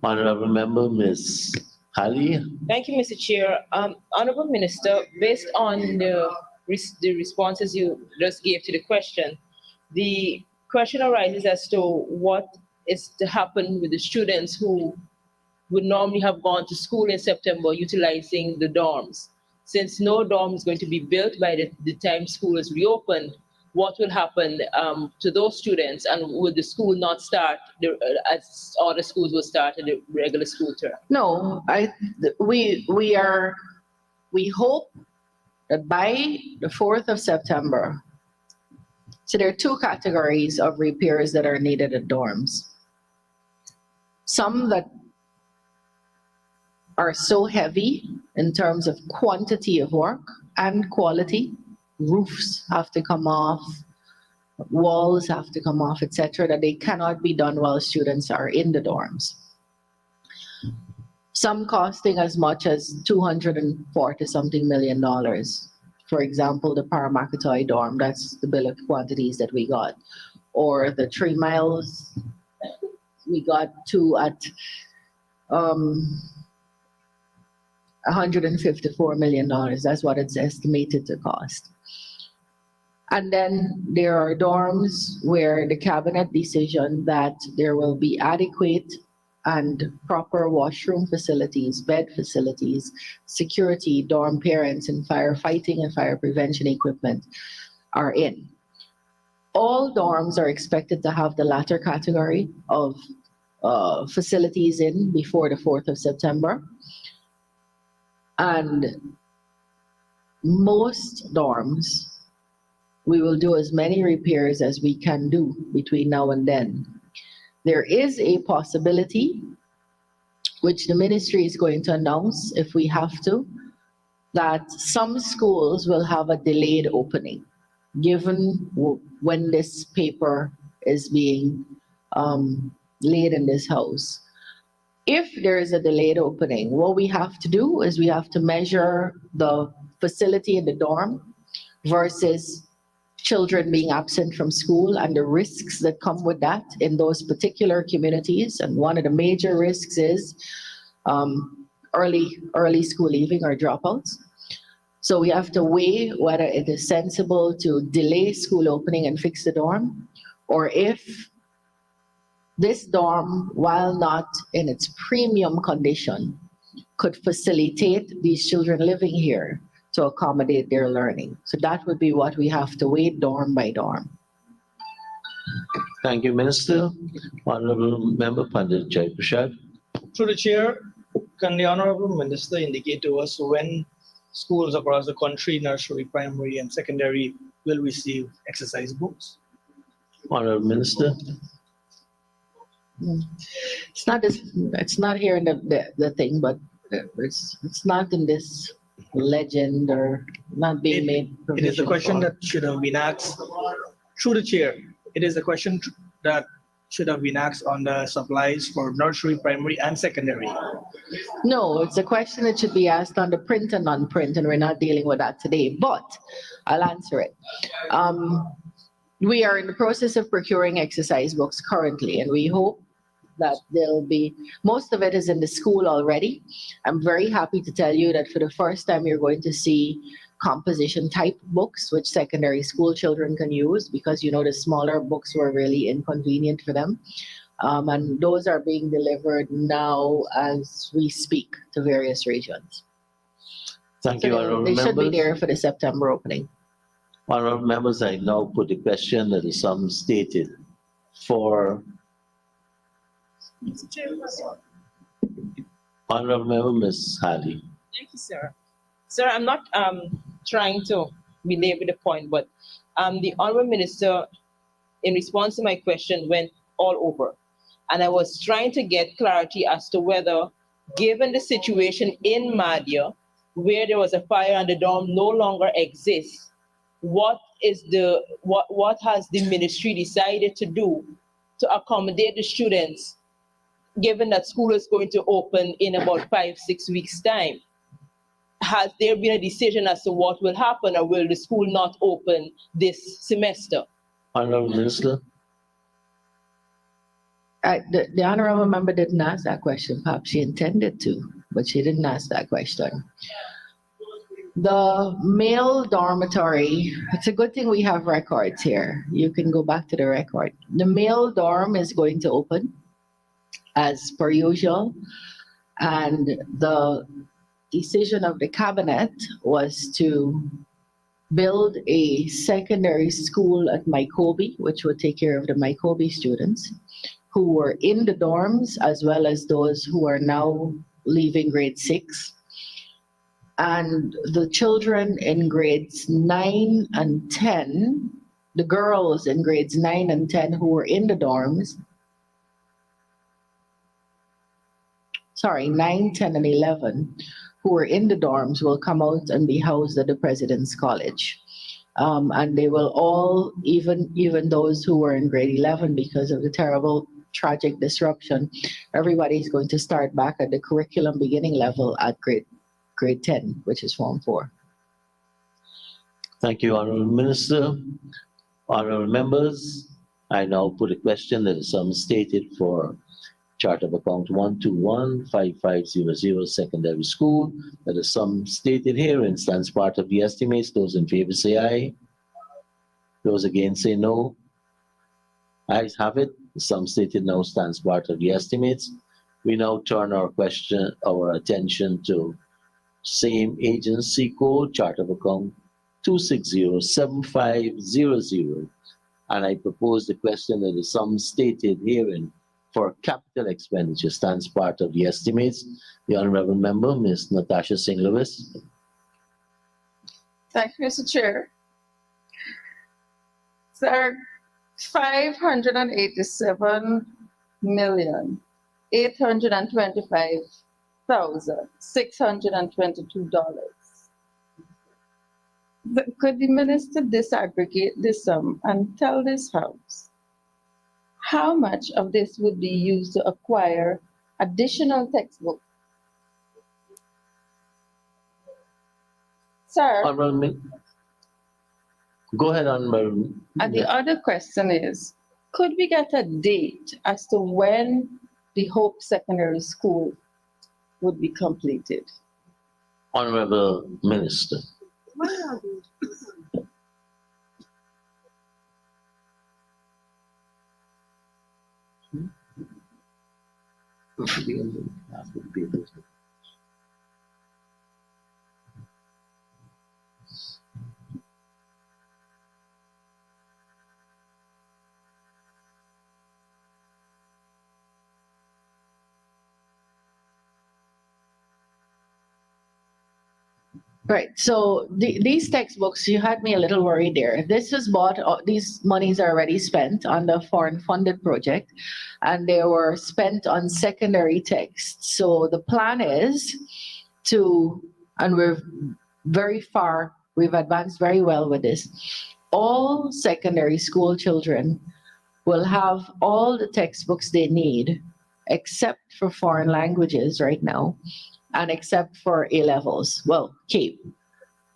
Honorable Member, Ms. Hali. Thank you, Mr. Chair. Honorable Minister, based on the responses you just gave to the question arises as to what is to happen with the students who would normally have gone to school in September utilizing the dorms. Since no dorm is going to be built by the time school is reopened, what will happen to those students, and would the school not start as other schools will start in the regular school term? No, we hope that by the 4th of September, so there are two categories of repairs that are needed at dorms. Some that are so heavy in terms of quantity of work and quality. Roofs have to come off, walls have to come off, etc., that they cannot be done while students are in the dorms. Some costing as much as $240-something million. For example, the Paramakatoy dorm, that's the bill of quantities that we got. Or the 3 Miles, we got two at $154 million. That's what it's estimated to cost. And then there are dorms where the cabinet decision that there will be adequate and proper washroom facilities, bed facilities, security, dorm parents, and firefighting and fire prevention equipment are in. All dorms are expected to have the latter category of facilities in before the 4th of September. And most dorms, we will do as many repairs as we can do between now and then. There is a possibility, which the ministry is going to announce if we have to, that some schools will have a delayed opening, given when this paper is being laid in this house. If there is a delayed opening, what we have to do is we have to measure the facility in the dorm versus children being absent from school and the risks that come with that in those particular communities. And one of the major risks is early school leaving or dropouts. So we have to weigh whether it is sensible to delay school opening and fix the dorm, or if this dorm, while not in its premium condition, could facilitate these children living here to accommodate their learning. So that would be what we have to weigh dorm by dorm. Thank you, Minister. Honorable Member Pandit Jaiprashad. Through the chair, can the Honorable Minister indicate to us when schools across the country, nursery, primary, and secondary, will receive exercise books? Honorable Minister. It's not here in the thing, but it's not in this legend or not being made. It is a question that should have been asked through the chair. It is a question that should have been asked on the supplies for nursery, primary, and secondary. No, it's a question that should be asked on the print and non-print, and we're not dealing with that today, but I'll answer it. we are in the process of procuring exercise books currently, and we hope that there'll be, most of it is in the school already. I'm very happy to tell you that for the first time, you're going to see composition type books, which secondary school children can use, because the smaller books were really inconvenient for them. And those are being delivered now as we speak to various regions. Thank So you, honorable they should be members. there for the September opening. Honorable members, I now put the question that the sum stated for Honorable Member Ms. Halley. Thank you, sir. Sir, I'm not trying to belabor the point, but the Honorable Minister, in response to my question, went all over. And I was trying to get clarity as to whether, given the situation in Madhya, where there was a fire and the dorm no longer exists, what has the ministry decided to do to accommodate the students, given that school is going to open in about 5-6 weeks' time? Has there been a decision as to what will happen, or will the school not open this semester? Honorable Minister. The honorable member didn't ask that question. Perhaps she intended to, but she didn't ask that question. The male dormitory, it's a good thing we have records here. You can go back to the record. The male dorm is going to open as per usual, and the decision of the cabinet was to build a secondary school at Mycobie, which would take care of the Mycobie students who were in the dorms, as well as those who are now leaving grade 6. And the children in grades 9 and 10, the girls in grades 9 and 10 who were in the dorms, 9, 10, and 11, who were in the dorms will come out and be housed at the President's College. And they will all, even those who were in grade 11 because of the terrible, tragic disruption, everybody's going to start back at the curriculum beginning level at grade 10, which is Form 4. Thank you, Honorable Minister. Honorable members, I now put a question that is sum stated for chart of account 1215500 secondary school, that the sum stated herein stands part of the estimates. Those in favor say aye. Those against say no. Ayes have it. The sum stated now stands part of the estimates. We now turn our attention to same agency code, chart of account 2607500. And I propose the question that the sum stated herein for capital expenditure stands part of the estimates. The honorable member, Ms. Natasha Singh Lewis. Thank you, Mr. Chair. Sir, $587,825,622. Could the minister disaggregate this sum and tell this House how much of this would be used to acquire additional textbooks? Sir. Go ahead, Honorable. And the other question is, could we get a date as to when the Hope Secondary School would be completed? Honorable Minister. Right, so these textbooks, you had me a little worried there. This was bought, these monies are already spent on the foreign funded project, and they were spent on secondary texts. So the plan is to, and we're very far, we've advanced very well with this. All secondary school children will have all the textbooks they need, except for foreign languages right now, and except for A-levels, well, CAPE.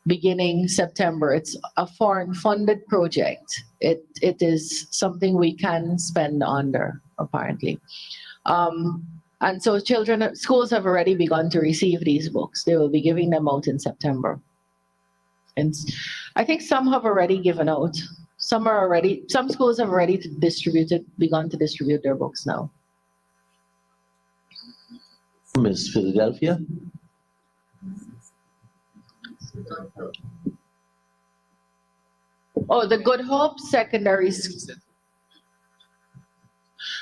beginning September. It's a foreign funded project. It is something we can spend under, apparently. And so schools have already begun to receive these books. They will be giving them out in September. And I think some have already given out. Some schools have already begun to distribute their books now. Ms. Philadelphia? Oh, the Good Hope Secondary School.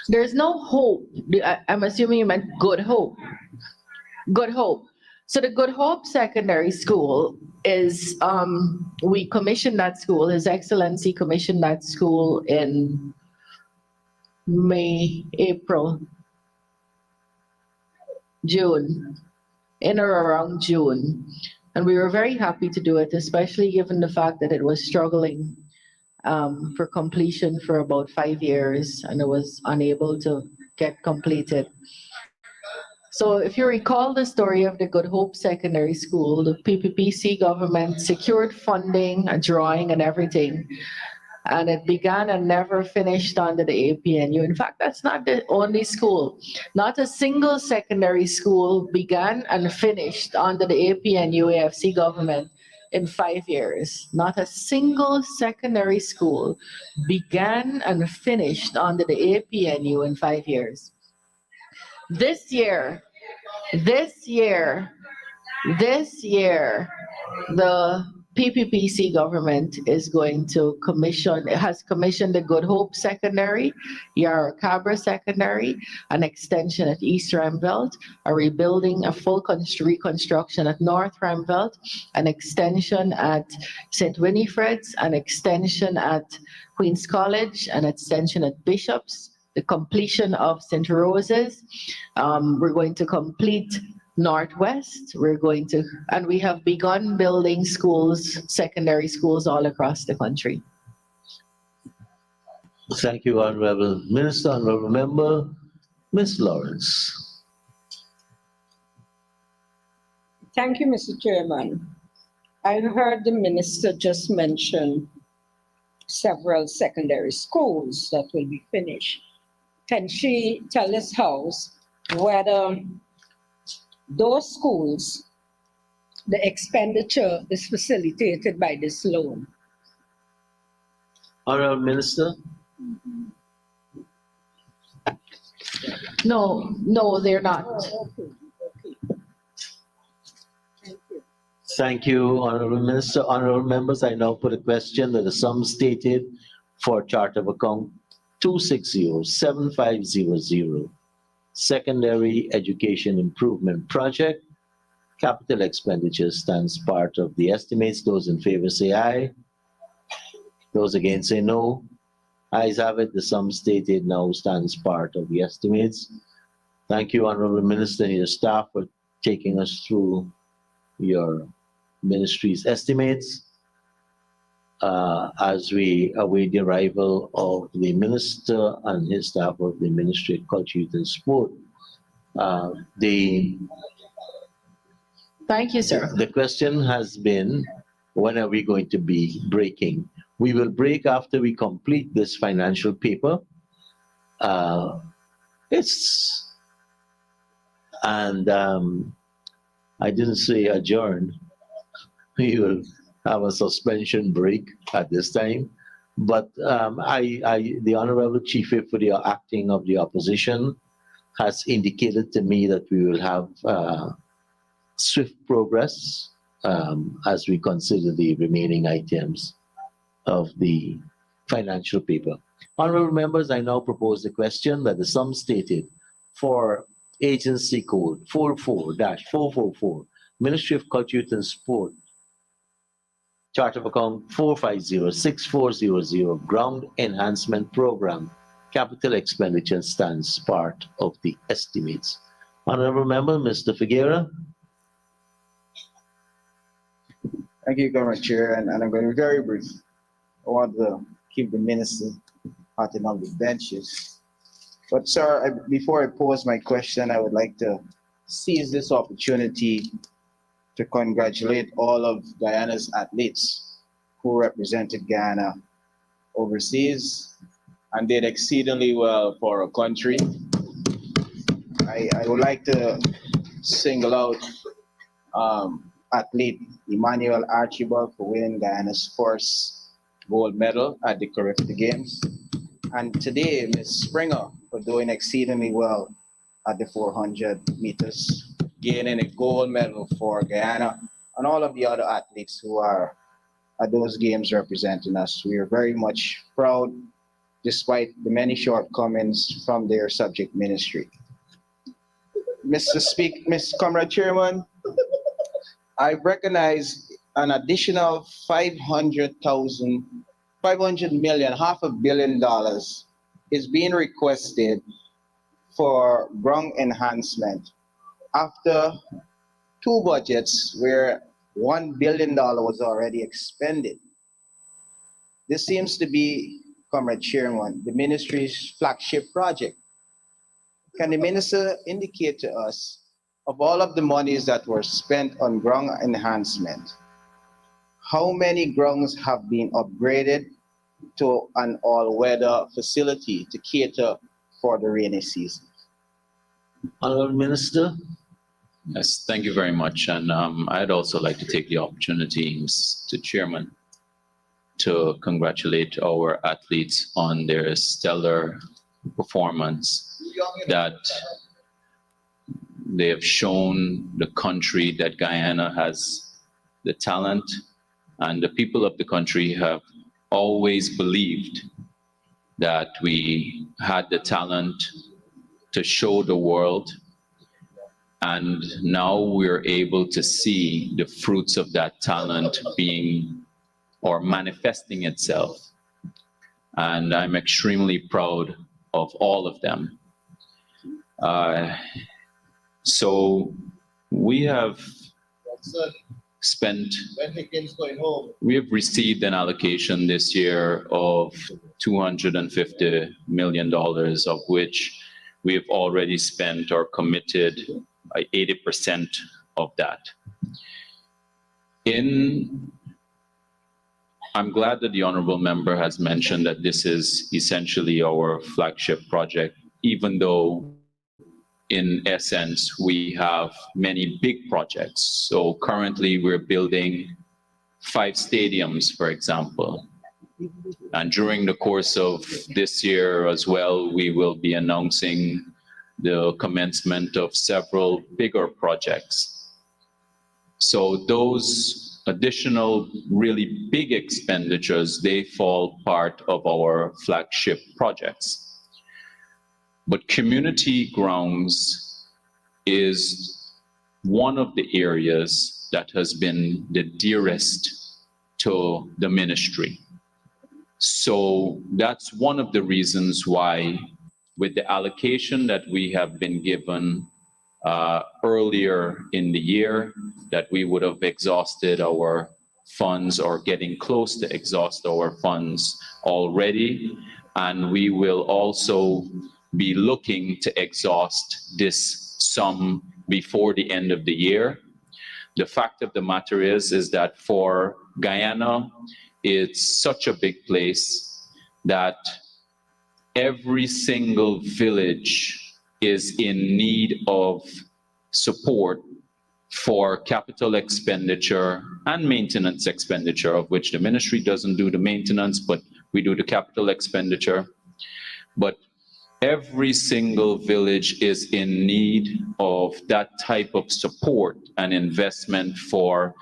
There's no hope. I'm assuming you meant Good Hope. Good Hope. So the Good Hope Secondary School is, we commissioned that school, His Excellency commissioned that school in May, April, June, in or around June. And we were very happy to do it, especially given the fact that it was struggling for completion for about 5 years and it was unable to get completed. So if you recall the story of the Good Hope Secondary School, the PPPC government secured funding, a drawing and everything. And it began and never finished under the APNU. In fact, that's not the only school. Not a single secondary school began and finished under the APNU AFC government in 5 years. Not a single secondary school began and finished under the APNU in 5 years. This year, the PPPC government is going to has commissioned the Good Hope Secondary, Yarra Cabra Secondary, an extension at East Rambelt, a rebuilding, a full reconstruction at North Rambelt, an extension at St. Winifred's, an extension at Queen's College, an extension at Bishop's, the completion of St. Rose's. We're going to complete Northwest. And we have begun building schools, secondary schools all across the country. Thank you, Honorable Minister. Honorable Member, Ms. Lawrence. Thank you, Mr. Chairman. I heard the minister just mention several secondary schools that will be finished. Can she tell this House whether those schools, the expenditure is facilitated by this loan? Honorable Minister? No, they're not. Thank you, Honorable Minister. Honorable members, I now put a question that the sum stated for chart of account 260-7500, Secondary Education Improvement Project. Capital expenditure stands part of the estimates. Those in favor say aye. Those against say no. Ayes have it. The sum stated now stands part of the estimates. Thank you, Honorable Minister and your staff, for taking us through your ministry's estimates. As we await the arrival of the minister and his staff of the Ministry of Culture, Youth and Sport. Thank you, sir. The question has been, when are we going to be breaking? We will break after we complete this financial paper. I didn't say adjourn. We will have a suspension break at this time. But the Honorable Chief Whip for the acting of the opposition has indicated to me that we will have swift progress as we consider the remaining items of the financial paper. Honorable members, I now propose the question that the sum stated for Agency Code 44-444, Ministry of Culture, Youth and Sport, Chart of Account 450-6400, Ground Enhancement Program, capital expenditure stands part of the estimates. Honorable Member, Mr. Figueira. Thank you, Governor Chair, and I'm going to be very brief. I want to keep the minister hot on the benches. But sir, before I pose my question, I would like to seize this opportunity to congratulate all of Guyana's athletes who represented Guyana overseas and did exceedingly well for our country. I would like to single out athlete Emmanuel Archibald for winning Guyana's first gold medal at the Caribbean Games. And today, Ms. Springer for doing exceedingly well at the 400 meters, gaining a gold medal for Guyana, and all of the other athletes who are at those games representing us. We are very much proud, despite the many shortcomings from their subject ministry. Mr. Comrade Chairman, I recognize an additional $500 million, $500 million is being requested for ground enhancement after two budgets where $1 billion was already expended. This seems to be, Comrade Chairman, the ministry's flagship project. Can the minister indicate to us, of all of the monies that were spent on ground enhancement, how many grounds have been upgraded to an all-weather facility to cater for the rainy season? Honourable Minister. Yes, thank you very much. And I'd also like to take the opportunity, Mr. Chairman, to congratulate our athletes on their stellar performance, that they have shown the country that Guyana has the talent, and the people of the country have always believed that we had the talent to show the world. And now we're able to see the fruits of that talent being or manifesting itself. And I'm extremely proud of all of them. So we have spent, we have received an allocation this year of $250 million, of which we have already spent or committed 80% of that. I'm glad that the honorable member has mentioned that this is essentially our flagship project, even though in essence we have many big projects. So currently we're building 5 stadiums, for example. And during the course of this year as well, we will be announcing the commencement of several bigger projects. So those additional really big expenditures, they fall part of our flagship projects. But community grounds is one of the areas that has been the dearest to the ministry. So that's one of the reasons why, with the allocation that we have been given earlier in the year, that we would have exhausted our funds or getting close to exhaust our funds already. And we will also be looking to exhaust this sum before the end of the year. The fact of the matter is that for Guyana, it's such a big place that every single village is in need of support for capital expenditure and maintenance expenditure, of which the ministry doesn't do the maintenance, but we do the capital expenditure. But every single village is in need of that type of support and investment for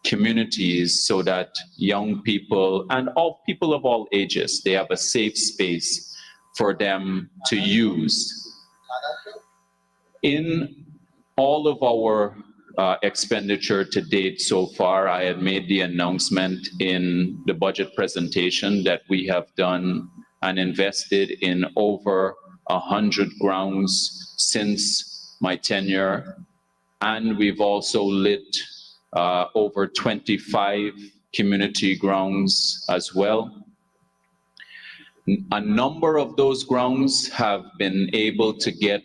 communities, so that young people and all people of all ages, they have a safe space for them to use. In all of our expenditure to date so far, I had made the announcement in the budget presentation that we have done and invested in over 100 grounds since my tenure. And we've also lit over 25 community grounds as well. A number of those grounds have been able to get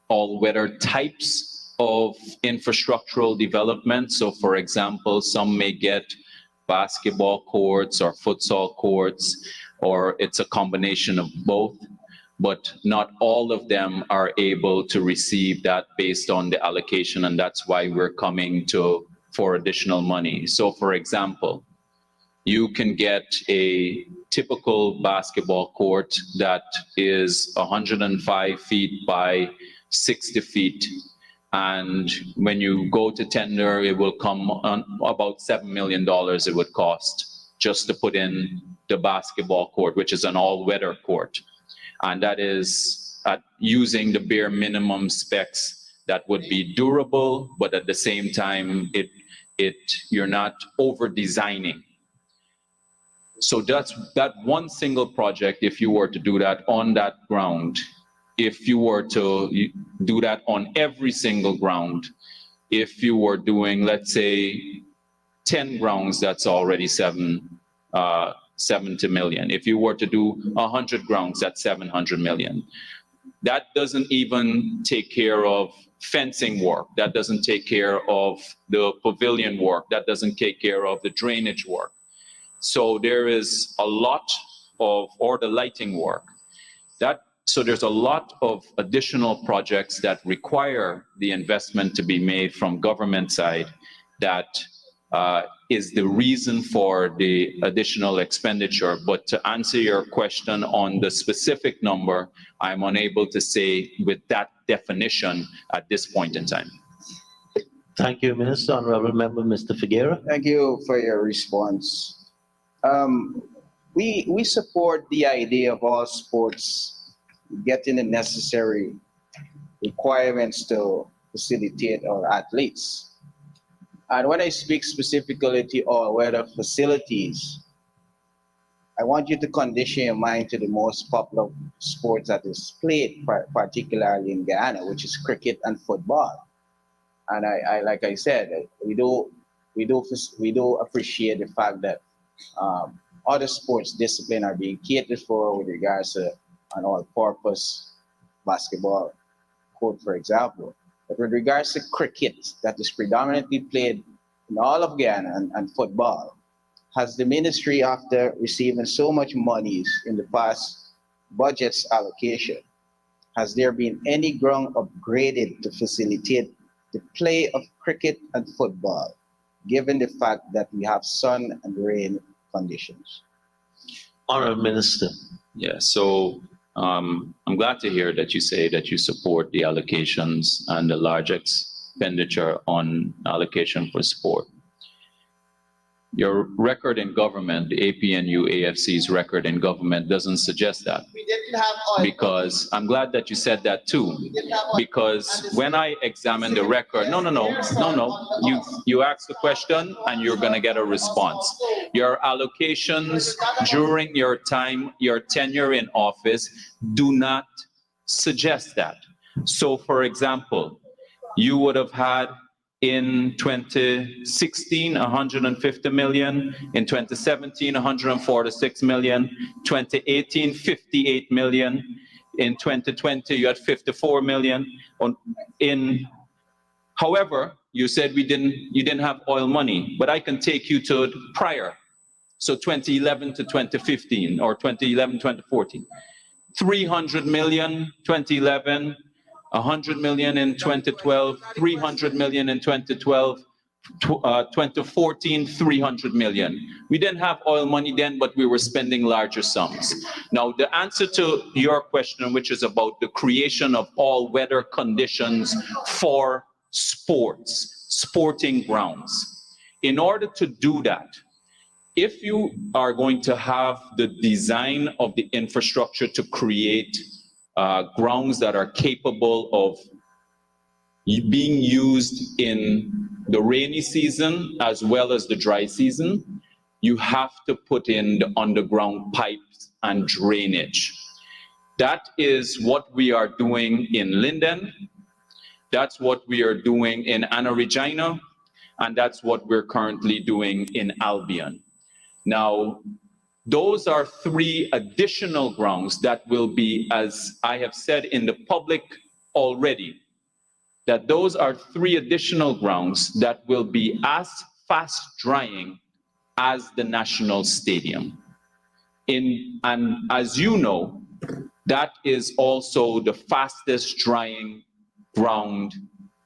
all-weather types of infrastructural development. So for example, some may get basketball courts or futsal courts, or it's a combination of both, but not all of them are able to receive that based on the allocation, and that's why we're coming for additional money. So for example, you can get a typical basketball court that is 105 feet by 60 feet. And when you go to tender, it will come on about $7 million it would cost just to put in the basketball court, which is an all-weather court. And that is using the bare minimum specs that would be durable, but at the same time, you're not over-designing. So that's that one single project, if you were to do that on that ground, if you were to do that on every single ground, if you were doing, let's say, 10 grounds, that's already 70 million. If you were to do 100 grounds, that's 700 million. That doesn't even take care of fencing work. That doesn't take care of the pavilion work. That doesn't take care of the drainage work. So there is a lot of, or the lighting work. So there's a lot of additional projects that require the investment to be made from government side that is the reason for the additional expenditure. But to answer your question on the specific number, I'm unable to say with that definition at this point in time. Thank you, Minister. Honorable Member, Mr. Figuera. Thank you for your response. We support the idea of all sports getting the necessary requirements to facilitate our athletes. And when I speak specifically to all weather facilities, I want you to condition your mind to the most popular sports that is played, particularly in Guyana, which is cricket and football. And I like I said, we do appreciate the fact that other sports disciplines are being catered for with regards to an all-purpose basketball court, for example. But with regards to cricket, that is predominantly played in all of Guyana, and football, has the ministry, after receiving so much monies in the past budget's allocation, has there been any ground upgraded to facilitate the play of cricket and football, given the fact that we have sun and rain conditions? Honourable Minister. Yeah, so I'm glad to hear that you say that you support the allocations and the large expenditure on allocation for sport. Your record in government, the APNU AFC's record in government doesn't suggest that. We didn't have oil. Because I'm glad that you said that too. Because when I examine the record, no. You ask the question and you're gonna get a response. Your allocations during your time, your tenure in office do not suggest that. So for example, you would have had in 2016, 150 million, in 2017, 146 million, 2018, 58 million, in 2020, you had 54 million. However, you said you didn't have oil money, but I can take you to prior. So 2011 to 2015, or 2011, 2014. 300 million, 2011, 100 million in 2012, 300 million in 2012, 2014, 300 million. We didn't have oil money then, but we were spending larger sums. Now, the answer to your question, which is about the creation of all weather conditions for sports, sporting grounds. In order to do that, if you are going to have the design of the infrastructure to create grounds that are capable of being used in the rainy season as well as the dry season, you have to put in the underground pipes and drainage. That is what we are doing in Linden. That's what we are doing in Anna Regina. And that's what we're currently doing in Albion. Now, those are 3 additional grounds that will be, as I have said in the public already, that those are 3 additional grounds that will be as fast drying as the National Stadium. And as you know, that is also the fastest drying ground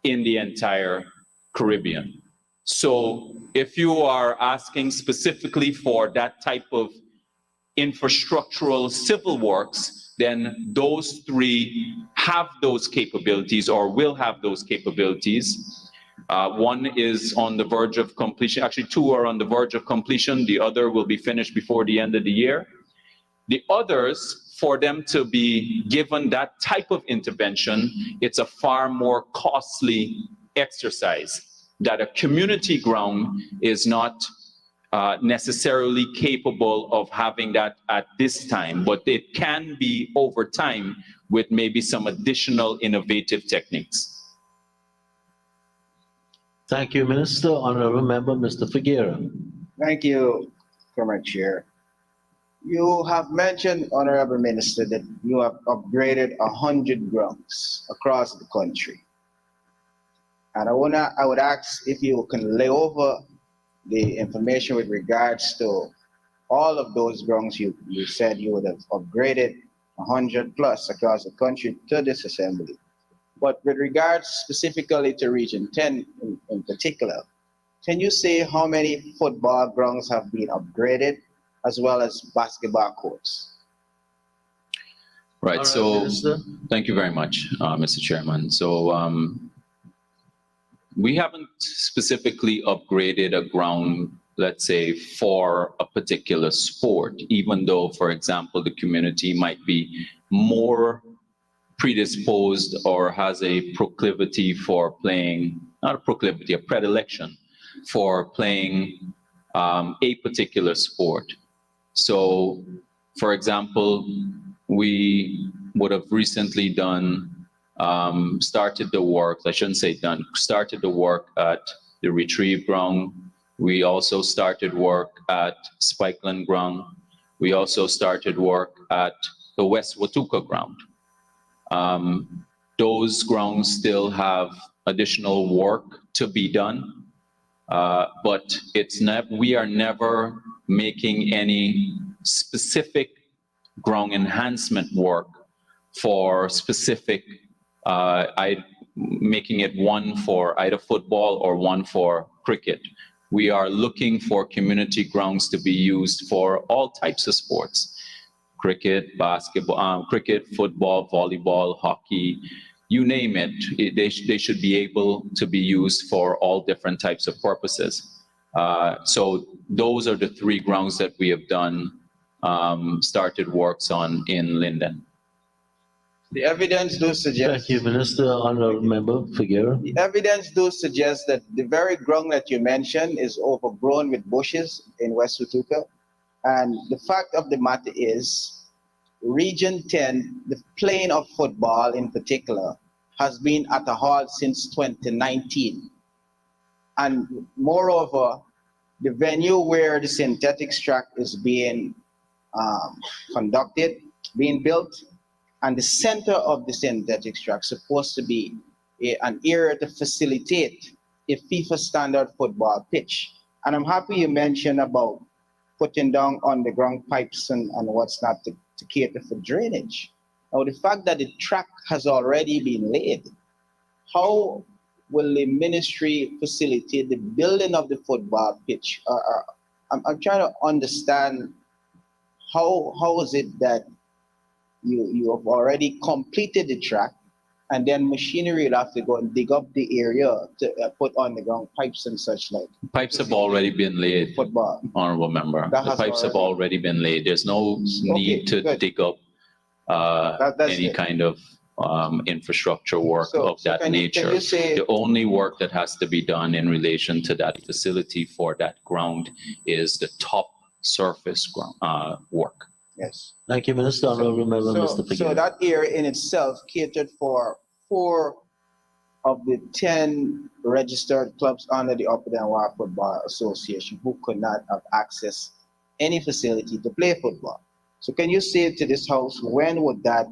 in the entire Caribbean. So if you are asking specifically for that type of infrastructural civil works, then those 3 have those capabilities or will have those capabilities. One is on the verge of completion. Actually, 2 are on the verge of completion. The other will be finished before the end of the year. The others, for them to be given that type of intervention, it's a far more costly exercise that a community ground is not necessarily capable of having that at this time, but it can be over time with maybe some additional innovative techniques. Thank you, Minister. Honorable Member, Mr. Figueroa. Thank you, Comrade Chair. You have mentioned, Honorable Minister, that you have upgraded 100 grounds across the country. And I would ask if you can lay over the information with regards to all of those grounds you said you would have upgraded 100 plus across the country to this assembly. But with regards specifically to Region 10 in particular, can you say how many football grounds have been upgraded as well as basketball courts? Right, so thank you very much, Mr. Chairman. So we haven't specifically upgraded a ground, let's say, for a particular sport, even though, for example, the community might be more predisposed or has a proclivity for playing, not a proclivity, a predilection for playing a particular sport. So, for example, we would have recently started the work, I shouldn't say done, started the work at the Retrieve ground. We also started work at Spikeland ground. We also started work at the West Watuka ground. Those grounds still have additional work to be done, but we are never making any specific ground enhancement work for specific, making it one for either football or one for cricket. We are looking for community grounds to be used for all types of sports: cricket, basketball, cricket, football, volleyball, hockey, you name it. They should be able to be used for all different types of purposes. So those are the 3 grounds that we have done, started works on in Linden. The evidence does suggest. Thank you, Minister. Honorable Member Figueroa. The evidence does suggest that the very ground that you mentioned is overgrown with bushes in West Watuka. And the fact of the matter is, Region 10, the playing of football in particular, has been at a halt since 2019. And moreover, the venue where the synthetic track is being conducted, being built, and the center of the synthetic track supposed to be an area to facilitate a FIFA standard football pitch. And I'm happy you mentioned about putting down underground pipes and what's not to cater for drainage. Now, the fact that the track has already been laid, how will the ministry facilitate the building of the football pitch? I'm trying to understand how is it that you have already completed the track, and then machinery will have to go and dig up the area to put underground pipes and such like. Pipes have already been laid, football. Honorable Member. That The has pipes have already been laid. There's no need to good. dig up any kind of infrastructure work of that nature. Can you say, the only work that has to be done in relation to that facility for that ground is the top surface ground, work. Yes. Thank you, Minister. Honorable Member, Mr. Figueroa. So that area in itself catered for 4 of the 10 registered clubs under the Upper Denmark Football Association who could not have access any facility to play football. So can you say to this house, when would that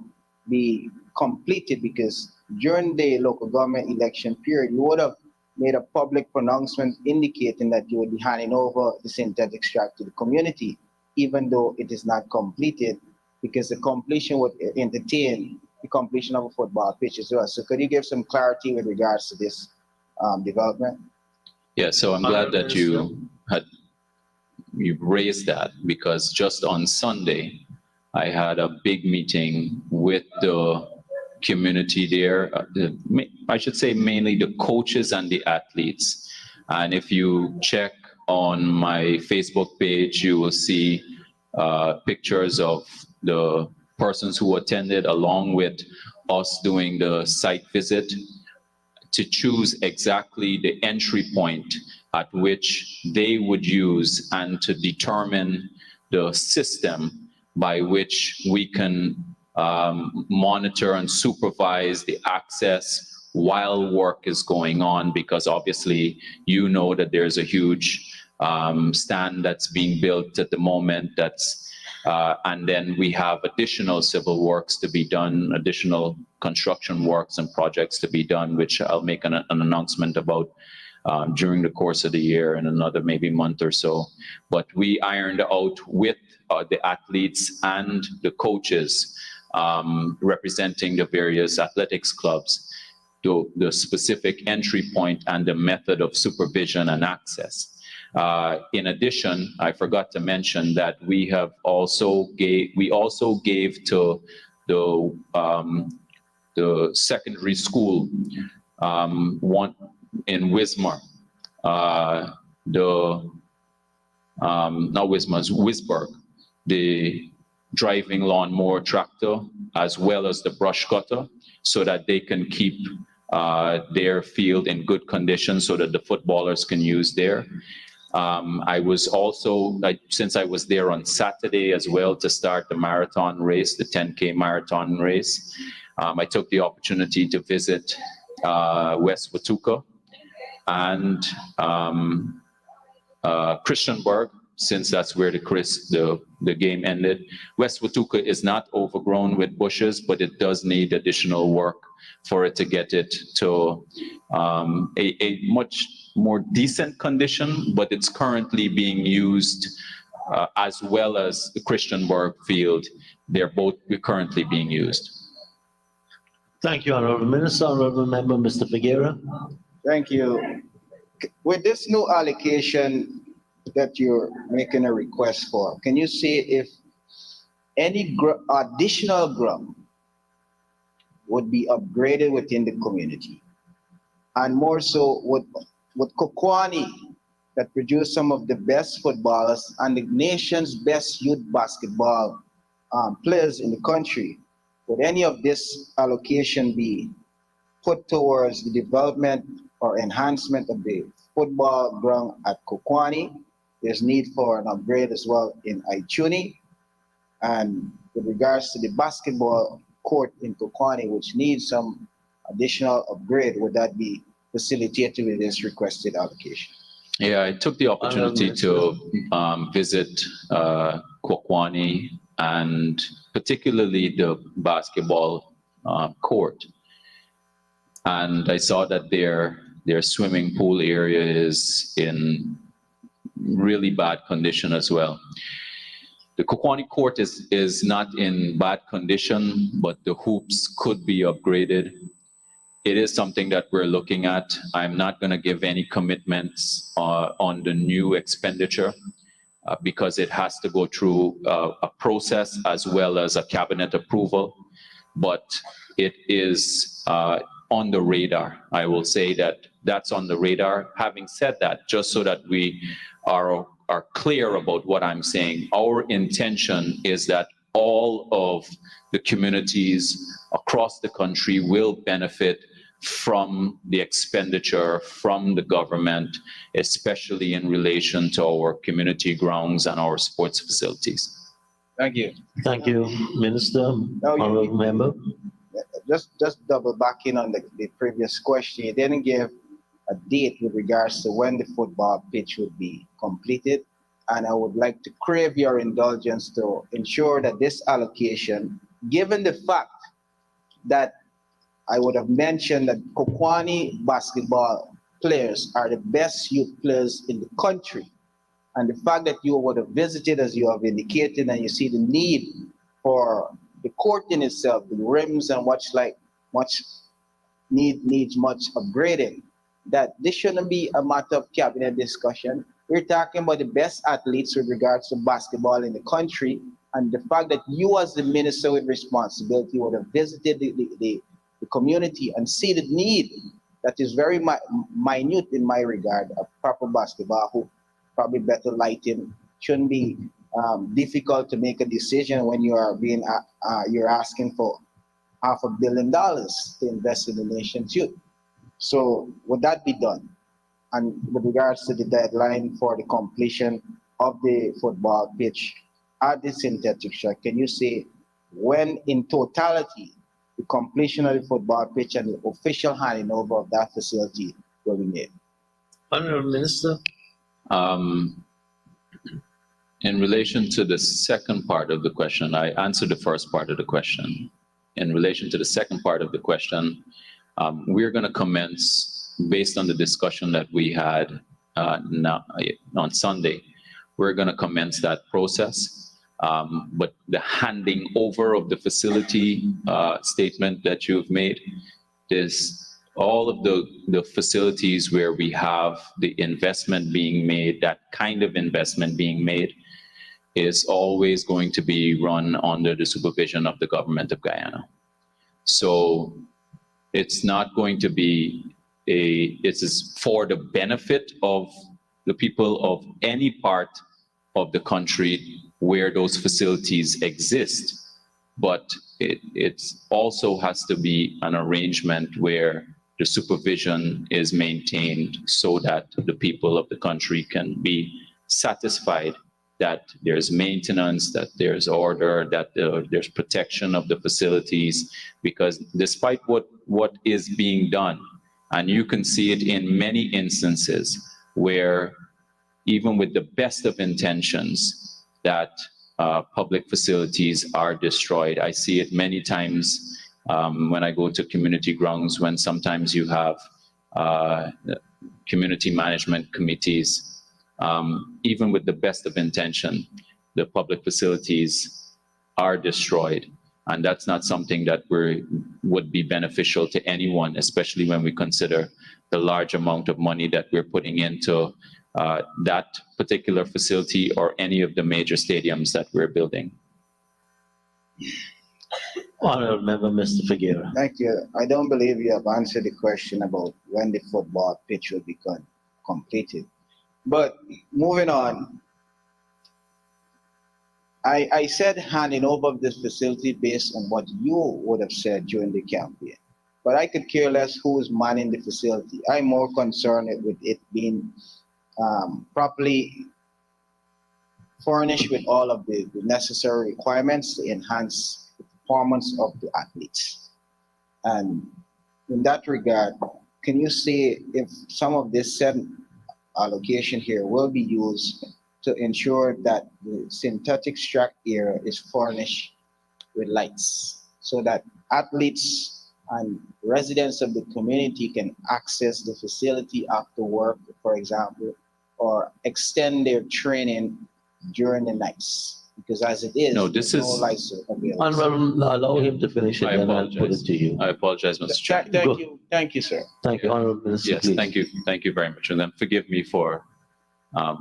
be completed? Because during the local government election period, you would have made a public pronouncement indicating that you would be handing over the synthetic track to the community, even though it is not completed, because the completion would entertain the completion of a football pitch as well. So could you give some clarity with regards to this development? Yeah, so I'm glad that you raised that, because just on Sunday, I had a big meeting with the community there. I should say mainly the coaches and the athletes. And if you check on my Facebook page, you will see pictures of the persons who attended, along with us doing the site visit to choose exactly the entry point at which they would use and to determine the system by which we can monitor and supervise the access while work is going on, because obviously you know that there's a huge stand that's being built at the moment, and then we have additional civil works to be done, additional construction works and projects to be done, which I'll make an announcement about during the course of the year in another maybe month or so. But we ironed out with the athletes and the coaches representing the various athletics clubs the specific entry point and the method of supervision and access. In addition, I forgot to mention that we also gave to the secondary school one in Wismar, not Wismar, it's Wisberg, the driving lawnmower tractor as well as the brush cutter, so that they can keep their field in good condition so that the footballers can use there. I was also, since I was there on Saturday as well to start the marathon race, the 10K marathon race, I took the opportunity to visit West Watuka and Christiansburg, since that's where the game ended. West Watuka is not overgrown with bushes, but it does need additional work for it to get it to a much more decent condition, but it's currently being used as well as the Christiansburg field. They're both currently being used. Thank you, Honorable Minister. Honorable Member, Mr. Figueira. Thank you. With this new allocation that you're making a request for, can you see if any additional ground would be upgraded within the community? And more so, would Kokwani, that produce some of the best footballers and the nation's best youth basketball players in the country, would any of this allocation be put towards the development or enhancement of the football ground at Kokwani? There's need for an upgrade as well in Aichuni. And with regards to the basketball court in Kokwani, which needs some additional upgrade, would that be facilitated with this requested allocation? Yeah, I took the opportunity to visit Kokwani and particularly the basketball court. And I saw that their swimming pool area is in really bad condition as well. The Kokwani court is not in bad condition, but the hoops could be upgraded. It is something that we're looking at. I'm not going to give any commitments on the new expenditure because it has to go through a process as well as a cabinet approval. But it is on the radar. I will say that that's on the radar. Having said that, just so that we are clear about what I'm saying, our intention is that all of the communities across the country will benefit from the expenditure from the government, especially in relation to our community grounds and our sports facilities. Thank you. Thank you, Minister. Honorable Member. Just double back in on the previous question. You didn't give a date with regards to when the football pitch would be completed. And I would like to crave your indulgence to ensure that this allocation, given the fact that I would have mentioned that Kokwani basketball players are the best youth players in the country. And the fact that you would have visited, as you have indicated, and you see the need for the court in itself, the rims and much needs much upgrading, that this shouldn't be a matter of cabinet discussion. We're talking about the best athletes with regards to basketball in the country, and the fact that you as the minister with responsibility would have visited the community and see the need that is very minute in my regard of proper basketball hoop, probably better lighting, shouldn't be difficult to make a decision when you are being you're asking for $500 million to invest in the nation's youth. So would that be done? And with regards to the deadline for the completion of the football pitch at the synthetic track, can you say when in totality the completion of the football pitch and the official handing over of that facility will be made? Honorable Minister. In relation to the second part of the question, I answered the first part of the question. In relation to the second part of the question, we're going to commence, based on the discussion that we had on Sunday, we're going to commence that process. But the handing over of the facility statement that you've made is all of the facilities where we have the investment being made, that kind of investment being made, is always going to be run under the supervision of the government of Guyana. So it's not going to be it is for the benefit of the people of any part of the country where those facilities exist. But it also has to be an arrangement where the supervision is maintained so that the people of the country can be satisfied that there's maintenance, that there's order, that there's protection of the facilities, because despite what is being done, and you can see it in many instances where even with the best of intentions that public facilities are destroyed. I see it many times when I go to community grounds, when sometimes you have community management committees. Even with the best of intention, the public facilities are destroyed. And that's not something that would be beneficial to anyone, especially when we consider the large amount of money that we're putting into that particular facility or any of the major stadiums that we're building. Honorable Member, Mr. Figueroa. Thank you. I don't believe you have answered the question about when the football pitch will be completed. But moving on, I said handing over this facility based on what you would have said during the campaign. But I could care less who is manning the facility. I'm more concerned with it being properly furnished with all of the necessary requirements to enhance the performance of the athletes. And in that regard, can you say if some of this said allocation here will be used to ensure that the synthetic track area is furnished with lights so that athletes and residents of the community can access the facility after work, for example, or extend their training during the nights? Because as it is, no, this no is lights available. Honorable, allow him to finish it, I and I'll put it apologize. to you. I apologize, Mr. Chair. Thank you, sir. Thank you, Honorable Minister. Yes, please. thank you very much. And then forgive me for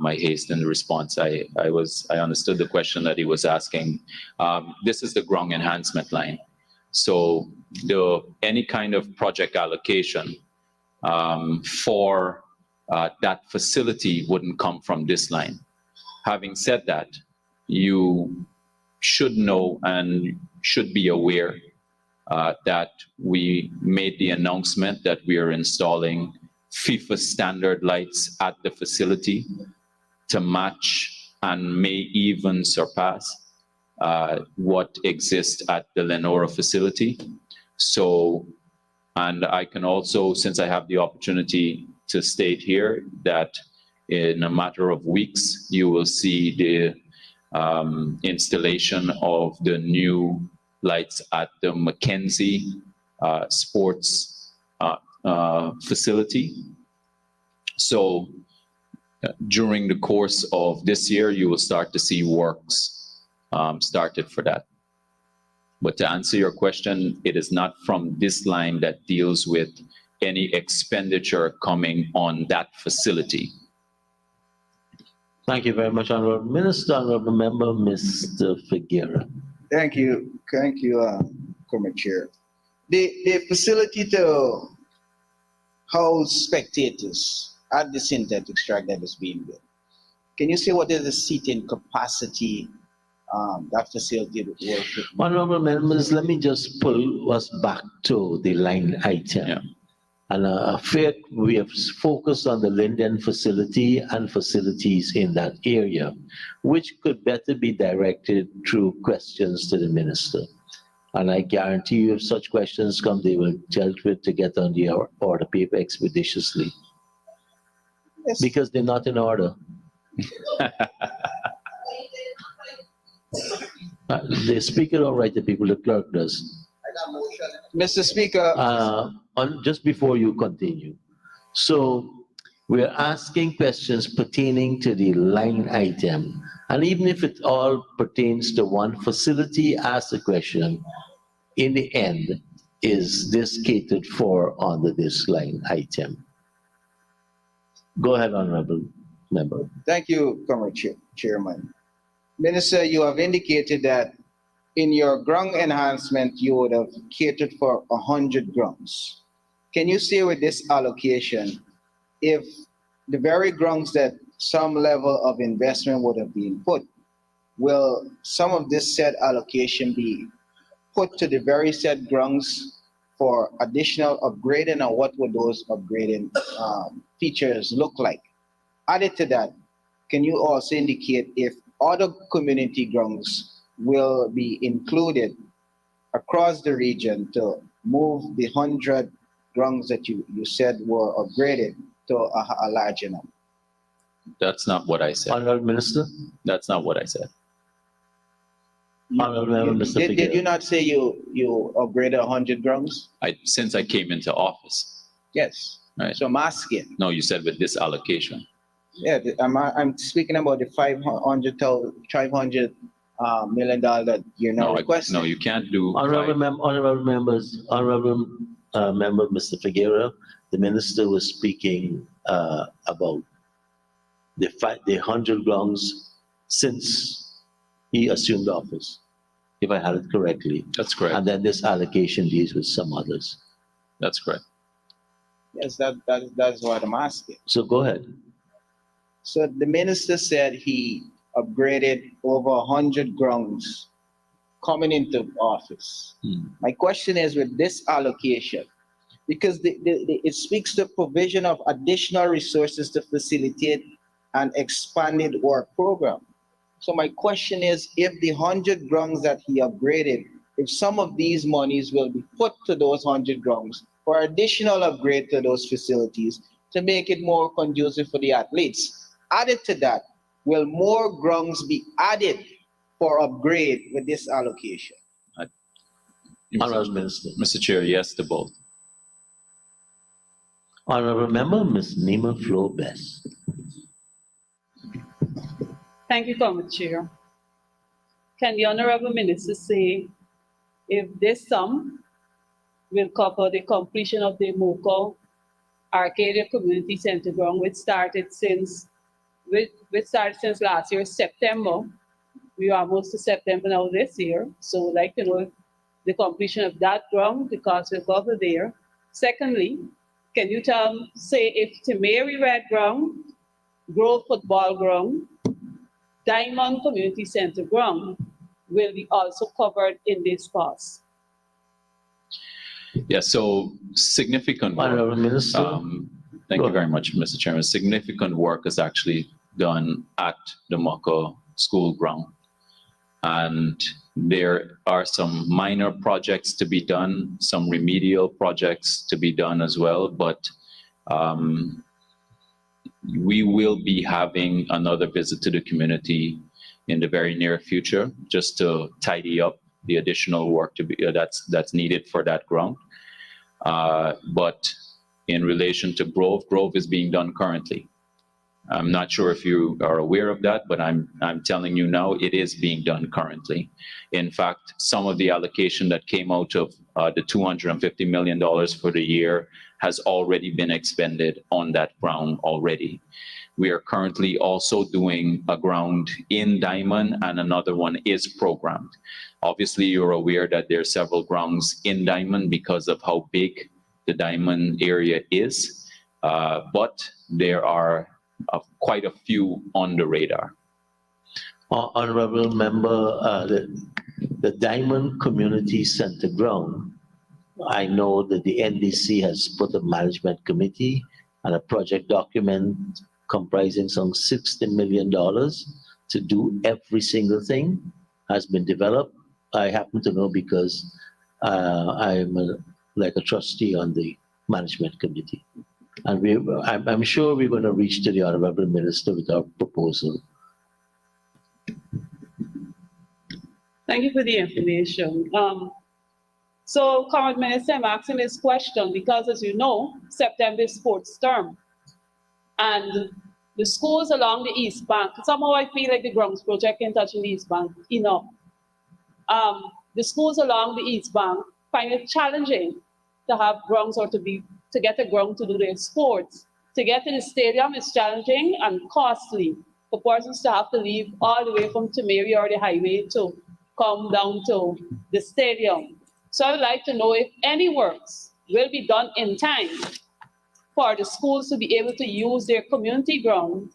my haste in the response. I understood the question that he was asking. This is the ground enhancement line. So any kind of project allocation for that facility wouldn't come from this line. Having said that, you should know and should be aware that we made the announcement that we are installing FIFA standard lights at the facility to match and may even surpass what exists at the Lenora facility. So, and I can also, since I have the opportunity to state here that in a matter of weeks, you will see the installation of the new lights at the Mackenzie sports facility. So during the course of this year, you will start to see works started for that. But to answer your question, it is not from this line that deals with any expenditure coming on that facility. Thank you very much, Honorable Minister. Honorable Member, Mr. Figueroa. Thank you, Comrade Chair. The facility to house spectators at the synthetic track that is being built. Can you say what is the seating capacity that facility will work with? Honorable members, let me just pull us back to the line item. Yeah. And we have focused on the Linden facility and facilities in that area, which could better be directed through questions to the minister. And I guarantee you, if such questions come, they will dealt with to get on the order paper expeditiously. Yes. Because they're not in order. The speaker don't write the people, the clerk does. Mr. Speaker. Just before you continue. So we're asking questions pertaining to the line item. And even if it all pertains to one facility, ask the question, in the end, is this catered for under this line item? Go ahead, Honorable Member. Thank you, Comrade Chairman. Minister, you have indicated that in your ground enhancement, you would have catered for 100 grounds. Can you say with this allocation, if the very grounds that some level of investment would have been put, will some of this said allocation be put to the very said grounds for additional upgrading, or what would those upgrading features look like? Added to that, can you also indicate if other community grounds will be included across the region to move the 100 grounds that you said were upgraded to a larger number? That's not what I said. Honorable Minister? That's not what I said. Honorable Member, Mr. Did you not say you upgraded 100 grounds? Since I came into office. Yes. Right. So I'm asking. No, you said with this allocation. Yeah, I'm speaking about the $500 million that you're now requesting. No, you can't do. Honorable members, Honorable Member Mr. Figueroa, the minister was speaking about the 100 grounds since he assumed office, if I had it correctly. That's correct. And then this allocation deals with some others. That's correct. Yes, that's what I'm asking. So go ahead. So the minister said he upgraded over 100 grounds coming into office. My question is, with this allocation, because it speaks to provision of additional resources to facilitate an expanded work program. So my question is, if the 100 grounds that he upgraded, if some of these monies will be put to those 100 grounds for additional upgrade to those facilities to make it more conducive for the athletes. Added to that, will more grounds be added for upgrade with this allocation? Honorable Minister. Mr. Chair, yes to both. Honorable Member, Ms. Nima Flo-Best. Thank you, Comrade Chair. Can the Honorable Minister say if this sum will cover the completion of the Moko Arcadia Community Center ground, which started since last year, September. We are almost to September now this year. So we'd like to know if the completion of that ground, the cost will cover there. Secondly, can you say if Timeri Red ground, Grove Football ground, Diamond Community Center ground will be also covered in this cost? Yeah, so significant work. Honorable Minister. Thank you very much, Mr. Chairman. Significant work is actually done at the Moko school ground. And there are some minor projects to be done, some remedial projects to be done as well, but we will be having another visit to the community in the very near future, just to tidy up the additional work to be that's needed for that ground. But in relation to Grove, Grove is being done currently. I'm not sure if you are aware of that, but I'm telling you now, it is being done currently. In fact, some of the allocation that came out of the $250 million for the year has already been expended on that ground already. We are currently also doing a ground in Diamond, and another one is programmed. Obviously, you're aware that there are several grounds in Diamond because of how big the Diamond area is, but there are quite a few on the radar. Honorable member, the Diamond Community Center ground, I know that the NDC has put a management committee and a project document comprising some $60 million to do every single thing has been developed. I happen to know because I'm like a trustee on the management committee. And I'm sure we're going to reach to the Honorable Minister with our proposal. Thank you for the information. So, current Minister, I'm asking this question because, as you know, September is sports term. And the schools along the East Bank, somehow I feel like the grounds project can touch the East Bank enough. The schools along the East Bank find it challenging to have grounds or to get a ground to do their sports. To get to the stadium is challenging and costly for persons to have to leave all the way from Temeri or the highway to come down to the stadium. So I would like to know if any works will be done in time for the schools to be able to use their community ground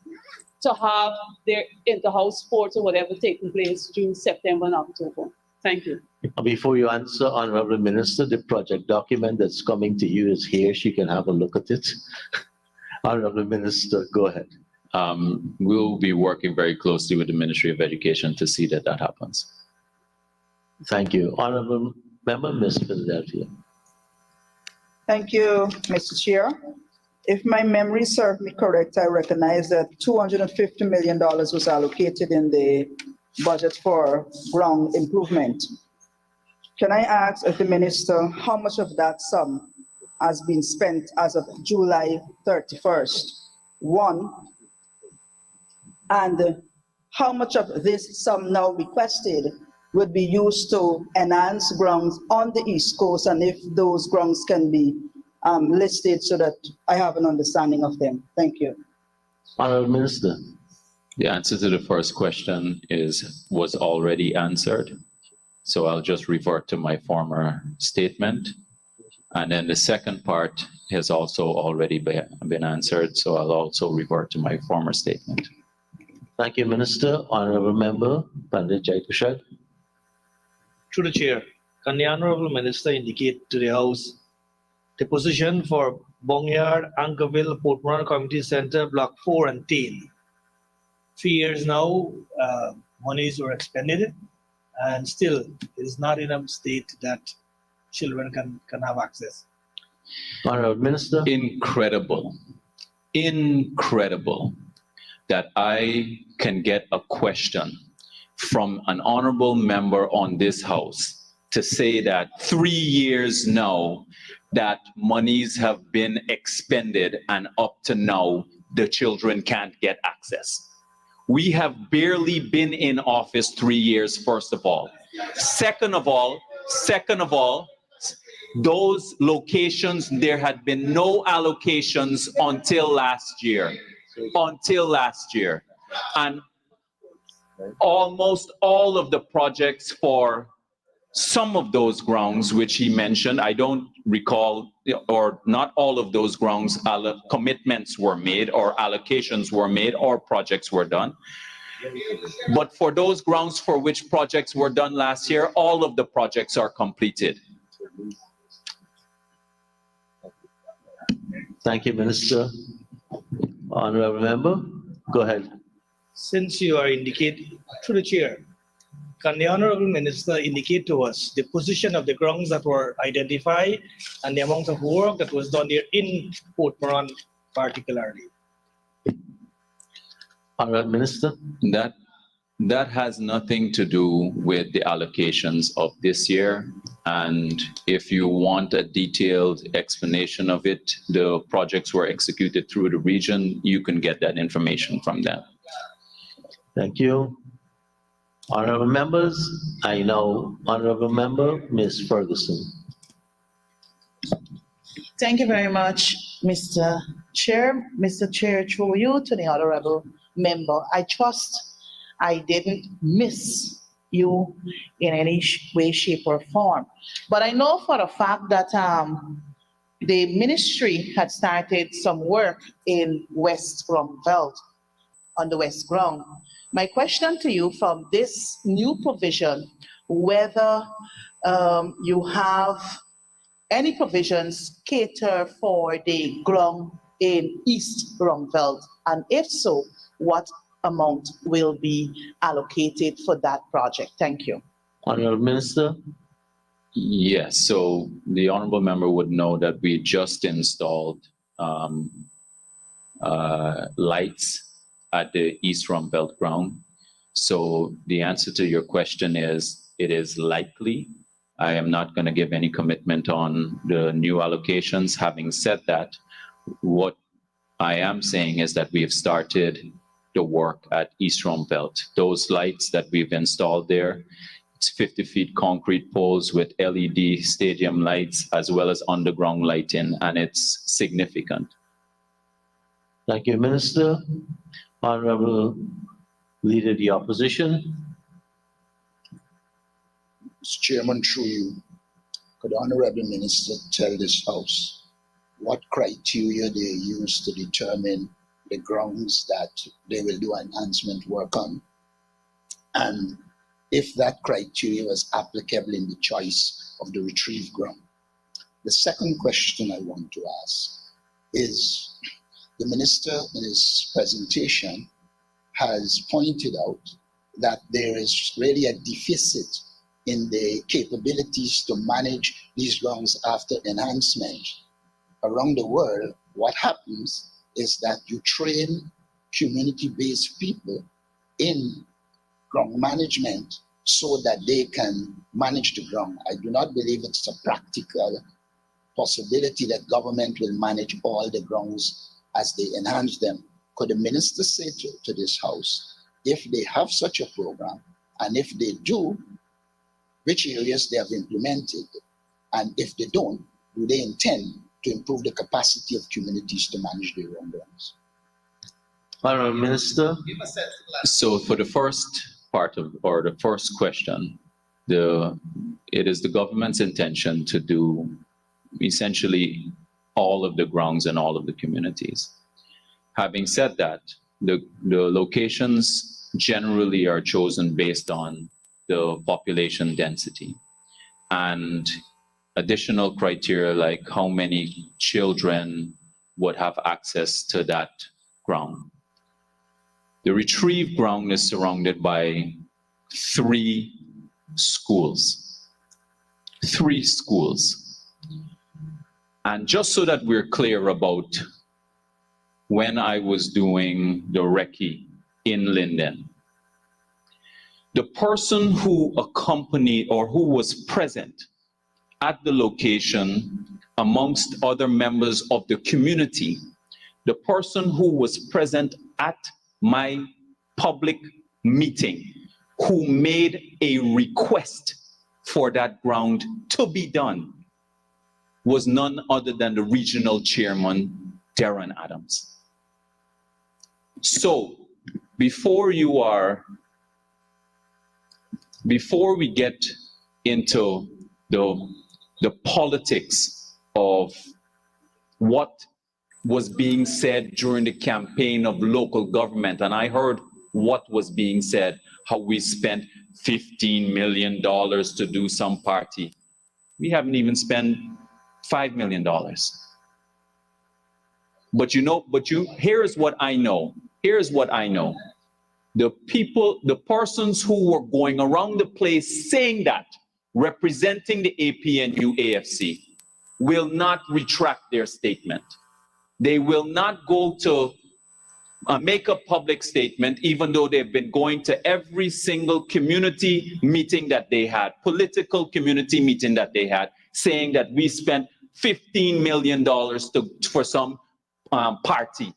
to have their inter-house sports or whatever taking place during September and October. Thank you. Before you answer, Honorable Minister, the project document that's coming to you is here. She can have a look at it. Honorable Minister, go ahead. We'll be working very closely with the Ministry of Education to see that that happens. Thank you. Honorable Member, Ms. Philadelphia. Thank you, Mr. Chair. If my memory serves me correct, I recognize that $250 million was allocated in the budget for ground improvement. Can I ask the minister how much of that sum has been spent as of July 31st? One, and how much of this sum now requested would be used to enhance grounds on the East Coast, and if those grounds can be listed so that I have an understanding of them. Thank you. Honorable Minister. The answer to the first question was already answered. So I'll just revert to my former statement. And then the second part has also already been answered. So I'll also revert to my former statement. Thank you, Minister. Honorable Member, Pandit Jaiprashad. Through the chair, can the Honorable Minister indicate to the House the position for Bongyard, Anchorville, Port Moran Community Center, Block 4 and 10? 3 years now, monies were expended, and still it is not in a state that children can have access. Honorable Minister. Incredible that I can get a question from an honorable member on this House to say that 3 years now that monies have been expended and up to now the children can't get access. We have barely been in office 3 years, first of all. Second of all, those locations, there had been no allocations until last year. And almost all of the projects for some of those grounds which he mentioned, I don't recall, or not all of those grounds, commitments were made or allocations were made or projects were done. But for those grounds for which projects were done last year, all of the projects are completed. Thank you, Minister. Honorable Member, go ahead. Since you are indicating, through the chair, can the Honorable Minister indicate to us the position of the grounds that were identified and the amount of work that was done there in Port Moran particularly? Honorable Minister. That has nothing to do with the allocations of this year. And if you want a detailed explanation of it, the projects were executed through the region. You can get that information from them. Thank you. Honorable members, I now, Honorable Member, Ms. Ferguson. Thank you very much, Mr. Chair. Mr. Chair, through you to the honorable member, I trust I didn't miss you in any way, shape, or form. But I know for a fact that the ministry had started some work in West Grong Belt, on the West Grong. My question to you from this new provision, whether you have any provisions cater for the Grong in East Grong Belt, and if so, what amount will be allocated for that project? Thank you. Honorable Minister. Yes, so the honorable member would know that we just installed lights at the East Rumbelt ground. So the answer to your question is, it is likely. I am not going to give any commitment on the new allocations. Having said that, what I am saying is that we have started the work at East Rumbelt. Those lights that we've installed there, it's 50 feet concrete poles with LED stadium lights as well as underground lighting, and it's significant. Thank you, Minister. Honorable Leader of the Opposition. Mr. Chairman, through you, could the Honorable Minister tell this House what criteria they use to determine the grounds that they will do enhancement work on, and if that criteria was applicable in the choice of the retrieved ground? The second question I want to ask is, the Minister in his presentation has pointed out that there is really a deficit in the capabilities to manage these grounds after enhancement. Around the world, what happens is that you train community-based people in ground management so that they can manage the ground. I do not believe it's a practical possibility that government will manage all the grounds as they enhance them. Could the minister say to this House, if they have such a program, and if they do, which areas they have implemented, and if they don't, do they intend to improve the capacity of communities to manage their own grounds? Honorable Minister. So for the first part of, or the first question, it is the government's intention to do essentially all of the grounds in all of the communities. Having said that, the locations generally are chosen based on the population density and additional criteria like how many children would have access to that ground. The retrieved ground is surrounded by 3 schools. 3 schools. And just so that we're clear about when I was doing the recce in Linden, the person who accompanied or who was present at the location amongst other members of the community, the person who was present at my public meeting, who made a request for that ground to be done, was none other than the regional chairman, Darren Adams. So before we get into the politics of what was being said during the campaign of local government, and I heard what was being said, how we spent $15 million to do some party. We haven't even spent $5 million. Here's what I know. Here's what I know. The persons who were going around the place saying that, representing the APNU AFC, will not retract their statement. They will not go to make a public statement, even though they've been going to every single community meeting that they had, political community meeting that they had, saying that we spent $15 million for some party.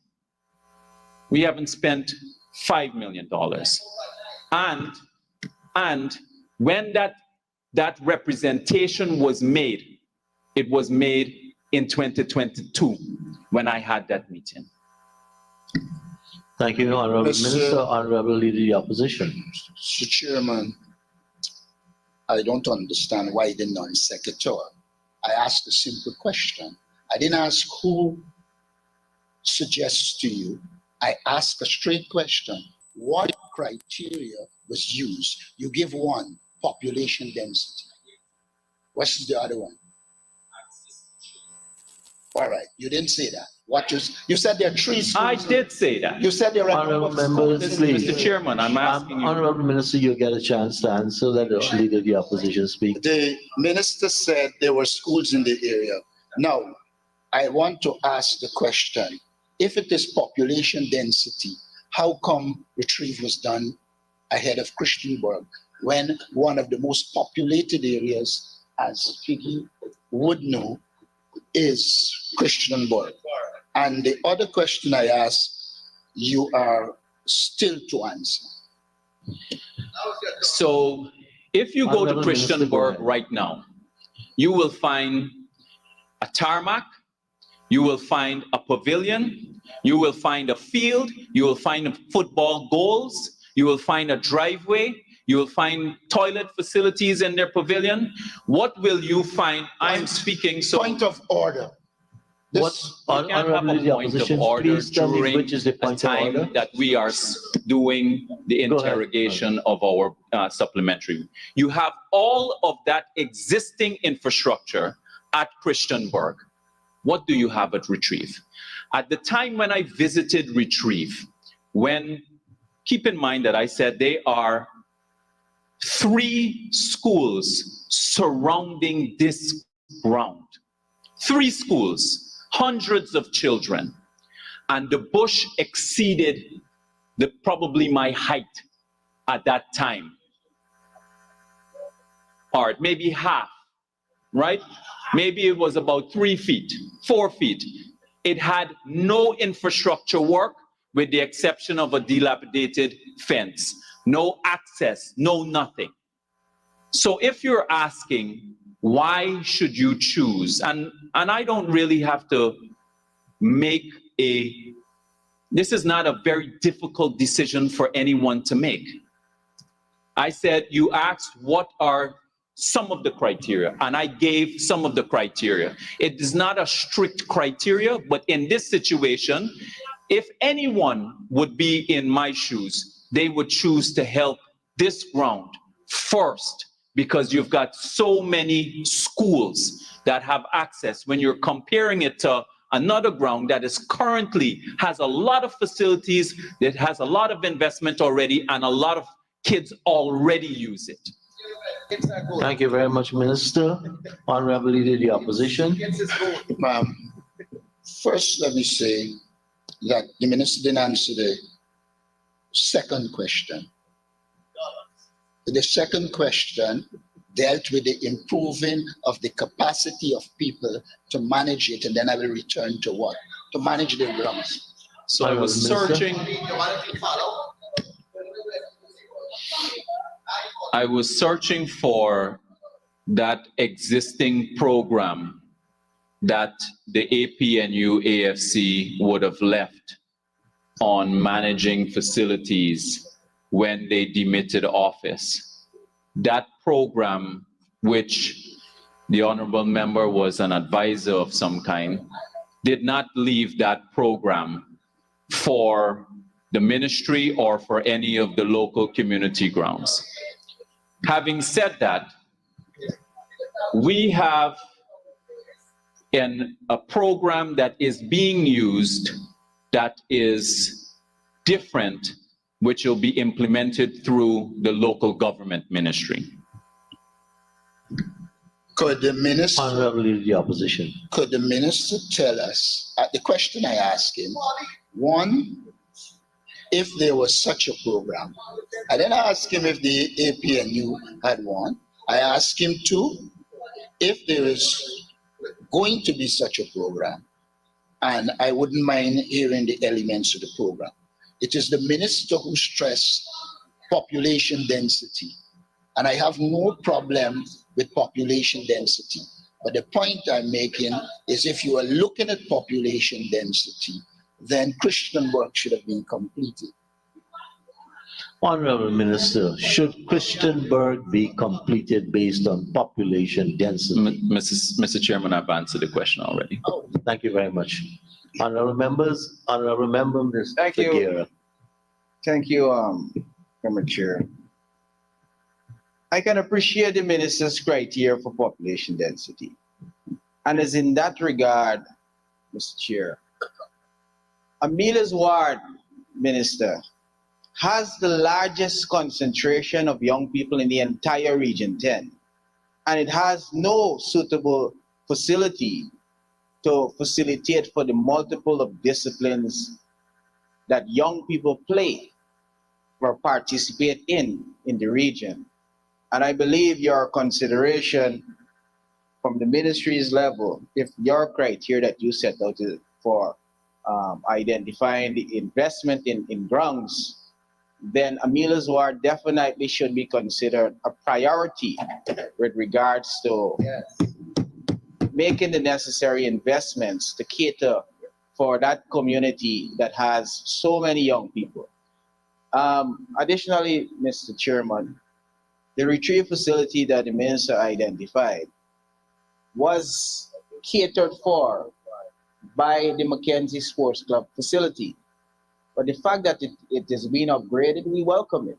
We haven't spent $5 million. And when that representation was made, it was made in 2022 when I had that meeting. Thank you, Honorable Minister. Honorable Leader of the Opposition. Mr. Chairman, I don't understand why the non-secretary. I asked a simple question. I didn't ask who suggests to you. I asked a straight question. What criteria was used? You give one, population density. What's the other one? All right, you didn't say that. You said there are 3 schools. I did say that. You said there are Honorable members, please. Mr. Chairman, I'm asking you. Honorable Minister, you get a chance to answer. Let the Leader of the Opposition speak. The minister said there were schools in the area. Now, I want to ask the question, if it is population density, how come retrieve was done ahead of Christiansburg when one of the most populated areas, as Figgy would know, is Christiansburg? And the other question I asked, you are still to answer. So if you go to Christiansburg right now, you will find a tarmac, you will find a pavilion, you will find a field, you will find football goals, you will find a driveway, you will find toilet facilities in their pavilion. What will you find? I'm speaking so. Point of order. Honorable Leader of the Opposition, please tell me which is the point of order that we are doing the interrogation of our supplementary. You have all of that existing infrastructure at Christiansburg. What do you have at Retrieve? At the time when I visited Retrieve, keep in mind that I said there are 3 schools surrounding this ground. 3 schools. Hundreds of children, and the bush exceeded probably my height at that time, or maybe half, right? Maybe it was about 3 feet, 4 feet. It had no infrastructure work with the exception of a dilapidated fence, no access, no nothing. So if you're asking, why should you choose? And I don't really have to make this is not a very difficult decision for anyone to make. I said, you asked what are some of the criteria, and I gave some of the criteria. It is not a strict criteria, but in this situation, if anyone would be in my shoes, they would choose to help this ground first, because you've got so many schools that have access. When you're comparing it to another ground that is currently has a lot of facilities, that has a lot of investment already, and a lot of kids already use it. Thank you very much, Minister. Honorable Leader of the Opposition. First, let me say that the minister didn't answer the second question. The second question dealt with the improving of the capacity of people to manage it, and then I will return to what? To manage the grounds. So I was searching. I was searching for that existing program that the APNU AFC would have left on managing facilities when they demitted office. That program, which the honorable member was an advisor of some kind, did not leave that program for the ministry or for any of the local community grounds. Having said that, we have a program that is being used that is different, which will be implemented through the local government ministry. Could the minister, Honorable Leader of the Opposition. Could the minister tell us, the question I asked him, one, if there was such a program. I didn't ask him if the APNU had one. I asked him too if there is going to be such a program, and I wouldn't mind hearing the elements of the program. It is the minister who stressed population density, and I have no problem with population density. But the point I'm making is if you are looking at population density, then Christiansburg should have been completed. Honorable Minister, should Christiansburg be completed based on population density? Mr. Chairman, I've answered the question already. Oh, thank you very much. Honorable members, Honorable Member Mr. Thank you. Guerra. Thank you, Member Chair. I can appreciate the minister's criteria for population density. And as in that regard, Mr. Chair, Amelia's ward, Minister, has the largest concentration of young people in the entire Region 10. And it has no suitable facility to facilitate for the multiple of disciplines that young people play or participate in the region. And I believe your consideration from the ministry's level, if your criteria that you set out for identifying the investment in grounds, then Amelia's ward definitely should be considered a priority with regards to making the necessary investments to cater for that community that has so many young people. Additionally, Mr. Chairman, the retrieve facility that the minister identified was catered for by the Mackenzie Sports Club facility. But the fact that it is being upgraded, we welcome it.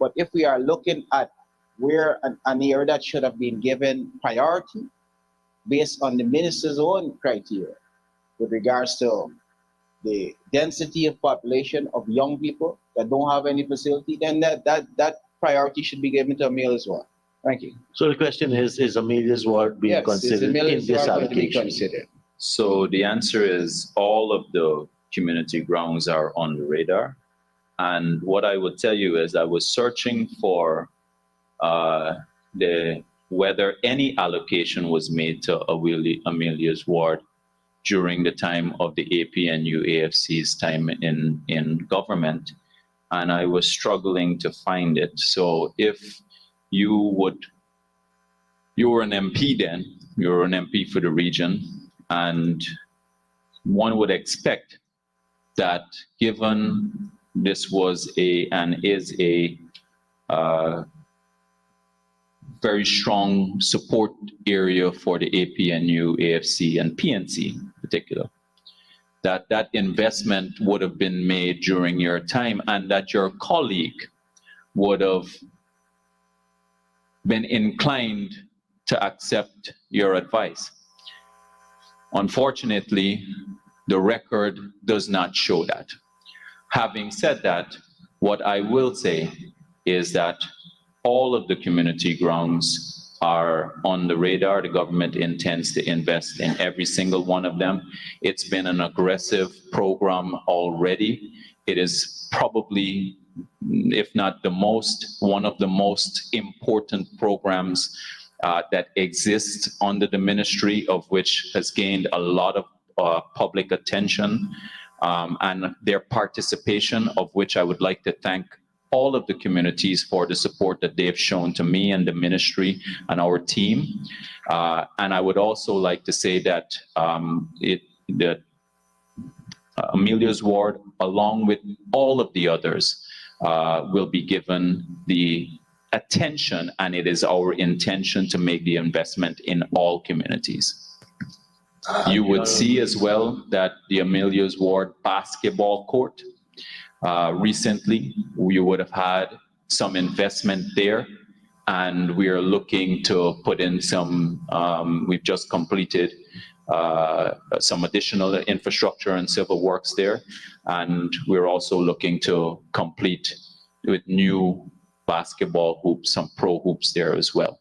But if we are looking at where an area that should have been given priority based on the minister's own criteria with regards to the density of population of young people that don't have any facility, then that priority should be given to Amelia's ward. Thank you. So the question is Amelia's ward being considered in this allocation? So the answer is all of the community grounds are on the radar. And what I would tell you is I was searching for whether any allocation was made to Amelia's ward during the time of the APNU AFC's time in government. And I was struggling to find it. So if you were an MP then, you're an MP for the region, and one would expect that given this was and is a very strong support area for the APNU, AFC, and PNC in particular, that investment would have been made during your time and that your colleague would have been inclined to accept your advice. Unfortunately, the record does not show that. Having said that, what I will say is that all of the community grounds are on the radar. The government intends to invest in every single one of them. It's been an aggressive program already. It is probably, if not one of the most important programs that exists under the ministry, of which has gained a lot of public attention and their participation, of which I would like to thank all of the communities for the support that they've shown to me and the ministry and our team. And I would also like to say that Amelia's ward, along with all of the others, will be given the attention, and it is our intention to make the investment in all communities. You would see as well that the Amelia's ward basketball court, recently we would have had some investment there, and we are looking to put in some, we've just completed some additional infrastructure and civil works there, and we're also looking to complete with new basketball hoops, some pro hoops there as well.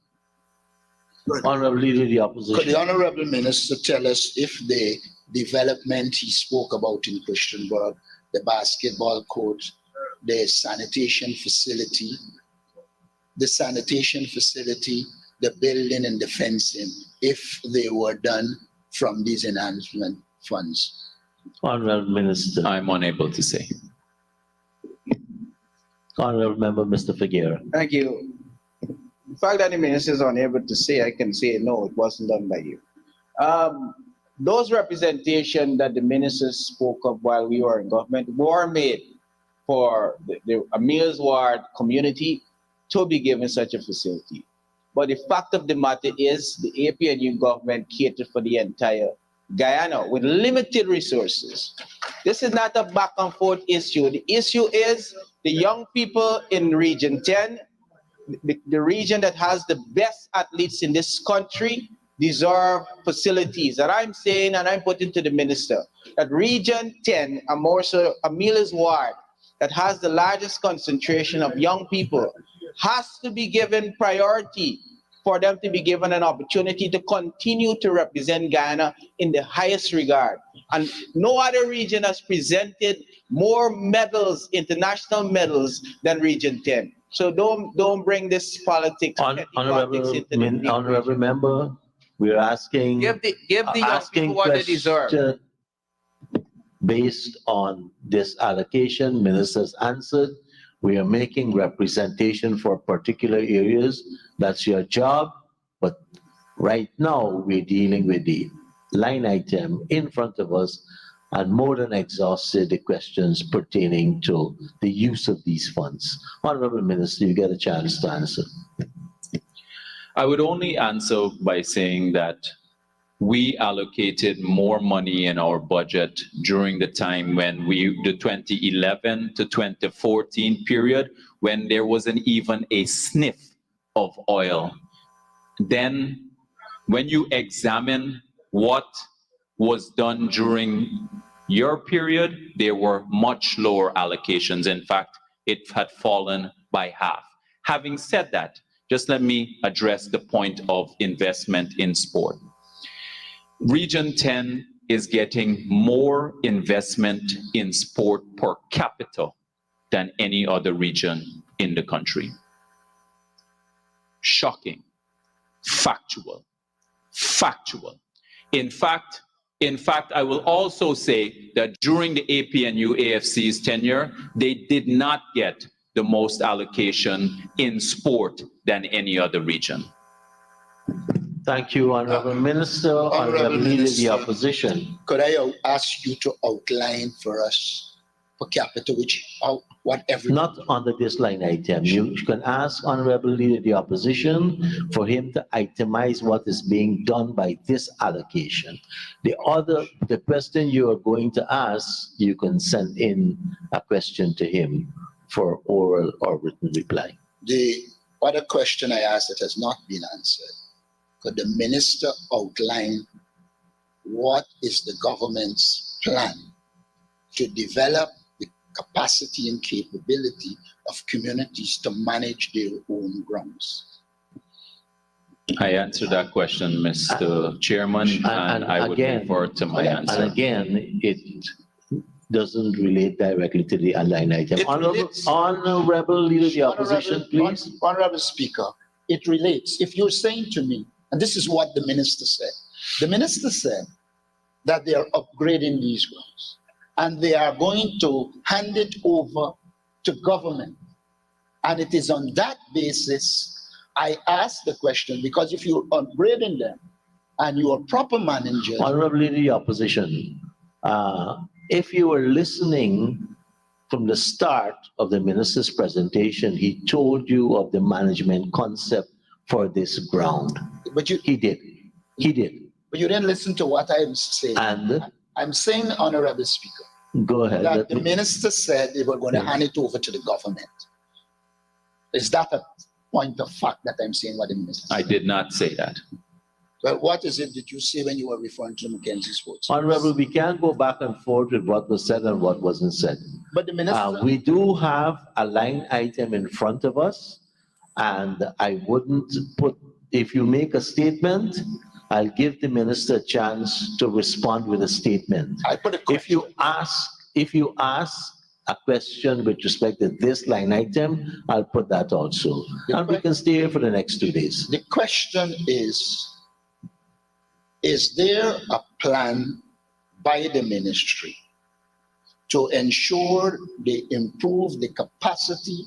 Honorable Leader of the Opposition. Could the Honorable Minister tell us if the development he spoke about in Christiansburg the basketball court, the sanitation facility, the building and the fencing, if they were done from these enhancement funds? Honorable Minister. I'm unable to say. Honorable Member, Mr. Figueroa. Thank you. The fact that the minister is unable to say, I can say no, it wasn't done by you. Those representation that the minister spoke of while we were in government were made for the Amirs Ward community to be given such a facility. But the fact of the matter is the APNU government catered for the entire Guyana with limited resources. This is not a back and forth issue. The issue is the young people in Region 10, the region that has the best athletes in this country, deserve facilities. And I'm saying, and I'm putting to the minister, that Region 10, and more so Amirs Ward, that has the largest concentration of young people, has to be given priority for them to be given an opportunity to continue to represent Guyana in the highest regard. And no other region has presented more medals, international medals, than Region 10. So don't bring this politics. Honorable Member, we're asking. Give the young people what they deserve. Based on this allocation, ministers answered. We are making representation for particular areas. That's your job. But right now, we're dealing with the line item in front of us and more than exhausted the questions pertaining to the use of these funds. Honorable Minister, you get a chance to answer. I would only answer by saying that we allocated more money in our budget during the time when the 2011 to 2014 period, when there wasn't even a sniff of oil. Then when you examine what was done during your period, there were much lower allocations. In fact, it had fallen by half. Having said that, just let me address the point of investment in sport. Region 10 is getting more investment in sport per capita than any other region in the country. Shocking. Factual. In fact, I will also say that during the APNU AFC's tenure, they did not get the most allocation in sport than any other region. Thank you, Honorable Minister. Honorable Leader of the Opposition. Could I ask you to outline for us per capita, Not under this line item. You can ask Honorable Leader of the Opposition for him to itemize what is being done by this allocation. The question you are going to ask, you can send in a question to him for oral or written reply. The other question I asked that has not been answered. Could the minister outline what is the government's plan to develop the capacity and capability of communities to manage their own grounds? I answered that question, Mr. Chairman, and I would refer to my answer. And again, it doesn't relate directly to the line item. Honorable Leader of the Opposition, please. Honorable Speaker, it relates. If you're saying to me, and this is what the minister said. The minister said that they are upgrading these grounds and they are going to hand it over to government. And it is on that basis I asked the question, because if you're upgrading them and you are proper managers. Honorable Leader of the Opposition, if you were listening from the start of the minister's presentation, he told you of the management concept for this ground. But he did. But you didn't listen to what I'm saying. And I'm saying, Honorable Speaker, go ahead. That the minister said they were going to hand it over to the government. Is that a point of fact that I'm saying what the minister said? I did not say that. Well, what is it that you say when you were referring to Mackenzie Sports? Honorable, we can't go back and forth with what was said and what wasn't said. But the minister... we do have a line item in front of us, and I wouldn't put, if you make a statement, I'll give the minister a chance to respond with a statement. If you ask if you ask a question with respect to this line item, I'll put that also. And we can stay here for the next 2 days. The question is there a plan by the ministry to ensure they improve the capacity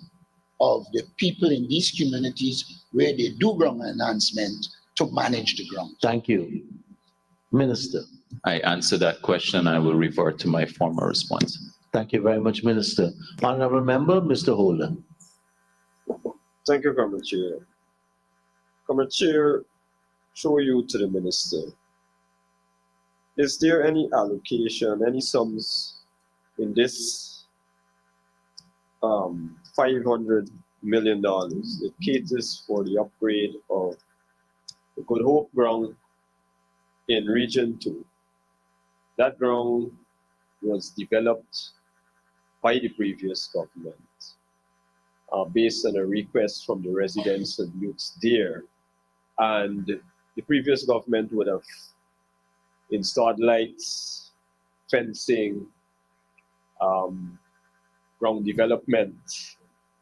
of the people in these communities where they do ground enhancement to manage the ground? Thank you. Minister. I answer that question. I will revert to my former response. Thank you very much, Minister. Honorable Member, Mr. Holder. Thank you, Comrade Chair. Comrade Chair, through you to the Minister. Is there any allocation, any sums in this $500 million that caters for the upgrade of the Good Hope ground in Region 2? That ground was developed by the previous government based on a request from the residents and youths there. And the previous government would have installed lights, fencing, ground development,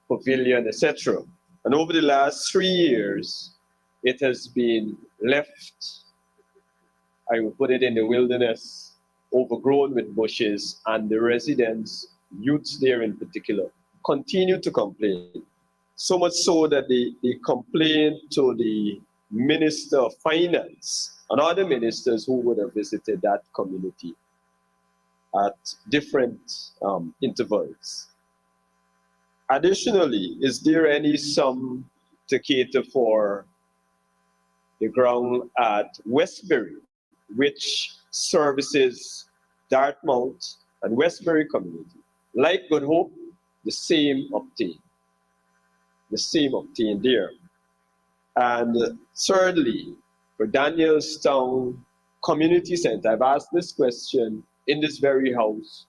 pavilion, etc. And over the last 3 years, it has been left, I would put it in the wilderness, overgrown with bushes, and the residents, youths there in particular, continue to complain. So much so that they complained to the Minister of Finance and other ministers who would have visited that community at different intervals. Additionally, is there any sum to cater for the ground at Westbury, which services Dartmouth and Westbury community? Like Good Hope, the same obtained there. And thirdly, for Danielstown Community Center, I've asked this question in this very house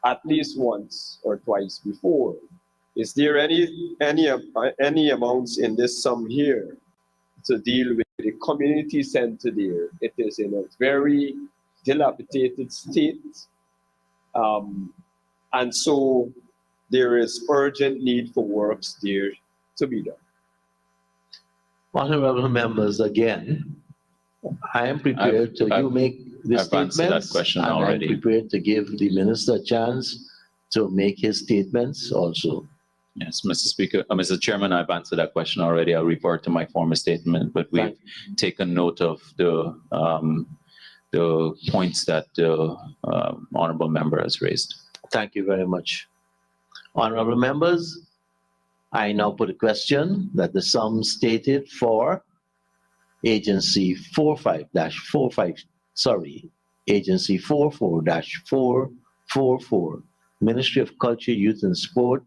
at least once or twice before. Is there any amounts in this sum here to deal with the community center there? It is in a very dilapidated state. And so there is urgent need for works there to be done. Honorable members, again, I am prepared you make the I've answered that statements, question and already. I'm prepared to give the minister a chance to make his statements also. Yes, Mr. Speaker, Mr. Chairman, I've answered that question already. I'll revert to my former statement, but we've taken note of the points that the honorable member has raised. Thank you very much. Honorable members, I now put a question that the sum stated for Agency 44-444, Ministry of Culture, Youth and Sport,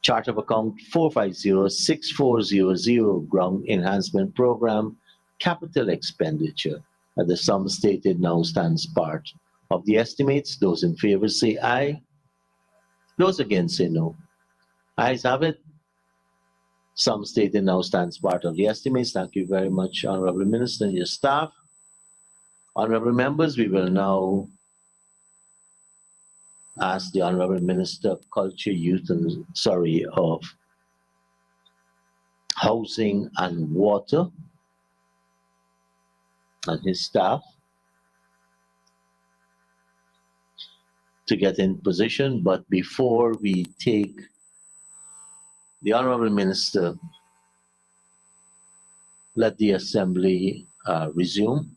Chart of Account 450-6400, Ground Enhancement Program, Capital Expenditure, and the sum stated now stands part of the estimates. Those in favor say aye. Those against say no. Ayes have it. Sum stated now stands part of the estimates. Thank you very much, Honorable Minister and your staff. Honorable members, we will now ask the Honorable Minister of Culture, Youth and, of Housing and Water and his staff to get in position. But before we take the Honorable Minister, let the Assembly resume.